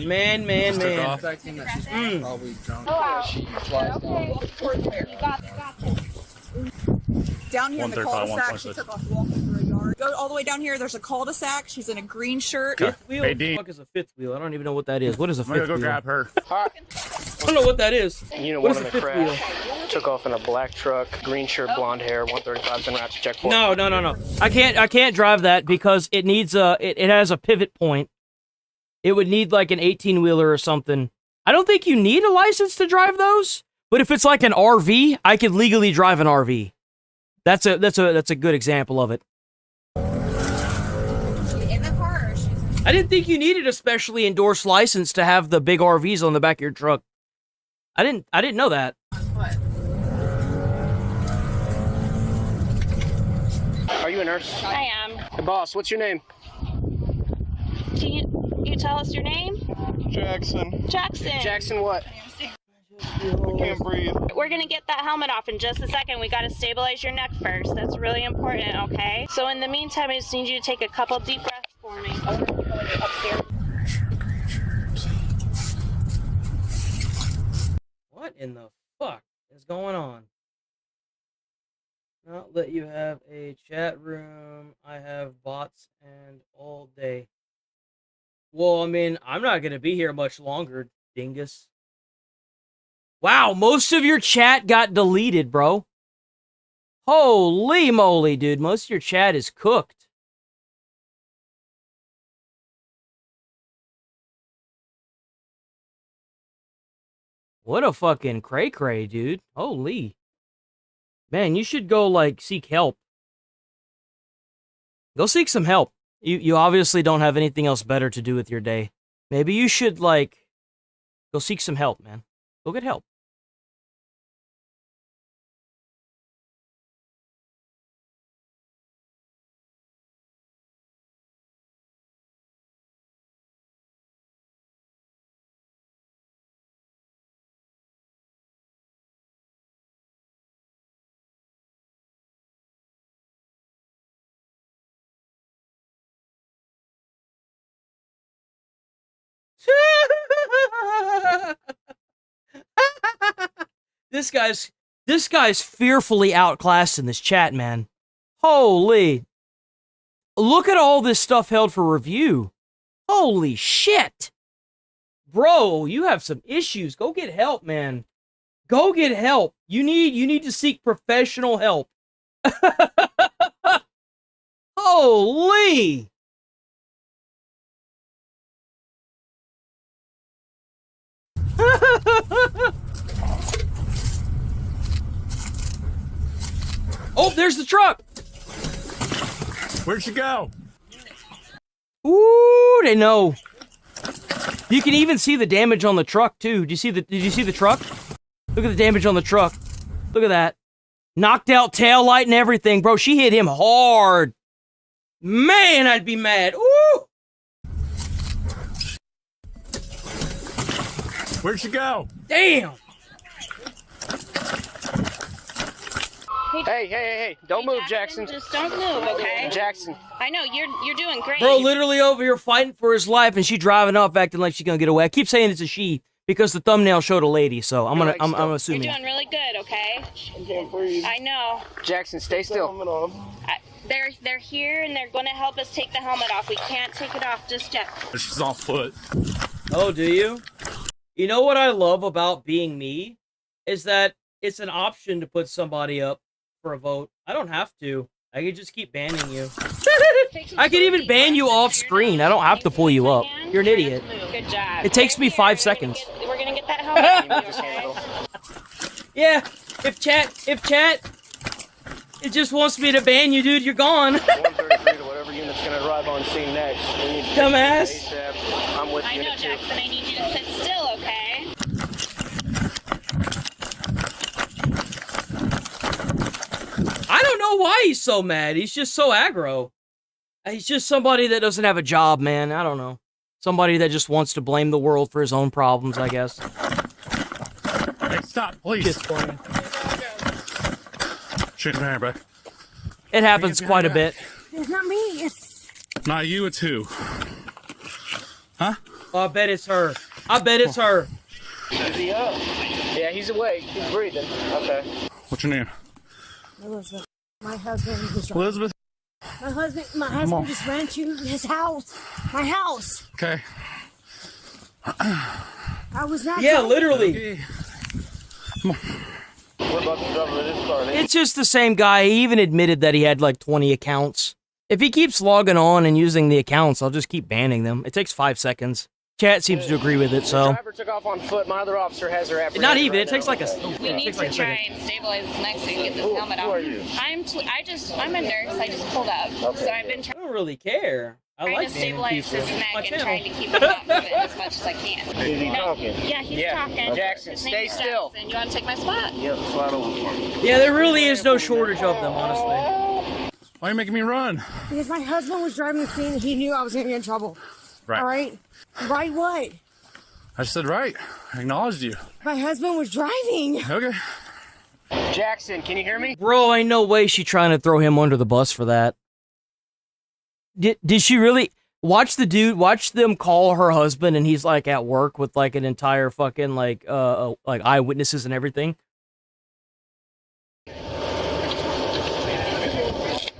Down here in the cul-de-sac, she took off walking through a yard. Go all the way down here, there's a cul-de-sac. She's in a green shirt. Fifth wheel? Hey, What the fuck is a fifth wheel? I don't even know what that is. What is a fifth wheel? I'm gonna go grab her. I don't know what that is. Unit What 1 is in a the fifth crash. wheel? Took off in a black truck, green shirt, blonde hair, 135's en route to checkpoint. No. I can't drive that because it needs it has a pivot point. It would need like an 18-wheeler or something. I don't think you need a license to drive those, but if it's like an RV, I could legally drive an RV. That's a good example of it. In the car, or she's I didn't think you needed a specially endorsed license to have the big RVs on the back of your truck. I didn't know that. Are you a nurse? I am. Hey, boss, what's your name? Can you tell us your name? Jackson. Jackson what? I can't breathe. We're gonna get that helmet off in just a second. We gotta stabilize your neck first. That's really important, okay? So in the meantime, I just need you to take a couple deep breaths for me. What in the fuck is going on? Not let you have a chat room. I have bots and all day. Well, I mean, I'm not gonna be here much longer, dingus. Wow, most of your chat got deleted, bro. Holy moly, dude. Most of your chat is cooked. What a fucking cray-cray, dude. Holy. Man, you should go, like, seek help. Go seek some help. You obviously don't have anything else better to do with your day. Maybe you should, like, go seek some help, man. Go get help. This guy's fearfully outclassed in this chat, man. Holy. Look at all this stuff held for review. Holy shit. Bro, you have some issues. Go get help, man. Go get help. You need to seek professional help. Holy. Oh, there's the truck. Where'd she go? Ooh, they know. You can even see the damage on the truck too. Did you see the truck? Look at the damage on the truck. Look at that. Knocked out tail light and everything, bro. She hit him hard. Man, I'd be mad. Ooh. Where'd she go? Damn. Hey, don't move, Jackson. Just don't move, okay? Jackson. I know, you're doing great. Bro, literally over here fighting for his life, and she driving up acting like she's gonna get away. I keep saying it's a she because the thumbnail showed a lady, so I'm assuming. You're doing really good, okay? I can't breathe. I know. Jackson, stay still. They're here and they're going to help us take the helmet off. We can't take it off just yet. She's on foot. Oh, do you? You know what I love about being me is that it's an option to put somebody up for a vote. I don't have to. I can just keep banning you. I can even ban you off screen. I don't have to pull you up. You're an idiot. Good job. It takes me 5 seconds. We're going to get that helmet off, okay? Yeah, if chat, it just wants me to ban you, dude. You're gone. 133 to whatever unit's gonna arrive on scene next. We need to Dumbass. ASAP. I'm with I know, Jackson. I need you to sit still, okay? I don't know why he's so mad. He's just so aggro. He's just somebody that doesn't have a job, man. I don't know. Somebody that just wants to blame the world for his own problems, I guess. Hey, stop, please. Shoot him back. It happens quite a bit. It's not me. It's Not you, it's who? Huh? Oh, I bet it's her. I bet it's her. Is he up? Yeah, he's awake. He's breathing. Okay. What's your name? Elizabeth. My husband was Elizabeth? My husband just ran to his house. My house. Okay. I was not. Yeah, drunk. literally. Okay. Come on. We're about to drive this car. It's just the same guy. He even admitted that he had like 20 accounts. If he keeps logging on and using the accounts, I'll just keep banning them. It takes 5 seconds. Chat seems to agree with it, The so. driver took off on foot. My other officer has her apprehended. Not even. right It takes now. like a. We need to try and stabilize this neck so you can get this helmet Who off. are you? I'm a nurse. I just pulled up. So I've been I don't really care. I trying like to banning stabilize people. his neck My and channel. trying to keep him not moving as much as I can. Is he talking? Yeah, he's talking. Jackson, His stay name's still. Jackson. You want to take my spot? Yep, slide over for me. Yeah, there really is no shortage of them, honestly. Why are you making me run? Because my husband was driving the scene. He knew I was going to get in trouble. Right. All right. Right what? I just said right. I acknowledged you. My husband was driving. Okay. Jackson, can you hear me? Bro, ain't no way she trying to throw him under the bus for that. Did she really? Watch them call her husband and he's like at work with like an entire fucking like eyewitnesses and everything.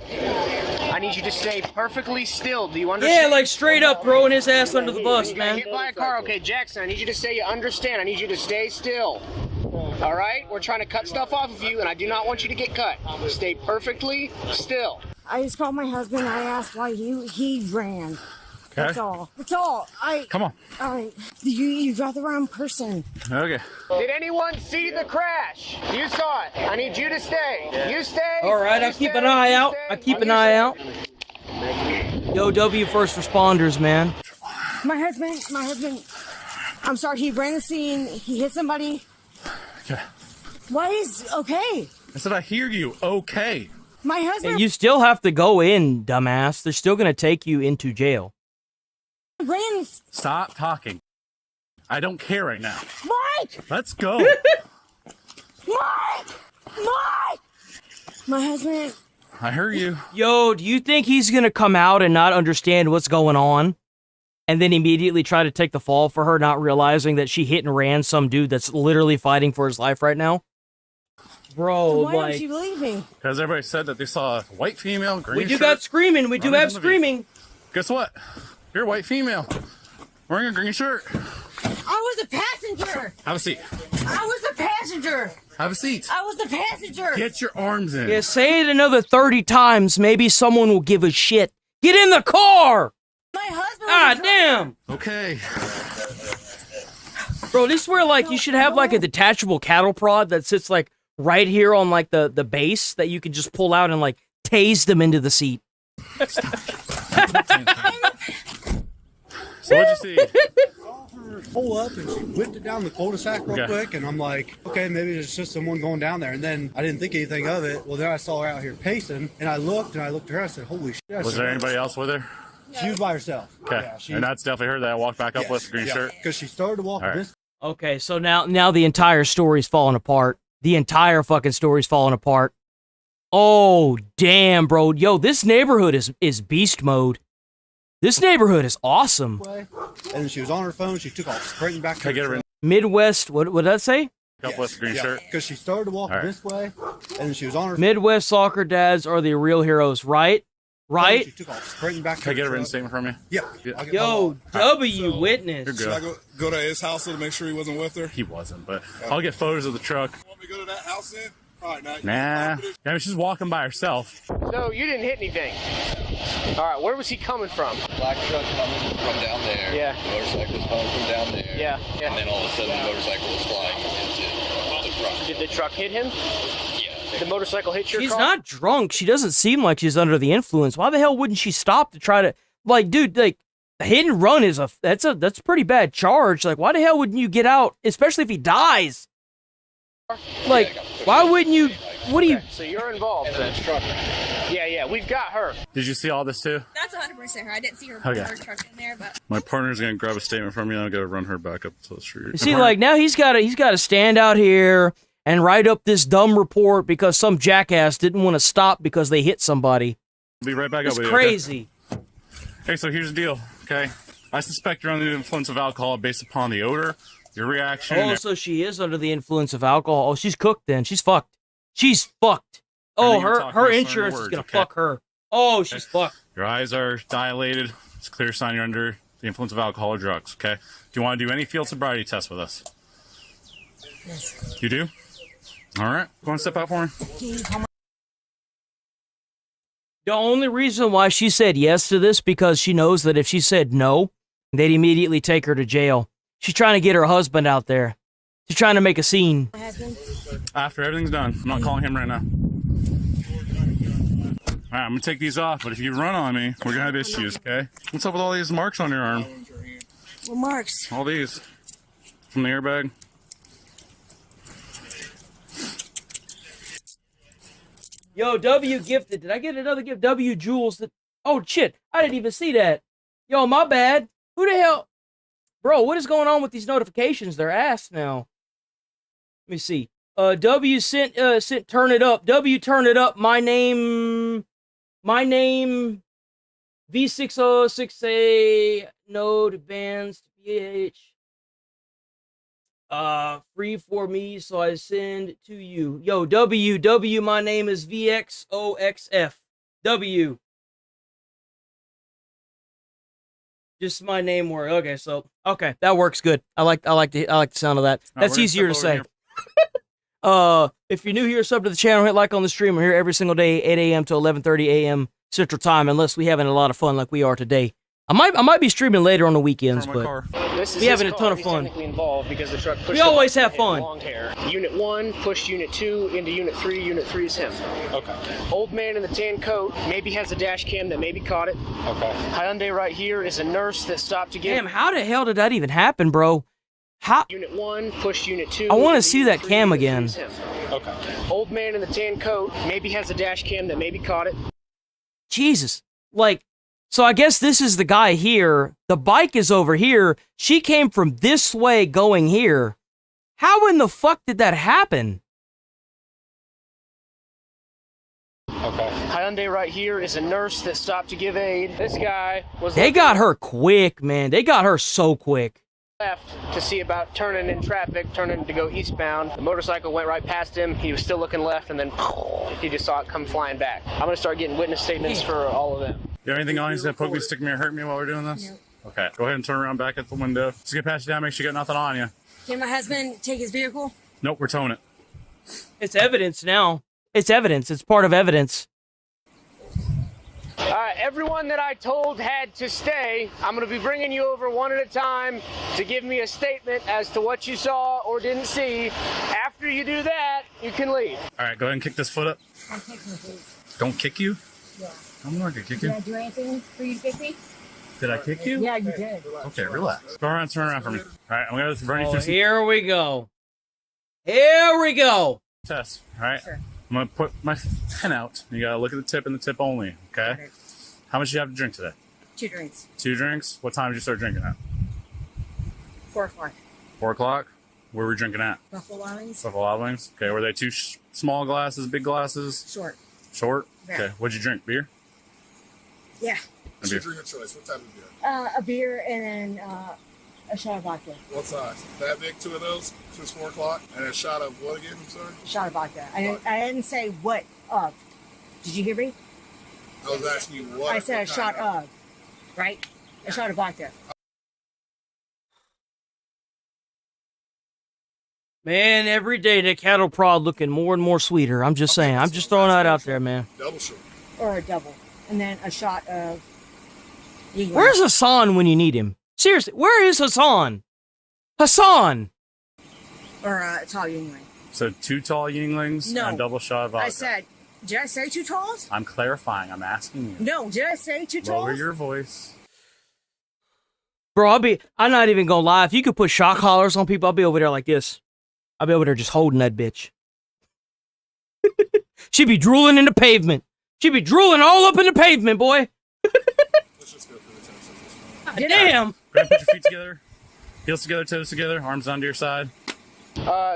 I need you to stay perfectly still. Do you understand? Yeah, like straight up throwing his ass under the bus, You got man. hit by a car. Okay, Jackson, I need you to say you understand. I need you to stay still. All right? We're trying to cut stuff off of you, and I do not want you to get cut. Stay perfectly still. I just called my husband. I asked why he ran. Okay. That's all. That's all. Come on. All right. You got the wrong person. Okay. Did anyone see the crash? You saw it. I need you to stay. You stay. All right, I'll keep an eye out. I'll keep an eye out. Yo, W first responders, man. My husband. I'm sorry. He ran the scene. He hit somebody. Okay. What is okay? I said I hear you. Okay. My husband And you still have to go in, dumbass. They're still gonna take you into jail. ran. Stop talking. I don't care right now. Mike! Let's go. Mike! My husband. I heard you. Yo, do you think he's gonna come out and not understand what's going on? And then immediately try to take the fall for her, not realizing that she hit and ran some dude that's literally fighting for his life right now? Bro, Why don't you believe me? Because everybody said that they saw a white female, green we do shirt, got screaming. We do running have from the vehicle. screaming. Guess what? You're a white female. Wearing a green shirt. I was the passenger. Have a seat. I was the passenger. Have a seat. I was the passenger. Get your arms in. Yeah, say it another 30 times. Maybe someone will give a shit. Get in the car! My husband. Ah, damn! Okay. Bro, this is where, like, you should have, like, a detachable cattle prod that sits, like, right here on, like, the base that you could just pull out and, like, tase them into the seat. So what'd you see? Pull up and she whipped it down the cul-de-sac real quick, and I'm like, okay, maybe it's just someone going down there. And then I didn't think anything of it. Well, then I saw her out here pacing, and I looked at her. I said, holy shit. Was there anybody else with her? She was by herself. Okay. Yeah, And that's definitely her that I walked back up with the green shirt. Because she started to walk All right. this. Okay, so now the entire story's falling apart. The entire fucking story's falling apart. Oh, damn, bro. Yo, this neighborhood is beast mode. This neighborhood is awesome. And then she was on her phone. She took off sprinting back to her. Midwest, what did that say? Up with the green shirt. Because she started to walk All right. this way, and then she was on her Midwest soccer dads are the real heroes, right? Right? She took off sprinting back to Can I her get a written truck. statement from you? Yeah. Yo, W witness. You're Should I good. go to his house to make sure he wasn't with her? He wasn't, but I'll get photos of the truck. Want me to go to that house then? All right, now. Nah. I mean, she's walking by herself. So you didn't hit anything. All right, where was he coming from? Black truck coming from down there. Yeah. Motorcycle was coming from down there. Yeah. And then all of a sudden the motorcycle was flying into the truck. Did the truck hit him? Yeah. Did the motorcycle hit your She's car? not drunk. She doesn't seem like she's under the influence. Why the hell wouldn't she stop to try to, like, dude, like, hit and run is that's a pretty bad charge. Like, why the hell wouldn't you get out, especially if he dies? Like, why wouldn't you? What do you? So you're involved then. Yeah, we've got her. Did you see all this too? That's 100% her. I didn't see her Okay. her truck in there, but My partner's gonna grab a statement from you, and I'm gonna run her back up to the street. You see, like, now he's got to stand out here and write up this dumb report because some jackass didn't want to stop because they hit somebody. Be right back It's up with crazy. you. Hey, so here's the deal, okay? I suspect you're under the influence of alcohol based upon the odor, your reaction. Oh, so she is under the influence of alcohol. Oh, she's cooked then. She's fucked. She's fucked. Oh, her insurance is gonna fuck her. Oh, she's fucked. Your eyes are dilated. It's a clear sign you're under the influence of alcohol or drugs, okay? Do you want to do any field sobriety tests with us? Yes. You do? All right. Go on, step out for me. The only reason why she said yes to this because she knows that if she said no, they'd immediately take her to jail. She's trying to get her husband out there. She's trying to make a scene. After everything's done. I'm not calling him right now. All right, I'm going to take these off, but if you run on me, we're going to have issues, okay? What's up with all these marks on your arm? What marks? All these. From the airbag. Yo, W gifted. Did I get another gift? W Jules. Oh, shit. I didn't even see that. Yo, my bad. Who the hell? Bro, what is going on with these notifications? They're ass now. Let me see. W sent turn it up. W turn it up. My name V606A node bands PH. Free for me, so I send it to you. Yo, W, my name is VXOXF. W. Just my name word. Okay, so that works good. I like the sound of that. That's easier to say. If you're new here, sub to the channel, hit like on the stream. We're here every single day, 8 a.m. to 11:30 a.m. Central Time, unless we having a lot of fun like we are today. I might be streaming later on the weekends, but we having a ton of fun. Involved because the truck we always have fun. Long hair. Unit 1 pushed Unit 2 into Unit 3. Unit 3 is him. Okay. Old man in the tan coat maybe has a dash cam that maybe caught it. Okay. Hyundai right here is a nurse that stopped to get. Damn, how the hell did that even happen, bro? How? Unit 1 pushed Unit 2. I want to see that cam again. Okay. Old man in the tan coat maybe has a dash cam that maybe caught it. Jesus. So I guess this is the guy here. The bike is over here. She came from this way going here. How in the fuck did that happen? Okay. Hyundai right here is a nurse that stopped to give aid. This guy was. They got her quick, man. They got her so quick. Left to see about turning in traffic, turning to go eastbound. The motorcycle went right past him. He was still looking left, and then he just saw it come flying back. I'm gonna start getting witness statements for all of them. You have anything on you that poke me, stick me, or hurt me while we're doing this? No. Okay, go ahead and turn around back at the window. Just get past you down, make sure you got nothing on you. Can my husband take his vehicle? Nope, we're towing it. It's evidence now. It's evidence. It's part of evidence. Everyone that I told had to stay, I'm going to be bringing you over one at a time to give me a statement as to what you saw or didn't see. After you do that, you can leave. All right, go ahead and kick this foot up. I'm kicking the feet. Don't kick you? Yeah. I'm not going to kick you. Did I do anything for you to kick me? Did I kick you? Yeah, you did. Okay, relax. Go around, turn around for me. All right, I'm going to run you through some Here we go. Here we go. tests. All right? Sure. I'm going to put my pen out. You got to look at the tip and the tip only, okay? How much do you have to drink today? 2 drinks. 2 drinks? What time did you start drinking at? 4 o'clock. 4 o'clock? Where were we drinking at? Buffalo Wild Wings. Buffalo Wild Wings? Okay, were they 2 small glasses, big glasses? Short. Short? Yeah. Okay, what'd you drink? Beer? Yeah. A beer. Drink of choice. What type of beer? A beer and then a shot of vodka. What size? That big, 2 of those since 4 o'clock, and a shot of what again? I'm sorry. A shot of vodka. I didn't say what of. Did you hear me? I was asking you what. I said a shot of. Right? A shot of vodka. Man, every day the cattle prod looking more and more sweeter. I'm just saying. I'm just throwing that out there, man. Double shot. Or a double. And then a shot of... Where's Hassan when you need him? Seriously, where is Hassan? Hassan! Or a tall Yingling. So 2 tall Yinglings No. and a double shot of vodka. I said, did I say 2 talls? I'm clarifying. I'm asking you. No, did I say 2 talls? Lower your voice. Bro, I'm not even gonna lie. If you could put shock collars on people, I'll be over there like this. I'll be over there just holding that bitch. She'd be drooling in the pavement. She'd be drooling all up in the pavement, boy. Let's just go through the test. Damn. Go ahead and put your feet together. Heels together, toes together, arms onto your side.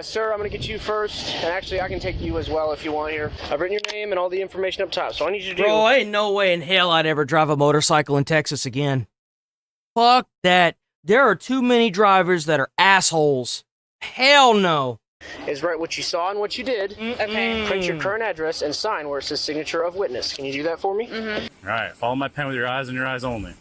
Sir, I'm gonna get you first, and actually I can take you as well if you want here. I've written your name and all the information up top, so I need you to do... Bro, ain't no way in hell I'd ever drive a motorcycle in Texas again. Fuck that. There are too many drivers that are assholes. Hell no. Is write what you saw and what you did. Okay. Print your current address and sign where it says signature of witness. Can you do that for me? All right, follow my pen with your eyes and your eyes only.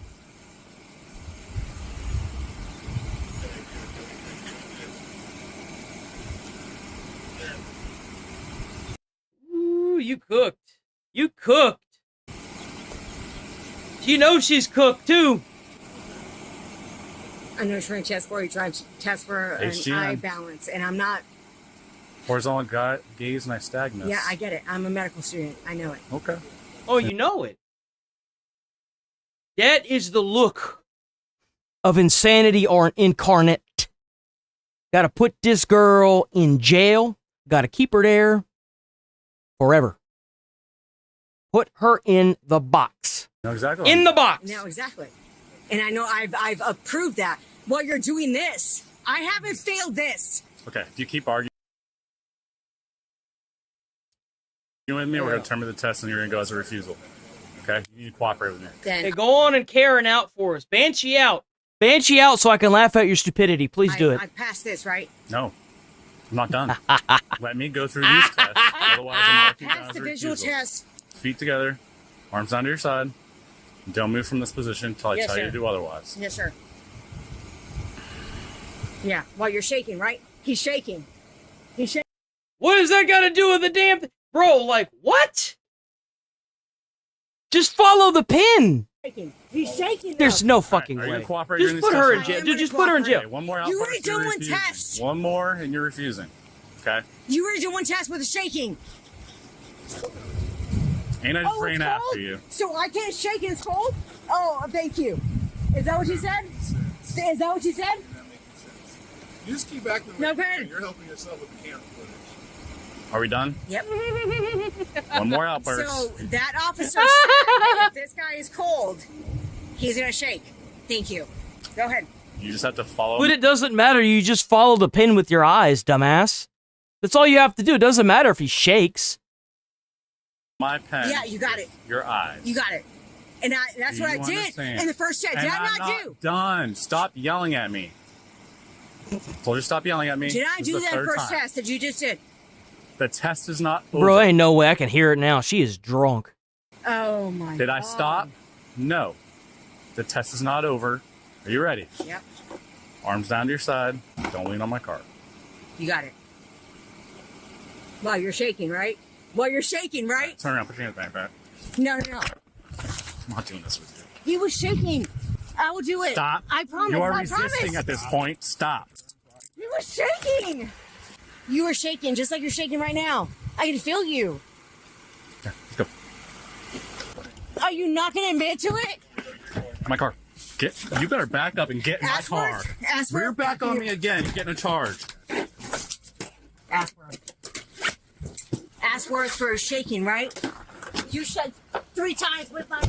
Ooh, you cooked. You cooked. She knows she's cooked too. I know she's running test for you, trying to test for an HGM. eye balance, and I'm not. Horizontal gaze, nystagmus. Yeah, I get it. I'm a medical student. I know it. Okay. Oh, you know it. That is the look of insanity or incarnate. Gotta put this girl in jail. Gotta keep her there forever. Put her in the box. No, exactly. In the box. No, exactly. And I know I've approved that. While you're doing this, I haven't failed this. Okay, if you keep arguing with me, we're going to terminate the test and you're going to go as a refusal. Okay? You need to cooperate with me. Hey, go on and Karen out for us. Banshee out. Banshee out so I can laugh at your stupidity. Please do it. I passed this, right? No. I'm not done. Let me go through these tests. Otherwise, I'm marking you down Passed as the a visual refusal. test. Feet together. Arms down to your side. Don't move from this position until I Yes, tell you sir. to do otherwise. Yes, sir. Yeah, while you're shaking, right? He's shaking. He's shaking. What does that got to do with the damn bro? Like what? Just follow the pin. He's shaking. There's no fucking Are you way. gonna cooperate during Just these put her in tests? jail. Dude, just put her in jail. Okay, one more out. You already first, you're done one refusing. test. One more and you're refusing. Okay? You already did one test with the shaking. Ain't I just Oh, ran it's after cold? you? So I can't shake and it's cold? Oh, thank you. Is that what you said? Is that what you said? You just keep acting like No, good. you're helping yourself with the camera footage. Are we done? Yep. One more outburst. So that officer said if this guy is cold, he's gonna shake. Thank you. Go ahead. You just have to follow. But it doesn't matter. You just follow the pin with your eyes, dumbass. That's all you have to do. It doesn't matter if he shakes. My pen. Yeah, you got it. Your eyes. You got it. And that's Do what I you did understand? in the first test. Did And I I'm not do? Done. Stop yelling at me. Told you to stop yelling at me. Did I This do is the that third first time. test that you just did? The test is not over. Bro, ain't no way. I can hear it now. She is drunk. Oh my god. Did I stop? No. The test is not over. Are you ready? Yep. Arms down to your side. Don't lean on my car. You got it. Well, you're shaking, right? Well, you're shaking, right? Turn around. Put your hands behind your back. No. I'm not doing this with you. He was shaking. I will do it. Stop. I promise. You are I resisting promise. at this point. Stop. He was shaking. You were shaking just like you're shaking right now. I can feel you. Okay, let's go. Are you not going to admit to it? My car. You better back up and get in my car. Ashworth, Rear back on me again. You're getting a charge. Ashworth for shaking, right? You shook 3 times with my...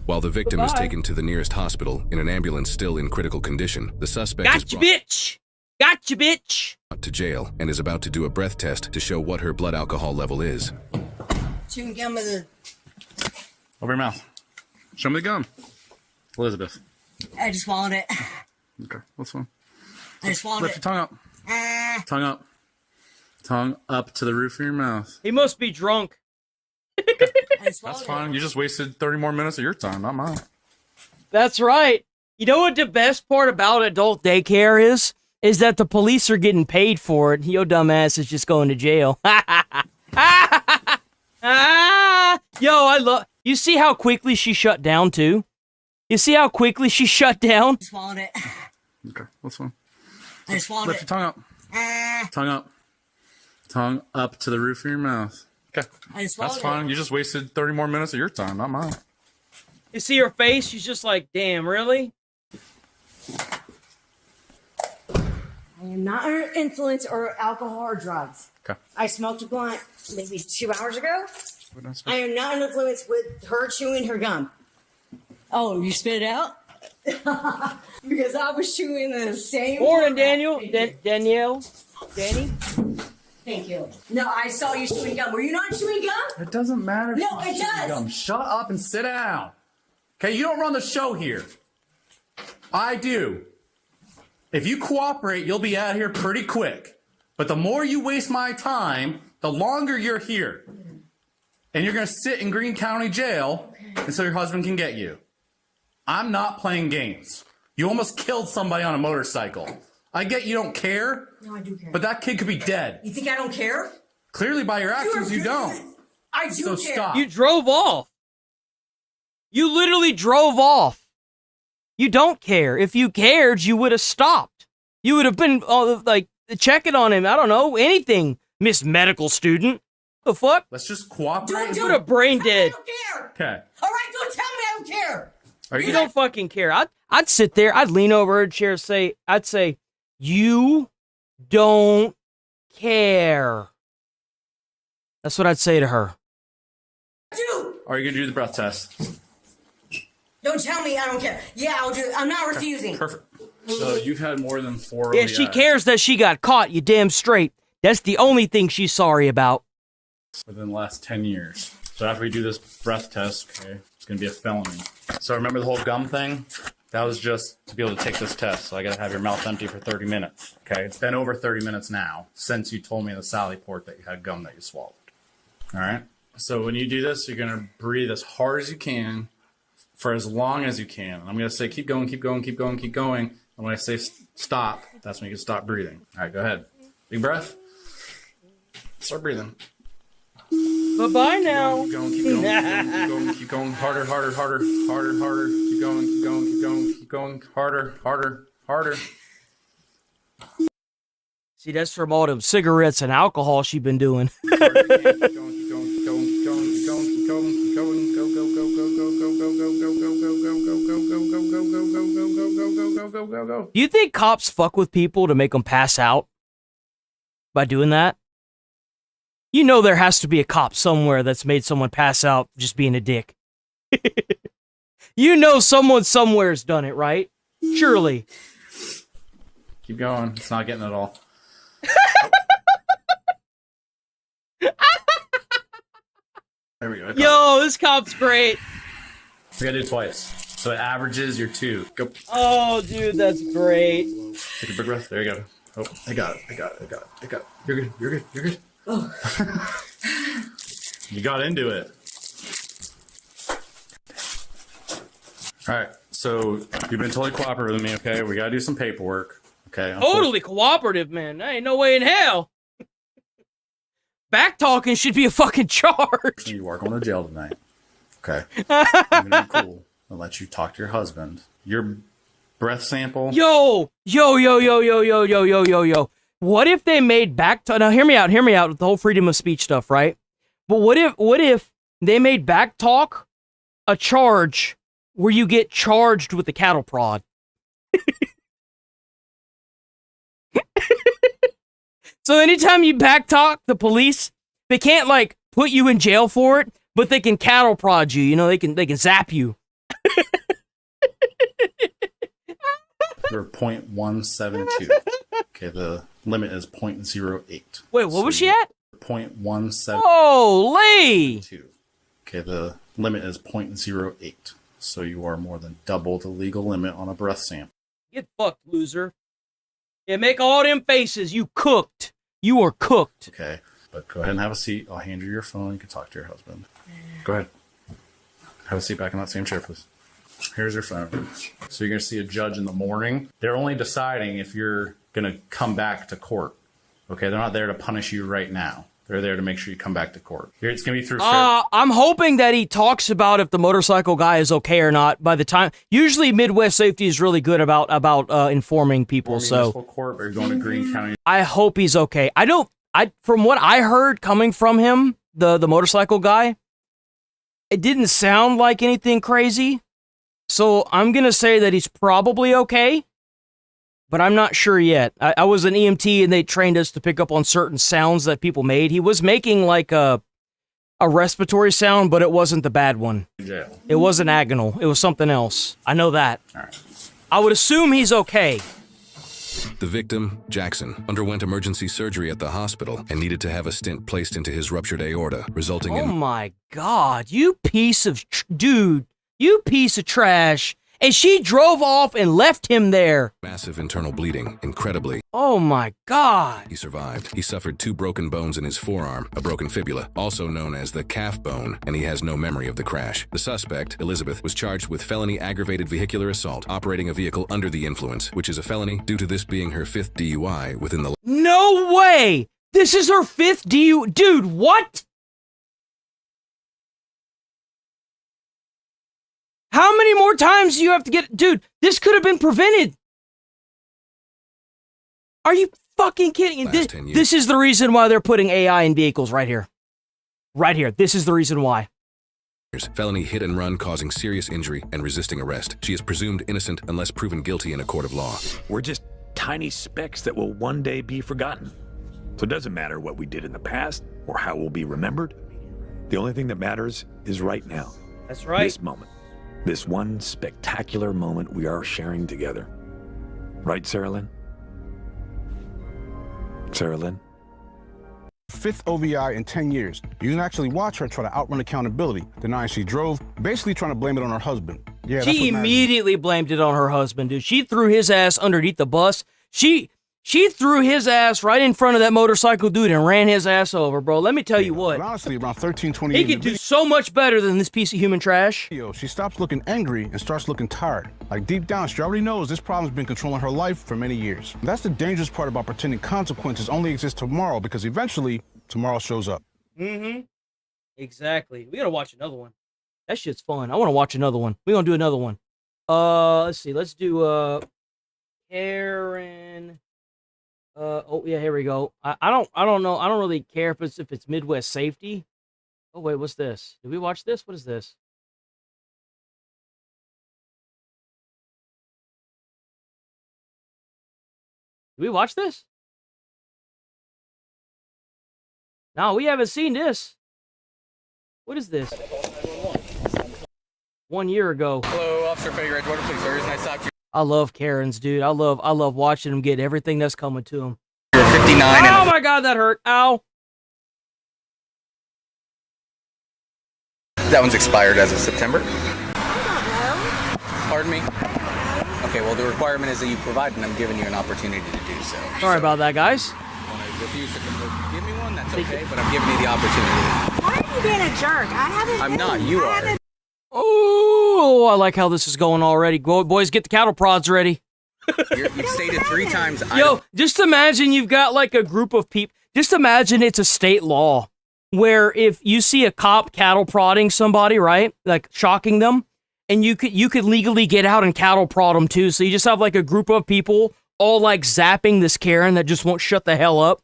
While the victim is Goodbye. taken to the nearest hospital in an ambulance still in critical condition, the suspect is Gotcha, brought bitch. Gotcha, bitch. to jail and is about to do a breath test to show what her blood alcohol level is. Chewing gum with a... Over your mouth. Show me the gum. Elizabeth. I just swallowed it. Okay, that's fine. I just swallowed Lift it. your tongue up. Tongue up. Tongue up to the roof of your mouth. He must be drunk. That's fine. You just wasted 30 more minutes of your time, not mine. That's right. You know what the best part about adult daycare is? Is that the police are getting paid for it. Yo, dumbass is just going to jail. Yo, I love... You see how quickly she shut down, too? You see how quickly she shut down? I swallowed it. Okay, that's fine. I just swallowed Lift it. your tongue up. Tongue up. Tongue up to the roof of your mouth. Okay. I just swallowed That's fine. it. You just wasted 30 more minutes of your time, not mine. You see her face? She's just like, damn, really? I am not under influence or alcohol or drugs. Okay. I smoked a blunt maybe 2 hours ago. What else? I am not under influence with her chewing her gum. Oh, you spit it out? Because I was chewing the same. Morning, Daniel. Danielle. Danny. Thank you. No, I saw you chewing gum. Were you not chewing gum? It doesn't matter. If No, you it chew does. gum. Shut up and sit down. Okay, you don't run the show here. I do. If you cooperate, you'll be out of here pretty quick. But the more you waste my time, the longer you're here. And you're going to sit in Greene County Jail until your husband can get you. I'm not playing games. You almost killed somebody on a motorcycle. I get you don't care. No, I do care. But that kid could be dead. You think I don't care? Clearly by your actions, you don't. I do So care. stop. You drove off. You literally drove off. You don't care. If you cared, you would have stopped. You would have been like checking on him. I don't know, anything, Miss Medical Student. The fuck? Let's just cooperate. Put a brain dead. Okay. All right, don't tell me I don't care. You don't fucking care. I'd sit there. I'd lean over her chair. I'd say, you don't care. That's what I'd say to her. Are you going to do the breath test? Don't tell me I don't care. Yeah, I'll do it. I'm not refusing. Perfect. So you've had more than 4 Yeah, she cares that she got caught. You damn straight. That's the only thing she's sorry about. within the last 10 years. So after we do this breath test, okay, it's going to be a felony. So remember the whole gum thing? That was just to be able to take this test. So I got to have your mouth empty for 30 minutes. Okay, it's been over 30 minutes now since you told me in the Sally port that you had gum that you swallowed. All right. So when you do this, you're going to breathe as hard as you can for as long as you can. And I'm going to say, keep going, keep going, keep going, keep going. And when I say stop, that's when you can stop breathing. All right, go ahead. Big breath. Start breathing. Bye-bye now. Keep going, keep going, keep going, keep going, harder, harder, harder, harder, harder. Keep going, keep going, keep going, keep going, harder, harder, harder. See, that's from all them cigarettes and alcohol she been doing. Do you think cops fuck with people to make them pass out by doing that? You know there has to be a cop somewhere that's made someone pass out just being a dick. You know someone somewhere's done it, right? Surely. Keep going. It's not getting it all. There we go. Yo, this cop's great. We gotta do it twice. So it averages your 2. Go. Oh, dude, that's great. Take a big breath. There you go. Oh, I got it. I got it. I got it. I got it. You're good. You're good. You're good. Oh. You got into it. All right. So you've been totally cooperative with me, okay? We gotta do some paperwork, okay? Totally cooperative, man. There ain't no way in hell. Back talking should be a fucking charge. You are going to jail tonight, okay? I'm gonna be cool. I'll let you talk to your husband. Your breath sample. Yo. What if they made back talk? Now, hear me out with the whole freedom of speech stuff, right? But what if they made back talk a charge where you get charged with the cattle prod? So anytime you back talk the police, they can't like put you in jail for it, but they can cattle prod you. You know, they can zap you. You're 0.172. Okay, the limit is 0.08. Wait, what was she at? 0.17. Holy! Okay, the limit is 0.08. So you are more than double the legal limit on a breath sample. Get fucked, loser. Yeah, make all them faces. You cooked. You are cooked. Okay, but go ahead and have a seat. I'll hand you your phone. You can talk to your husband. Go ahead. Have a seat back in that same chair, please. Here's your phone. So you're going to see a judge in the morning. They're only deciding if you're going to come back to court. Okay, they're not there to punish you right now. They're there to make sure you come back to court. It's going to be through... I'm hoping that he talks about if the motorcycle guy is okay or not by the time... Usually Midwest Safety is really good about informing people, so... Court, or you're going to Greene County. I hope he's okay. From what I heard coming from him, the motorcycle guy, it didn't sound like anything crazy. So I'm going to say that he's probably okay, but I'm not sure yet. I was an EMT and they trained us to pick up on certain sounds that people made. He was making like a a respiratory sound, but it wasn't the bad one. Jail. It wasn't agonal. It was something else. I know that. All right. I would assume he's okay. The victim, Jackson, underwent emergency surgery at the hospital and needed to have a stent placed into his ruptured aorta, resulting Oh in my God, you piece of dude, you piece of trash. And she drove off and left him there. massive internal bleeding. Incredibly, Oh my God. he survived. He suffered 2 broken bones in his forearm, a broken fibula, also known as the calf bone, and he has no memory of the crash. The suspect, Elizabeth, was charged with felony aggravated vehicular assault, operating a vehicle under the influence, which is a felony due to this being her 5th DUI within the No way. This is her 5th DU. Dude, what? How many more times do you have to get... Dude, this could have been prevented. Are you fucking kidding? Last 10 years. This is the reason why they're putting AI in vehicles right here. Right here. This is the reason why. felony hit and run causing serious injury and resisting arrest. She is presumed innocent unless proven guilty in a court of law. We're just tiny specks that will one day be forgotten. So it doesn't matter what we did in the past or how we'll be remembered. The only thing that matters is right now. That's right. This moment. This one spectacular moment we are sharing together. Right, Sarah Lynn? Sarah Lynn? 5th OVI in 10 years. You can actually watch her try to outrun accountability, denying she drove, basically trying to blame it on her husband. Yeah, that's She what matters. immediately blamed it on her husband, dude. She threw his ass underneath the bus. She threw his ass right in front of that motorcycle dude and ran his ass over, bro. Let me tell you what. But honestly, around 13, 20 He could do so much better than this piece of human trash. She stops looking angry and starts looking tired. Like deep down, she already knows this problem's been controlling her life for many years. That's the dangerous part about pretending consequences only exist tomorrow, because eventually, tomorrow shows up. Mm-hmm. Exactly. We gotta watch another one. That shit's fun. I want to watch another one. We're gonna do another one. Let's see. Let's do Karen. Oh yeah, here we go. I don't know. I don't really care if it's Midwest Safety. Oh wait, what's this? Did we watch this? What is this? Did we watch this? No, we haven't seen this. What is this? 1 year ago. Hello, Officer Fager, Edgewater Police Service. Nice to talk to you. I love Karens, dude. I love watching them get everything that's coming to them. You're 59 Oh my God, that hurt. Ow. That one's expired as of September. Pardon me? Okay, well, the requirement is that you provide, and I'm giving you an opportunity to do so. Sorry about that, guys. Want to refuse to give me one? That's okay, but I'm giving you the opportunity. Why are you being a jerk? I haven't. I'm not. You are. Oh, I like how this is going already. Boys, get the cattle prods ready. You've stated 3 times. Yo, just imagine you've got like a group of people. Just imagine it's a state law where if you see a cop cattle prodding somebody, right, like shocking them, and you could legally get out and cattle prod them too. So you just have like a group of people all like zapping this Karen that just won't shut the hell up.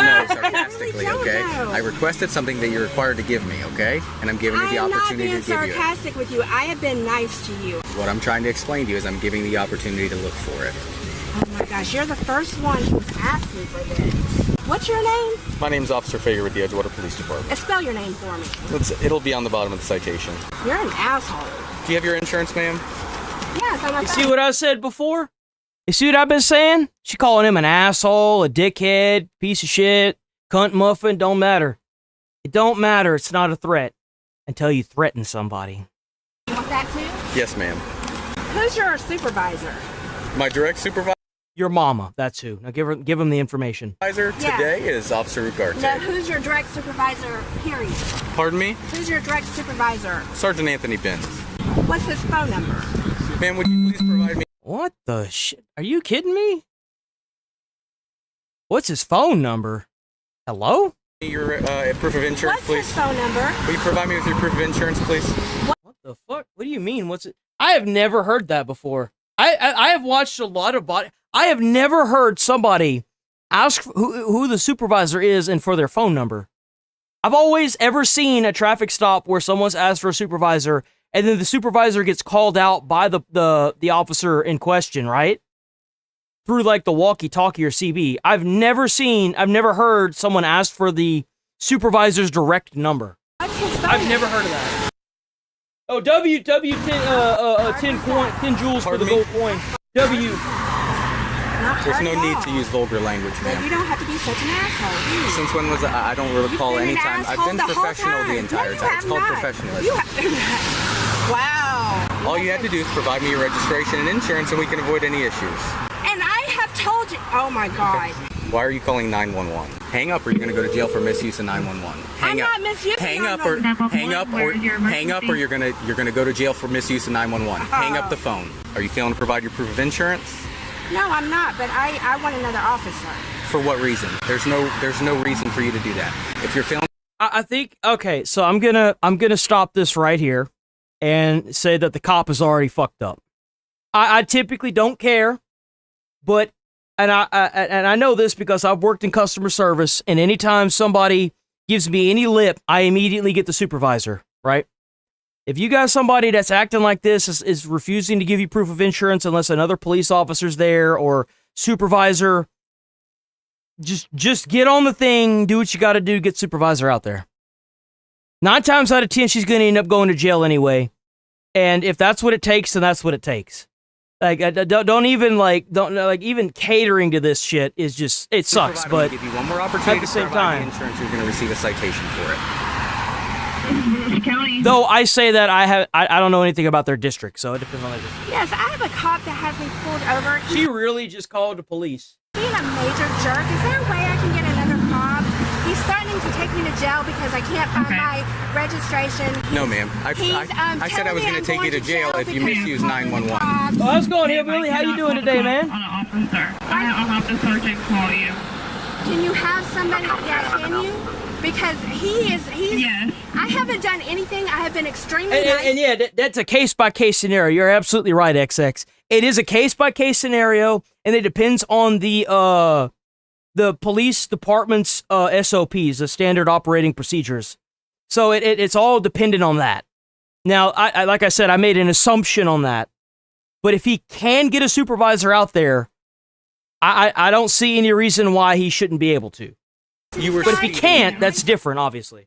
No, sarcastically, okay? I requested something that you're required to give me, okay? And I'm giving you the opportunity to give you it. I'm not being sarcastic with you. I have been nice to you. What I'm trying to explain to you is I'm giving the opportunity to look for it. Oh my gosh, you're the first one who's asked me for this. What's your name? My name's Officer Fager with the Edgewater Police Department. Spell your name for me. It'll be on the bottom of the citation. You're an asshole. Do you have your insurance, ma'am? Yes, I'm a You see what I said before? You see what I've been saying? She calling him an asshole, a dickhead, piece of shit, cunt muffin, don't matter. It don't matter. It's not a threat until you threaten somebody. You want that too? Yes, ma'am. Who's your supervisor? My direct supervisor Your mama, that's who. Now give him the information. today is Officer Ugarte. No, who's your direct supervisor, period? Pardon me? Who's your direct supervisor? Sergeant Anthony Benz. What's his phone number? Ma'am, would you please provide me... What the shit? Are you kidding me? What's his phone number? Hello? Your proof of insurance, What's please. his phone number? Will you provide me with your proof of insurance, please? What the fuck? What do you mean? What's it? I have never heard that before. I have watched a lot of body. I have never heard somebody ask who the supervisor is and for their phone number. I've always ever seen a traffic stop where someone's asked for a supervisor and then the supervisor gets called out by the officer in question, right? Through like the walkie-talkie or CB. I've never heard someone ask for the supervisor's direct number. I've never heard of that. Oh, W 10 joules for the gold coin. W. There's no need to use vulgar language, ma'am. You don't have to be such an asshole. Since when was I don't recall any time. I've been professional the entire time. It's called professionalism. Wow. All you have to do is provide me your registration and insurance, and we can avoid any issues. And I have told you. Oh my God. Why are you calling 911? Hang up, or you're going to go to jail for misuse of 911. I'm not misusing. Hang up, or you're going to go to jail for misuse of 911. Hang up the phone. Are you failing to provide your proof of insurance? No, I'm not. But I want another officer. For what reason? There's no reason for you to do that. If you're failing, I think okay. So I'm gonna stop this right here and say that the cop is already fucked up. I typically don't care, but and I know this because I've worked in customer service, and anytime somebody gives me any lip, I immediately get the supervisor, right? If you got somebody that's acting like this, is refusing to give you proof of insurance unless another police officer's there or supervisor, just get on the thing, do what you got to do, get supervisor out there. 9 times out of 10, she's going to end up going to jail anyway. And if that's what it takes, then that's what it takes. Like, don't even catering to this shit is just, it sucks. But give you one more opportunity at the same to provide time, the insurance, you're going to receive a citation for it. Though I say that I don't know anything about their district, so it depends on their district. Yes, I have a cop that has me pulled over. She really just called the police. Being a major jerk. Is there a way I can get another cop? He's threatening to take me to jail because I can't find my registration. No, ma'am. I said I was going to take you to jail if you misuse 911. Oh, how's it going here, Billy? How you doing today, man? I'll have the sergeant call you. Can you have somebody? Yeah, can you? Because he's. Yes. I haven't done anything. I have been extremely nice. And yeah, that's a case-by-case scenario. You're absolutely right, XX. It is a case-by-case scenario, and it depends on the police department's SOPs, the standard operating procedures. So it's all dependent on that. Now, I like I said, I made an assumption on that. But if he can get a supervisor out there, I don't see any reason why he shouldn't be able to. But if he can't, that's different, obviously.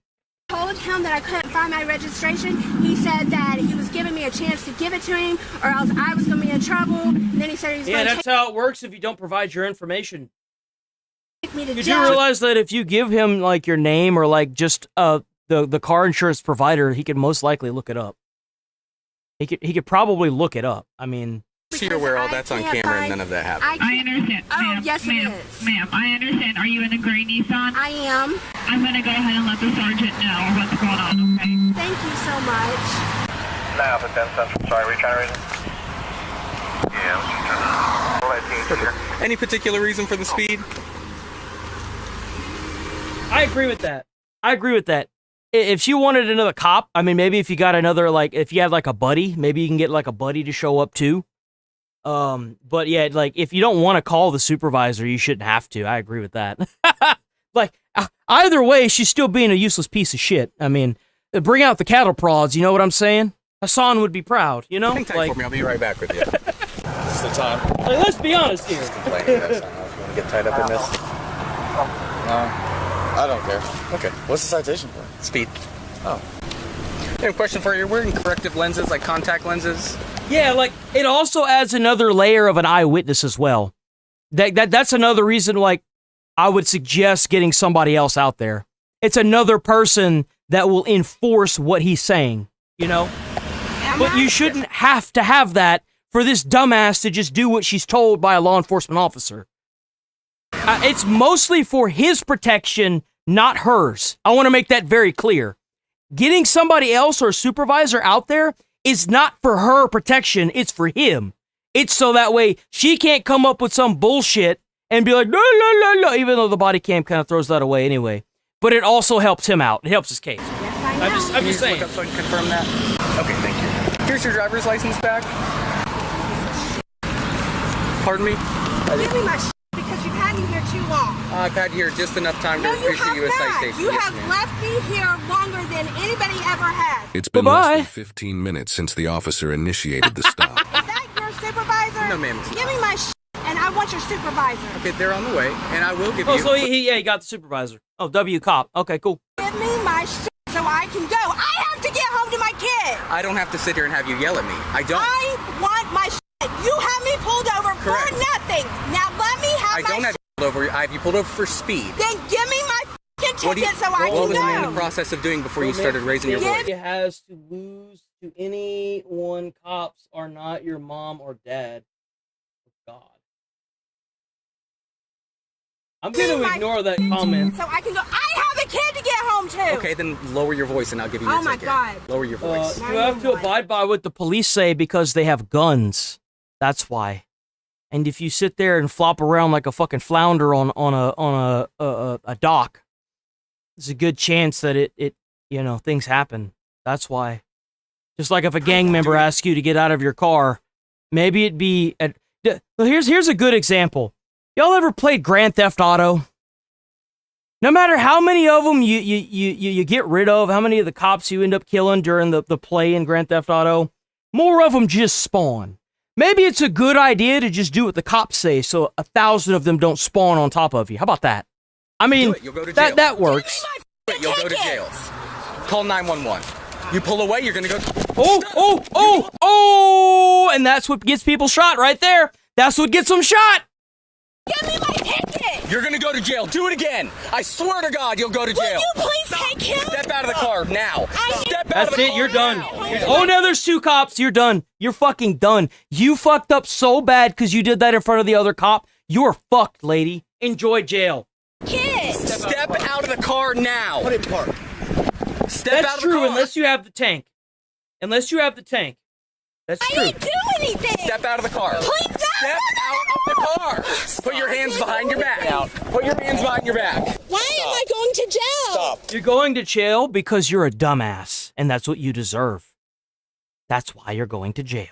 I told him that I couldn't find my registration. He said that he was giving me a chance to give it to him, or else I was going to be in trouble. And then he said he was going to that's how it works if you don't provide your information. take me to Did jail. you realize that if you give him like your name or like just the car insurance provider, he could most likely look it up. He could probably look it up. I mean, So you're aware all that's on camera and none of that happened. I understand. Oh, yes, it is. Ma'am, I understand. Are you in a gray Nissan? I am. I'm going to go ahead and let the sergeant know what's going on, okay? Thank you so much. Now, the 10 Central. Sorry, were you trying to read it? Yeah, I was just trying to. Any particular reason for the speed? I agree with that. If she wanted another cop, I mean, maybe if you got another, like, if you had like a buddy, maybe you can get like a buddy to show up too. But yeah, like if you don't want to call the supervisor, you shouldn't have to. I agree with that. Like either way, she's still being a useless piece of shit. I mean, bring out the cattle prods. You know what I'm saying? Hassan would be proud. You know, Hang tight for me. I'll be right back with you. This is the time. Like, let's be honest here. Complaining this. I don't know if you want to get tied up in this. I don't care. Okay. What's the citation for? Speed. Oh. I have a question for you. You're wearing corrective lenses, like contact lenses. Yeah, like it also adds another layer of an eyewitness as well. That's another reason, like, I would suggest getting somebody else out there. It's another person that will enforce what he's saying, you know? But you shouldn't have to have that for this dumbass to just do what she's told by a law enforcement officer. It's mostly for his protection, not hers. I want to make that very clear. Getting somebody else or a supervisor out there is not for her protection, it's for him. It's so that way she can't come up with some bullshit and be like, no, even though the body cam kind of throws that away anyway. But it also helps him out. It helps his case. Yes, I'm just saying. Look up so I can confirm that. Okay, thank you. Here's your driver's license back. Pardon me? Give me my shit because you've had me here too long. I've had here just enough time to No, you issue have you a not. citation. You Yes, have ma'am. left me here longer than anybody ever has. It's been less than 15 minutes since the officer initiated the stop. Is that your supervisor? No, ma'am, it's Give me my shit, and I want your supervisor. Okay, they're on the way, and I will give Oh, you. so he got the supervisor. Oh, W cop. Okay, cool. Give me my shit so I can go. I have to get home to my kid. I don't have to sit here and have you yell at me. I don't. I want my shit. You have me pulled over Correct. for nothing. Now let me have I my don't have you pulled over. I have you pulled over for speed. Then give me my fucking ticket so I What can was go. I in the process of doing before you started raising your voice? It has to lose to anyone. Cops are not your mom or dad. God. I'm going to ignore that comment. So I can go. I have a kid to get home to. Okay, then lower your voice and I'll give you your Oh my ticket. God. Lower your voice. You have to abide by what the police say because they have guns. That's why. And if you sit there and flop around like a fucking flounder on a dock, there's a good chance that it things happen. That's why. Just like if a gang member asks you to get out of your car, maybe it'd be here's a good example. Y'all ever played Grand Theft Auto? No matter how many of them you get rid of, how many of the cops you end up killing during the play in Grand Theft Auto, more of them just spawn. Maybe it's a good idea to just do what the cops say so 1,000 of them don't spawn on top of you. How about that? I mean, You'll go to jail. that works. You'll go to jail. Call 911. You pull away, you're going to go... Oh! And that's what gets people shot right there. That's what gets them shot. Give me my ticket. You're going to go to jail. Do it again. I swear to God, you'll go to jail. Will you please take him? Step out of the car now. Step out That's of the it. car. You're done. Oh, now there's 2 cops. You're done. You're fucking done. You fucked up so bad because you did that in front of the other cop. You're fucked, lady. Enjoy jail. Kid. Step out of the car now. Put it in park. Step out That's of the true car. unless you have the tank. Unless you have the tank. That's true. I didn't do anything. Step out of the car. Please don't. Step out of the car. Put your hands behind your back. Put your hands behind your back. Why am I going to jail? Stop. You're going to jail because you're a dumbass, and that's what you deserve. That's why you're going to jail.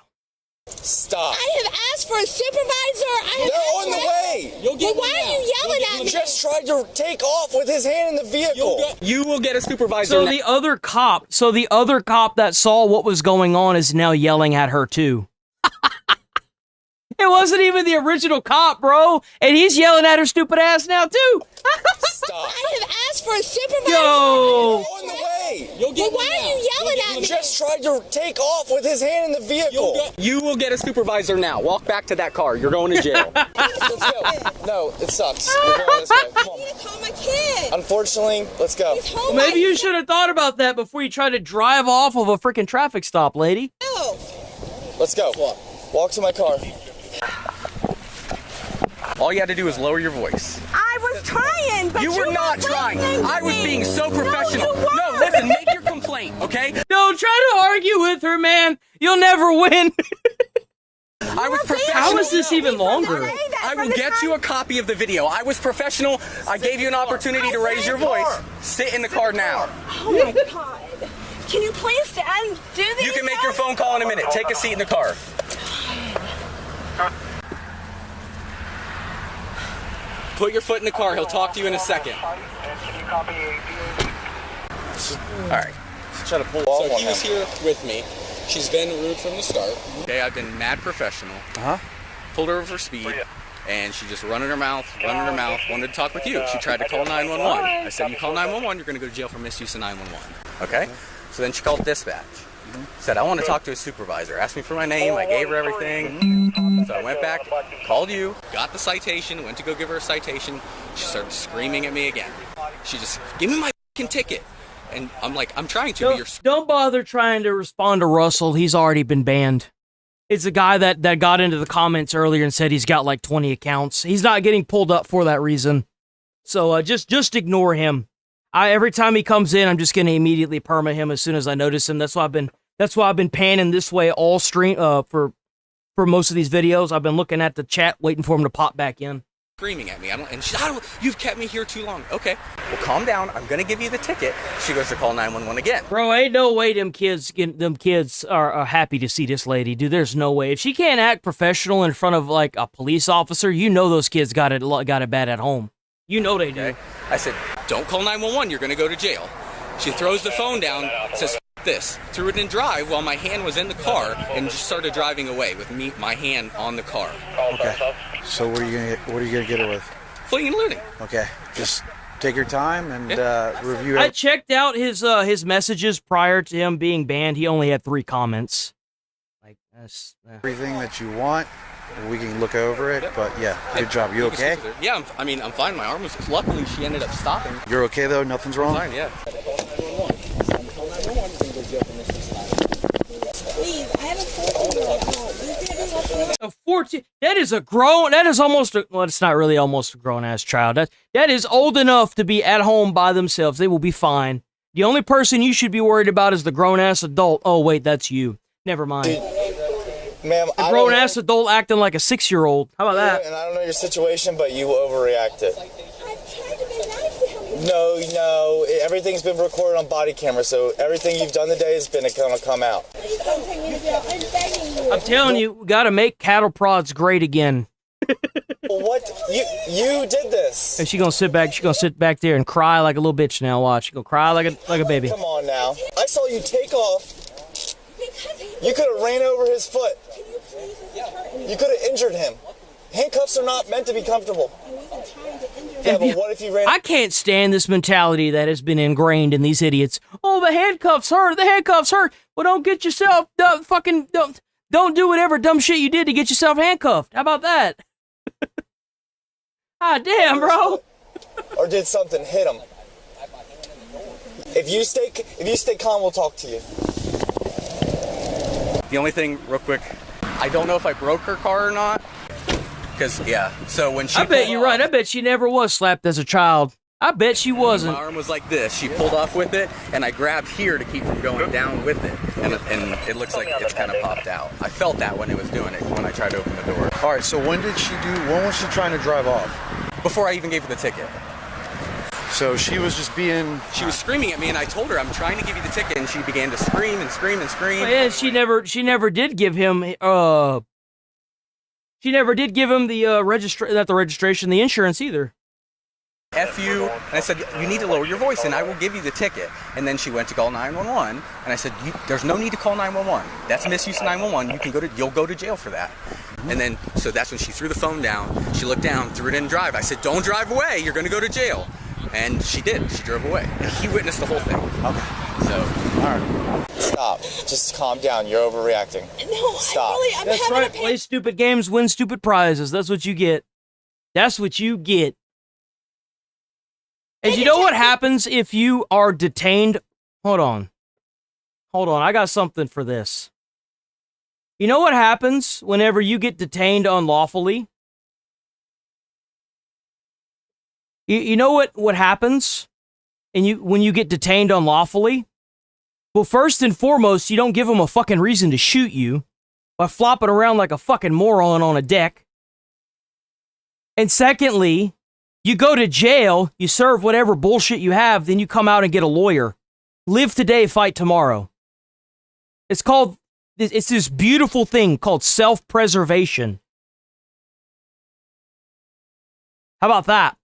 Stop. I have asked for a supervisor. They're on the way. You'll get Well, why are you yelling at me? Just tried to take off with his hand in the vehicle. You will get a supervisor. So the other cop that saw what was going on is now yelling at her too. It wasn't even the original cop, bro, and he's yelling at her stupid ass now too. Stop. I have asked for a supervisor. Yo. On the way. Well, why are you yelling at me? Just tried to take off with his hand in the vehicle. You will get a supervisor now. Walk back to that car. You're going to jail. Let's go. No, it sucks. You're going this way. Come on. I need to call my kid. Unfortunately, let's go. He's home. Well, maybe you should have thought about that before you tried to drive off of a freaking traffic stop, lady. Let's go. Walk to my car. All you had to do is lower your voice. I was trying, but You were not trying. I was being so professional. No, you No, weren't. listen, make your complaint, okay? Don't try to argue with her, man. You'll never win. I was professional. How is this even longer? I will get you a copy of the video. I was professional. I gave you an opportunity to raise your voice. Sit in the car now. Oh my God. Can you please do this? You can make your phone call in a minute. Take a seat in the car. Put your foot in the car. He'll talk to you in a second. All right. Try to pull off. So he was here with me. She's been rude from the start. Okay, I've been mad professional. Pulled her over for speed, and she just running her mouth, wanted to talk with you. She tried to call 911. I said, you call 911, you're going to go to jail for misuse of 911. Okay? So then she called dispatch. Said, I want to talk to a supervisor. Asked me for my name. I gave her everything. So I went back, called you, got the citation, went to go give her a citation. She started screaming at me again. She just, give me my fucking ticket. And I'm like, I'm trying to, but you're... Don't bother trying to respond to Russell. He's already been banned. It's a guy that got into the comments earlier and said he's got like 20 accounts. He's not getting pulled up for that reason. So just ignore him. Every time he comes in, I'm just going to immediately perma him as soon as I notice him. That's why I've been panning this way all stream for most of these videos. I've been looking at the chat, waiting for him to pop back in. Screaming at me. You've kept me here too long. Okay, well, calm down. I'm gonna give you the ticket. She goes to call 911 again. Bro, ain't no way them kids are happy to see this lady, dude. There's no way. If she can't act professional in front of like a police officer, you know those kids got it bad at home. You know they do. Okay. I said, don't call 911. You're gonna go to jail. She throws the phone down, says, F this. Threw it in drive while my hand was in the car and just started driving away with my hand on the car. Okay. So what are you gonna get her with? Fleeing and looting. Okay. Just take your time and review I it. checked out his messages prior to him being banned. He only had 3 comments. Like that's Everything that you want, we can look over it. But yeah, good job. You okay? Yeah, I'm fine. My arm was. Luckily, she ended up stopping. You're okay though. Nothing's wrong. Fine. Yeah. Please, I have a 14-year-old. a 14. That is a grown. That is almost. Well, it's not really almost a grown ass child. That is old enough to be at home by themselves. They will be fine. The only person you should be worried about is the grown ass adult. Oh wait, that's you. Never mind. Ma'am, a grown ass adult acting like a 6-year-old. How about that? And I don't know your situation, but you overreacted. No, everything's been recorded on body camera, so everything you've done today is gonna come out. Please don't take me to jail. I'm begging you. I'm telling you, we gotta make cattle prods great again. What? You did this. And she's gonna sit back there and cry like a little bitch now. Watch. She's gonna cry like a baby. Come on now. I saw you take off. You could have ran over his foot. You could have injured him. Handcuffs are not meant to be comfortable. Yeah, but what if you ran? I can't stand this mentality that has been ingrained in these idiots. Oh, the handcuffs hurt. The handcuffs hurt. Well, don't get yourself don't do whatever dumb shit you did to get yourself handcuffed. How about that? Ah, damn, bro. Or did something hit him? If you stay calm, we'll talk to you. The only thing, real quick, I don't know if I broke her car or not. Because, yeah, so when she I bet you're right. I bet she never was slapped as a child. I bet she wasn't. My arm was like this. She pulled off with it, and I grabbed here to keep from going down with it. And it looks like it's kind of popped out. I felt that when it was doing it, when I tried to open the door. All right. So when was she trying to drive off? Before I even gave her the ticket. So she was just being... She was screaming at me, and I told her, I'm trying to give you the ticket, and she began to scream and scream and scream. Oh, yeah, she never did give him, she never did give him the registration, the insurance either. F you, and I said, you need to lower your voice, and I will give you the ticket. And then she went to call 911, and I said, there's no need to call 911. That's misuse of 911. You'll go to jail for that. And then, so that's when she threw the phone down. She looked down, threw it in drive. I said, don't drive away. You're going to go to jail. And she did. She drove away. And he witnessed the whole thing. Okay. So, all right. Stop. Just calm down. You're overreacting. No, stop. I'm That's having right. Play stupid games, win stupid prizes. That's what you get. That's what you get. And you know what happens if you are detained? Hold on. I got something for this. You know what happens whenever you get detained unlawfully? You know what happens when you get detained unlawfully? Well, first and foremost, you don't give them a fucking reason to shoot you by flopping around like a fucking moron on a deck. And secondly, you go to jail, you serve whatever bullshit you have, then you come out and get a lawyer. Live today, fight tomorrow. It's this beautiful thing called self-preservation. How about that?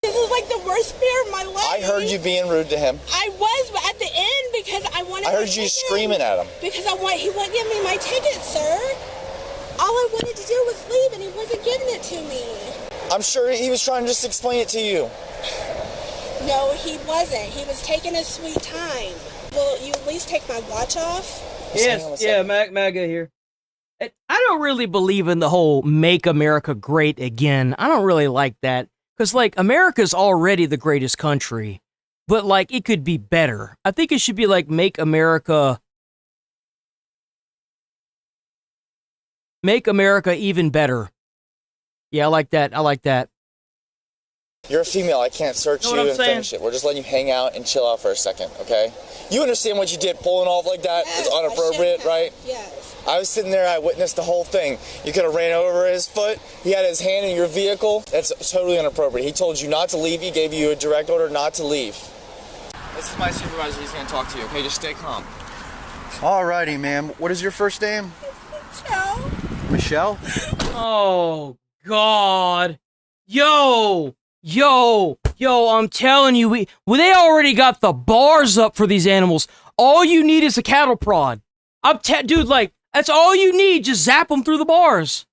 This is like the worst fear of my life. I heard you being rude to him. I was, but at the end because I wanted. I heard you screaming at him. Because he wouldn't give me my ticket, sir. All I wanted to do was leave, and he wasn't giving it to me. I'm sure he was trying to just explain it to you. No, he wasn't. He was taking his sweet time. Will you at least take my watch off? Yes, yeah, MAGA here. I don't really believe in the whole make America great again. I don't really like that. Because, America's already the greatest country. But, it could be better. I think it should be, make America even better. Yeah, I like that. You're a female. I can't search you and finish it. We're just letting you hang out and chill out for a second, okay? You understand what you did, pulling off like that is inappropriate, right? Yes. I was sitting there. I witnessed the whole thing. You could have ran over his foot. He had his hand in your vehicle. That's totally inappropriate. He told you not to leave. He gave you a direct order not to leave. This is my supervisor. He's going to talk to you, okay? Just stay calm. Alrighty, ma'am. What is your first name? Michelle. Michelle? Oh, God. Yo, I'm telling you, they already got the bars up for these animals. All you need is a cattle prod. Dude, that's all you need. Just zap them through the bars.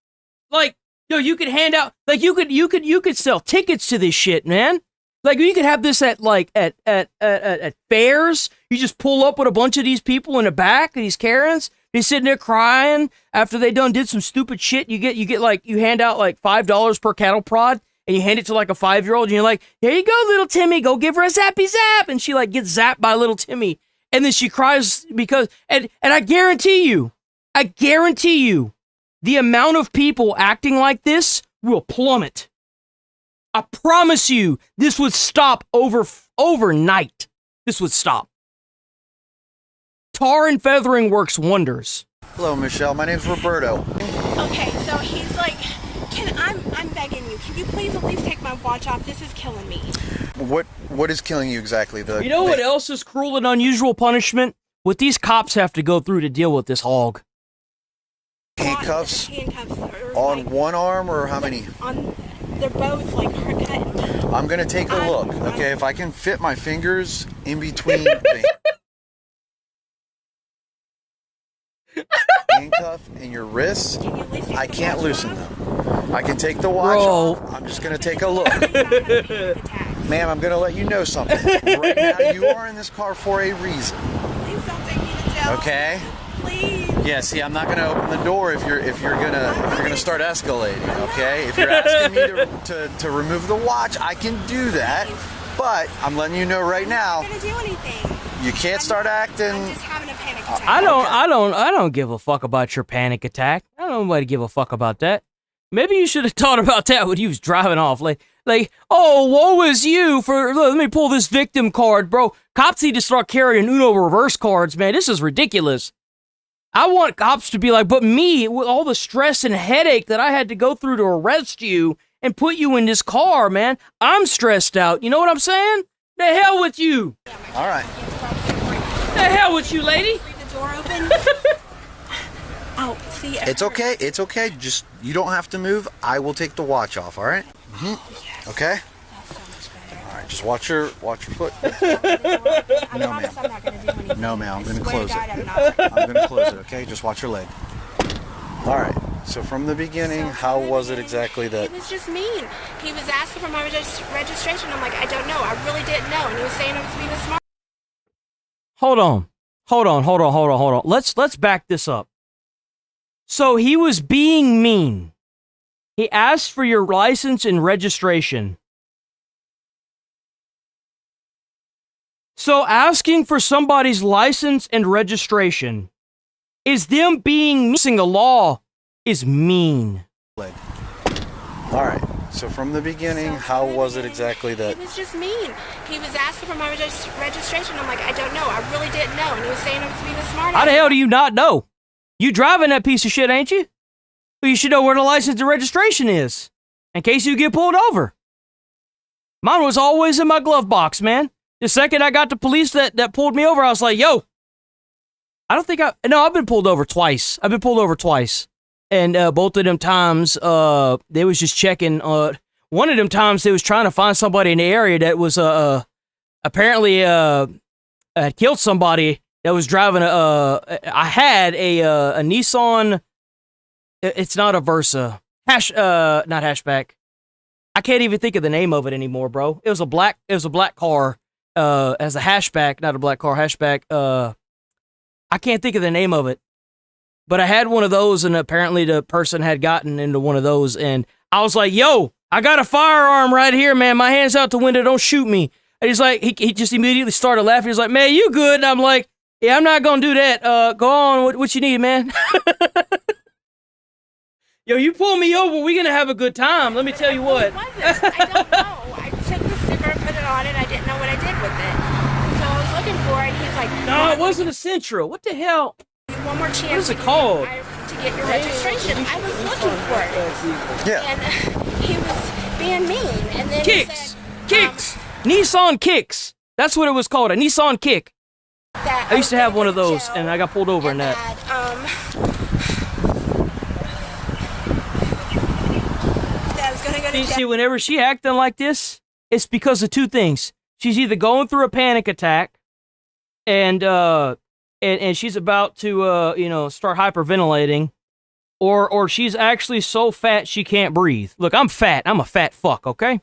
Yo, you could hand out, like, you could sell tickets to this shit, man. Like, you could have this at fairs. You just pull up with a bunch of these people in the back, these Karens. They're sitting there crying after they did some stupid shit. You hand out like $5 per cattle prod, and you hand it to like a 5-year-old, and you're like, here you go, little Timmy, go give her a zappy zap. And she like gets zapped by little Timmy. And then she cries because, and I guarantee you, the amount of people acting like this will plummet. I promise you, this would stop overnight. This would stop. Tar and feathering works wonders. Hello, Michelle. My name's Roberto. Okay, so he's like, I'm begging you. Can you please at least take my watch off? This is killing me. What is killing you exactly? You know what else is cruel and unusual punishment? What these cops have to go through to deal with this hog. Handcuffs on one arm, or how many? They're both like cut. I'm gonna take a look. Okay, if I can fit my fingers in between the handcuff and your wrists, I can't loosen them. I can take the watch off. I'm just gonna take a look. Ma'am, I'm gonna let you know something. Right now, you are in this car for a reason. Please don't take me to jail. Okay? Please. Yeah, see, I'm not gonna open the door if you're gonna start escalating, okay? If you're asking me to remove the watch, I can do that. But I'm letting you know right now. I'm not gonna do anything. You can't start acting. I'm just having a panic attack. I don't give a fuck about your panic attack. I don't want nobody give a fuck about that. Maybe you should have thought about that when you was driving off. Like, oh, woe is you for, let me pull this victim card, bro. Cops need to start carrying Uno reverse cards, man. This is ridiculous. I want cops to be like, but me, with all the stress and headache that I had to go through to arrest you and put you in this car, man, I'm stressed out. You know what I'm saying? The hell with you. All right. The hell with you, lady. Leave the door open. Oh, see. It's okay. It's okay. Just, you don't have to move. I will take the watch off, all right? Mm-hmm. Okay? All right, just watch your foot. No, ma'am. No, ma'am. I'm going to close it. I'm going to close it, okay? Just watch your leg. All right. So from the beginning, how was it exactly that? He was just mean. He was asking for my registration. I'm like, I don't know. I really didn't know. And he was saying I was being a smart. Hold on. Let's back this up. So he was being mean. He asked for your license and registration. So asking for somebody's license and registration is them being missing a law is mean. All right. So from the beginning, how was it exactly that? He was just mean. He was asking for my registration. I'm like, I don't know. I really didn't know. And he was saying I was being a smart ass. How the hell do you not know? You driving that piece of shit, ain't you? Well, you should know where the license and registration is, in case you get pulled over. Mine was always in my glove box, man. The second I got the police that pulled me over, I was like, yo, I've been pulled over twice. And both of them times, they was just checking. One of them times, they was trying to find somebody in the area that was apparently had killed somebody that was driving I had a Nissan. It's not a Versa. Not hatchback. I can't even think of the name of it anymore, bro. It was a black car. As a hatchback, not a black car, hatchback. I can't think of the name of it. But I had one of those, and apparently the person had gotten into one of those, and I was like, yo, I got a firearm right here, man. My hand's out the window. Don't shoot me. And he's like, he just immediately started laughing. He's like, man, you good? And I'm like, yeah, I'm not going to do that. Go on. What you need, man? Yo, you pull me over, we're going to have a good time. Let me tell you what. It wasn't. I don't know. I took the sticker and put it on it. I didn't know what I did with it. So I was looking for it, and he's like, no, it wasn't a Sentra. What the hell? One more chance. What is it called? To get your registration. I was looking for it. Yeah. And he was being mean. And then Kicks. Nissan Kicks. That's what it was called, a Nissan Kick. I used to have one of those, and I got pulled over in that. See, whenever she acting like this, it's because of two things. She's either going through a panic attack, and she's about to, start hyperventilating, or she's actually so fat she can't breathe. Look, I'm fat. I'm a fat fuck, okay?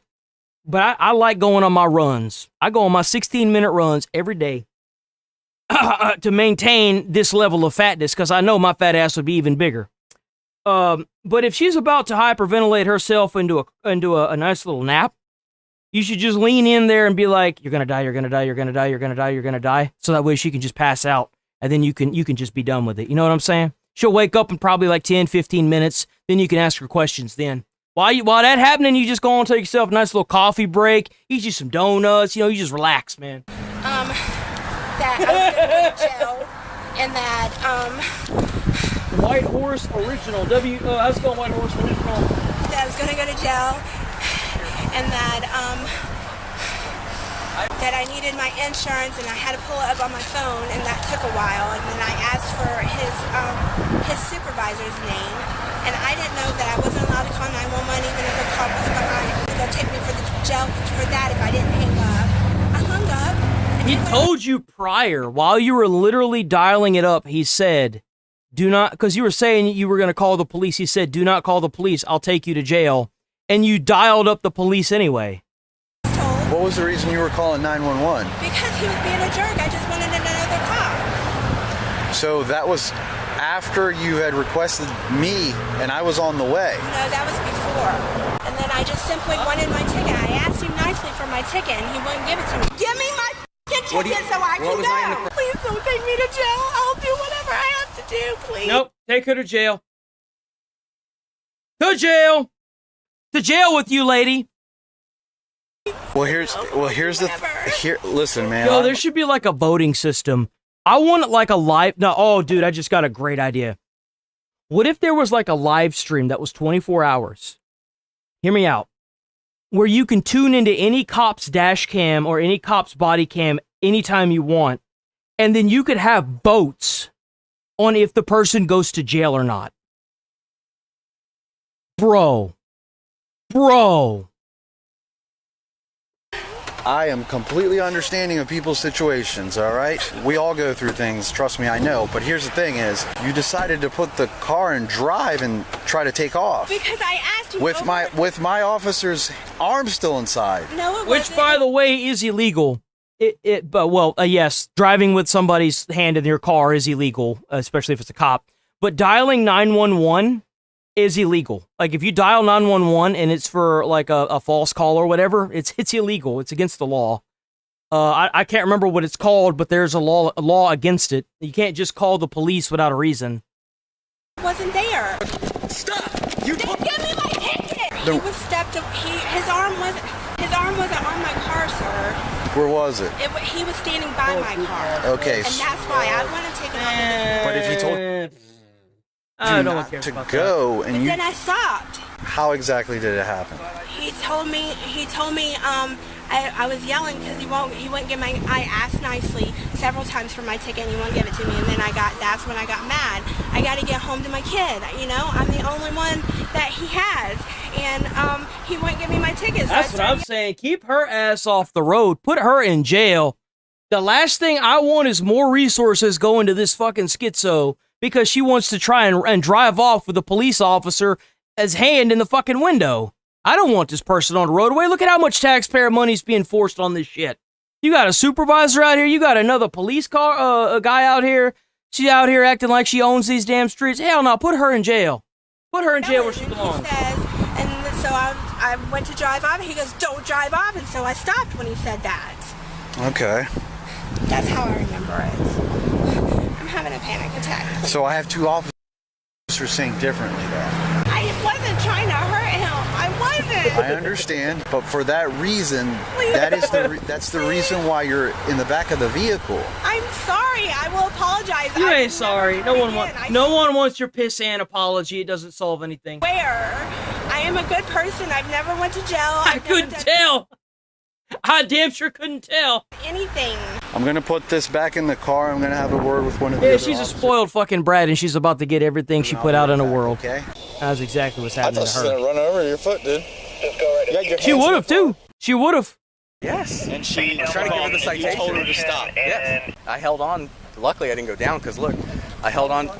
But I like going on my runs. I go on my 16-minute runs every day to maintain this level of fatness, because I know my fat ass would be even bigger. But if she's about to hyperventilate herself into a nice little nap, you should just lean in there and be like, "You're gonna die. You're gonna die. You're gonna die. You're gonna die. You're gonna die." So that way she can just pass out, and then you can just be done with it. You know what I'm saying? She'll wake up in probably like 10, 15 minutes. Then you can ask her questions. Then while that happening, you just go and take yourself a nice little coffee break, eat you some donuts. You know, you just relax, man. That I was going to jail, and that White Horse Original. How's it going, White Horse Original? That I was going to go to jail, and that I needed my insurance, and I had to pull it up on my phone, and that took a while. And then I asked for his supervisor's name, and I didn't know that I wasn't allowed to call 911 even if the cop was behind. He was going to take me for the jail for that if I didn't hang up. I hung up. He told you prior, while you were literally dialing it up, he said, "Do not," because you were saying you were going to call the police. He said, "Do not call the police. I'll take you to jail." And you dialed up the police anyway. What was the reason you were calling 911? Because he was being a jerk. I just wanted another cop. So that was after you had requested me and I was on the way. No, that was before. And then I just simply wanted my ticket. I asked him nicely for my ticket, and he wouldn't give it to me. Give me my ticket so I can go. Please don't take me to jail. I'll do whatever I have to do, please. Nope. Take her to jail. To jail. To jail with you, lady. Listen, man. Yo, there should be like a voting system. I want like a live. No, oh, dude, I just got a great idea. What if there was like a live stream that was 24 hours? Hear me out. Where you can tune into any cop's dash cam or any cop's body cam anytime you want, and then you could have votes on if the person goes to jail or not. Bro. I am completely understanding of people's situations, all right? We all go through things, trust me, I know. But here's the thing is, you decided to put the car in drive and try to take off. Because I asked you with my officer's arm still inside. No, it wasn't. Which, by the way, is illegal. Yes, driving with somebody's hand in your car is illegal, especially if it's a cop. But dialing 911 is illegal. Like, if you dial 911 and it's for like a false call or whatever, it's illegal. It's against the law. I can't remember what it's called, but there's a law against it. You can't just call the police without a reason. Wasn't there. Stop! You give me my ticket. He was stepped up. His arm wasn't on my car, sir. Where was it? He was standing by my car. Okay. And that's why I want to take it off. But if he told I you don't not care to about go, that. and Then I stopped. How exactly did it happen? He told me. I was yelling because he wouldn't give my. I asked nicely several times for my ticket, and he wouldn't give it to me. And then that's when I got mad. I got to get home to my kid. You know, I'm the only one that he has, and he wouldn't give me my ticket. So That's what I'm saying. Keep her ass off the road. Put her in jail. The last thing I want is more resources going to this fucking schizo because she wants to try and drive off with a police officer's hand in the fucking window. I don't want this person on the roadway. Look at how much taxpayer money's being forced on this shit. You got a supervisor out here. You got another police car, a guy out here. She's out here acting like she owns these damn streets. Hell no, put her in jail. Put her in jail where she belongs. And so I went to drive off. He goes, "Don't drive off." And so I stopped when he said that. Okay. That's how I remember it. I'm having a panic attack. So I have two officers saying differently though. I wasn't trying to hurt him. I wasn't. I understand, but for that reason, that's the reason why you're in the back of the vehicle. I'm sorry. I will apologize. You ain't sorry. No one wants your pissant apology. It doesn't solve anything. Where? I am a good person. I've never went to jail. I couldn't tell. I damn sure couldn't tell. Anything. I'm gonna put this back in the car. I'm gonna have a word with one of the Yeah, other she's officers. a spoiled fucking brat, and she's about to get everything she put out in the world. Okay. That's exactly what's I happening thought to she was her. gonna run over your foot, dude. Just go right. She would have too. She would have. Yes. And she tried to give her the citation. You told her to stop. Yes. I held on. Luckily, I didn't go down because look, I held on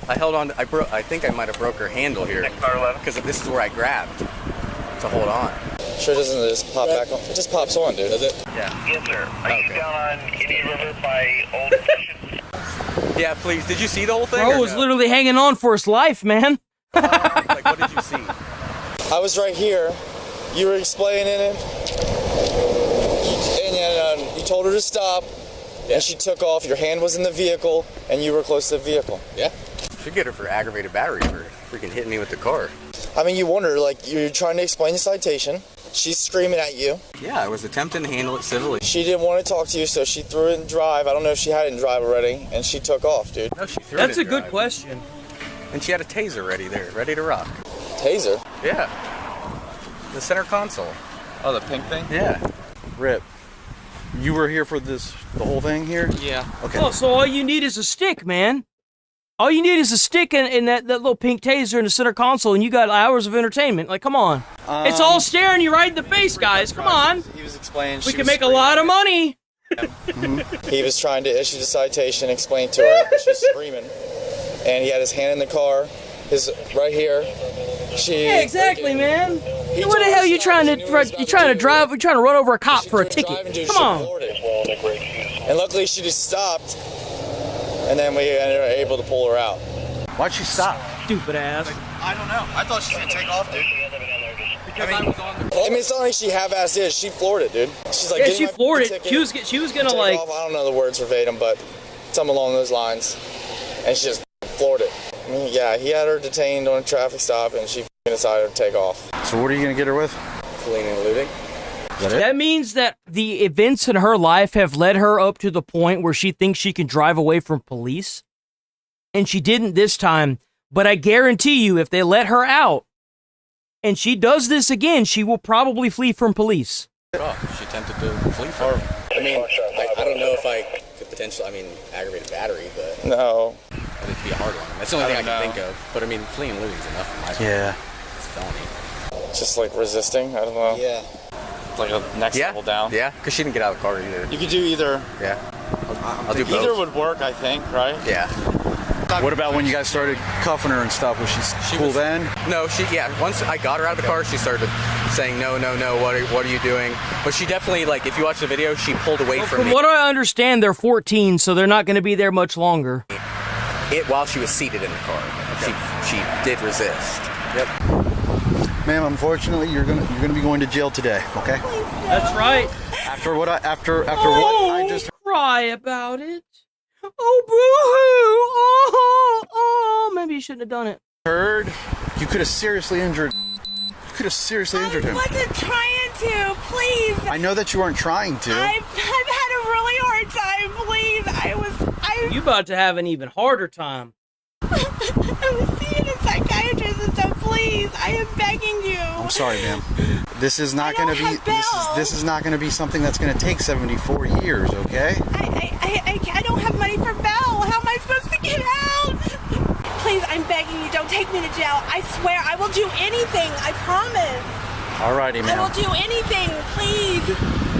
I held on. I think I might have broke her handle here because this is where I grabbed to hold on. Sure doesn't just pop back on? It just pops on, dude. Does it? Yeah. Yes, sir. Are you down on Indian River by Old Fashioned? Yeah, please. Did you see the whole thing? Bro was literally hanging on for his life, man. Like, what did you see? I was right here. You were explaining it, and you told her to stop, and she took off. Your hand was in the vehicle, and you were close to the vehicle. Yeah. Should get her for aggravated battery for freaking hitting me with the car. I mean, you wonder, like, you're trying to explain the citation. She's screaming at you. Yeah, I was attempting to handle it civilly. She didn't want to talk to you, so she threw it in drive. I don't know if she had it in drive already, and she took off, dude. No, she threw That's it a in good drive. question. And she had a taser ready there, ready to rock. Taser? Yeah. The center console. Oh, the pink thing? Yeah. Rip. You were here for the whole thing here? Yeah. Okay. Oh, so all you need is a stick, man. All you need is a stick and that little pink taser in the center console, and you got hours of entertainment. Like, come on. It's all staring you right in the face, guys. Come on. He was explaining. We can make a lot of money. He was trying to issue the citation, explain to her. She's screaming. And he had his hand in the car, his right here. Yeah, exactly, man. What the hell are you trying to drive? You're trying to run over a cop for a ticket. Come on. And luckily she just stopped, and then we ended up able to pull her out. Why'd she stop? Stupid ass. I don't know. I thought she was gonna take off, dude. I mean, it's not like she half-assed it. She floored it, dude. She's like, Yeah, "Give she me my floored it. ticket, She was gonna take like. off." I don't know the words verbatim, but something along those lines. And she just floored it. I mean, yeah, he had her detained on a traffic stop, and she decided to take off. So what are you gonna get her with? Fleeing and eluding. That means that the events in her life have led her up to the point where she thinks she can drive away from police. And she didn't this time. But I guarantee you, if they let her out and she does this again, she will probably flee from police. Oh, she attempted to flee from me. I mean, I don't know if I could potentially, aggravated battery, but... No. It'd be a hard one. That's the only thing I can think of. But I mean, fleeing and eluding is enough in my opinion. Yeah. It's a felony. Just like resisting? I don't know. Yeah. Like a next level down? Yeah, because she didn't get out of the car either. You could do either. Yeah. I'll do both. Either would work, I think, right? Yeah. What about when you guys started cuffing her and stuff? Was she cool then? No, once I got her out of the car, she started saying, no, what are you doing? But she definitely, like, if you watch the video, she pulled away from me. From what I understand, they're 14, so they're not going to be there much longer. While she was seated in the car. She did resist. Yep. Ma'am, unfortunately, you're gonna be going to jail today. Okay. That's right. After what I just cry about it. Oh, boo-hoo. Oh, maybe you shouldn't have done it. heard, you could have seriously injured. You could have seriously injured him. I wasn't trying to. Please. I know that you weren't trying to. I've had a really hard time. Please. You about to have an even harder time. I'm seeing a psychiatrist and stuff. Please, I am begging you. I'm sorry, ma'am. This is not going to be. This is not going to be something that's going to take 74 years. Okay. I don't have money for bail. How am I supposed to get out? Please, I'm begging you. Don't take me to jail. I swear, I will do anything. I promise. Alrighty, I ma'am. will do anything. Please.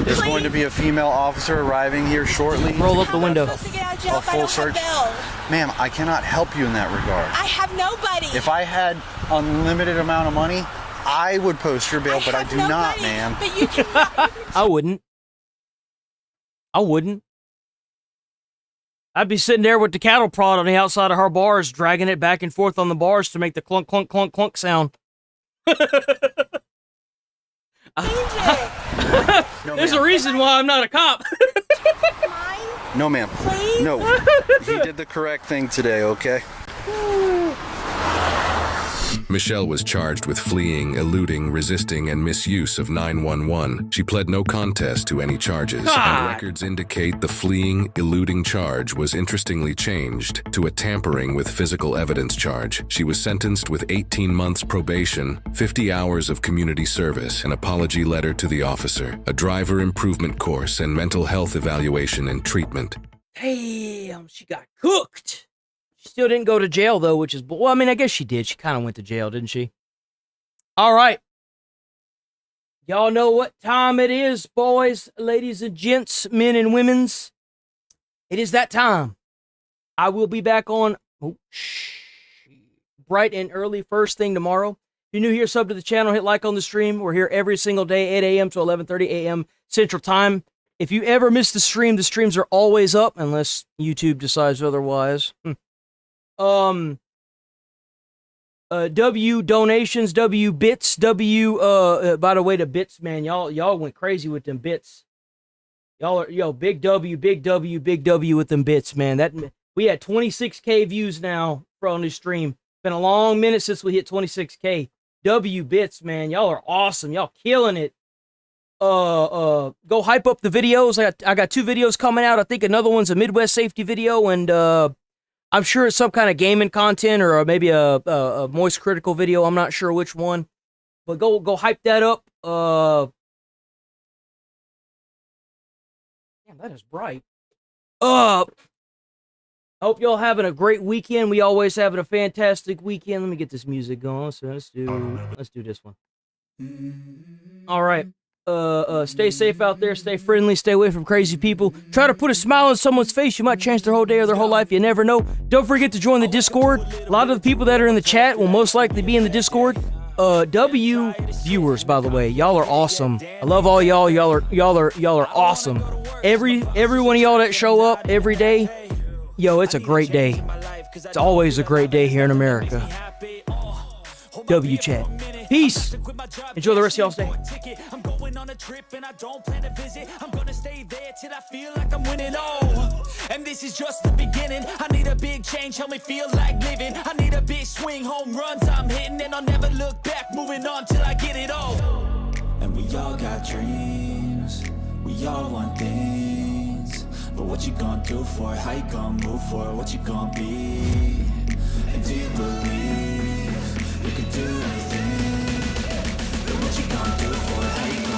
There's going to be a female officer arriving here shortly. Roll up the window. To get out of jail A if I full don't search. have bail. Ma'am, I cannot help you in that regard. I have nobody. If I had unlimited amount of money, I would post your bail, but I do not, ma'am. But you cannot. I wouldn't. I'd be sitting there with the cattle prod on the outside of her bars, dragging it back and forth on the bars to make the clunk, clunk, clunk, clunk sound. There's a reason why I'm not a cop. No, ma'am. Please? No. He did the correct thing today, okay? Michelle was charged with fleeing, eluding, resisting, and misuse of 911. She pled no contest to any charges, and records indicate the fleeing, eluding charge was interestingly changed to a tampering with physical evidence charge. She was sentenced with 18 months probation, 50 hours of community service, an apology letter to the officer, a driver improvement course, and mental health evaluation and treatment. Damn, she got cooked. She still didn't go to jail, though, which is... Well, I mean, I guess she did. She kind of went to jail, didn't she? All right. Y'all know what time it is, boys, ladies and gents, men and women's. It is that time. I will be back on... Oh, shh. bright and early first thing tomorrow. If you're new here, sub to the channel, hit like on the stream. We're here every single day, 8 a.m. to 11:30 a.m. Central Time. If you ever miss the streams are always up, unless YouTube decides otherwise. W donations, W bits, W, by the way, the bits, man, y'all went crazy with them bits. Y'all are, big W, big W, big W with them bits, man. We had 26K views now on this stream. Been a long minute since we hit 26K. W bits, man. Y'all are awesome. Y'all killing it. Go hype up the videos. I got 2 videos coming out. I think another one's a Midwest safety video, and I'm sure it's some kind of gaming content or maybe a moist critical video. I'm not sure which one, but go hype that up. Damn, that is bright. I hope y'all having a great weekend. We always having a fantastic weekend. Let me get this music going. So let's do this one. All right. Stay safe out there. Stay friendly. Stay away from crazy people. Try to put a smile on someone's face. You might change their whole day or their whole life. You never know. Don't forget to join the Discord. A lot of the people that are in the chat will most likely be in the Discord. W viewers, by the way, y'all are awesome. I love all y'all. Y'all are awesome. Every one of y'all that show up every day, yo, it's a great day. It's always a great day here in America. W chat. Peace. Enjoy the rest of y'all's day. I'm going on a trip and I don't plan to visit. I'm gonna stay there till I feel like I'm winning. Oh, and this is just the beginning. I need a big change, help me feel like living. I need a big swing, home runs I'm hitting, and I'll never look back. Moving on till I get it all. And we all got dreams. We all want things. But what you gonna do for it? How you gonna move for it? What you gonna be? And do you believe you can do anything? But what you gonna do for it? How you gonna